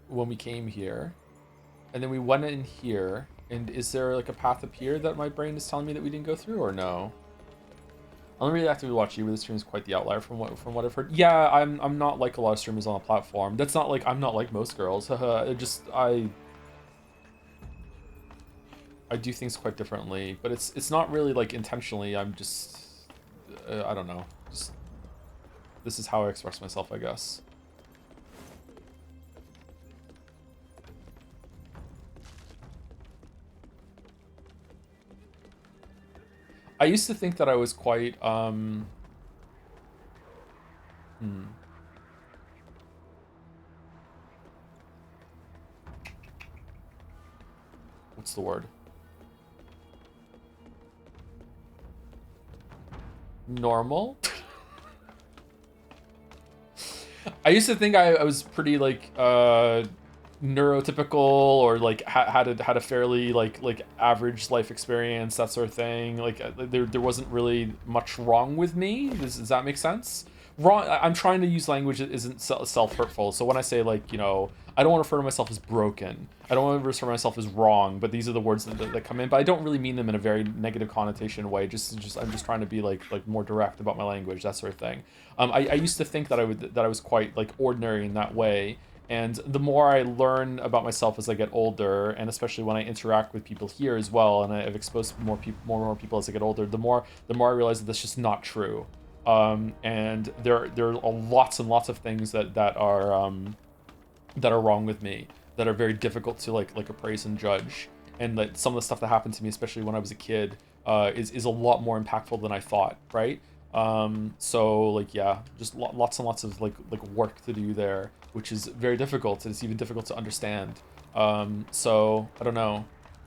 when we came here. And then we went in here. And is there like a path up here that my brain is telling me that we didn't go through or no? I don't really actively watch you, but this stream is quite the outlier from what I've heard. Yeah, I'm not like a lot of streamers on the platform. That's not like I'm not like most girls. I do things quite differently, but it's not really like intentionally. I'm just I don't know. Just this is how I express myself, I guess. I used to think that I was quite what's the word? Normal? I used to think I was pretty like neurotypical or like had a fairly like average life experience, that sort of thing. Like there wasn't really much wrong with me. Does that make sense? Wrong. I'm trying to use language that isn't self-hurtful. So when I say like, you know, I don't want to refer to myself as broken. I don't want to refer to myself as wrong, but these are the words that come in. But I don't really mean them in a very negative connotation way. I'm just trying to be like more direct about my language, that sort of thing. I used to think that I was quite like ordinary in that way. And the more I learn about myself as I get older, and especially when I interact with people here as well, and I've exposed more and more people as I get older, the more I realize that that's just not true. And there are lots and lots of things that are wrong with me, that are very difficult to like appraise and judge. And that some of the stuff that happened to me, especially when I was a kid, is a lot more impactful than I thought, right? So like, yeah, just lots and lots of like work to do there, which is very difficult. It's even difficult to understand. So I don't know.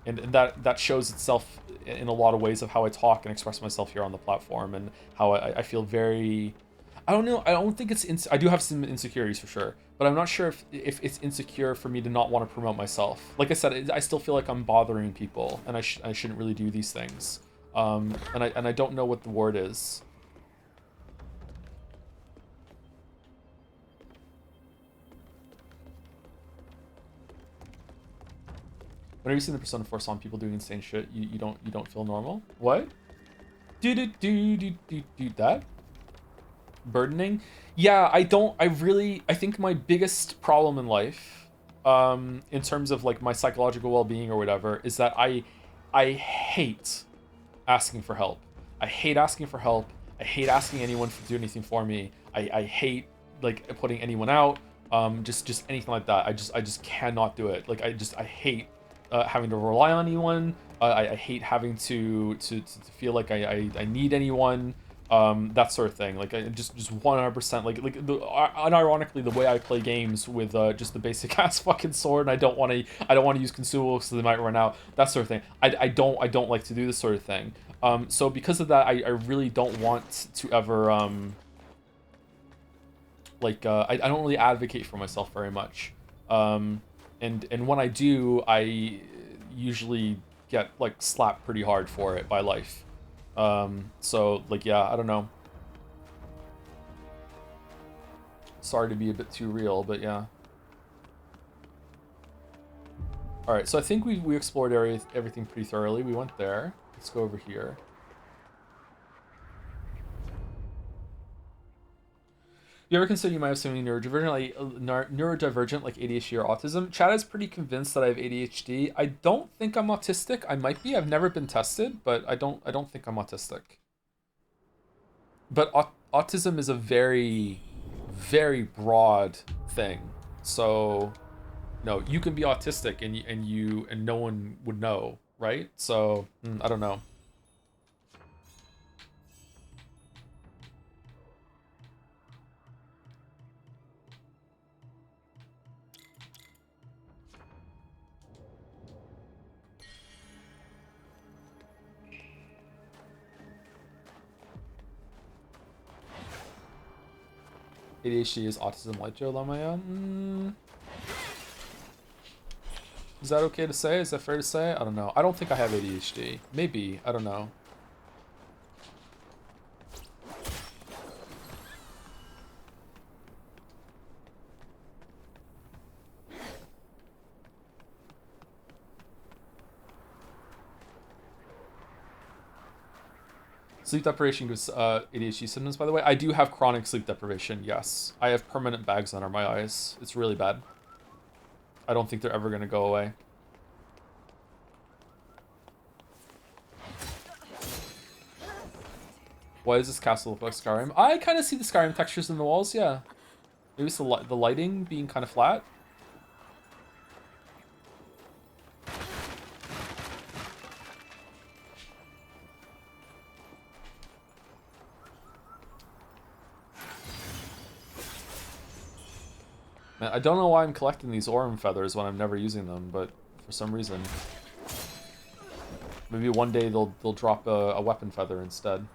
And that shows itself in a lot of ways of how I talk and express myself here on the platform, and how I feel very... I don't know. I don't think it's... I do have some insecurities for sure, but I'm not sure if it's insecure for me to not want to promote myself. Like I said, I still feel like I'm bothering people, and I shouldn't really do these things. And I don't know what the word is. Whenever you see the Persona 4 song, people doing insane shit, you don't feel normal? What? Do that? Burdening? Yeah, I think my biggest problem in life, in terms of like my psychological well-being or whatever, is that I hate asking for help. I hate asking for help. I hate asking anyone to do anything for me. I hate like putting anyone out. Just anything like that. I just cannot do it. Like I hate having to rely on anyone. I hate having to feel like I need anyone. That sort of thing. Like I just 100% like unironically, the way I play games with just the basic ass fucking sword, and I don't want to use consumables so they might run out. That sort of thing. I don't like to do this sort of thing. So because of that, I really don't want to ever Like I don't really advocate for myself very much. And when I do, I usually get like slapped pretty hard for it by life. So like yeah, I don't know. Sorry to be a bit too real, but yeah. All right, so I think we explored everything pretty thoroughly. We went there. Let's go over here. You ever consider you might have something neurodivergent like ADHD or autism? Chad is pretty convinced that I have ADHD. I don't think I'm autistic. I might be. I've never been tested, but I don't think I'm autistic. But autism is a very, very broad thing. So, no, you can be autistic and no one would know, right? So, I don't know. ADHD is autism light, Joe Lamaya. Is that okay to say? Is that fair to say? I don't know. I don't think I have ADHD. Maybe. I don't know. Sleep deprivation gives ADHD symptoms, by the way. I do have chronic sleep deprivation, yes. I have permanent bags under my eyes. It's really bad. I don't think they're ever going to go away. Why does this castle look like Skyrim? I kind of see the Skyrim textures in the walls, yeah. Maybe it's the lighting being kind of flat. Man, I don't know why I'm collecting these Orem feathers when I'm never using them, but for some reason. Maybe one day they'll drop a weapon feather instead.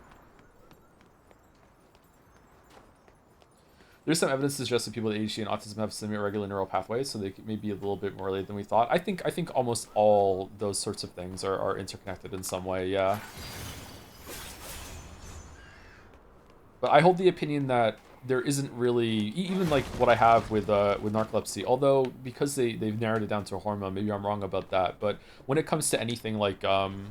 There's some evidence to suggest that people with ADHD and autism have semi-irregular neural pathways, so they may be a little bit more related than we thought. I think almost all those sorts of things are interconnected in some way, yeah. But I hold the opinion that there isn't really, even like what I have with narcolepsy, although because they've narrowed it down to a hormone, maybe I'm wrong about that, but when it comes to anything like ADHD,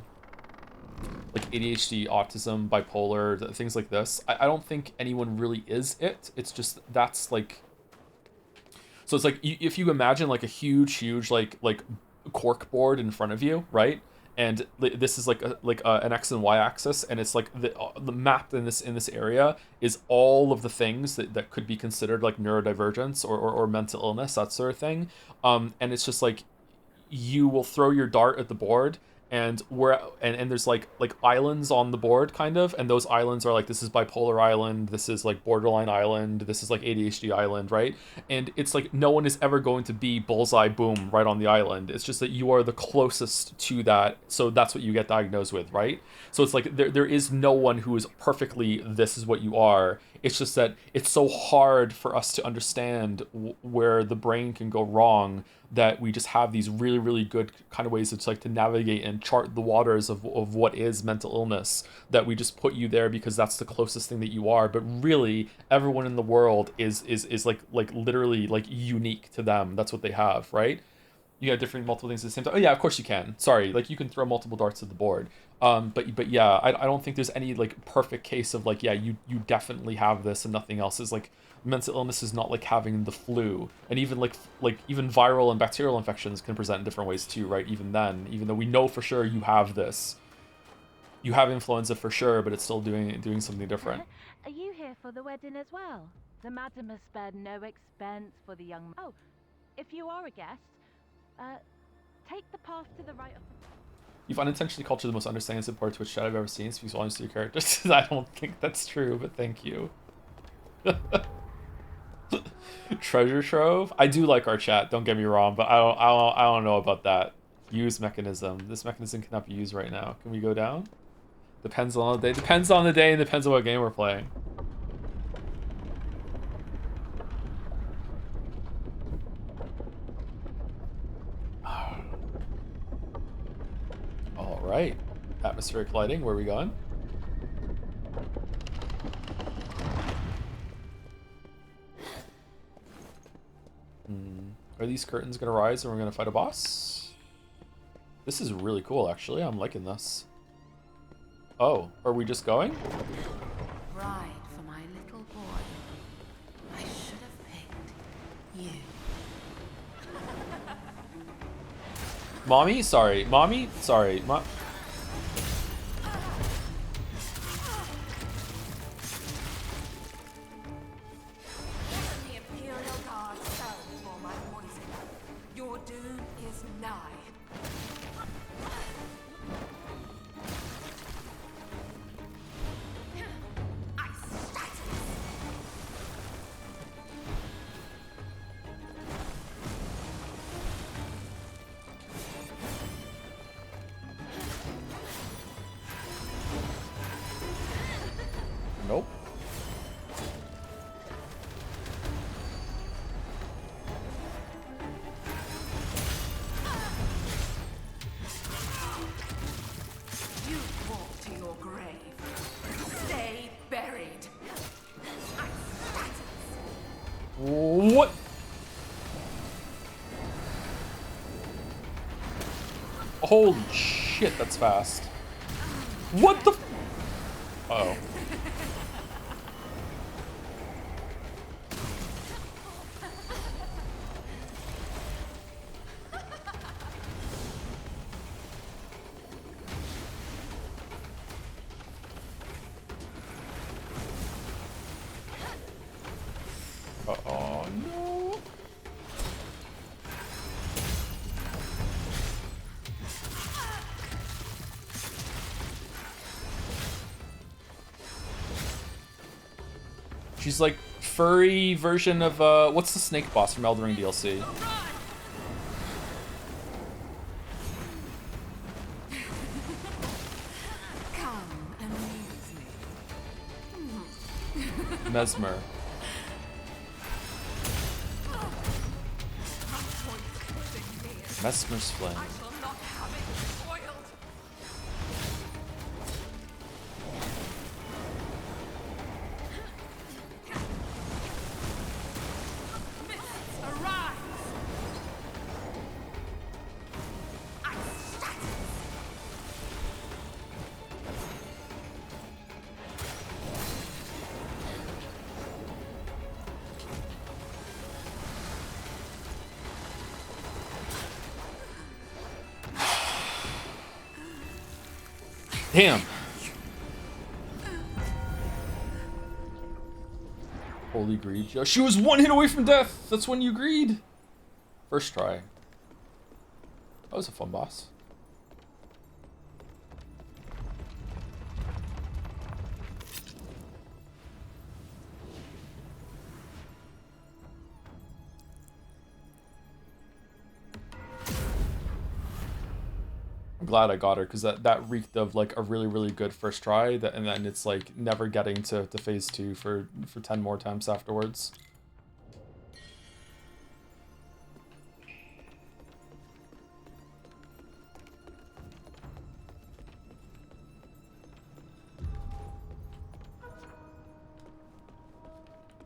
autism, bipolar, things like this, I don't think anyone really is it. It's just, that's like, so it's like, if you imagine like a huge like cork board in front of you, right? And this is like an X and Y axis, and it's like the map in this area is all of the things that could be considered like neurodivergence or mental illness, that sort of thing. And it's just like you will throw your dart at the board, and there's like islands on the board kind of, and those islands are like, this is bipolar island, this is like borderline island, this is like ADHD island, right? And it's like no one is ever going to be bullseye boom right on the island. It's just that you are the closest to that, so that's what you get diagnosed with, right? So it's like there is no one who is perfectly this is what you are. It's just that it's so hard for us to understand where the brain can go wrong, that we just have these really, really good kind of ways to navigate and chart the waters of what is mental illness, that we just put you there because that's the closest thing that you are. But really, everyone in the world is like literally like unique to them. That's what they have, right? You got different multiple things at the same time. Oh yeah, of course you can. Sorry, like you can throw multiple darts at the board. But yeah, I don't think there's any like perfect case of like, yeah, you definitely have this and nothing else. Is like, mental illness is not like having the flu, and even like even viral and bacterial infections can present in different ways too, right? Even then, even though we know for sure you have this, you have influenza for sure, but it's still doing something different. Are you here for the wedding as well? The madam has spared no expense for the young. Oh, if you are a guest, take the path to the right of the. You've unintentionally cultured the most understanding support Twitch chat I've ever seen. Speaks volumes to your characters. I don't think that's true, but thank you. Treasure trove. I do like our chat. Don't get me wrong, but I don't know about that. Use mechanism. This mechanism cannot be used right now. Can we go down? Depends on the day. Depends on the day and depends on what game we're playing. Right. Atmospheric lighting, where are we going? Are these curtains gonna rise and we're gonna fight a boss? This is really cool, actually. I'm liking this. Oh, are we just going? Bride for my little boy. I should have picked you. Mommy? Sorry. Mommy? Sorry. The Imperial Guard fell before my poison. Your doom is nigh. Nope. You walk to your grave. Stay buried. What? Holy shit, that's fast. What the? Uh-oh. Uh-oh, no. She's like furry version of what's the snake boss from Elden Ring DLC? Come and amuse me. Mesmer. Mesmer's flame. I shall not have it spoiled. Mists arise. Damn. Holy greed. She was one hit away from death. That's when you greed. First try. That was a fun boss. I'm glad I got her because that reeked of like a really good first try and then it's like never getting to phase 2 for 10 more attempts afterwards.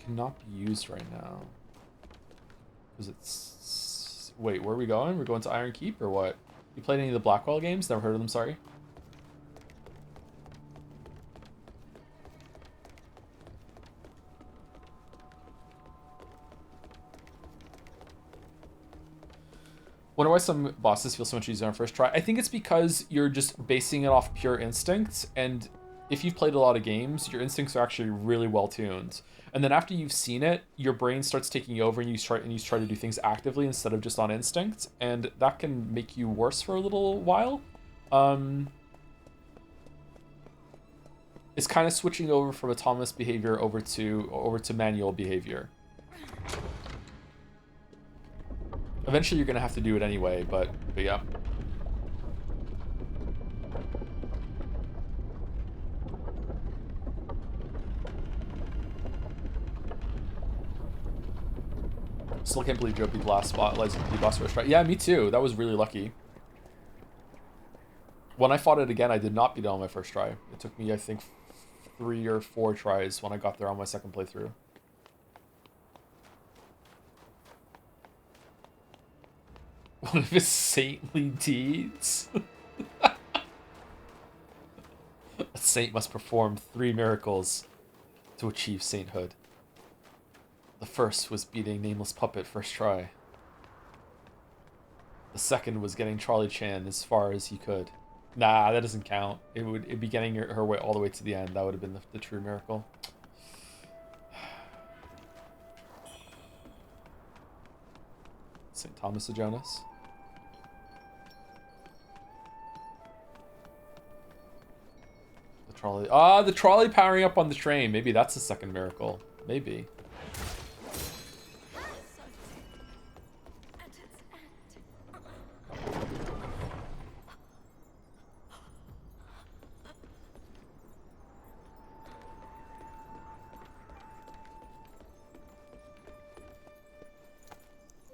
Cannot be used right now because it's wait, where are we going? We're going to Iron Keep or what? You played any of the Blackwell games? Never heard of them, sorry. Wonder why some bosses feel so much easier on first try. I think it's because you're just basing it off pure instinct, and if you've played a lot of games, your instincts are actually really well tuned. And then after you've seen it, your brain starts taking over and you try to do things actively instead of just on instinct, and that can make you worse for a little while. It's kind of switching over from autonomous behavior over to manual behavior. Eventually you're gonna have to do it anyway, but yeah. Still can't believe Joe beat the last spot, like the boss first try. Yeah, me too. That was really lucky. When I fought it again, I did not beat it on my first try. It took me, I think, 3 or 4 tries when I got there on my second playthrough. One of his saintly deeds. A saint must perform 3 miracles to achieve sainthood. The first was beating Nameless Puppet first try. The second was getting Charlie Chan as far as he could. Nah, that doesn't count. It'd be getting her way all the way to the end. That would have been the true miracle. St. Thomas of Jonas. The trolley. Ah, the trolley powering up on the train. Maybe that's the second miracle. Maybe.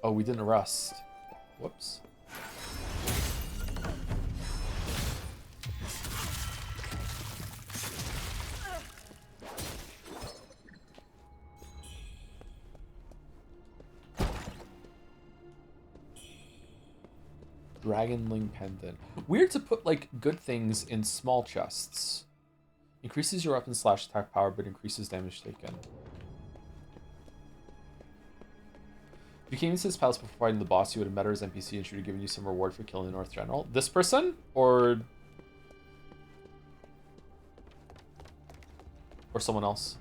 Oh, we didn't rest. Whoops. Dragonling Pendant. Weird to put, like, good things in small chests. Increases your weapon slash attack power, but increases damage taken. If you came into this palace before fighting the boss, you would have met her as NPC and she would have given you some reward for killing the North General. This person? Or someone else?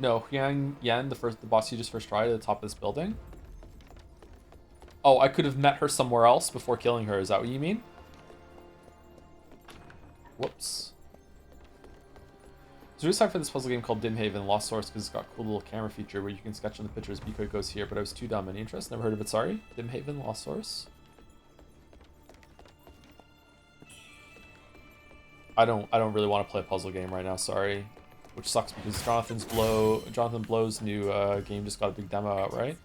No, Yang Yan, the boss you just first tried at the top of this building. Oh, I could have met her somewhere else before killing her. Is that what you mean? Whoops. There's a time for this puzzle game called Dim Haven Lost Source because it's got a cool little camera feature where you can sketch on the pictures. Be quick goes here, but I was too dumb. Any interest? Never heard of it. Sorry. Dim Haven Lost Source. I don't really want to play a puzzle game right now. Sorry. Which sucks because Jonathan Blow's new game just got a big demo out, right?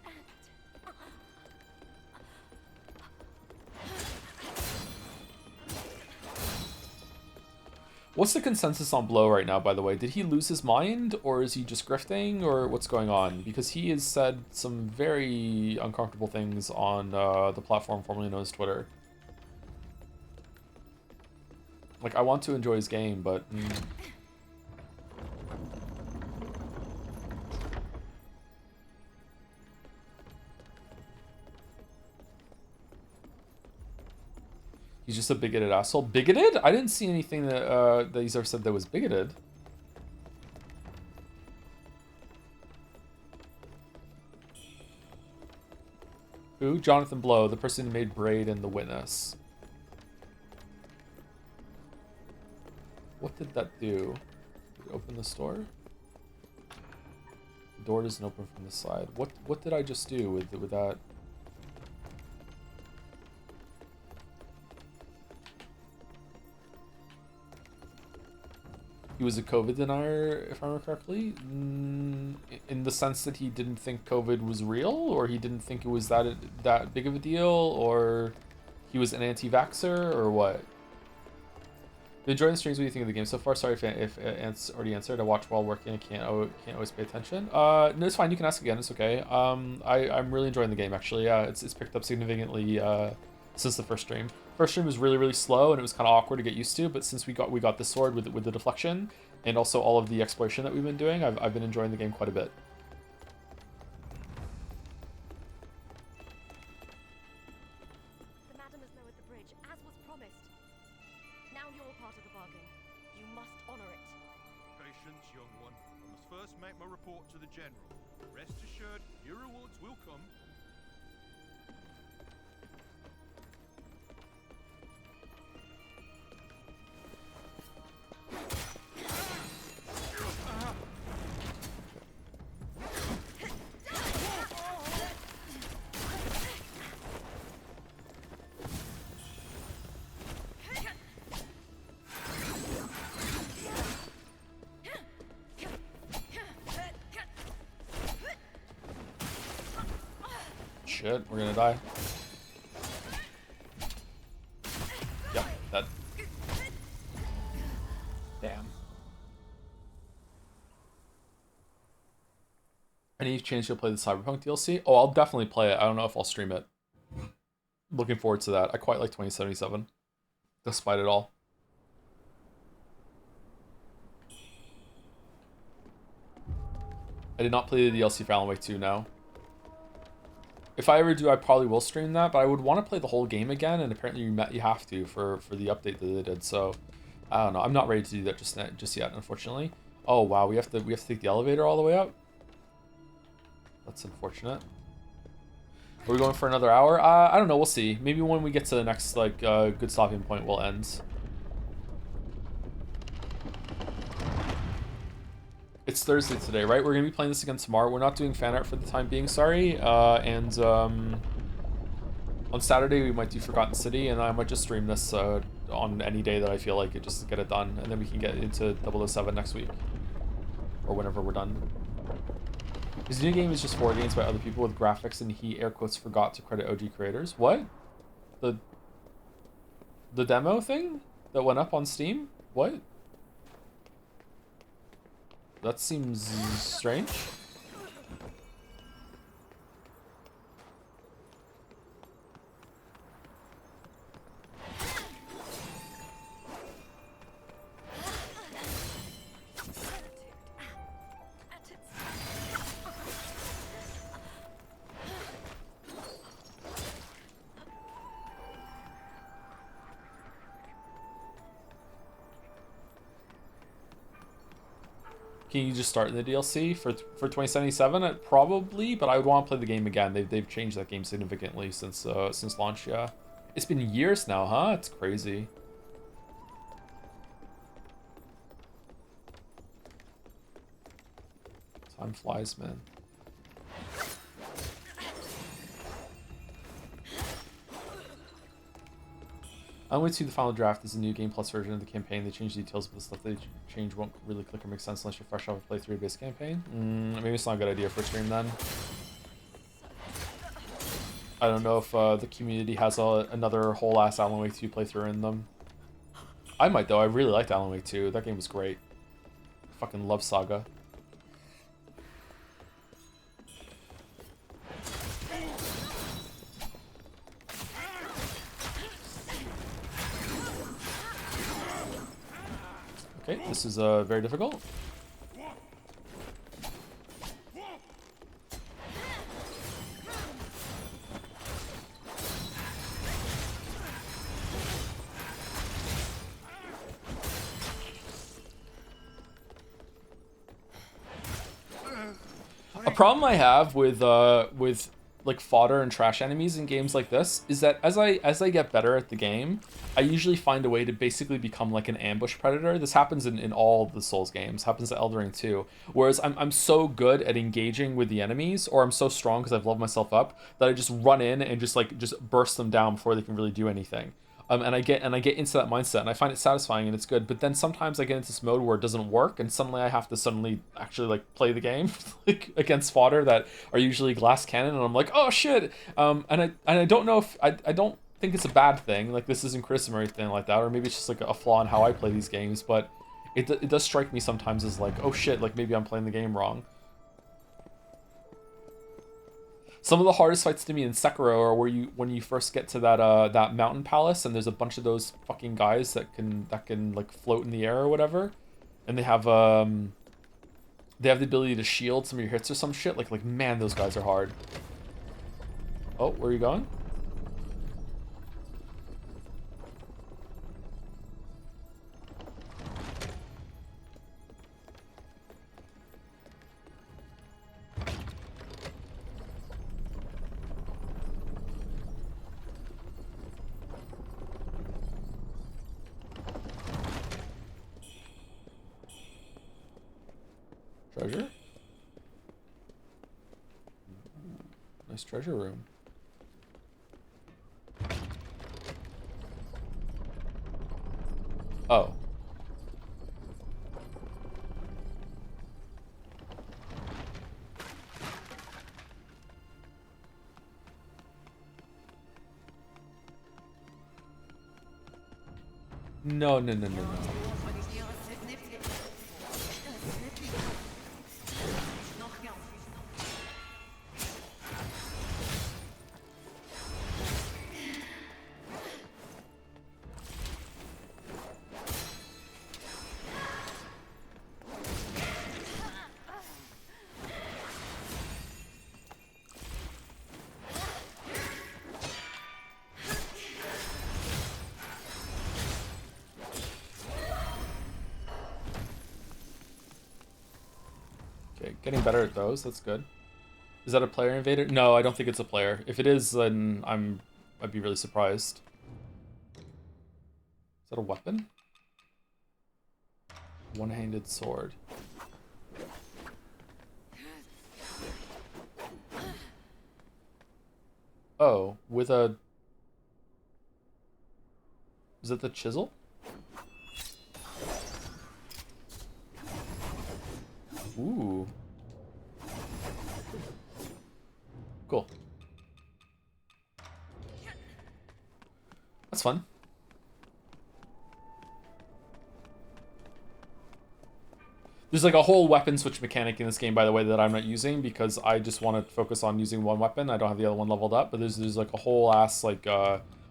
What's the consensus on Blow right now, by the way? Did he lose his mind, or is he just grifting, or what's going on? Because he has said some very uncomfortable things on the platform formerly known as Twitter. Like, I want to enjoy his game, but... He's just a bigoted asshole. Bigoted? I didn't see anything that he's ever said that was bigoted. Who? Jonathan Blow, the person who made Braid and The Witness. What did that do? Did it open the store? The door doesn't open from the side. What did I just do with that? He was a COVID denier, if I remember correctly, in the sense that he didn't think COVID was real, or he didn't think it was that big of a deal, or he was an anti-vaxxer, or what? Been enjoying the streams. What do you think of the game so far? Sorry if Ant's already answered. I watch while working. I can't always pay attention. No, it's fine. You can ask again. It's okay. I'm really enjoying the game actually. Yeah, it's picked up significantly since the first stream. First stream was really slow and it was kind of awkward to get used to, but since we got the sword with the deflection and also all of the exploration that we've been doing, I've been enjoying the game quite a bit. The madam is lowered the bridge, as was promised. Now you're part of the bargain. You must honor it. Patience, young one. I must first make my report to the general. Rest assured, your rewards will come. Shit, we're gonna die. Yep, dead. Damn. Any chance you'll play the Cyberpunk DLC? Oh, I'll definitely play it. I don't know if I'll stream it. Looking forward to that. I quite like 2077, despite it all. I did not play the DLC for Alan Wake 2 now. If I ever do, I probably will stream that, but I would want to play the whole game again, and apparently you have to for the update that they did. So I don't know. I'm not ready to do that just yet, unfortunately. Oh wow, we have to take the elevator all the way up. That's unfortunate. Are we going for another hour? I don't know. We'll see. Maybe when we get to the next like good stopping point, we'll end. It's Thursday today, right? We're gonna be playing this again tomorrow. We're not doing fan art for the time being, sorry. And on Saturday we might do Forgotten City, and I might just stream this on any day that I feel like it, just to get it done, and then we can get into 007 next week, or whenever we're done. His new game is just 4 games by other people with graphics, and he air quotes forgot to credit OG creators. What? The demo thing that went up on Steam? What? That seems strange. Can you just start in the DLC for 2077? Probably, but I would want to play the game again. They've changed that game significantly since launch. Yeah, it's been years now, huh? It's crazy. Time flies, man. I went to the final draft is a new game plus version of the campaign. They changed details, but the stuff they change won't really click or make sense unless you're fresh off a playthrough base campaign. Maybe it's not a good idea for a stream then. I don't know if the community has another whole ass Alan Wake 2 playthrough in them. I might though. I really liked Alan Wake 2. That game was great. Fucking love Saga. Okay, this is very difficult. A problem I have with like fodder and trash enemies in games like this is that as I get better at the game, I usually find a way to basically become like an ambush predator. This happens in all the Souls games, happens to Elden Ring too. Whereas I'm so good at engaging with the enemies, or I'm so strong because I've leveled myself up, that I just run in and just burst them down before they can really do anything. And I get into that mindset, and I find it satisfying and it's good. But then sometimes I get into this mode where it doesn't work, and suddenly I have to actually like play the game like against fodder that are usually glass cannon, and I'm like, oh shit. And I don't know if I don't think it's a bad thing. Like, this isn't criticism or anything like that, or maybe it's just like a flaw in how I play these games. But it does strike me sometimes as like, oh shit, like maybe I'm playing the game wrong. Some of the hardest fights to me in Sekiro are when you first get to that mountain palace, and there's a bunch of those fucking guys that can like float in the air or whatever, and they have the ability to shield some of your hits or some shit. Like man, those guys are hard. Oh, where are you going? Treasure? Nice treasure room. Oh. No, no, no, no, no. Okay, getting better at those. That's good. Is that a player invader? No, I don't think it's a player. If it is, then I'd be really surprised. Is that a weapon? One-handed sword. Oh, with a... Is it the chisel? Ooh. Cool. That's fun. There's like a whole weapon switch mechanic in this game, by the way, that I'm not using because I just want to focus on using one weapon. I don't have the other one leveled up, but there's like a whole ass like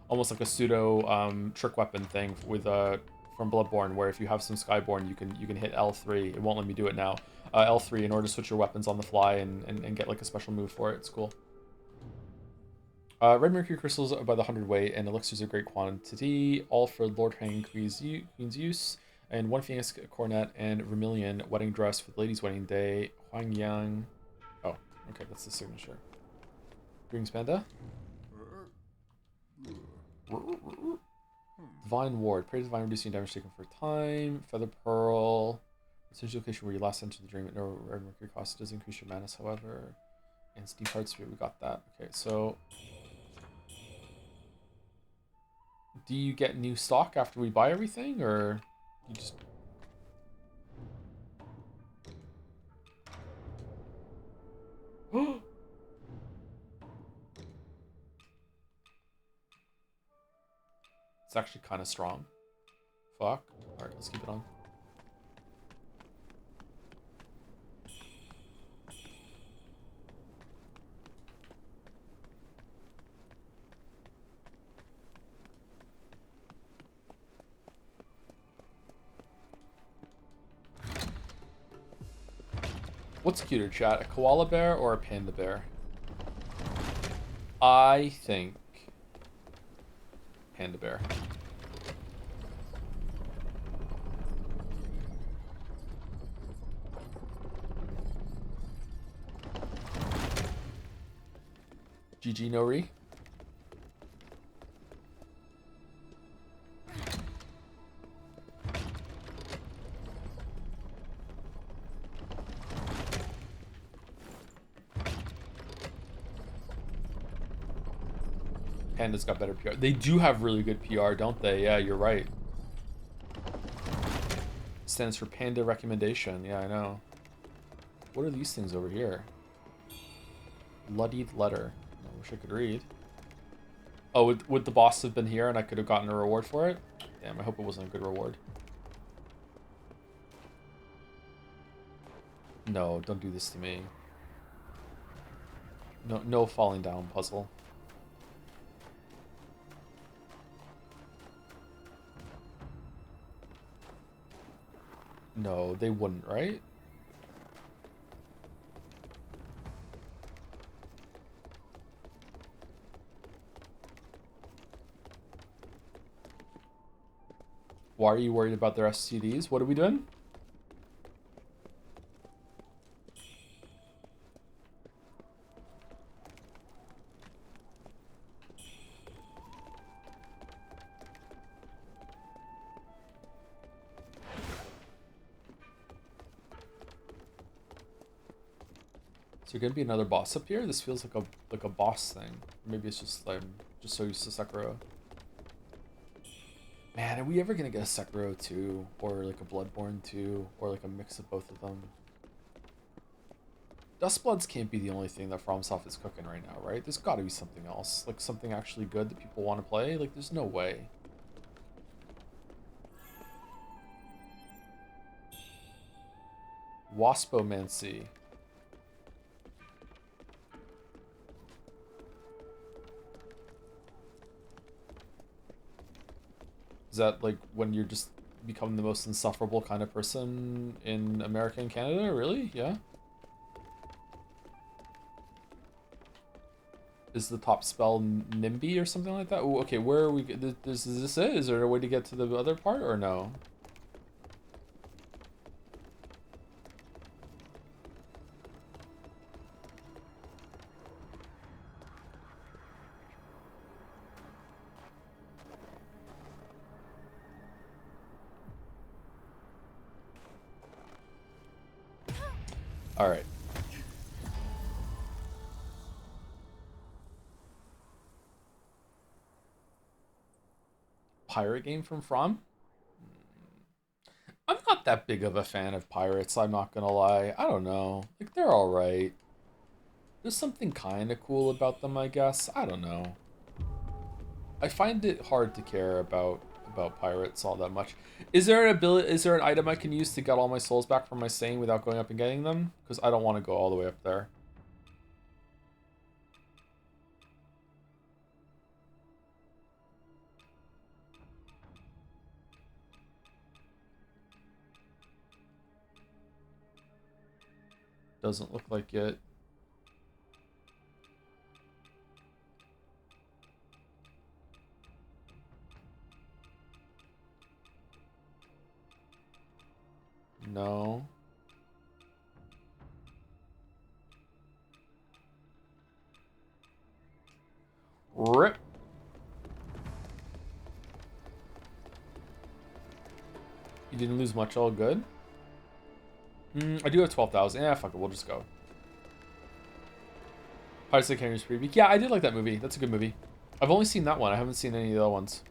almost like a pseudo trick weapon thing with from Bloodborne, where if you have some Skyborn, you can hit L3. It won't let me do it now. L3 in order to switch your weapons on the fly and get like a special move for it. It's cool. Red mercury crystals by the 100 weight and elixirs of great quantity, all for Lord Hang Queen's use. And one Phoenix coronet and vermilion wedding dress for the ladies' wedding day. Huang Yang. Oh, okay, that's the signature. Greetings, Panda. Divine Ward. Praise Divine, reducing damage taken for time. Feather Pearl. Essential location where you last entered the dream at no red mercury cost. It does increase your mana, however. And Steam Heart Spirit, we got that. Okay, so... Do you get new stock after we buy everything, or... You just... It's actually kind of strong. Fuck. Alright, let's keep it on. What's cuter, chat? A koala bear or a panda bear? I think panda bear. GG Nori. Panda's got better PR. They do have really good PR, don't they? Yeah, you're right. Stands for Panda Recommendation. Yeah, I know. What are these things over here? Bloodied letter. I wish I could read. Oh, would the boss have been here and I could have gotten a reward for it? Damn, I hope it wasn't a good reward. No, don't do this to me. No falling down puzzle. No, they wouldn't, right? Why are you worried about their STDs? What are we doing? Is there gonna be another boss up here? This feels like a boss thing. Maybe it's just just so used to Sekiro. Man, are we ever gonna get a Sekiro 2 or like a Bloodborne 2 or like a mix of both of them? Dustbloods can't be the only thing that FromSoft is cooking right now, right? There's got to be something else, like something actually good that people want to play. Like, there's no way. Waspomancy. Is that like when you're just become the most insufferable kind of person in America and Canada? Really? Yeah. Is the top spell NIMBY or something like that? Ooh, okay, where are we? Is this it? Is there a way to get to the other part or no? All right. Pirate game from? I'm not that big of a fan of pirates, I'm not gonna lie. I don't know. Like, they're alright. There's something kind of cool about them, I guess. I don't know. I find it hard to care about pirates all that much. Is there an item I can use to get all my souls back from my saying without going up and getting them? Because I don't want to go all the way up there. Doesn't look like it. No. Rip. You didn't lose much, all good? I do have 12,000. Yeah, fuck it, we'll just go. Pirates of the Caribbean's pretty weak. Yeah, I did like that movie. That's a good movie. I've only seen that one. I haven't seen any of the other ones.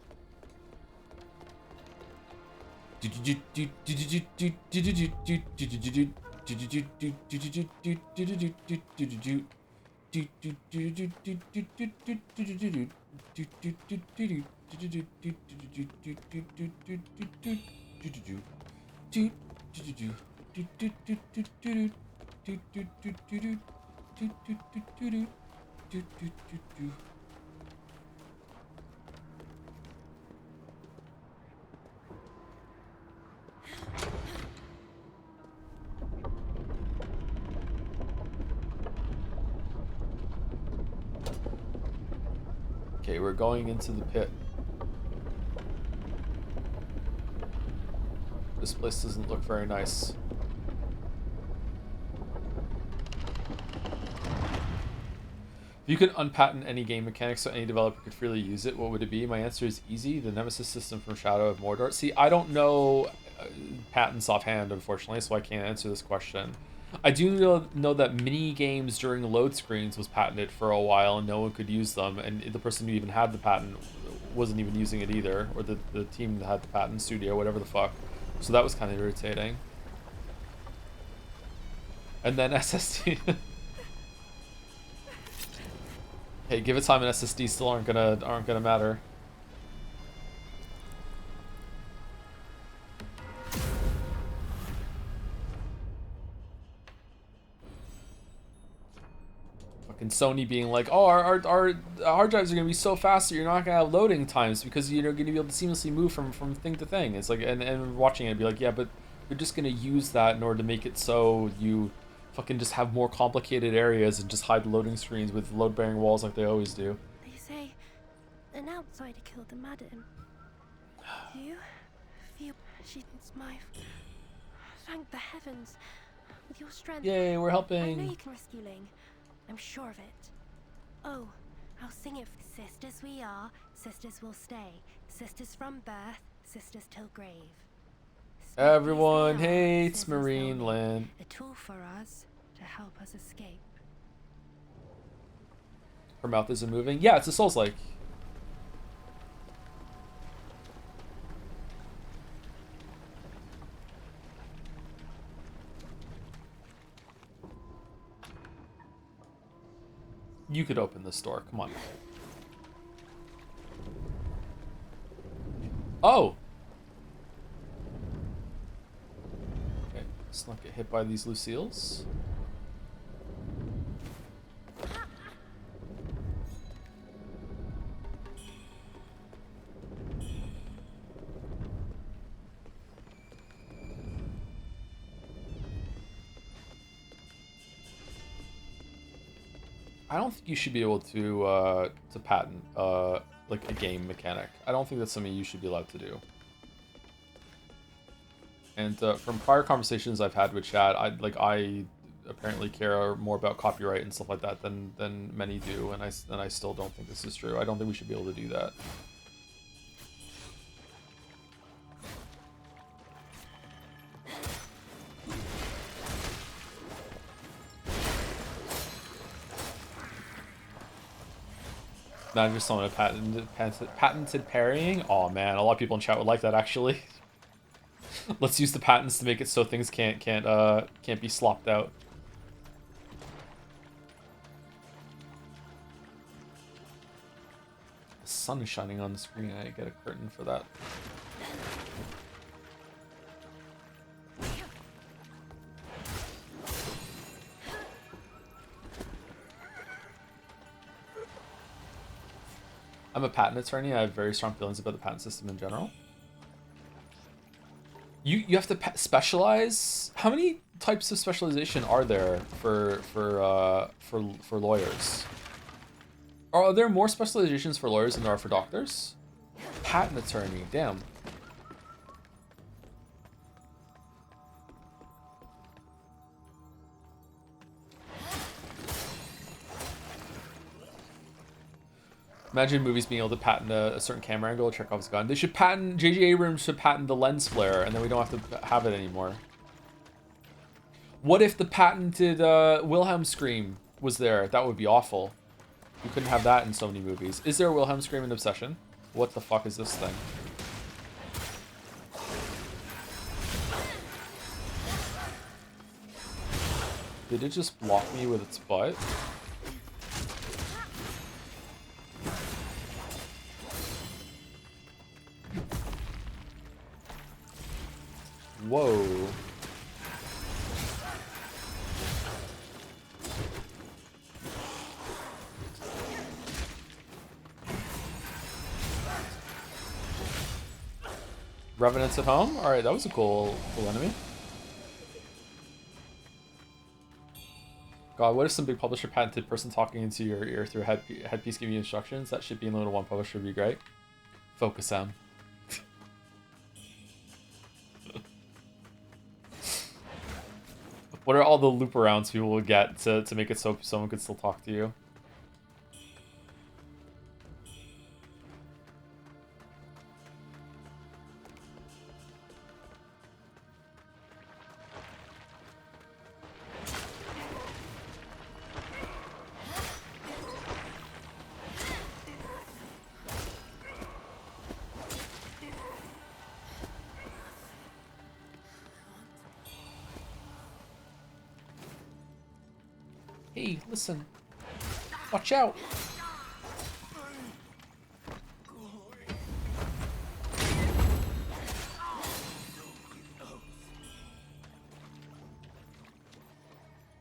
Okay, we're going into the pit. This place doesn't look very nice. If you could unpatent any game mechanic so any developer could freely use it, what would it be? My answer is easy. The Nemesis system from Shadow of Mordor. See, I don't know patents offhand, unfortunately, so I can't answer this question. I do know that mini games during load screens was patented for a while and no one could use them, and the person who even had the patent wasn't even using it either, or the team that had the patent, studio, whatever the fuck. So that was kind of irritating. And then SSD. Hey, give it time and SSD still aren't gonna matter. Fucking Sony being like, oh, our hard drives are gonna be so fast that you're not gonna have loading times because you're gonna be able to seamlessly move from thing to thing. It's like, and watching it be like, yeah, but you're just gonna use that in order to make it so you fucking just have more complicated areas and just hide loading screens with load-bearing walls like they always do. They say an outsider killed the madam. Do you feel she's my... Thank the heavens. With your strength... Yay, we're helping. I know you can rescue Ling. I'm sure of it. Oh, I'll sing it. Sisters we are, sisters will stay. Sisters from birth, sisters till grave. Everyone hates Marineland. A tool for us to help us escape. Her mouth isn't moving. Yeah, it's a Souls-like. You could open this door. Come on. Oh. Okay. Let's not get hit by these Lucille's. I don't think you should be able to patent like a game mechanic. I don't think that's something you should be allowed to do. And from prior conversations I've had with Chad, I apparently care more about copyright and stuff like that than many do, and I still don't think this is true. I don't think we should be able to do that. Imagine just someone patented parrying. Oh man, a lot of people in chat would like that actually. Let's use the patents to make it so things can't be slopped out. The sun is shining on the screen. I get a curtain for that. I'm a patent attorney. I have very strong feelings about the patent system in general. You have to specialize. How many types of specialization are there for lawyers? Are there more specializations for lawyers than there are for doctors? Patent attorney, damn. Imagine movies being able to patent a certain camera angle. Chekhov's gun. They should patent. J.J. Abrams should patent the lens flare, and then we don't have to have it anymore. What if the patented Wilhelm scream was there? That would be awful. You couldn't have that in so many movies. Is there a Wilhelm scream in Obsession? What the fuck is this thing? Did it just block me with its butt? Whoa. Revenants at home? Alright, that was a cool enemy. God, what if some big publisher patented person talking into your ear through a headpiece giving you instructions? That should be in limited one publisher would be great. Focus M. What are all the loop arounds people will get to make it so someone could still talk to you? Hey, listen. Watch out.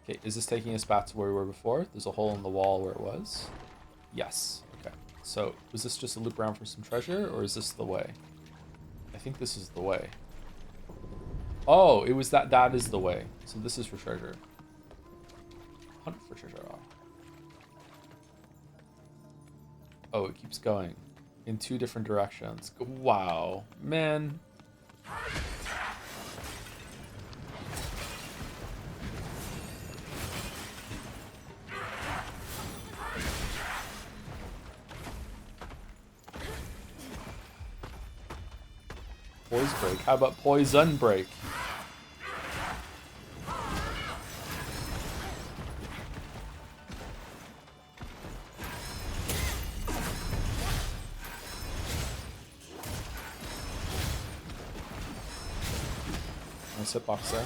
Okay, is this taking us back to where we were before? There's a hole in the wall where it was. Yes. Okay. So, was this just a loop around for some treasure, or is this the way? I think this is the way. Oh, it was that is the way. So this is for treasure. Hunt for treasure. Oh, it keeps going in two different directions. Wow, man. Poise break. How about poison break? Nice hitbox there.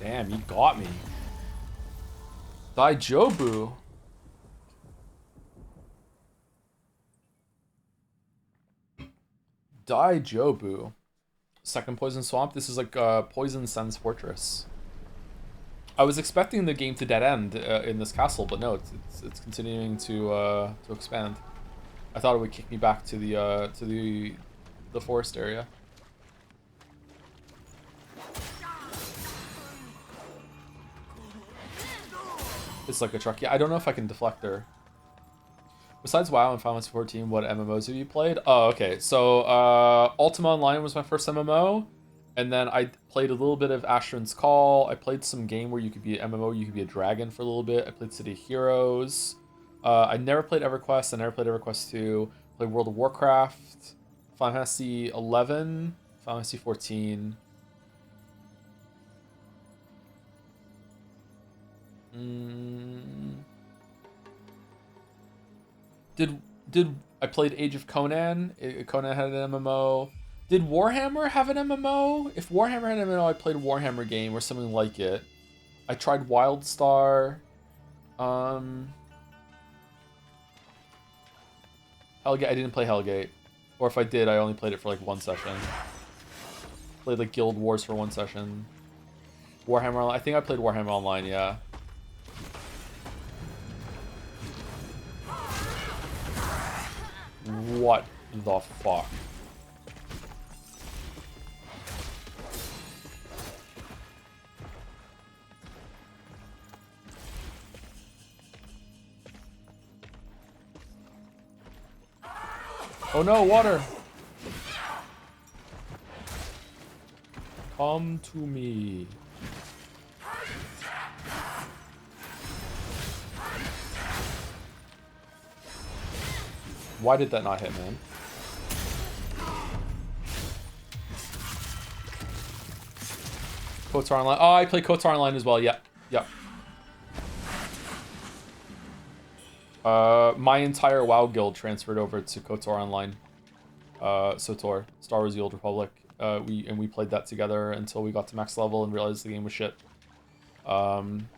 Damn, you got me. Daijobu. Daijobu. Second Poison Swamp. This is like Poison Sun's Fortress. I was expecting the game to dead end in this castle, but no, it's continuing to expand. I thought it would kick me back to the forest area. It's like a truck. Yeah, I don't know if I can deflect her. Besides WoW and Final Fantasy 14, what MMOs have you played? Oh, okay. So Ultima Online was my first MMO, and then I played a little bit of Asheron's Call. I played some game where you could be an MMO, you could be a dragon for a little bit. I played City of Heroes. I never played EverQuest. I never played EverQuest 2. Played World of Warcraft, Final Fantasy 11, Final Fantasy 14. Did I played Age of Conan? Conan had an MMO. Did Warhammer have an MMO? If Warhammer had an MMO, I played a Warhammer game or something like it. I tried WildStar. Hellgate. I didn't play Hellgate. Or if I did, I only played it for like one session. Played like Guild Wars for one session. Warhammer Online. I think I played Warhammer Online, yeah. What the fuck? Oh no, water! Come to me. Why did that not hit, man? KOTOR Online. Oh, I play KOTOR Online as well. Yep. Yep. My entire WoW guild transferred over to KOTOR Online. SOTOR, Star Wars: The Old Republic. We played that together until we got to max level and realized the game was shit. Tortanic.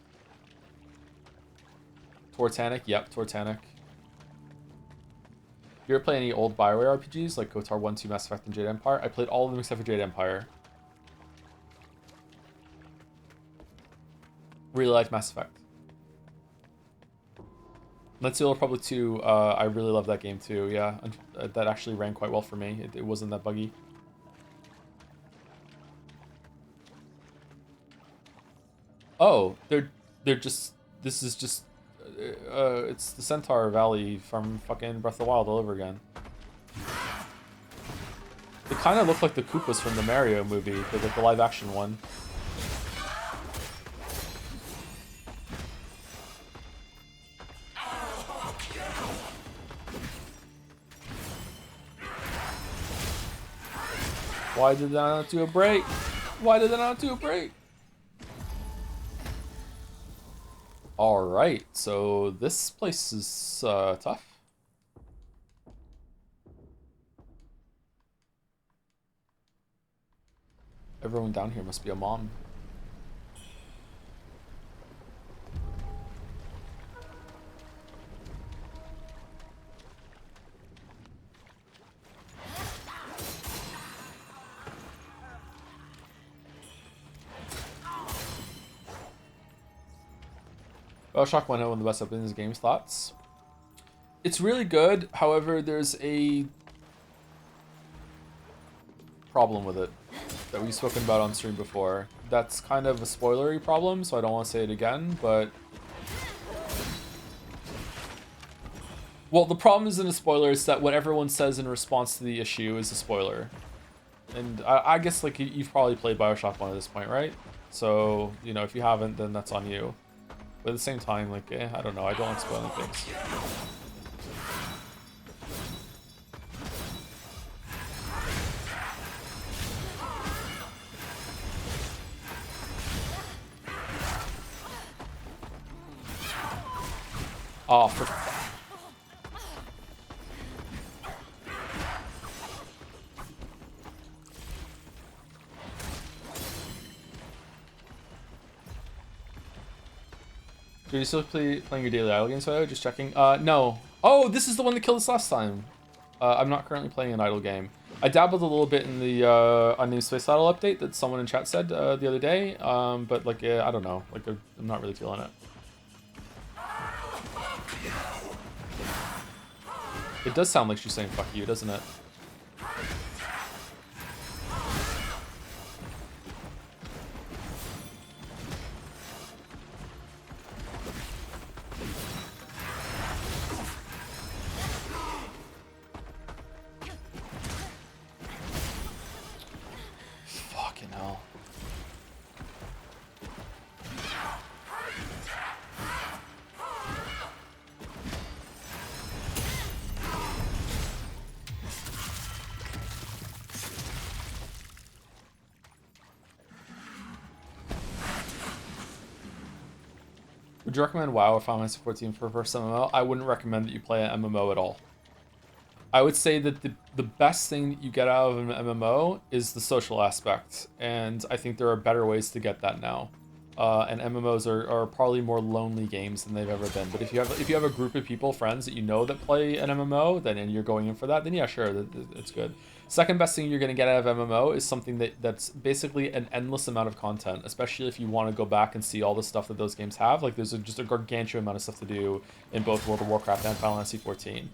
Yep, Tortanic. You ever play any old BioWare RPGs like KOTOR 1, 2, Mass Effect, and Jade Empire? I played all of them except for Jade Empire. Really liked Mass Effect. Let's See Republic 2, I really love that game too, yeah. That actually ran quite well for me. It wasn't that buggy. Oh, they're just... This is just... it's the Centaur Valley from fucking Breath of the Wild all over again. They kind of look like the Koopas from the Mario movie, but like the live-action one. Why did I not do a break? Why did I not do a break? Alright, so this place is tough. Everyone down here must be a mom. BioShock 1 one of the best openings games. Thoughts? It's really good, however, there's a problem with it that we've spoken about on stream before. That's kind of a spoilery problem, so I don't want to say it again, but... Well, the problem isn't a spoiler, it's that what everyone says in response to the issue is a spoiler. And I guess, like, you've probably played BioShock 1 at this point, right? So, you know, if you haven't, then that's on you. But at the same time, like, I don't know, I don't like spoiling things. Oh, for... Do you still playing your daily idle games? So just checking. No. Oh, this is the one that killed us last time. I'm not currently playing an idle game. I dabbled a little bit in the Unnamed Space Battle update that someone in chat said the other day, but like I don't know, like I'm not really feeling it. It does sound like she's saying "fuck you," doesn't it? Fucking hell. Would you recommend WoW or Final Fantasy 14 for first MMO? I wouldn't recommend that you play an MMO at all. I would say that the best thing that you get out of an MMO is the social aspect, and I think there are better ways to get that now. And MMOs are probably more lonely games than they've ever been. But if you have a group of people, friends that you know that play an MMO, then and you're going in for that, then yeah, sure, it's good. Second best thing you're gonna get out of MMO is something that's basically an endless amount of content, especially if you want to go back and see all the stuff that those games have. Like there's just a gargantuan amount of stuff to do in both World of Warcraft and Final Fantasy 14.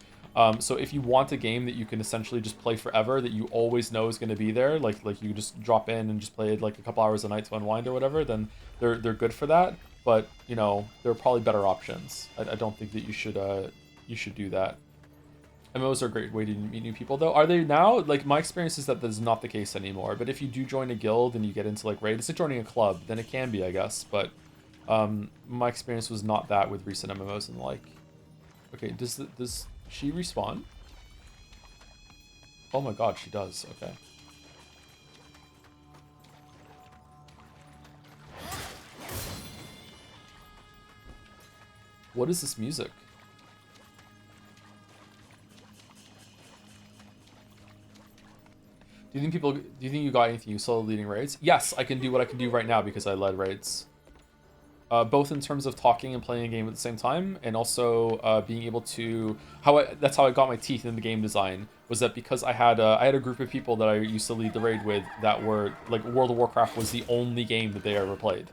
So if you want a game that you can essentially just play forever, that you always know is going to be there, like you just drop in and just play it like a couple hours a night to unwind or whatever, then they're good for that. But you know, there are probably better options. I don't think that you should do that. MMOs are a great way to meet new people, though. Are they now? Like my experience is that that's not the case anymore. But if you do join a guild and you get into like raid, it's like joining a club. Then it can be, I guess. But my experience was not that with recent MMOs and the like. Okay, does she respawn? Oh my god, she does. Okay. What is this music? Do you think you got anything useful leading raids? Yes, I can do what I can do right now because I led raids. Both in terms of talking and playing a game at the same time, and also being able to that's how I got my teeth in the game design, was that because I had a group of people that I used to lead the raid with that were like World of Warcraft was the only game that they ever played,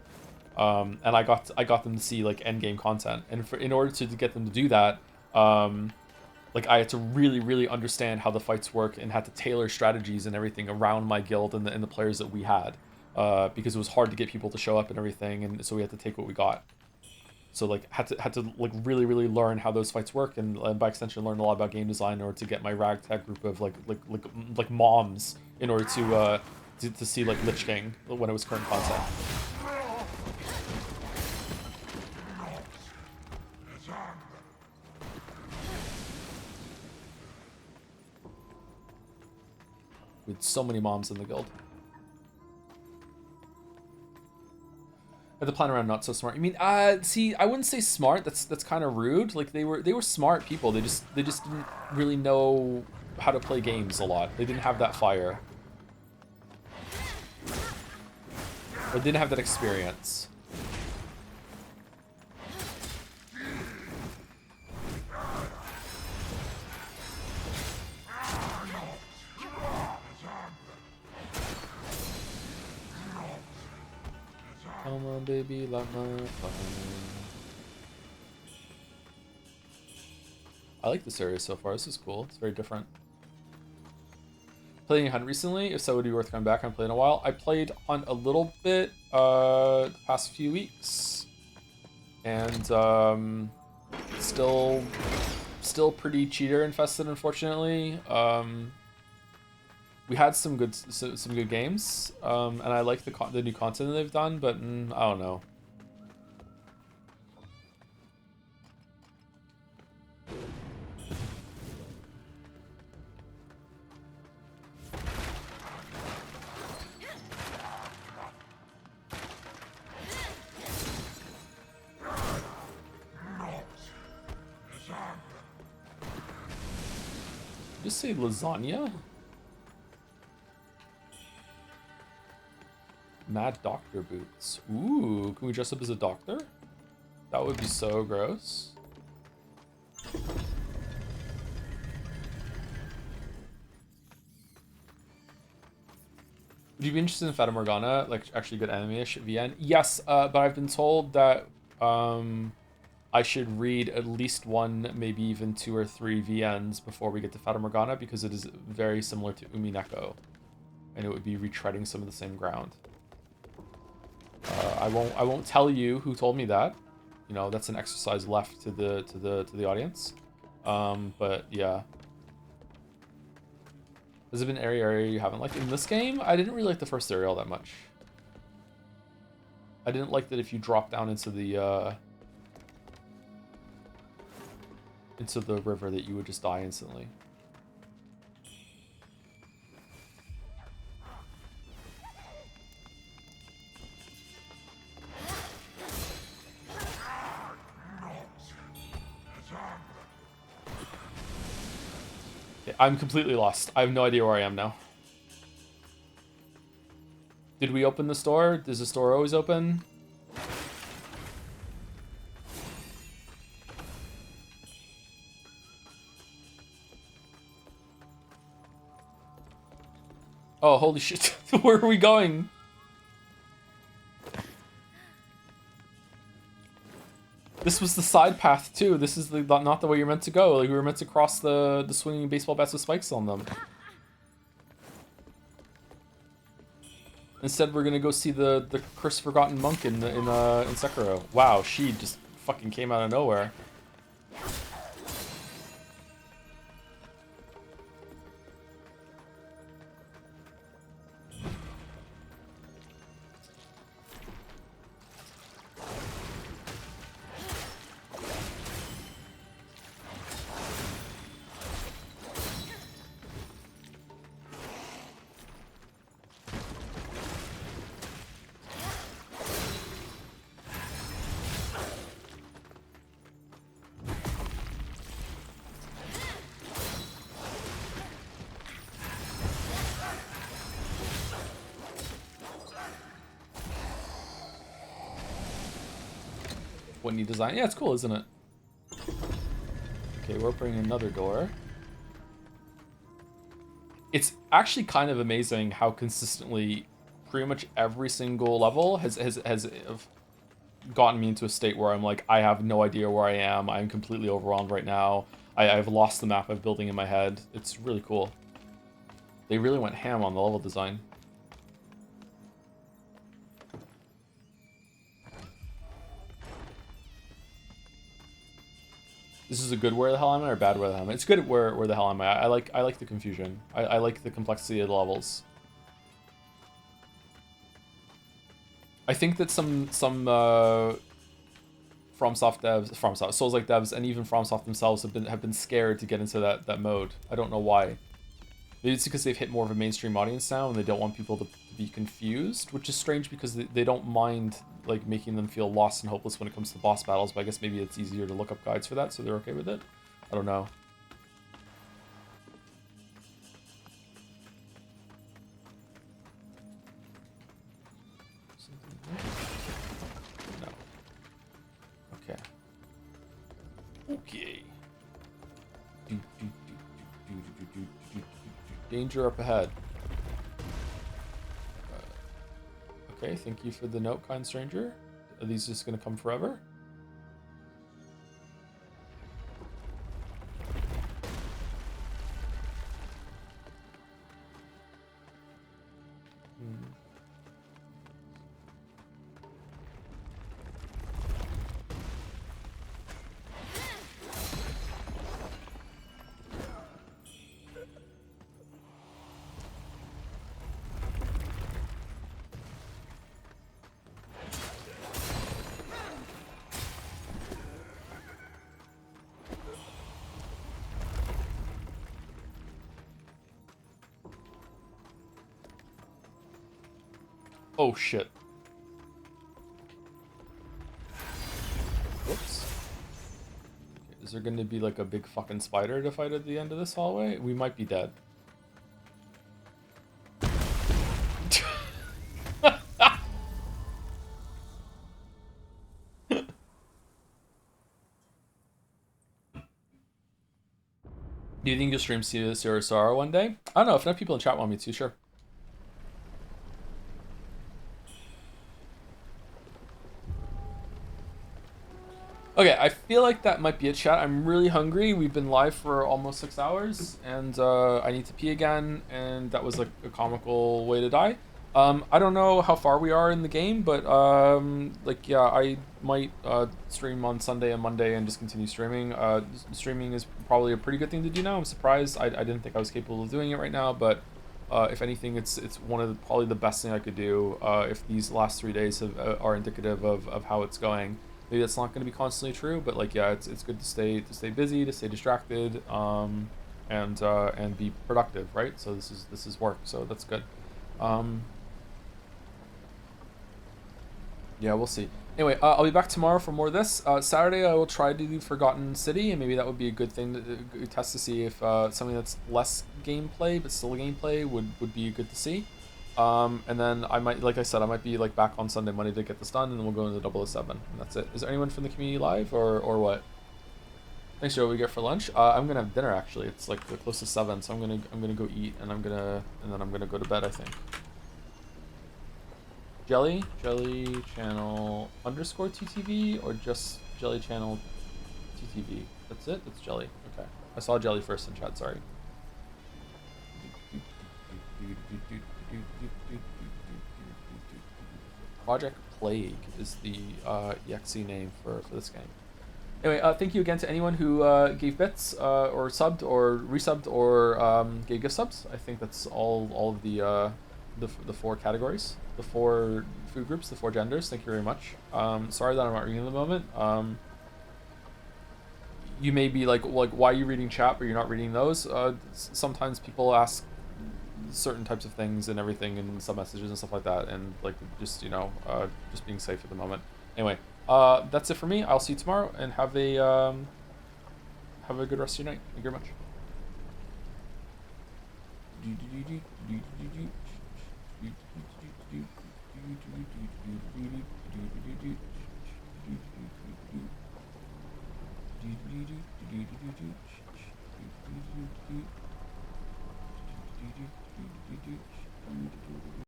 and I got them to see like end game content, and in order to get them to do that, like I had to really understand how the fights work and had to tailor strategies and everything around my guild and the players that we had. Because it was hard to get people to show up and everything, and so we had to take what we got. So like had to like really learn how those fights work, and by extension learn a lot about game design in order to get my ragtag group of like moms in order to see like Lich King when it was current content. We had so many moms in the guild. The plan around not so smart. You mean, see, I wouldn't say smart. That's kind of rude. Like they were smart people. They just didn't really know how to play games a lot. They didn't have that fire. Or didn't have that experience. Come on, baby, like my fun. I like this area so far. This is cool. It's very different. Playing Hunt recently? If so, would it be worth coming back? I haven't played in a while. I played Hunt a little bit the past few weeks, and still pretty cheater infested, unfortunately. We had some good games, and I like the new content that they've done, but I don't know. Just say lasagna? Mad doctor boots. Ooh, can we dress up as a doctor? That would be so gross. Would you be interested in Fata Morgana, like actually good anime-ish VN? Yes, but I've been told that I should read at least one, maybe even 2 or 3 VNs before we get to Fata Morgana, because it is very similar to Umineko, and it would be retreading some of the same ground. I won't tell you who told me that. You know, that's an exercise left to the audience. But yeah. Has there been an area you haven't liked in this game? I didn't really like the first area all that much. I didn't like that if you drop down into the river that you would just die instantly. Okay, I'm completely lost. I have no idea where I am now. Did we open the store? Does the store always open? Oh, holy shit. Where are we going? This was the side path too. This is not the way you're meant to go. Like, we were meant to cross the swinging baseball bats with spikes on them. Instead, we're gonna go see the cursed forgotten monk in Sekiro. Wow, she just fucking came out of nowhere. What neat design? Yeah, it's cool, isn't it? Okay, we're opening another door. It's actually kind of amazing how consistently pretty much every single level has gotten me into a state where I'm like, I have no idea where I am. I'm completely overwhelmed right now. I've lost the map I'm building in my head. It's really cool. They really went ham on the level design. This is a good where the hell am I or bad where the hell am I? It's good at where the hell am I. I like the confusion. I like the complexity of the levels. I think that some FromSoft devs, Souls-like devs, and even FromSoft themselves have been scared to get into that mode. I don't know why. Maybe it's because they've hit more of a mainstream audience now and they don't want people to be confused, which is strange because they don't mind like making them feel lost and hopeless when it comes to boss battles, but I guess maybe it's easier to look up guides for that, so they're okay with it. I don't know. No. Okay. Okay. Danger up ahead. Okay, thank you for the note, kind stranger. Are these just gonna come forever? Oh shit. Whoops. Okay, is there gonna be like a big fucking spider to fight at the end of this hallway? We might be dead. Do you think you'll stream CSR one day? I don't know, if enough people in chat want me to, sure. feel like that might be a chat. I'm really hungry. We've been live for almost 6 hours, and I need to pee again, and that was like a comical way to die. I don't know how far we are in the game, but like yeah, I might stream on Sunday and Monday and just continue streaming. Streaming is probably a pretty good thing to do now. I'm surprised. I didn't think I was capable of doing it right now, but if anything, it's one of probably the best thing I could do if these last 3 days are indicative of how it's going. Maybe that's not going to be constantly true, but like yeah, it's good to stay busy, to stay distracted, and be productive, right? So this is work, so that's good. Yeah, we'll see. Anyway, I'll be back tomorrow for more of this. Saturday, I will try to do Forgotten City, and maybe that would be a good thing to test to see if something that's less gameplay but still gameplay would be good to see. And then I might, like I said, I might be like back on Sunday, Monday to get this done, and then we'll go into 007, and that's it. Is there anyone from the community live or what? Thanks, Joe. We get for lunch. I'm gonna have dinner actually. It's like close to 7, so I'm gonna go eat, and then I'm gonna go to bed, I think. Jelly channel _ TTV or just Jelly channel TTV? That's it? That's Jelly. Okay. I saw Jelly first in chat, sorry. Project Plague is the EXE name for this game. Anyway, thank you again to anyone who gave bits or subbed or resubbed or gave gift subs. I think that's all of the 4 categories, the 4 food groups, the 4 genders. Thank you very much. Sorry that I'm not reading at the moment. You may be like why are you reading chat but you're not reading those? Sometimes people ask certain types of things and everything and sub messages and stuff like that, and like just just being safe at the moment. Anyway, that's it for me. I'll see you tomorrow, and have a good rest of your night. Thank you very much.